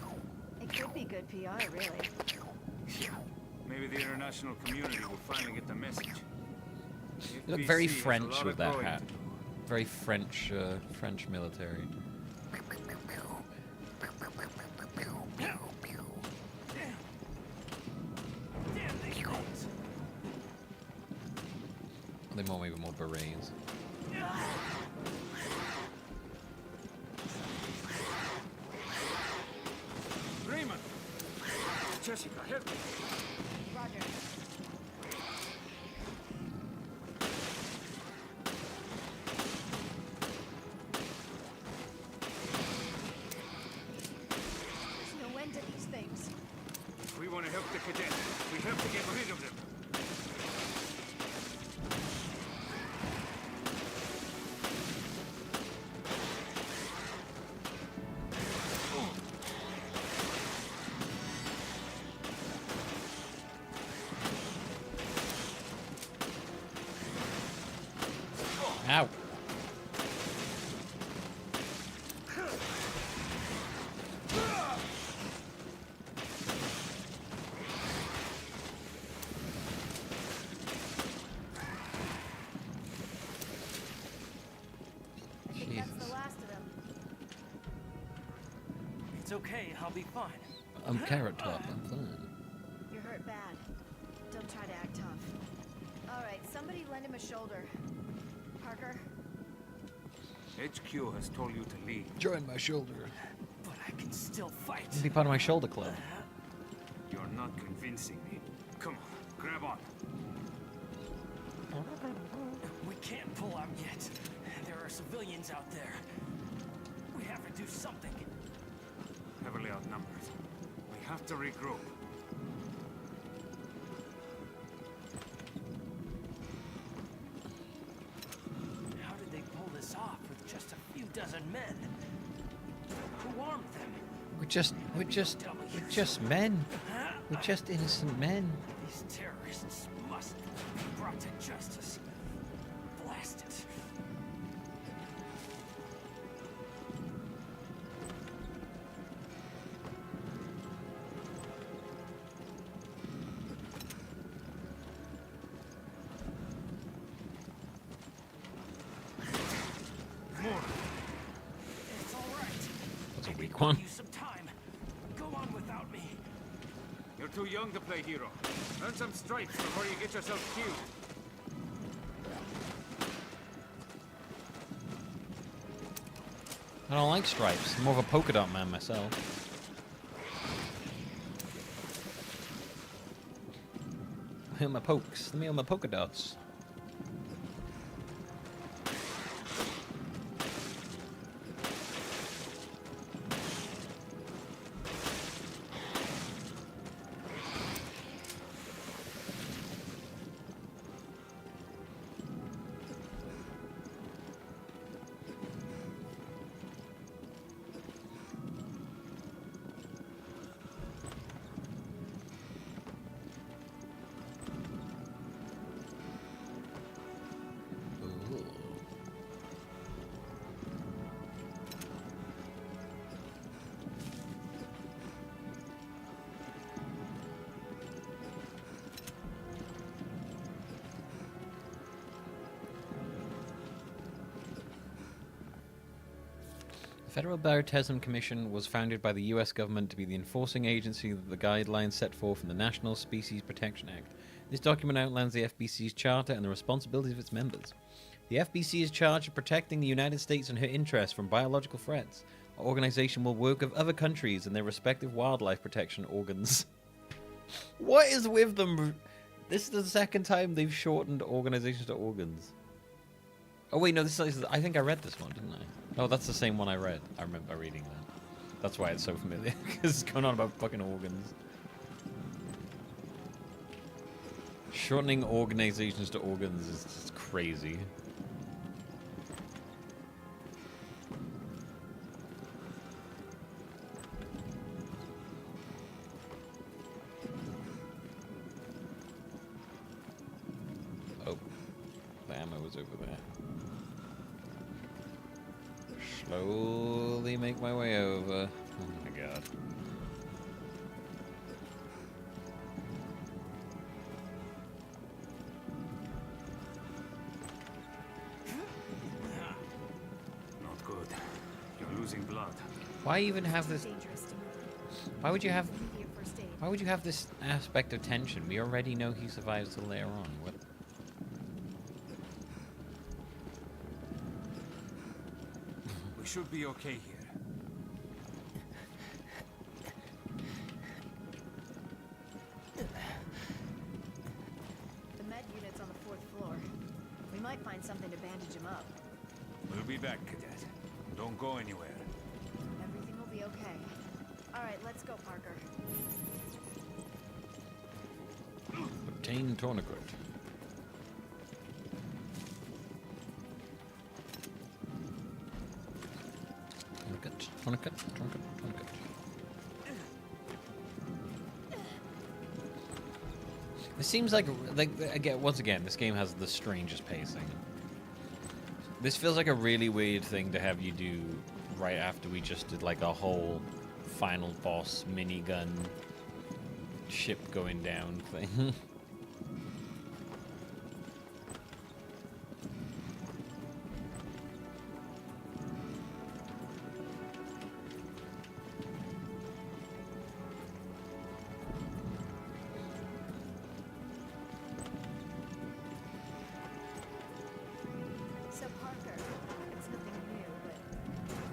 It could be good PR, really. Maybe the international community will finally get the message. You look very FBC has a French lot with of that growing hat. to do. Very French, French military. They more maybe more berets. Raymond! Jessica, help me! Roger. There's no end to these things. If we want to help the cadets, we have to get rid of them. Ow. It's okay, I'll be fine. I'm Carrot Top, I'm fine. You're hurt bad. Don't try to act tough. Alright, somebody lend him a shoulder. Parker? HQ has told you to leave. Join my shoulder. But I can still fight. Be part of my shoulder club. You're not convincing me. Come on, grab on. We can't pull out yet. There are civilians out there. We have to do something. Heavily outnumbered. We have to regroup. How did they pull this off with just a few dozen men? Who armed them? We're just men. We're just innocent men. These terrorists must be brought to justice. Blast it. It's all right. That's a weak one. Use some time. Go on without me. You're too young to play hero. Earn some stripes before you get yourself killed. I don't like stripes. I'm more of a polka dot man myself. Let me on my pokes. Let me on my polka dots. The Federal Bioterrorism Commission was founded by the U.S. government to be the enforcing agency of the guidelines set forth in the National Species Protection Act. This document outlines the FBC's charter and the responsibilities of its members. The FBC is charged with protecting the United States and her interests from biological threats. Our organization will work with other countries and their respective wildlife protection organs. What is with them? This is the second time they've shortened organizations to organs. Oh wait, no, this is, I think I read this one, didn't I? Oh, that's the same one I read. I remember reading that. That's why it's so familiar, because it's going on about fucking organs. Shortening organizations to organs is just crazy. Oh, the ammo was over there. Slowly make my way over. Oh my god. Not good. You're losing blood. Why even have this? Why would you have? Why would you have this aspect of tension? We already know he survives till later on. What? We should be okay here. The med unit's on the 4th floor. We might find something to bandage him up. We'll be back, Cadet. Don't go anywhere. Everything will be okay. Alright, let's go, Parker. Obtain tourniquet. Tourniquet. It seems like again, once again, this game has the strangest pacing. This feels like a really weird thing to have you do right after we just did like a whole final boss minigun ship going down thing. Parker, it's nothing new, but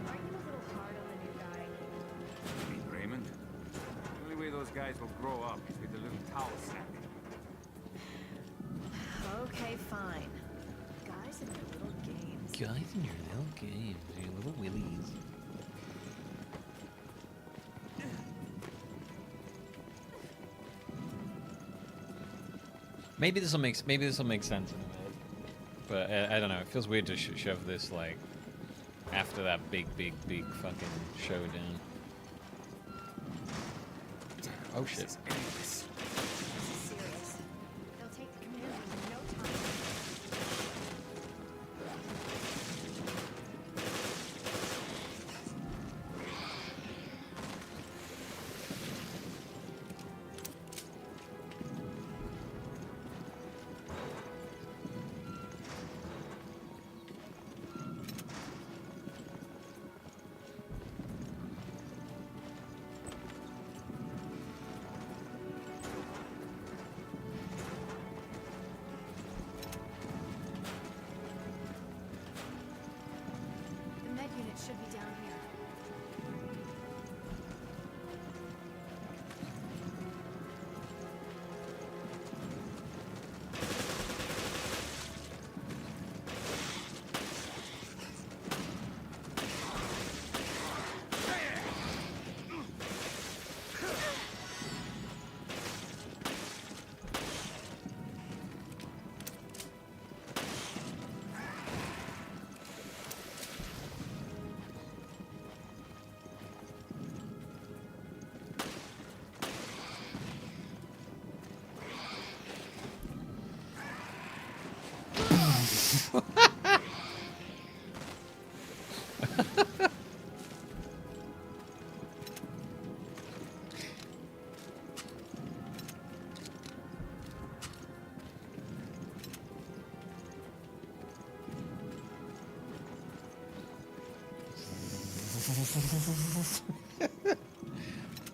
aren't you a little hard on the new guy? You mean Raymond? The only way those guys will grow up is with a little towel sack. Okay, fine. Guys in their little games. Guys in your little games, your little willies. Maybe this will make sense in a minute, but I don't know. It feels weird to shove this like after that big fucking showdown. Oh shit! This is serious. They'll take the community in no time. The med unit should be down here.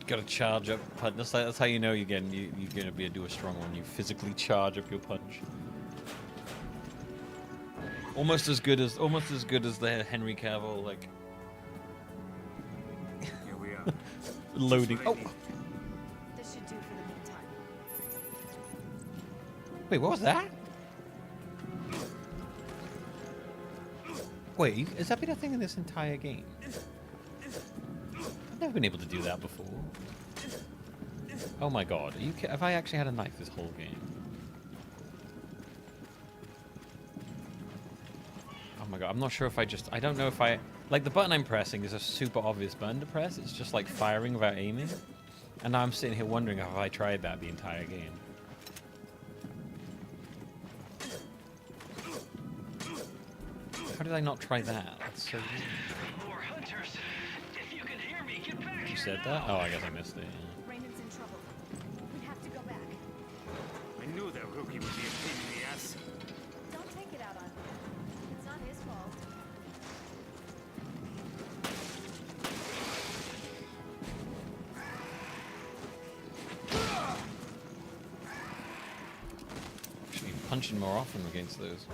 Gotta charge up punch. That's how you know you're gonna do a strong one. You physically charge up your punch. Almost as good as the Henry Cavill like Here we are. loading. Oh This should do for the meantime. wait, what was that? Wait, has that been a thing in this entire game? I've never been able to do that before. Oh my god, have I actually had a knife this whole game? Oh my god, I'm not sure if I don't know if I... Like, the button I'm pressing is a super obvious button to press. It's just like firing without aiming. And now I'm sitting here wondering if I tried that the entire game. How did I not try that? That's so weird. More hunters. If you can hear me, get back You here said now. that? Oh, I guess I missed it. Yeah. Raymond's in trouble. We have to go back. I knew that rookie would be a pain in the ass. Don't take it out on him. It's not his fault. Should be punching more often against those.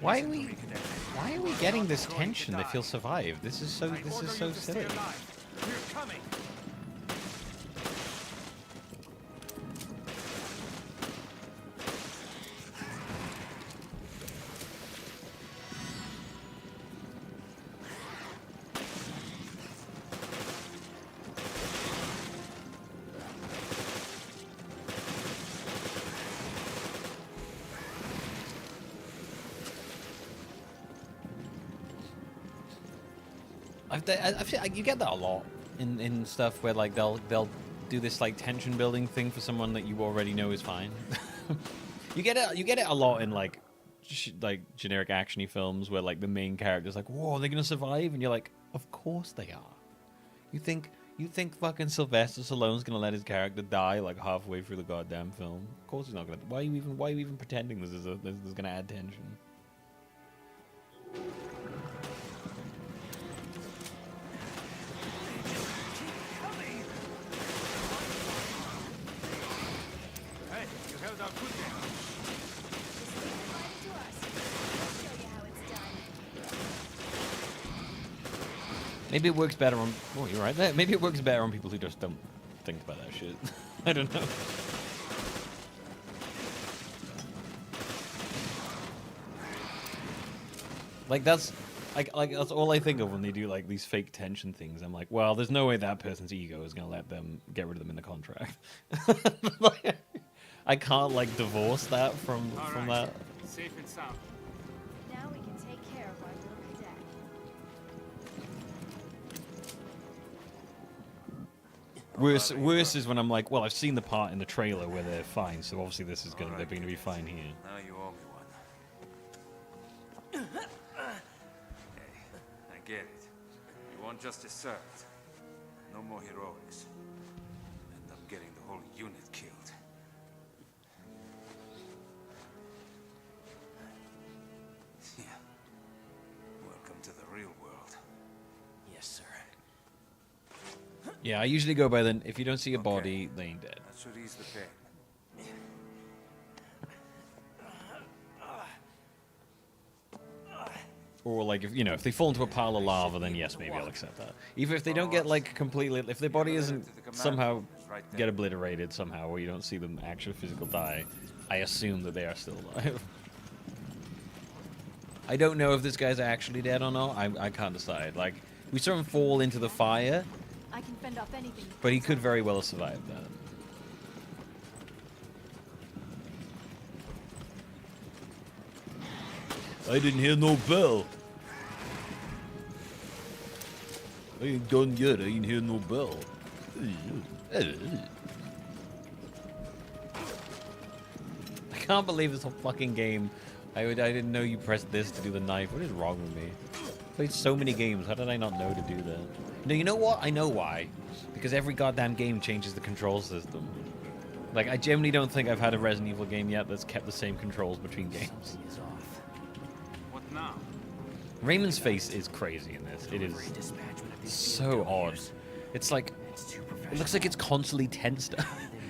Why are we getting this tension that he'll survive? This is so silly. We're coming. I feel like you get that a lot in stuff where like they'll do this like tension building thing for someone that you already know is fine. You get it a lot in like generic actiony films where like the main character's like, whoa, they're gonna survive, and you're like, of course they are. You think fucking Sylvester Stallone's gonna let his character die like halfway through the goddamn film? Of course he's not gonna. Why are you even pretending this is gonna add tension? Hey, you held out good there. Maybe it works better on. Oh, you're right. Maybe it works better on people who just don't think about that shit. I don't know. Like that's that's all I think of when they do like these fake tension things. I'm like, well, there's no way that person's ego is gonna let them get rid of them in the contract. Like, I can't like divorce that from that. Safe and sound. Now we can take care of our little cadet. Worse is when I'm like, well, I've seen the part in the trailer where they're fine, so obviously this is they're going to be fine here. Now you owe me one. Hey, I get it. You want justice served. No more heroics. End up getting the whole unit killed. Yeah. Welcome to the real world. Yes, sir. Yeah, I usually go by then. If you don't see a body, they ain't dead. That should ease the pain. Or like if they fall into a pile of lava, then yes, maybe I'll accept that. Even if they don't get like completely, if their body isn't somehow get obliterated somehow, or you don't see them actual physical die, I assume that they are still alive. I don't know if this guy's actually dead or not. I can't decide. Like we saw him fall into the fire, I can fend off anything. but he could very well have survived that. I didn't hear no bell. I ain't done yet. I ain't hear no bell. I can't believe this whole fucking game. I didn't know you pressed this to do the knife. What is wrong with me? I played so many games. How did I not know to do that? No, you know what? I know why. Because every goddamn game changes the control system. Like, I genuinely don't think I've had a Resident Evil game yet that's kept the same controls between games. What now? Raymond's face is crazy in this. It is so odd. It's like, it looks like it's constantly tensed.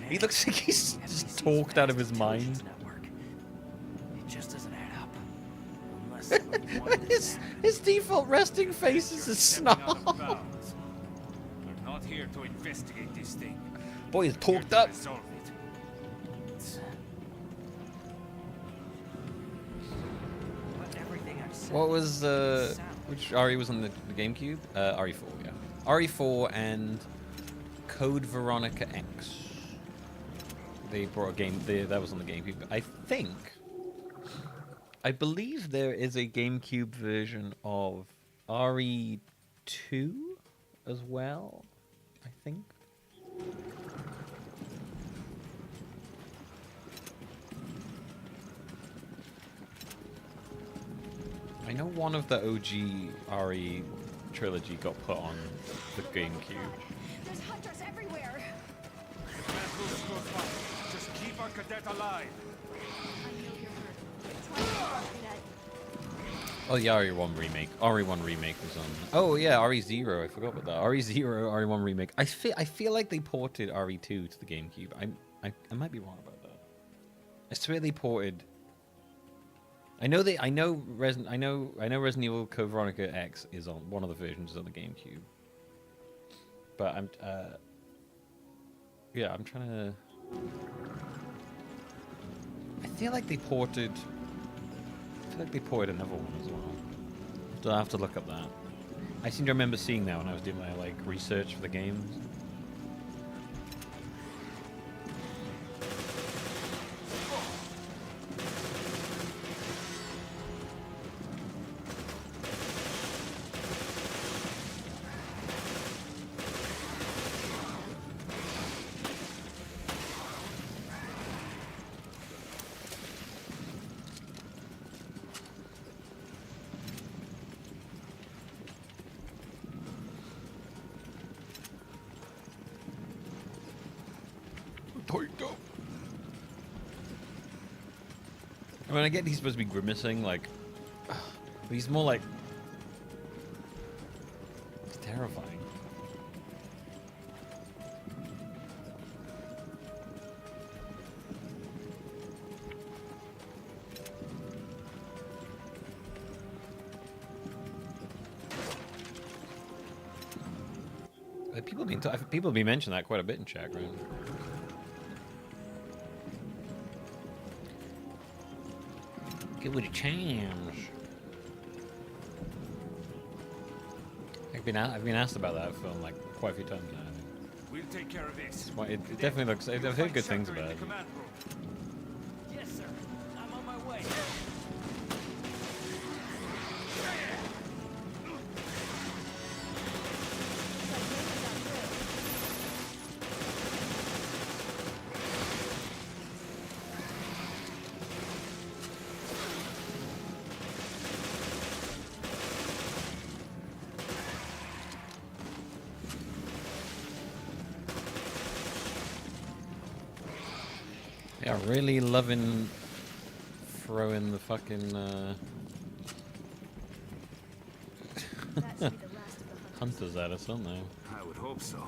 He looks like he's just talked out of his mind. It just doesn't add up. Unless his default resting face is a snarl. We're not here to investigate this thing. Boy, he's talked up. Resolve it. What was which RE was on the GameCube? RE4, yeah. RE4 and Code Veronica X. They brought a game that was on the GameCube. I believe there is a GameCube version of RE2 as well. I think. I know one of the OG RE trilogy got put on the GameCube. There's hunters everywhere. Just keep our cadet alive. Oh, the RE1 remake. RE1 remake was on. Oh yeah, RE0. I forgot about that. RE0, RE1 remake. I feel like they ported RE2 to the GameCube. I might be wrong about that. I swear they ported. I know Resident Evil Code Veronica X is on one of the versions on the GameCube. But I'm trying to. I feel like they ported another one as well. So I'll have to look up that. I seem to remember seeing that when I was doing my like research for the games. Tightened up. I mean, I get he's supposed to be grimacing, like, but he's more like, it's terrifying. People have been mentioning that quite a bit in chat, right? Give it a chance. I've been asked about that film like quite a few times now. We'll take care of this. It definitely looks. I've heard good things about it. Yes, sir. I'm on my way. Yeah, really loving throwing the fucking hunters at us, aren't they? I would hope so.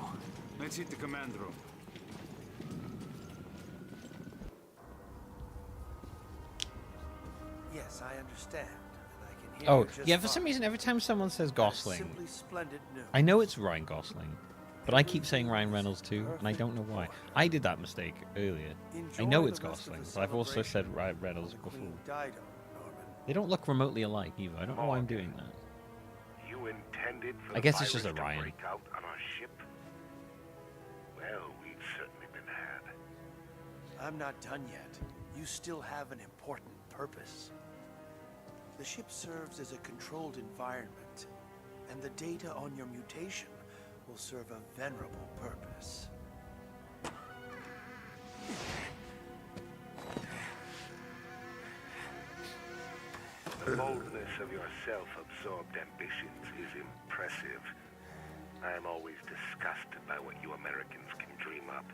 Let's hit the command room. Yes, I understand. And I can hear Oh, you just yeah, for fine. some reason, every time someone says Gosling, Simply splendid news. I know it's Ryan Gosling, but I keep saying Ryan Reynolds too, and I don't know why. I did that mistake earlier. I know it's Gosling, but I've also said Ryan Reynolds before. They don't look remotely alike either. I don't know why I'm doing that. You intended for I guess it's just a Ryan. break out on our ship? Well, we've certainly been had. I'm not done yet. You still have an important purpose. The ship serves as a controlled environment, and the data on your mutation will serve a venerable purpose. The boldness of your self-absorbed ambitions is impressive. I am always disgusted by what you Americans can dream up.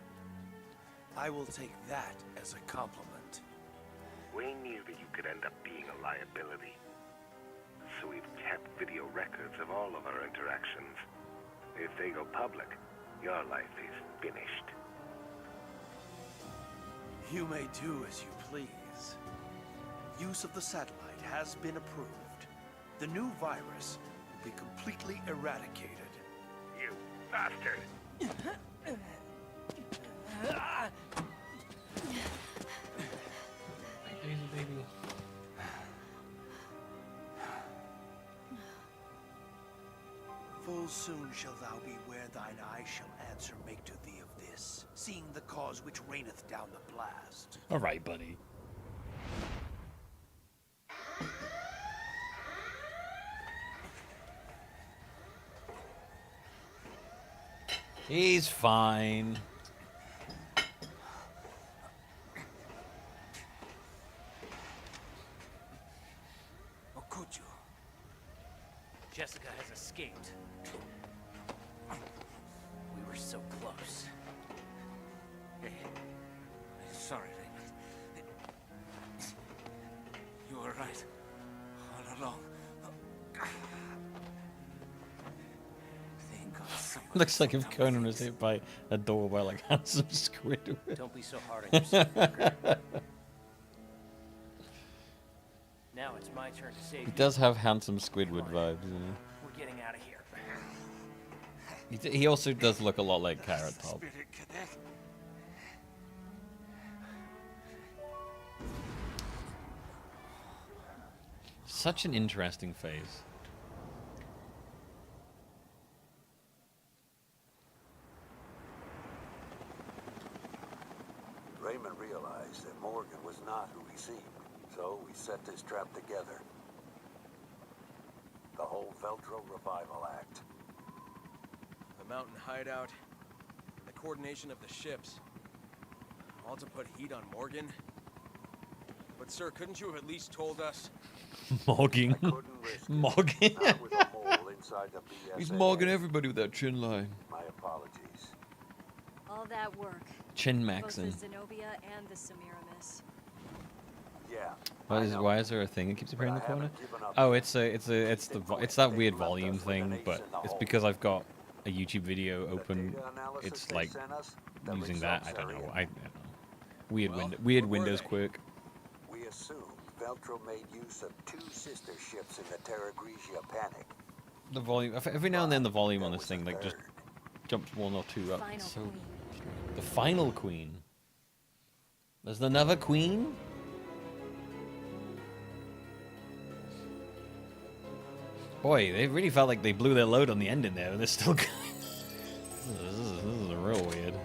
I will take that as a compliment. We knew that you could end up being a liability. So we've kept video records of all of our interactions. If they go public, your life is finished. You may do as you please. Use of the satellite has been approved. The new virus will be completely eradicated. You bastard! Baby. Full soon shall thou be where thine eye shall answer make to thee of this, seeing the cause which reigneth down the blast. All right, buddy. He's fine. Or could you? Jessica has escaped. We were so close. Hey, sorry, Raymond. You were right. All along. Thank God someone Looks like if Conan was hit by a door by like handsome squid. Don't be so hard on yourself, Parker. Now it's my turn to save He you. does have handsome Squidward vibes. We're getting out of here. He also does look a lot like Carrot Top. Such an interesting face. Raymond realized that Morgan was not who he seemed, so we set this trap together. The whole Veltro Revival Act. The mountain hideout, the coordination of the ships. All to put heat on Morgan? But sir, couldn't you have at least told us? Mogging. Mogging. Not with a mole inside the BSAA. He's mogging everybody with that chin line. My apologies. All that work. Chin Both maxing. the Zenobia and the Semiramis. Yeah. Why is there a thing that keeps appearing in the corner? given up Oh, yet. it's that weird volume thing, but it's because I've got a YouTube video open. It's like using that. I don't know. I don't know. Weird Windows quirk. We assumed Veltro made use of 2 sister ships in the Terra Grigia panic. The volume. Every now and then, the volume on this thing like just jumps 1 or 2 up. It's so the final queen. There's another queen. Boy, they really felt like they blew their load on the ending there, and they're still going. This is real weird.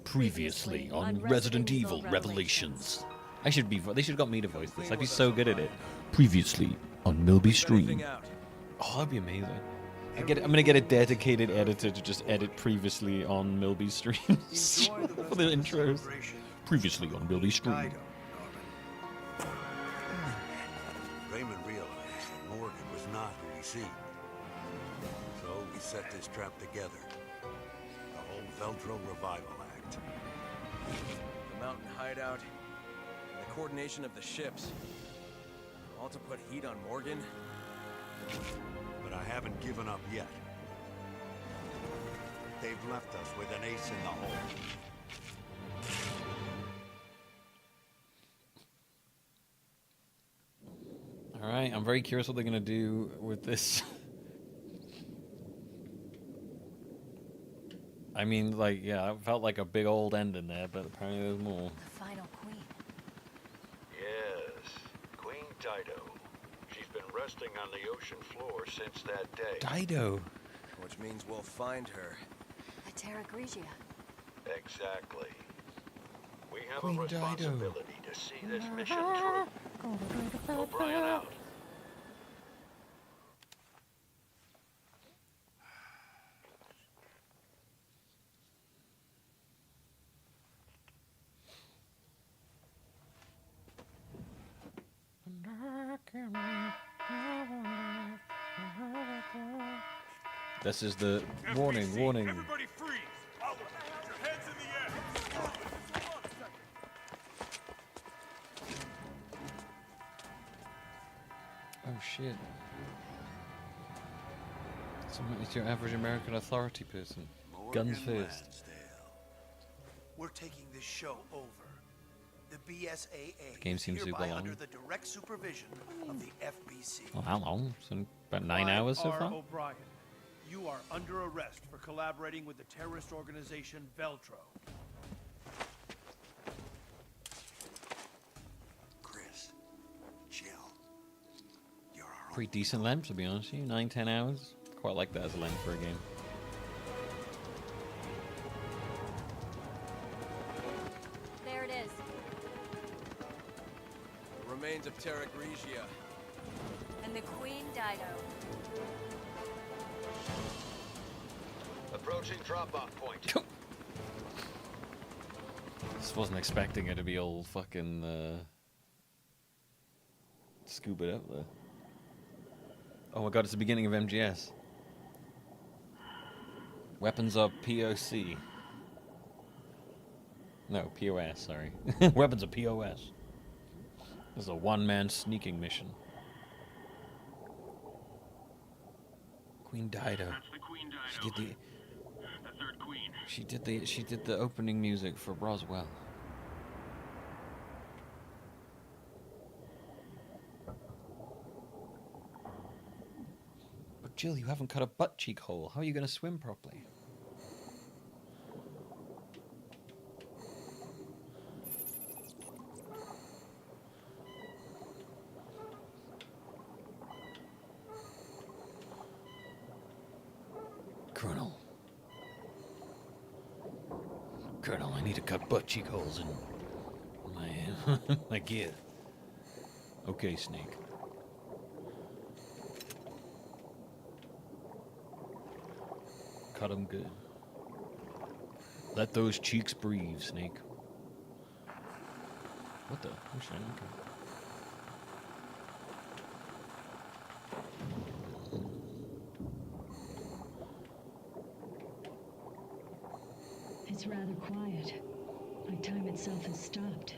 Previously on Resident Evil Revelations. They should have got me to voice this. I'd be so good at it. Previously on Milby Stream. Oh, that'd be amazing. I'm gonna get a dedicated editor to just edit previously on Milby streams for the intros. Previously on Milby Stream. Raymond realized that Morgan was not who he seemed. So we set this trap together. The whole Veltro revival act. The mountain hideout, and the coordination of the ships. All to put heat on Morgan? But I haven't given up yet. They've left us with an ace in the hole. Alright, I'm very curious what they're gonna do with this. I mean, like, yeah, it felt like a big old ending there, but apparently there's more. The final queen. Yes, Queen Dido. She's been resting on the ocean floor since that day. Dido. Which means we'll find her. The Terra Grigia. Exactly. We have Queen a Dido. responsibility to see this mission through. O'Brien out. This is the warning. Everybody freeze! Out! Your heads in the air! Oh shit. It's your average American authority person. Guns first. We're taking this show over. The BSAA The game seems is super hereby long. under the direct supervision of the FBC. Oh, how long? So about 9 hours so far? O'Brien, you are under arrest for collaborating with the terrorist organization Veltro. Chris, Jill, you're our Pretty decent length, to be honest with you. 9-10 hours. Quite like that as a length for a game. There it is. The remains of Terra Grigia. And the Queen Dido. Approaching drop-off point. Just wasn't expecting it to be all fucking scuba up there. Oh my god, it's the beginning of MGS. Weapons are POC. No, POS, sorry. Weapons are POS. This is a one-man sneaking mission. Queen Dido. That's the Queen Dido. She did The third queen. she did the opening music for Roswell. But Jill, you haven't cut a butt cheek hole. How are you going to swim properly? Colonel. Colonel, I need to cut butt cheek holes in my my gear. Okay, Snake. Cut them good. Let those cheeks breathe, Snake. What the? Oh, shit, okay. It's rather quiet. Like time itself has stopped.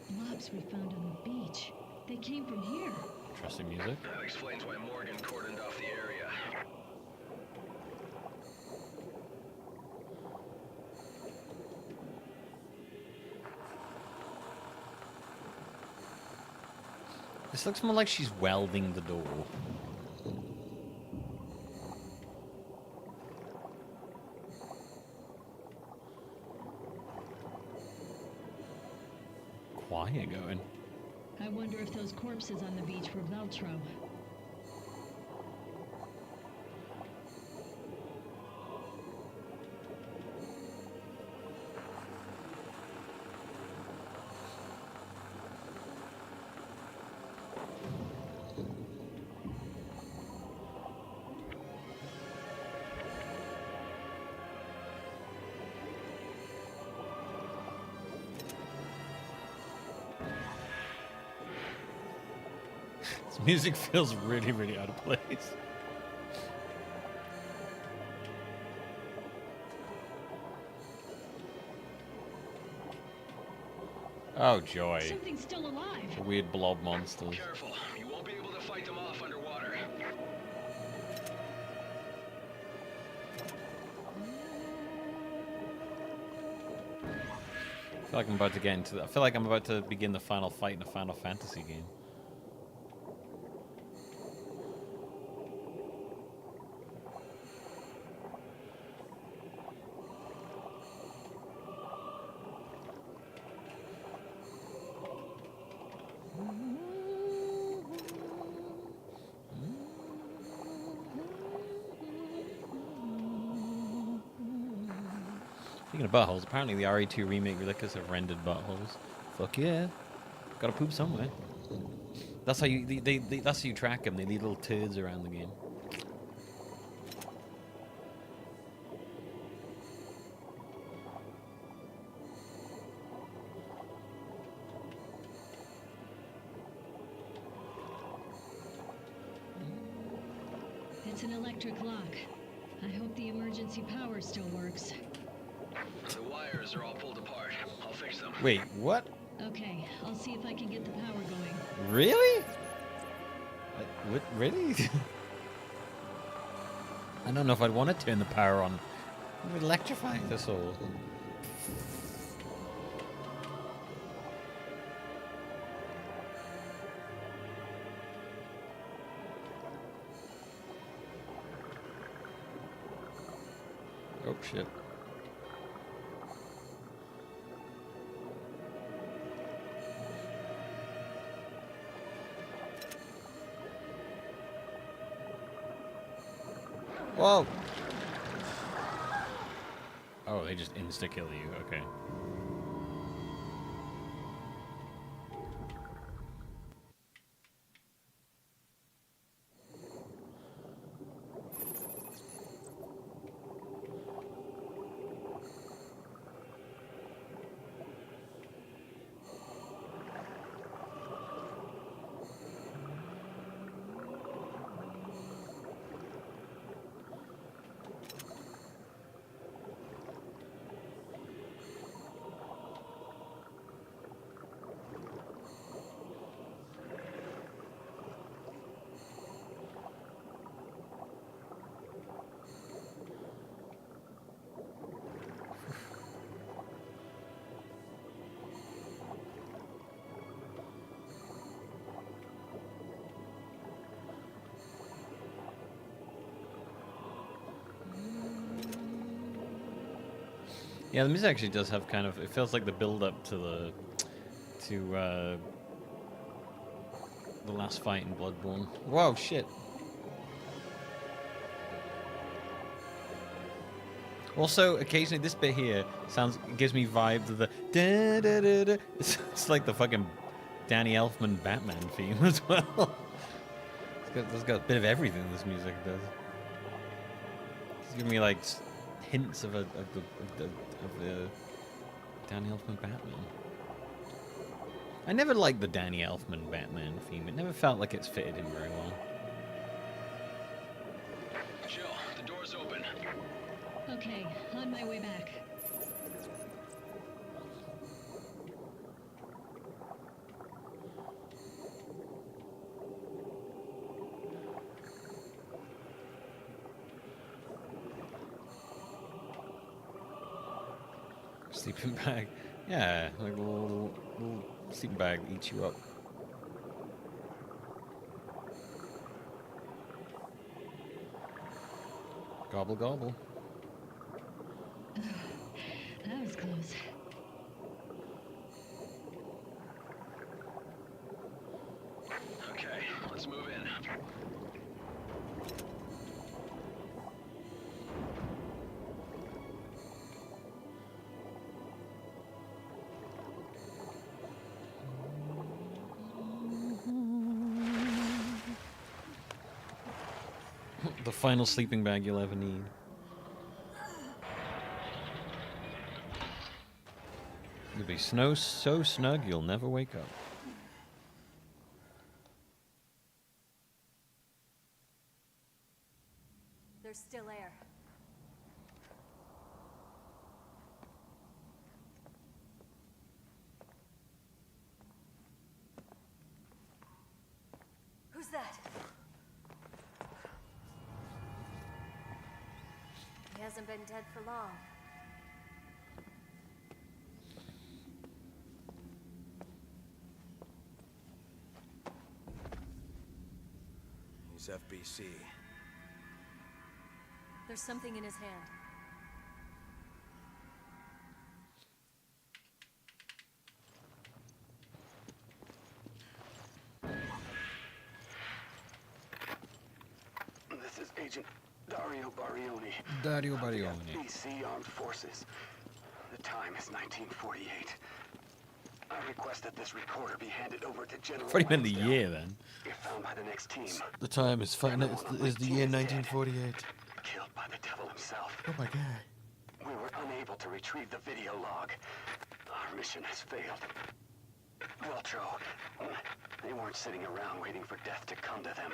Blobs we found on the beach. They came from here. Interesting music. That explains why Morgan cordoned off the area. This looks more like she's welding the door. Quiet going. I wonder if those corpses on the beach were Veltro. This music feels really, really out of place. Oh, joy. Something's still alive. The weird blob monsters. Careful, you won't be able to fight them off underwater. I feel like I'm about to get into. I feel like I'm about to begin the final fight in a Final Fantasy game. Speaking of buttholes, apparently the RE2 remake reliquors have rendered buttholes. Fuck yeah. Gotta poop somewhere. That's how you that's how you track them. They leave little turds around the game. It's an electric lock. I hope the emergency power still works. The wires are all pulled apart. I'll fix them. Wait, what? Okay, I'll see if I can get the power going. Really? What? Really? I don't know if I'd want to turn the power on. It would electrify this all. Oh shit. Whoa! Oh, they just insta-kill you. Okay. Yeah, the music actually does have kind of, it feels like the build up to the last fight in Bloodborne. Whoa, shit. Also, occasionally this bit here gives me vibes of the da da da da. It's like the fucking Danny Elfman Batman theme as well. It's got a bit of everything this music does. It's giving me like hints of the Danny Elfman Batman. I never liked the Danny Elfman Batman theme. It never felt like it's fitted him very well. Jill, the door's open. Okay, on my way back. Sleeping bag. Yeah, like a little sleeping bag that eats you up. Gobble gobble. That was close. Okay, let's move in. The final sleeping bag you'll ever need. You'll be so snug you'll never wake up. There's still air. Who's that? He hasn't been dead for long. He's FBC. There's something in his hand. This is Agent Dario Barioni. Dario Barioni. FBC Armed Forces. The time is 1948. I request that this recorder be handed over to General. What do you mean the year then? If found by the next team. The time is the year 1948. Killed by the devil himself. Oh my god. We were unable to retrieve the video log. Our mission has failed. Veltro. They weren't sitting around waiting for death to come to them.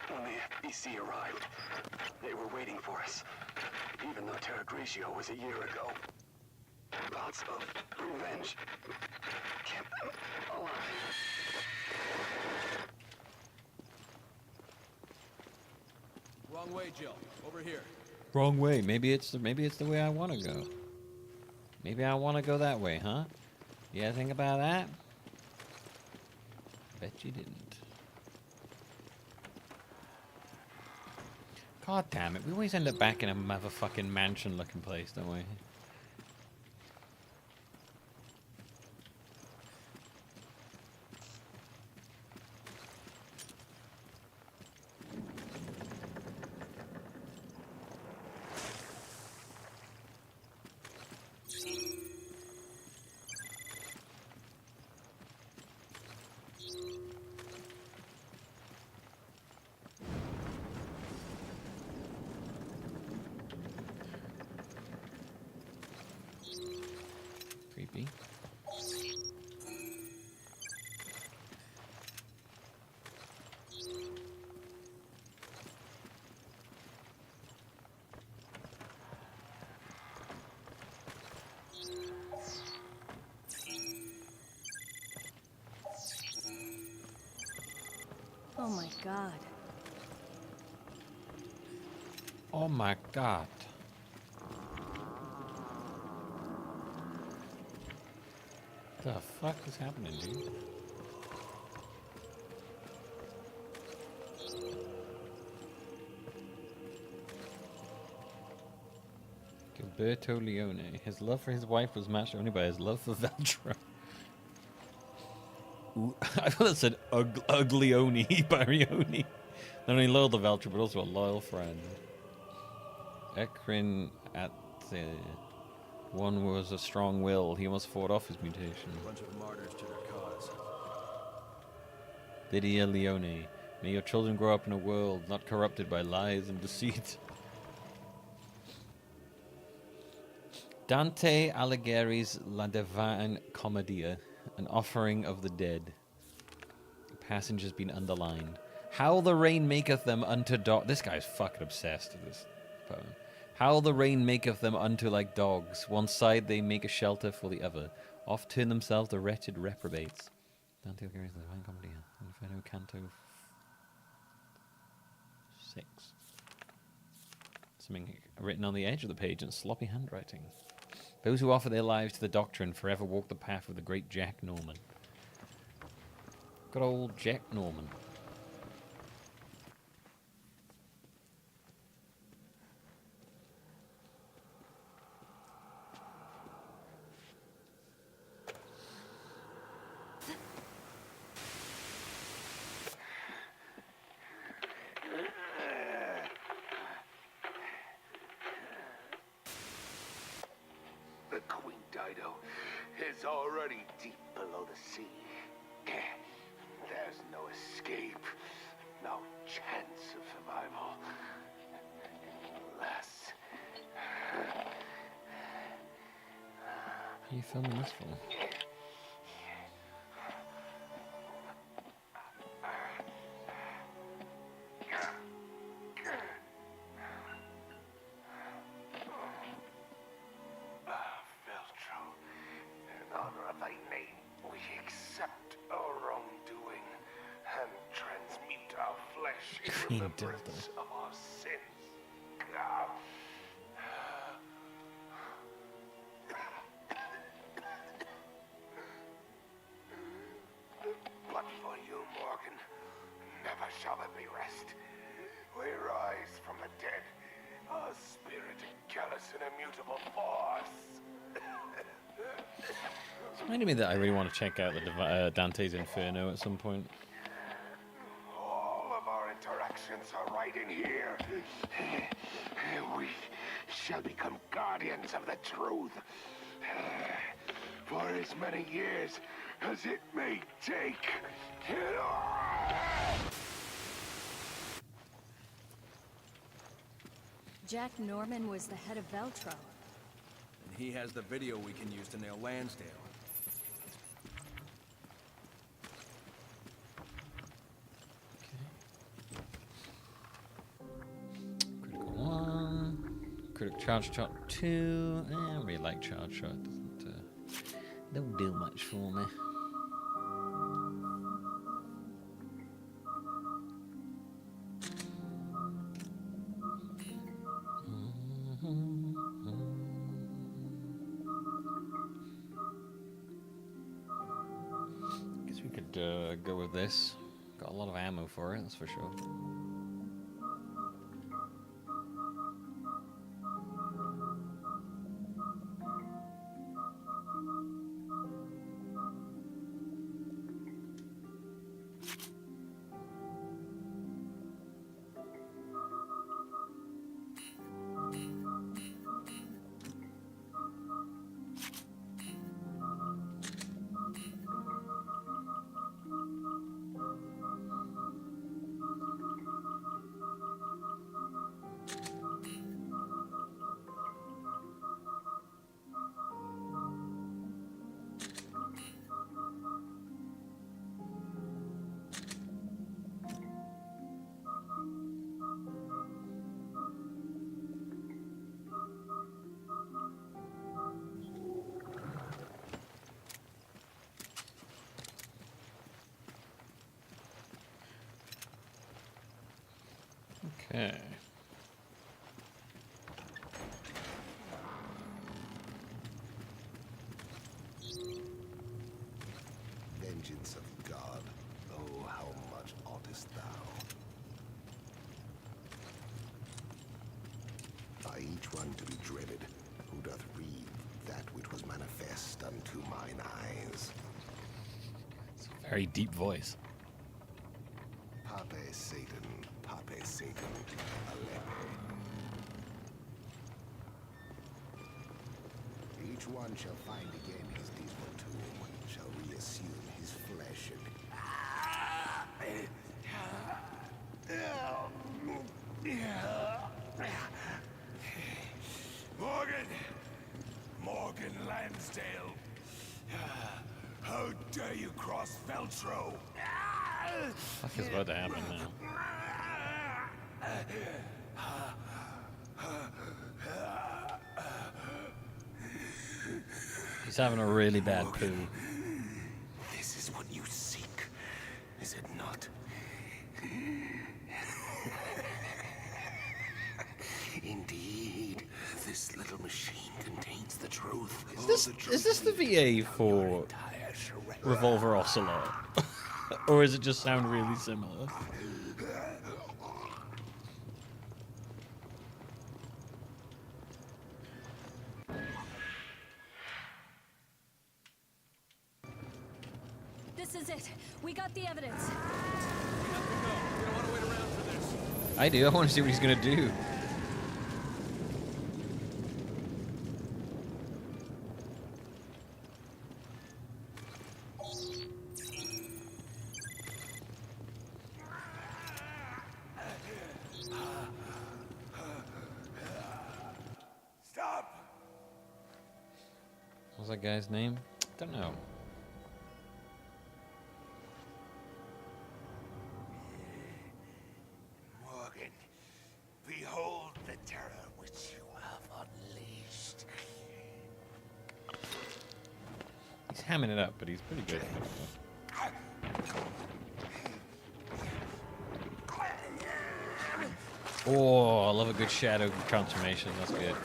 When the FBC arrived, they were waiting for us. Even though Terra Gricio was a year ago. Thoughts of revenge kept them alive. Wrong way, Jill. Over here. Wrong way. Maybe it's the way I want to go. Maybe I want to go that way, huh? You ever think about that? Bet you didn't. God damn it. We always end up back in a motherfucking mansion-looking place, don't we? Creepy. Oh my god. Oh my god. The fuck is happening, dude? Gilberto Leone. His love for his wife was matched only by his love for Veltro. Ooh, I thought it said Uglioni Barioni. Not only loyal to Veltro, but also a loyal friend. Ekrin at the one was a strong will. He almost fought off his mutation. A bunch of martyrs to their cause. Lydia Leone. May your children grow up in a world not corrupted by lies and deceit. Dante Alighieri's La Divine Commedia, an offering of the dead. The passage has been underlined. How the rain maketh them unto dogs. This guy's fucking obsessed with this poem. How the rain maketh them unto like dogs. One side they make a shelter for the other. Oft turn themselves the wretched reprobates. Dante Alighieri's La Divine Commedia. Inferno Canto 6. Something written on the edge of the page in sloppy handwriting. Those who offer their lives to the doctrine forever walk the path of the great Jack Norman. Good old Jack Norman. The Queen Dido is already deep below the sea. There's no escape, no chance of survival. Unless... Who are you filming this for? In honor of thy name, we accept our wrongdoing and transmute our flesh in remembrance of our sins. But for you, Morgan, never shall there be rest. We rise from the dead, a spirit callous and immutable force. It's reminding me that I really want to check out the Dante's Inferno at some point. All of our interactions are right in here. We shall become guardians of the truth. For as many years as it may take. Jack Norman was the head of Veltro. And he has the video we can use to nail Lansdale. Critical 1. Critical Charge Shot 2. I don't really like Charge Shot. Don't do much for me. Guess we could go with this. Got a lot of ammo for it, that's for sure. Okay. Vengeance of God, oh, how much oughtest thou? By each one to be dreaded, who doth read that which was manifest unto mine eyes. It's a very deep voice. Pape Satan, Alepe. Each one shall find again his peaceful tomb, shall reassume his flesh and... Morgan Lansdale. How dare you cross Veltro? Fuck is about to happen now? He's having a really bad poo. This is what you seek, is it not? Indeed, this little machine contains the truth. Is this the VA for Revolver Ocelot? Or does it just sound really similar? This is it. We got the evidence. I do. I want to see what he's gonna do. Stop! What's that guy's name? Don't know. Morgan, behold the terror which you have unleashed. He's hamming it up, but he's pretty good. Oh, I love a good shadow transformation. That's good.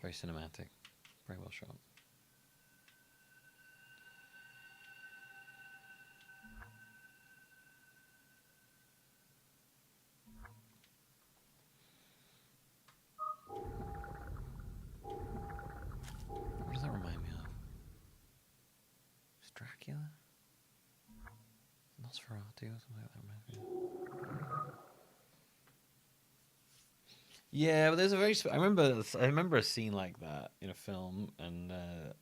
Very cinematic. Very well shot. What does that remind me of? Is Dracula? Nosferatu or something like that reminds me of. Yeah, but there's a very. I remember a scene like that in a film, and I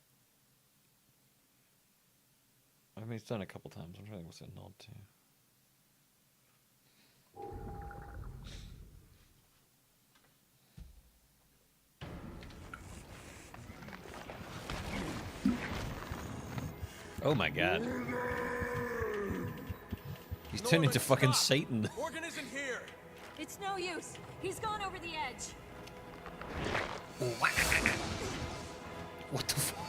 mean it's done a couple times. I'm trying to think what's it a nod to. Oh my god. He's turned into fucking Satan. Morgan isn't here. It's no use. He's gone over the edge. What the fuck?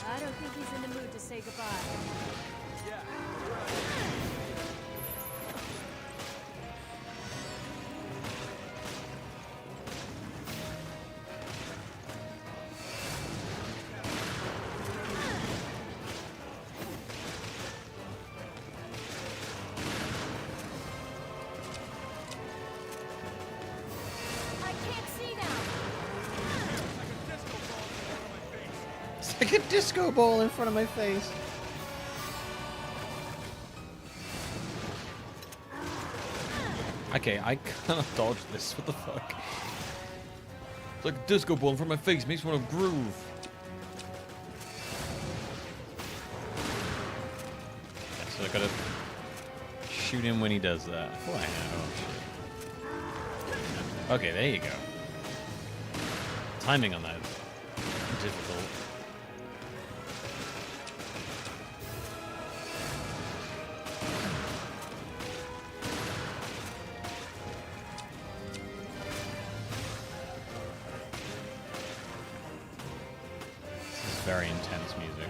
I don't think he's in the mood to say goodbye. I can't see now. It's like a disco ball in front of my face. Okay, I can't dodge this. What the fuck? It's like a disco ball in front of my face. Makes me want to groove. Okay, so I gotta shoot him when he does that. Oh, I know. Okay, there you go. Timing on that is difficult. This is very intense music.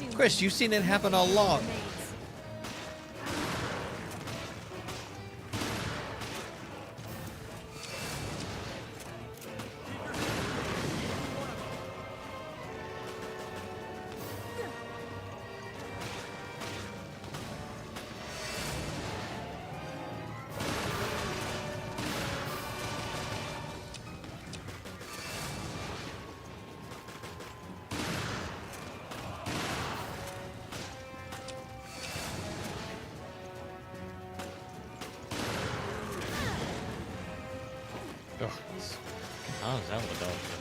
consumed. Chris, you've seen it happen a lot. Ugh, it's how is that what a dog does?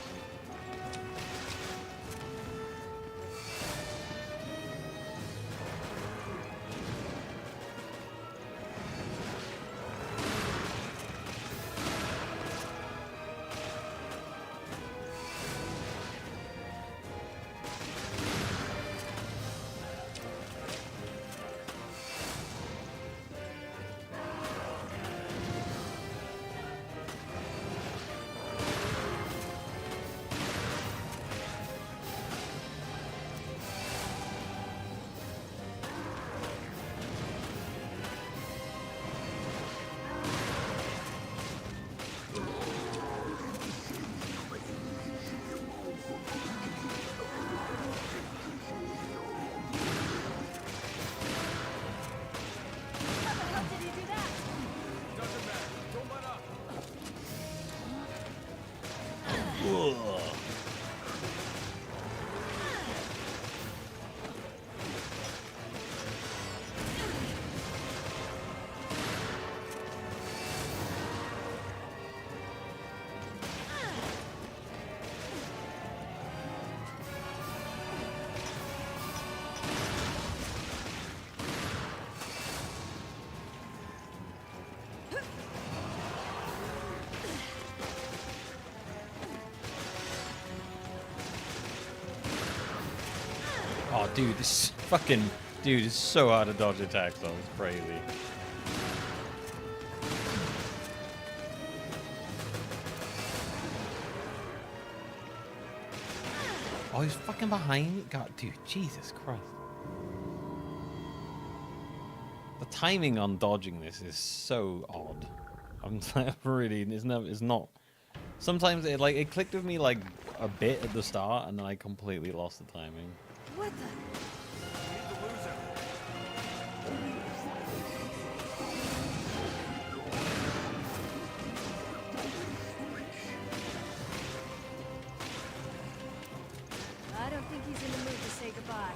Oh, dude, this fucking dude is so hard to dodge attacks though. It's crazy. Oh, he's fucking behind me. God, dude, Jesus Christ. The timing on dodging this is so odd. I'm like, really, it's not. Sometimes it clicked with me like a bit at the start, and then I completely lost the timing. What the? I don't think he's in the mood to say goodbye.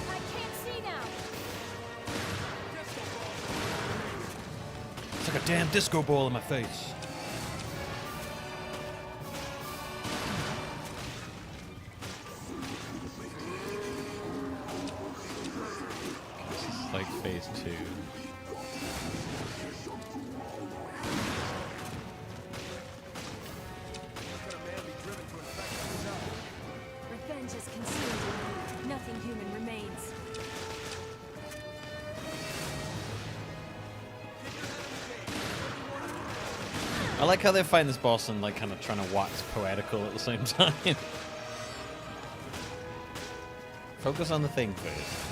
I can't see now. It's like a damn disco ball in my face. This is like phase 2. Revenge is consumed. Nothing human remains. I like how they find this boss and like kind of trying to wax poetical at the same time. Focus on the thing first.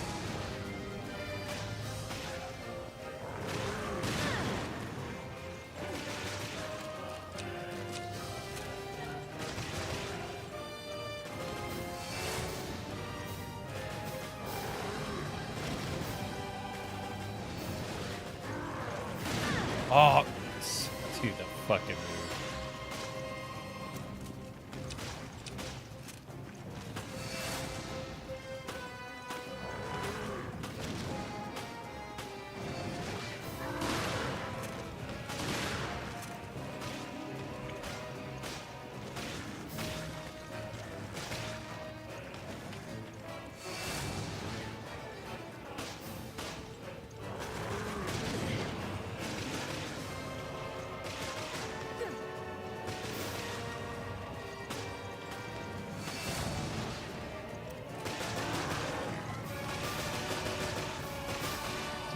Oh, dude, the fucking move.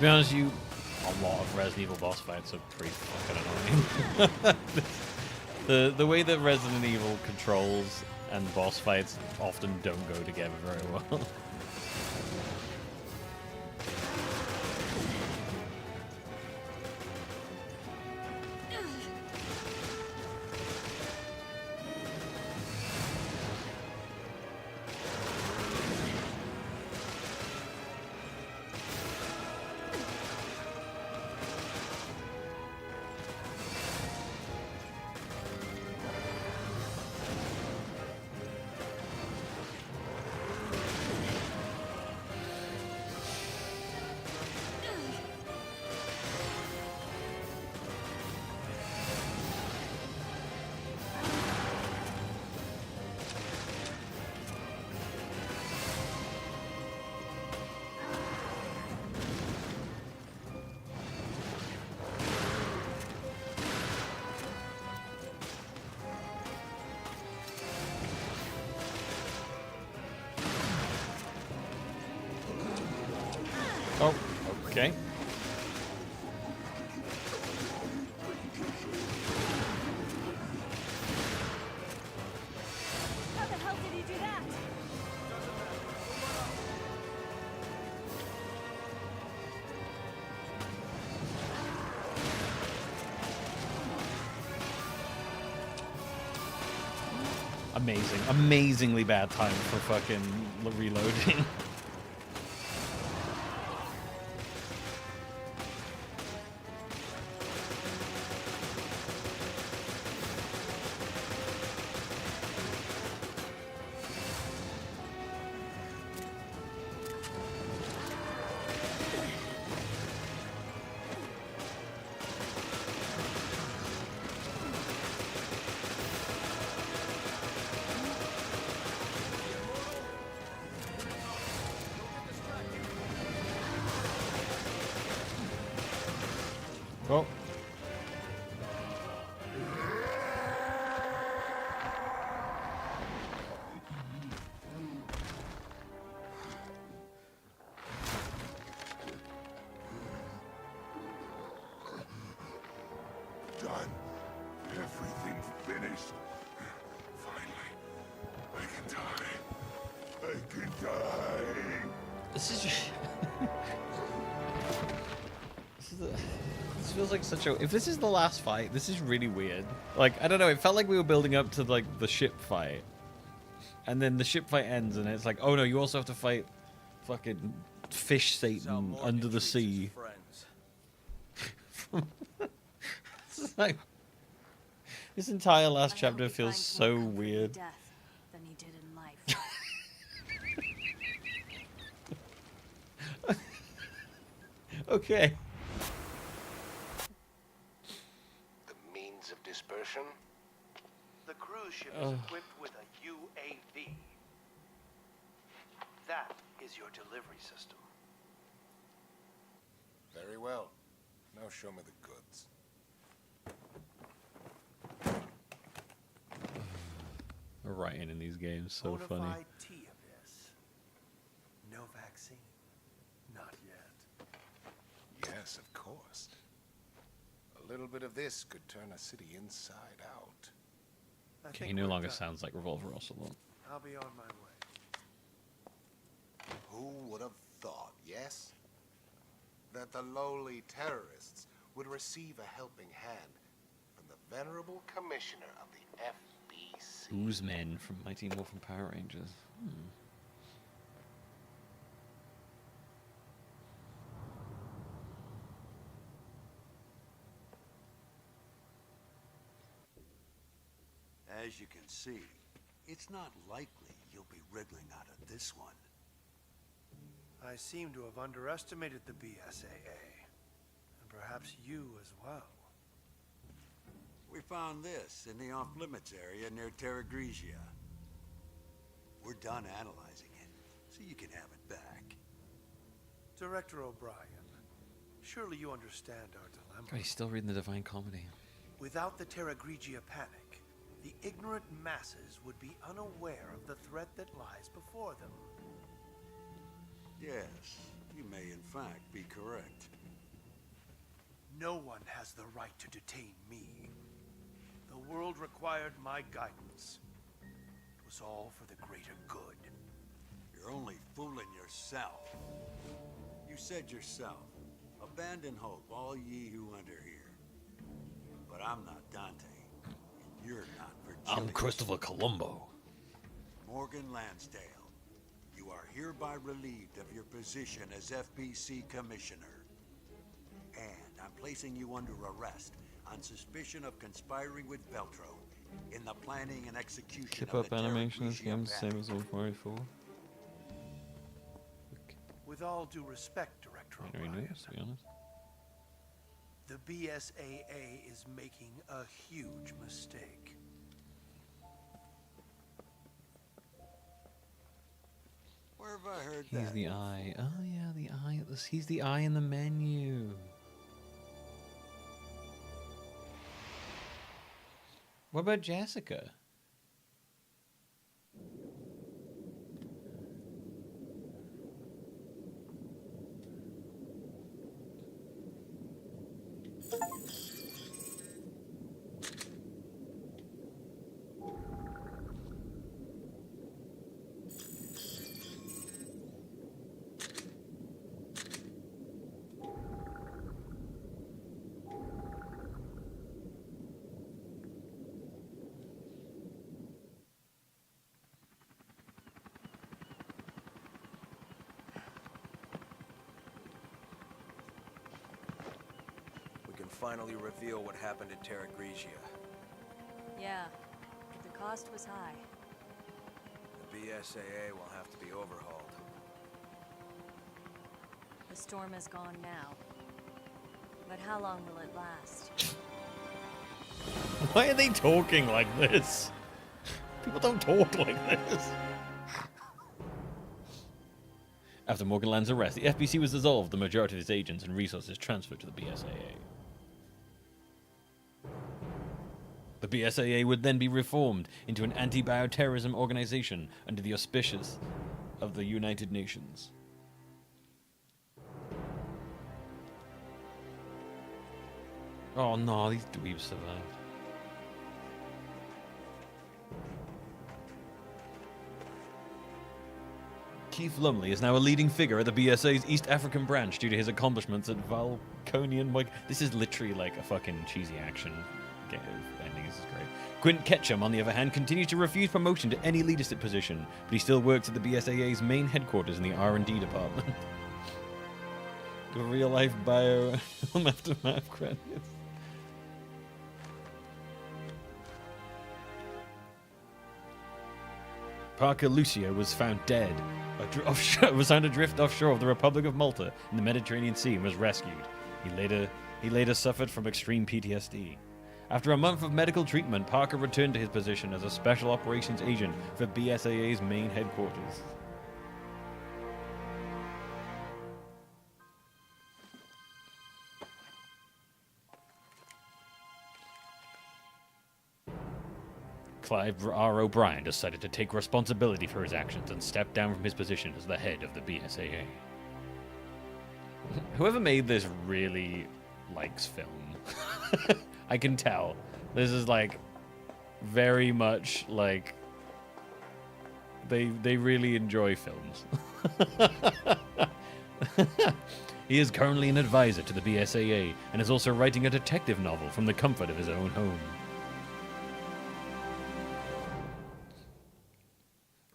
be honest, a lot of Resident Evil boss fights are pretty fucking annoying. the way that Resident Evil controls and boss fights often don't go together very well. Oh, okay. How the hell did he do that? Amazing. Amazingly bad time for fucking reloading. Oh. Done. Everything's finished. Finally, I can die. I can die. This is this feels like such a... If this is the last fight, this is really weird. Like, I don't know, it felt like we were building up to, like, the ship fight. And then the ship fight ends, and it's like, oh no, you also have to fight fucking fish Satan under the sea. It's like, this entire last chapter feels so weird. Death than he did in life. Okay. The means of dispersion? The cruise ship is equipped with a UAV. That is your delivery system. Very well. Now show me the goods. Writing in these games, so funny. Bonafide T-Abyss. No vaccine. Not yet. Yes, of course. A little bit of this could turn a city inside out. Okay, he no longer sounds like Revolver Ocelot. I'll be on my way. Who would have thought, yes? That the lowly terrorists would receive a helping hand from the venerable commissioner of the FBC. Oozmen from Mighty Morphin Power Rangers. As you can see, it's not likely you'll be wriggling out of this one. I seem to have underestimated the BSAA. And perhaps you as well. We found this in the off-limits area near Terra Grigia. We're done analyzing it, so you can have it back. Director O'Brien, surely you understand our dilemma. God, he's still reading the Divine Comedy. Without the Terra Grigia panic, the ignorant masses would be unaware of the threat that lies before them. Yes, You may, in fact, be correct. No one has the right to detain me. The world required my guidance. It was all for the greater good. You're only fooling yourself. You said yourself, abandon hope, all ye who enter here. But I'm not Dante, and you're not Virgilius. I'm Christopher Columbo. Morgan Lansdale, you are hereby relieved of your position as FBC Commissioner. And I'm placing you under arrest on suspicion of conspiring with Veltro in the planning and execution Keep of up the animation this Terra game's the Grigia same as pact. 44. With all due respect, Director I don't O'Brien, know, to be honest. the BSAA is making a huge mistake. Where have I heard He's that? the eye. Oh yeah, the eye. He's the eye in the menu. What about Jessica? We can finally reveal what happened at Terra Grigia. Yeah, but the cost was high. The BSAA will have to be overhauled. The storm is gone now. But how long will it last? Why are they talking like this? People don't talk like this. After Morgan Land's arrest, the FBC was dissolved, the majority of its agents and resources transferred to the BSAA. The BSAA would then be reformed into an anti-bioterrorism organization under the auspices of the United Nations. Oh no, these dweebs survived. Keith Lumley is now a leading figure at the BSA's East African branch due to his accomplishments at Valconian. This is literally like a fucking cheesy action ending. This is great. Quint Ketchum, on the other hand, continues to refuse promotion to any leadership position, but he still works at the BSAA's main headquarters in the R&D department. The real-life bio aftermath credits. Parker Lucio was found dead. Was found adrift offshore of the Republic of Malta in the Mediterranean Sea and was rescued. He later suffered from extreme PTSD. After a month of medical treatment, Parker returned to his position as a special operations agent for BSAA's main headquarters. Clive R. O'Brien decided to take responsibility for his actions and step down from his position as the head of the BSAA. Whoever made this really likes film. I can tell. This is like very much like they really enjoy films. He is currently an advisor to the BSAA and is also writing a detective novel from the comfort of his own home.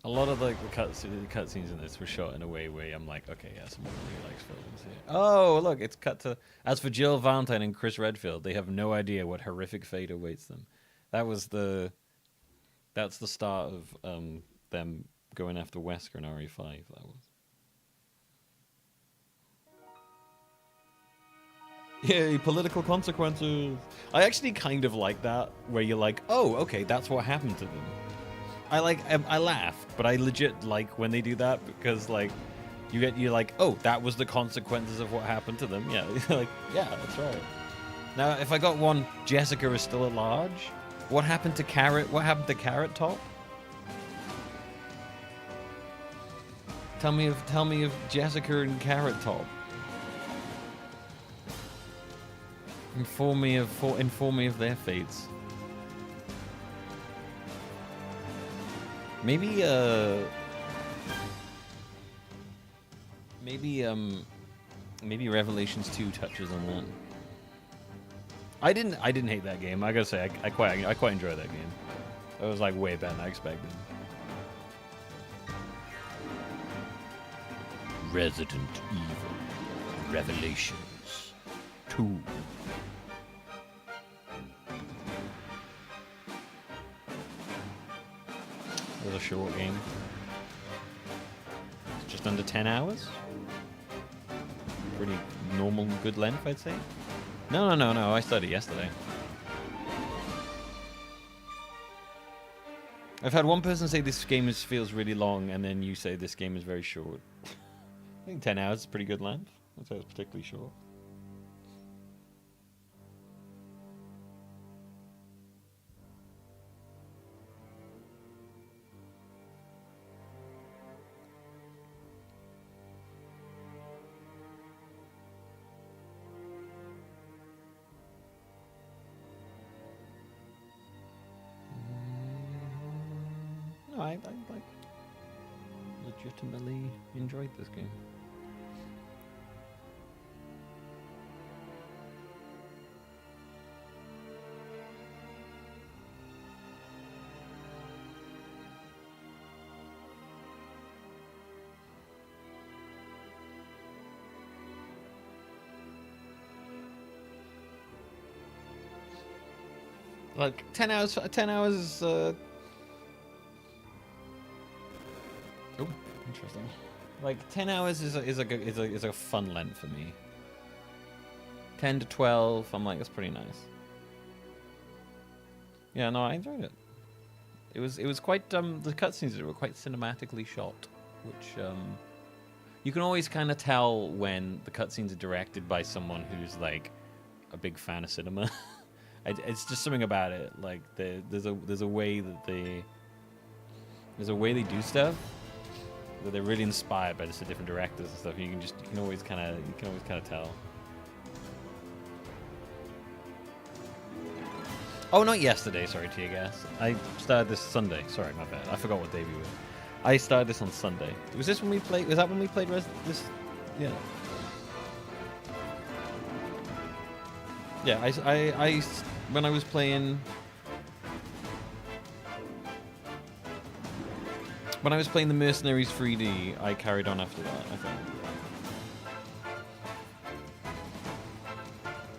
A lot of like the cutscenes in this were shot in a way where I'm like, okay, yeah, someone really likes films here. Oh, look, it's cut to. As for Jill Valentine and Chris Redfield, they have no idea what horrific fate awaits them. That's the start of them going after Wesker and RE5. That was. Yay, political consequences. I actually kind of like that, where you're like, oh, okay, that's what happened to them. I laugh, but I legit like when they do that because like you're like, oh, that was the consequences of what happened to them. Yeah, like yeah, that's right. Now, if I got one, Jessica is still at large. What happened to Carrot? What happened to Carrot Top? Tell me of Jessica and Carrot Top. Inform me of their fates. Maybe maybe Revelations 2 touches on that. I didn't hate that game. I gotta say, I quite enjoyed that game. It was like way better than I expected. Resident Evil Revelations 2. It was a short game. Just under 10 hours. Pretty normal, good length, I'd say. No. I started yesterday. I've had one person say this game feels really long, and then you say this game is very short. I think 10 hours is pretty good length. I'd say it's particularly short. No, I like legitimately enjoyed this game. Like 10 hours. 10 hours is. Oh, interesting. Like 10 hours is a fun length for me. 10 to 12, I'm like, that's pretty nice. Yeah, no, I enjoyed it. It was quite the cutscenes were quite cinematically shot, which you can always kind of tell when the cutscenes are directed by someone who's like a big fan of cinema. It's just something about it. Like there's a way that they do stuff that they're really inspired by just the different directors and stuff. You can always kind of tell. Oh, not yesterday. Sorry, Tear Gas. I started this Sunday. Sorry, my bad. I forgot what day we were. I started this on Sunday. Was this when we played? Was that when we played this? Yeah. Yeah, I when I was playing the Mercenaries 3D, I carried on after that, I think.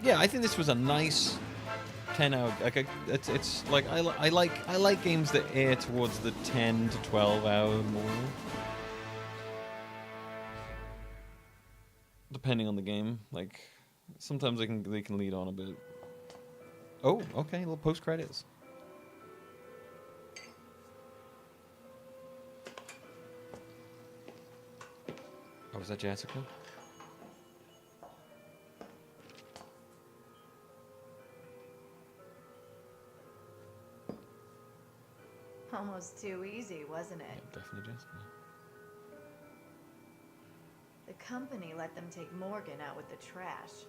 Yeah, I think this was a nice 10-hour. Like it's like I like games that air towards the 10 to 12-hour mark, depending on the game. Like sometimes they can lead on a bit. Oh, okay, little post credits. Oh, was that Jessica? Almost too easy, wasn't it? Yeah, definitely Jessica. The company let them take Morgan out with the trash.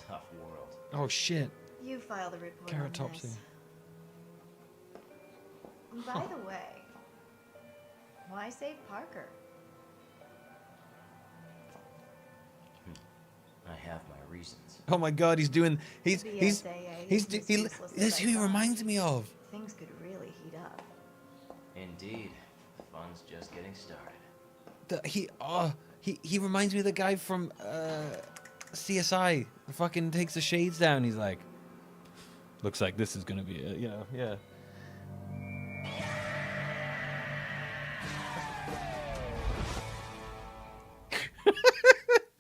Tough world. Oh shit. You filed a report Carrot on Topsy. this. By the way, why save Parker? I have my reasons. Oh my god, he's doing. He He reminds me of. Things could really heat up. Indeed, the fun's just getting started. He reminds me of the guy from CSI. Fucking takes the shades down. He's like, looks like this is gonna be it. You know, yeah.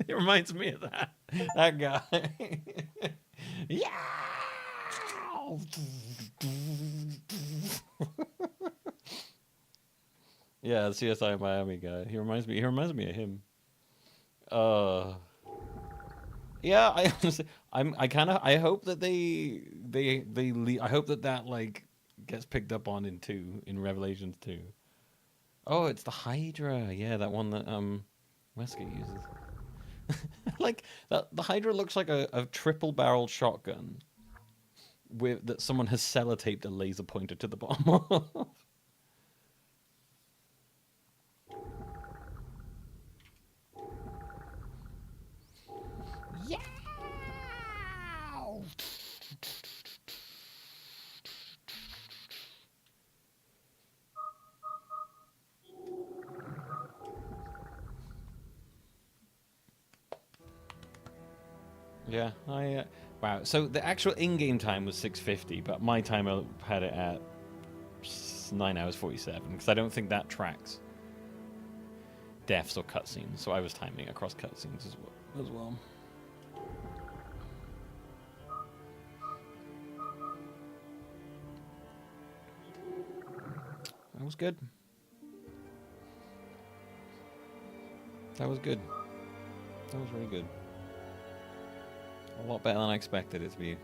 It reminds me of that guy. Yeah. Yeah, the CSI Miami guy. He reminds me of him. Yeah, I honestly, I hope that I hope that like gets picked up on in Revelations 2. Oh, it's the Hydra. Yeah, that one that Wesker uses. Like that, the Hydra looks like a triple-barreled shotgun with that someone has sellotaped a laser pointer to the bottom of. Yeah. Yeah, wow. So the actual in-game time was 6:50, but my timer had it at 9 hours 47 because I don't think that tracks deaths or cutscenes. So I was timing across cutscenes as well. That was good. That was good. That was really good. A lot better than I expected it to be.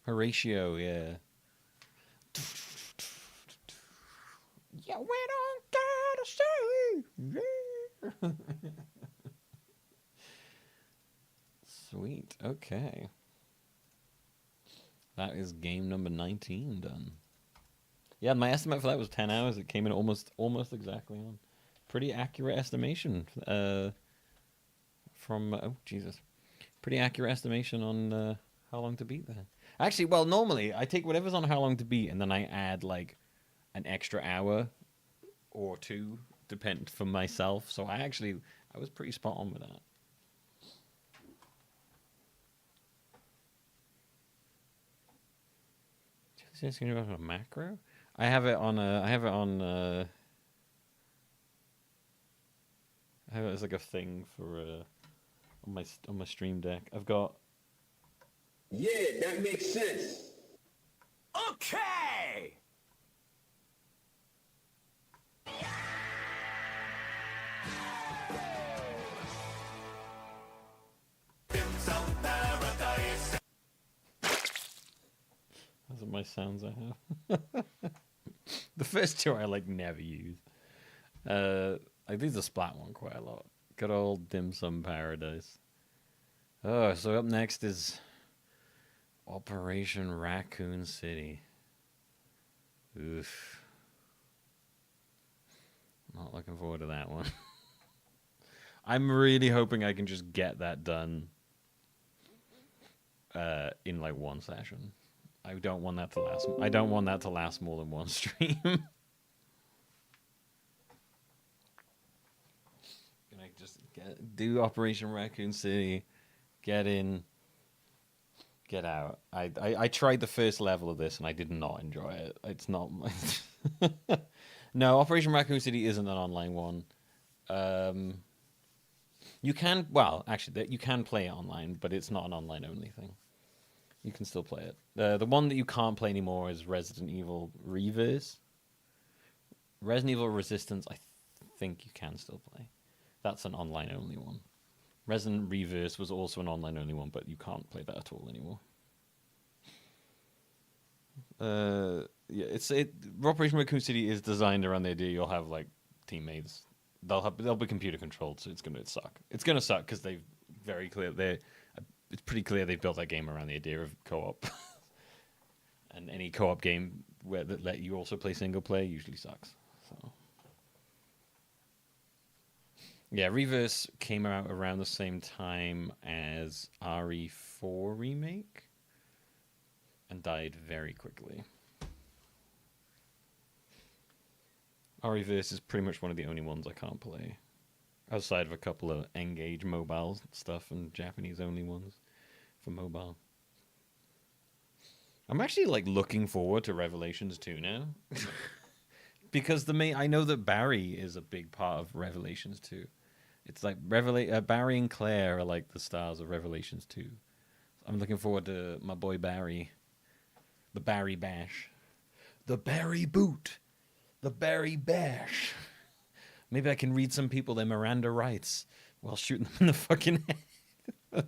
Horatio, yeah. Yeah, we don't gotta say. Yeah. Sweet. Okay. That is game number 19 done. Yeah, my estimate for that was 10 hours. It came in almost exactly on. Pretty accurate estimation. From oh Jesus, pretty accurate estimation on how long to beat that. Actually, well, normally I take whatever's on how long to beat, and then I add like an extra hour or two, depend for myself. So I was pretty spot on with that. Just going to go a macro. I have it on. I have it as like a thing for on my Stream Deck. I've got. Yeah, that makes sense. Okay! Those are my sounds I have. The first two I like never use. I use the Splat one quite a lot. Good old Dim Sum Paradise. Oh, so up next is Operation Raccoon City. Oof. Not looking forward to that one. I'm really hoping I can just get that done in like one session. I don't want that to last. I don't want that to last more than one stream. Can I just do Operation Raccoon City, get in, get out? I tried the first level of this and I did not enjoy it. It's not my. No, Operation Raccoon City isn't an online one. You can, well, actually, you can play it online, but it's not an online only thing. You can still play it. The one that you can't play anymore is Resident Evil Reverse. Resident Evil Resistance, I think you can still play. That's an online only one. Resident Reverse was also an online only one, but you can't play that at all anymore. Yeah, Operation Raccoon City is designed around the idea you'll have like teammates. They'll be computer controlled, so it's gonna suck. It's gonna suck because it's pretty clear they've built that game around the idea of co-op. And any co-op game that let you also play single player usually sucks. So yeah, Reverse came out around the same time as RE4 Remake and died very quickly. Reverse is pretty much one of the only ones I can't play, outside of a couple of Engage mobile stuff and Japanese only ones for mobile. I'm actually like looking forward to Revelations 2 now. Because I know that Barry is a big part of Revelations 2. It's like Barry and Claire are like the stars of Revelations 2. I'm looking forward to my boy Barry. The Barry Bash. The Barry Boot. The Barry Bash. Maybe I can read some people their Miranda rights while shooting them in the fucking head.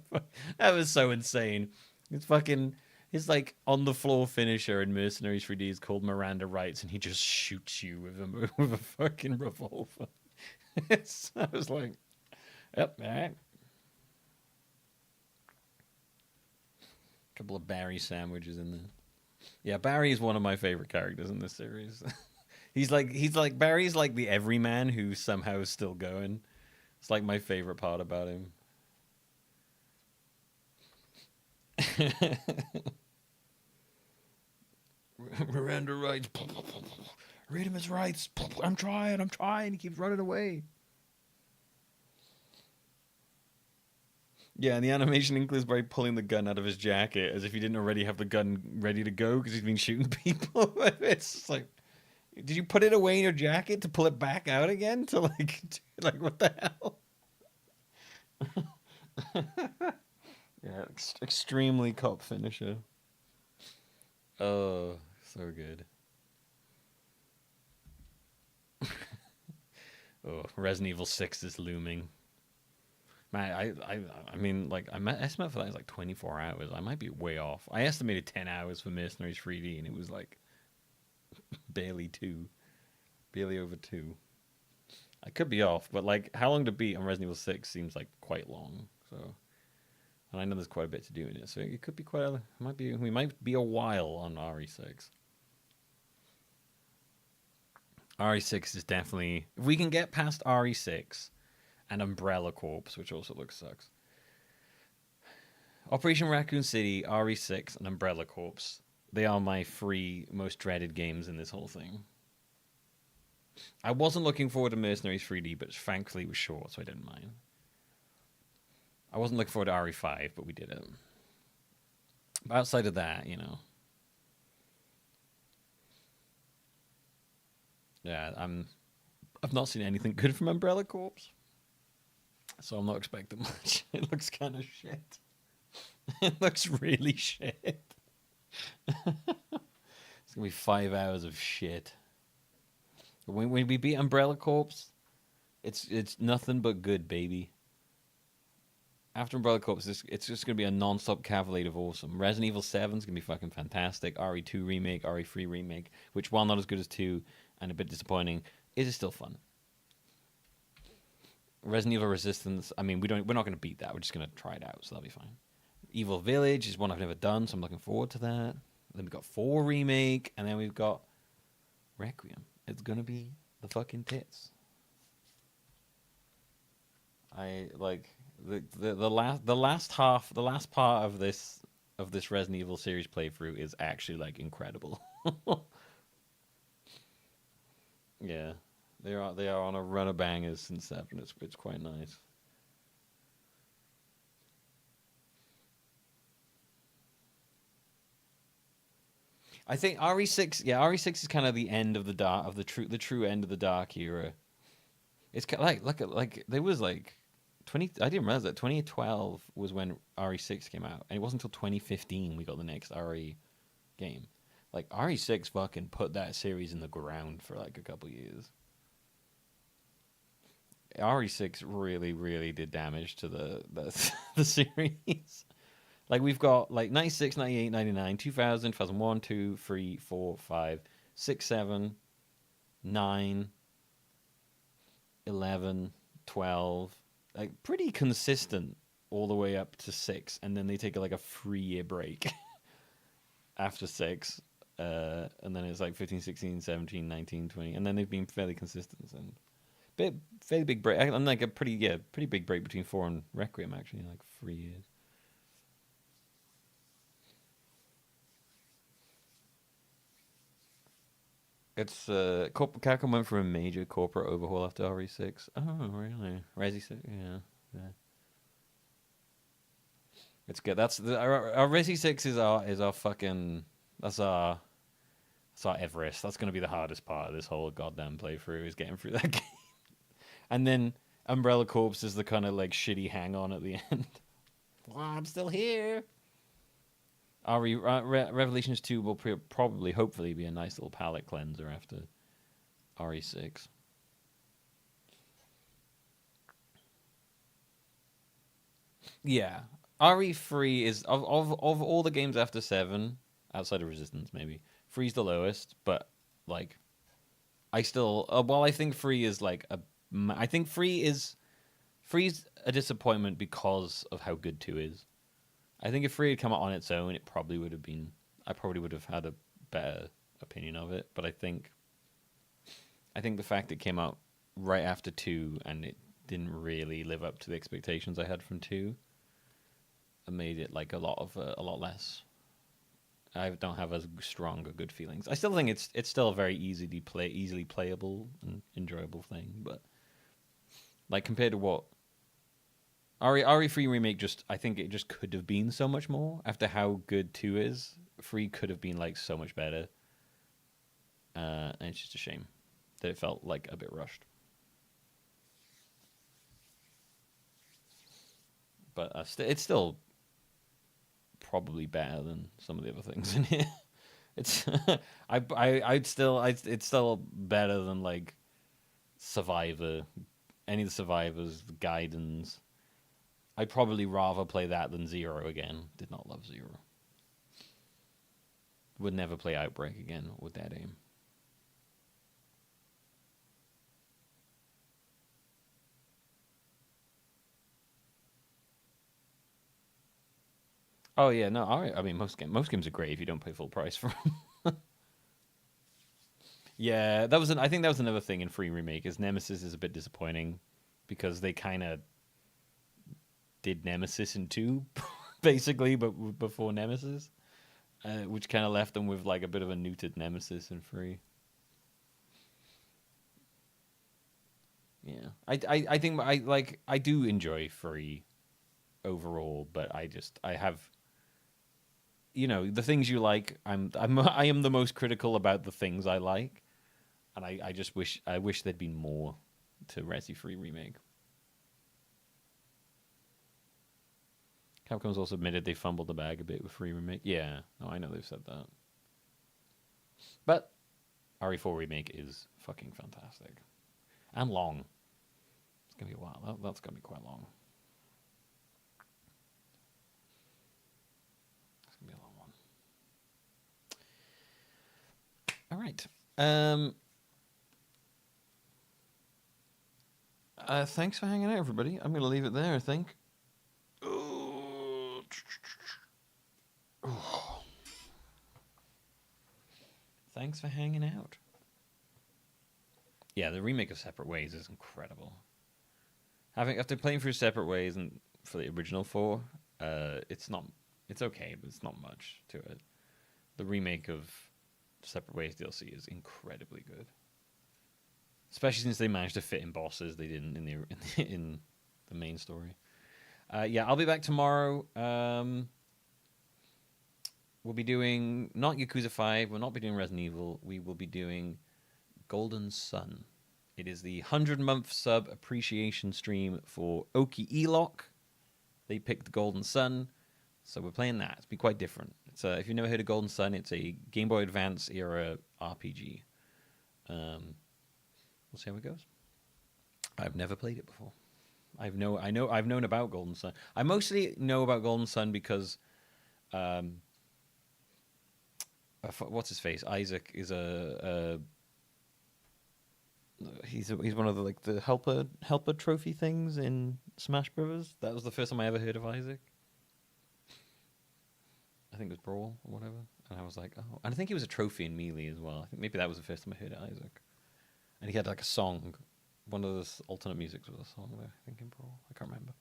That was so insane. It's fucking... His like on the floor finisher in Mercenaries 3D is called Miranda Rights, and he just shoots you with with a fucking revolver. I was like, yep, all right. Couple of Barry sandwiches in there. Yeah, Barry is one of my favorite characters in this series. he's like Barry's like the everyman who somehow is still going. It's like my favorite part about him. Miranda rights. Read him his rights. I'm trying. He keeps running away. Yeah, and the animation includes Barry pulling the gun out of his jacket as if he didn't already have the gun ready to go because he's been shooting people. It's just like, did you put it away in your jacket to pull it back out again? To like what the hell? Yeah, extremely cop finisher. Oh, so good. Oh, Resident Evil 6 is looming. Man, I mean, like, I estimate for that is like 24 hours. I might be way off. I estimated 10 hours for Mercenaries 3D, and it was like barely 2. Barely over 2. I could be off, but like, how long to beat on Resident Evil 6 seems like quite long. So, and I know there's quite a bit to do in it, so it could be quite. We might be a while on RE6. RE6 is definitely, if we can get past RE6 and Umbrella Corps, which also looks sucks. Operation Raccoon City, RE6, and Umbrella Corps. They are my 3 most dreaded games in this whole thing. I wasn't looking forward to Mercenaries 3D, but thankfully it was short, so I didn't mind. I wasn't looking forward to RE5, but we did it. But outside of that, you know. Yeah, I've not seen anything good from Umbrella Corps. So I'm not expecting much. It looks kind of shit. It looks really shit. It's gonna be 5 hours of shit. When we beat Umbrella Corps, it's nothing but good, baby. After Umbrella Corps, it's just gonna be a non-stop cavalcade of awesome. Resident Evil 7 is gonna be fucking fantastic. RE2 remake, RE3 remake, which while not as good as 2 and a bit disappointing, is still fun. Resident Evil Resistance, I mean, we're not going to beat that. We're just going to try it out, so that'll be fine. Evil Village is one I've never done, so I'm looking forward to that. Then we've got 4 remake, and then we've got Requiem. It's going to be the fucking tits. I like the last part of this Resident Evil series playthrough is actually like incredible. Yeah. They are on a run of bangers since 7. It's quite nice. I think RE6, RE6 is kind of the end of the true end of the dark era. It's kind of like there was like 20. I didn't realize that 2012 was when RE6 came out, and it wasn't until 2015 we got the next RE game. Like RE6 fucking put that series in the ground for like a couple years. RE6 really, really did damage to the series. Like, we've got, like, 96, 98, 99, 2000, 2001, 2, 3, 4, 5, 6, 7, 9, 11, 12. Like, pretty consistent all the way up to 6. And then they take, like, a 3-year break after 6. And then it's, like, 15, 16, 17, 19, 20. And then they've been fairly consistent. And fairly big break. And like a pretty big break between 4 and Requiem, actually, like 3 years. It's Capcom went for a major corporate overhaul after RE6. Oh, really? Resi 6, yeah. It's good. That's our Resi 6 is our fucking our Everest. That's gonna be the hardest part of this whole goddamn playthrough, is getting through that game. And then Umbrella Corps is the kind of like shitty hang-on at the end. Well, I'm still here. Revelations 2 will probably, hopefully, be a nice little palate cleanser after RE6. Yeah. RE3 is of all the games after 7, outside of Resistance maybe, 3's the lowest, but like I still while I think 3 is like I think 3's a disappointment because of how good 2 is. I think if 3 had come out on its own, it probably would have been I probably would have had a better opinion of it, but I think the fact it came out right after 2 and it didn't really live up to the expectations I had from 2 made it like a lot less. I don't have as strong or good feelings. I still think it's still a very easily playable and enjoyable thing, but like compared to what RE3 remake I think it just could have been so much more after how good 2 is. 3 could have been like so much better. And it's just a shame that it felt like a bit rushed. But it's still probably better than some of the other things in here. It's it's still better than like Survivor, any of the Survivors, Gaidens. I'd probably rather play that than Zero again. Did not love Zero. Would never play Outbreak again or Dead Aim. Oh yeah, no. I mean, most games are great if you don't pay full price for them. Yeah, I think that was another thing in Free Remake is Nemesis is a bit disappointing because they kind of did Nemesis in 2, basically, but before Nemesis, which kind of left them with like a bit of a neutered Nemesis in 3. Yeah, I think I do enjoy 3 overall, but I have. You know, the things you like, I am the most critical about the things I like, and I just wish there'd been more to Resi 3 Remake. Capcom's also admitted they fumbled the bag a bit with 3 Remake. Yeah, no, I know they've said that. But RE4 Remake is fucking fantastic. And long. It's going to be a while. That's going to be quite long. It's going to be a long one. All right. Thanks for hanging out, everybody. I'm going to leave it there, I think. Thanks for hanging out. Yeah, the remake of Separate Ways is incredible. After playing through Separate Ways and for the original 4, it's okay, but it's not much to it. The remake of Separate Ways DLC is incredibly good, especially since they managed to fit in bosses they didn't in the main story. Yeah, I'll be back tomorrow. We'll be doing not Yakuza 5. We'll not be doing Resident Evil. We will be doing Golden Sun. It is the 100-month sub appreciation stream for Oki Elok. They picked Golden Sun, so we're playing that. It's be quite different. It's if you've never heard of Golden Sun, it's a Game Boy Advance era RPG. We'll see how it goes. I've never played it before. I've known about Golden Sun. I mostly know about Golden Sun because what's his face? Isaac is he's one of the helper trophy things in Smash Brothers. That was the first time I ever heard of Isaac. I think it was Brawl or whatever, and I was like, oh, and I think he was a trophy in Melee as well. I think maybe that was the first time I heard of Isaac, and he had like a song. One of those alternate musics was a song there, I think in Brawl. I can't remember.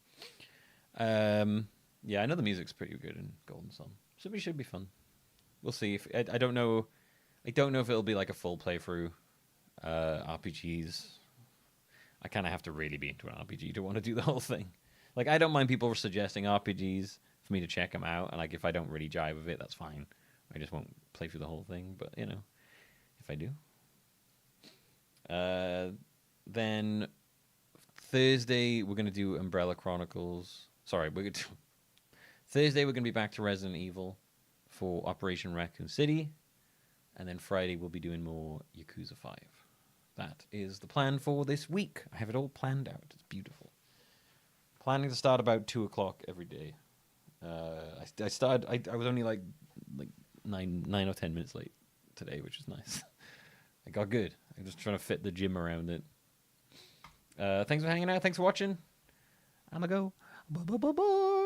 Yeah, I know the music's pretty good in Golden Sun, so it should be fun. We'll see. If I don't know if it'll be like a full playthrough. RPGs, I kind of have to really be into an RPG to want to do the whole thing. Like, I don't mind people suggesting RPGs for me to check them out, and like if I don't really jive with it, that's fine. I just won't play through the whole thing. But you know, if I do, then Thursday we're gonna do Umbrella Chronicles. Sorry, Thursday we're gonna be back to Resident Evil for Operation Raccoon City, and then Friday we'll be doing more Yakuza 5. That is the plan for this week. I have it all planned out. It's beautiful. Planning to start about 2 o'clock every day. I started. I was only like 9 or 10 minutes late today, which is nice. I got good. I'm just trying to fit the gym around it. Thanks for hanging out. Thanks for watching. I'ma go. Bye.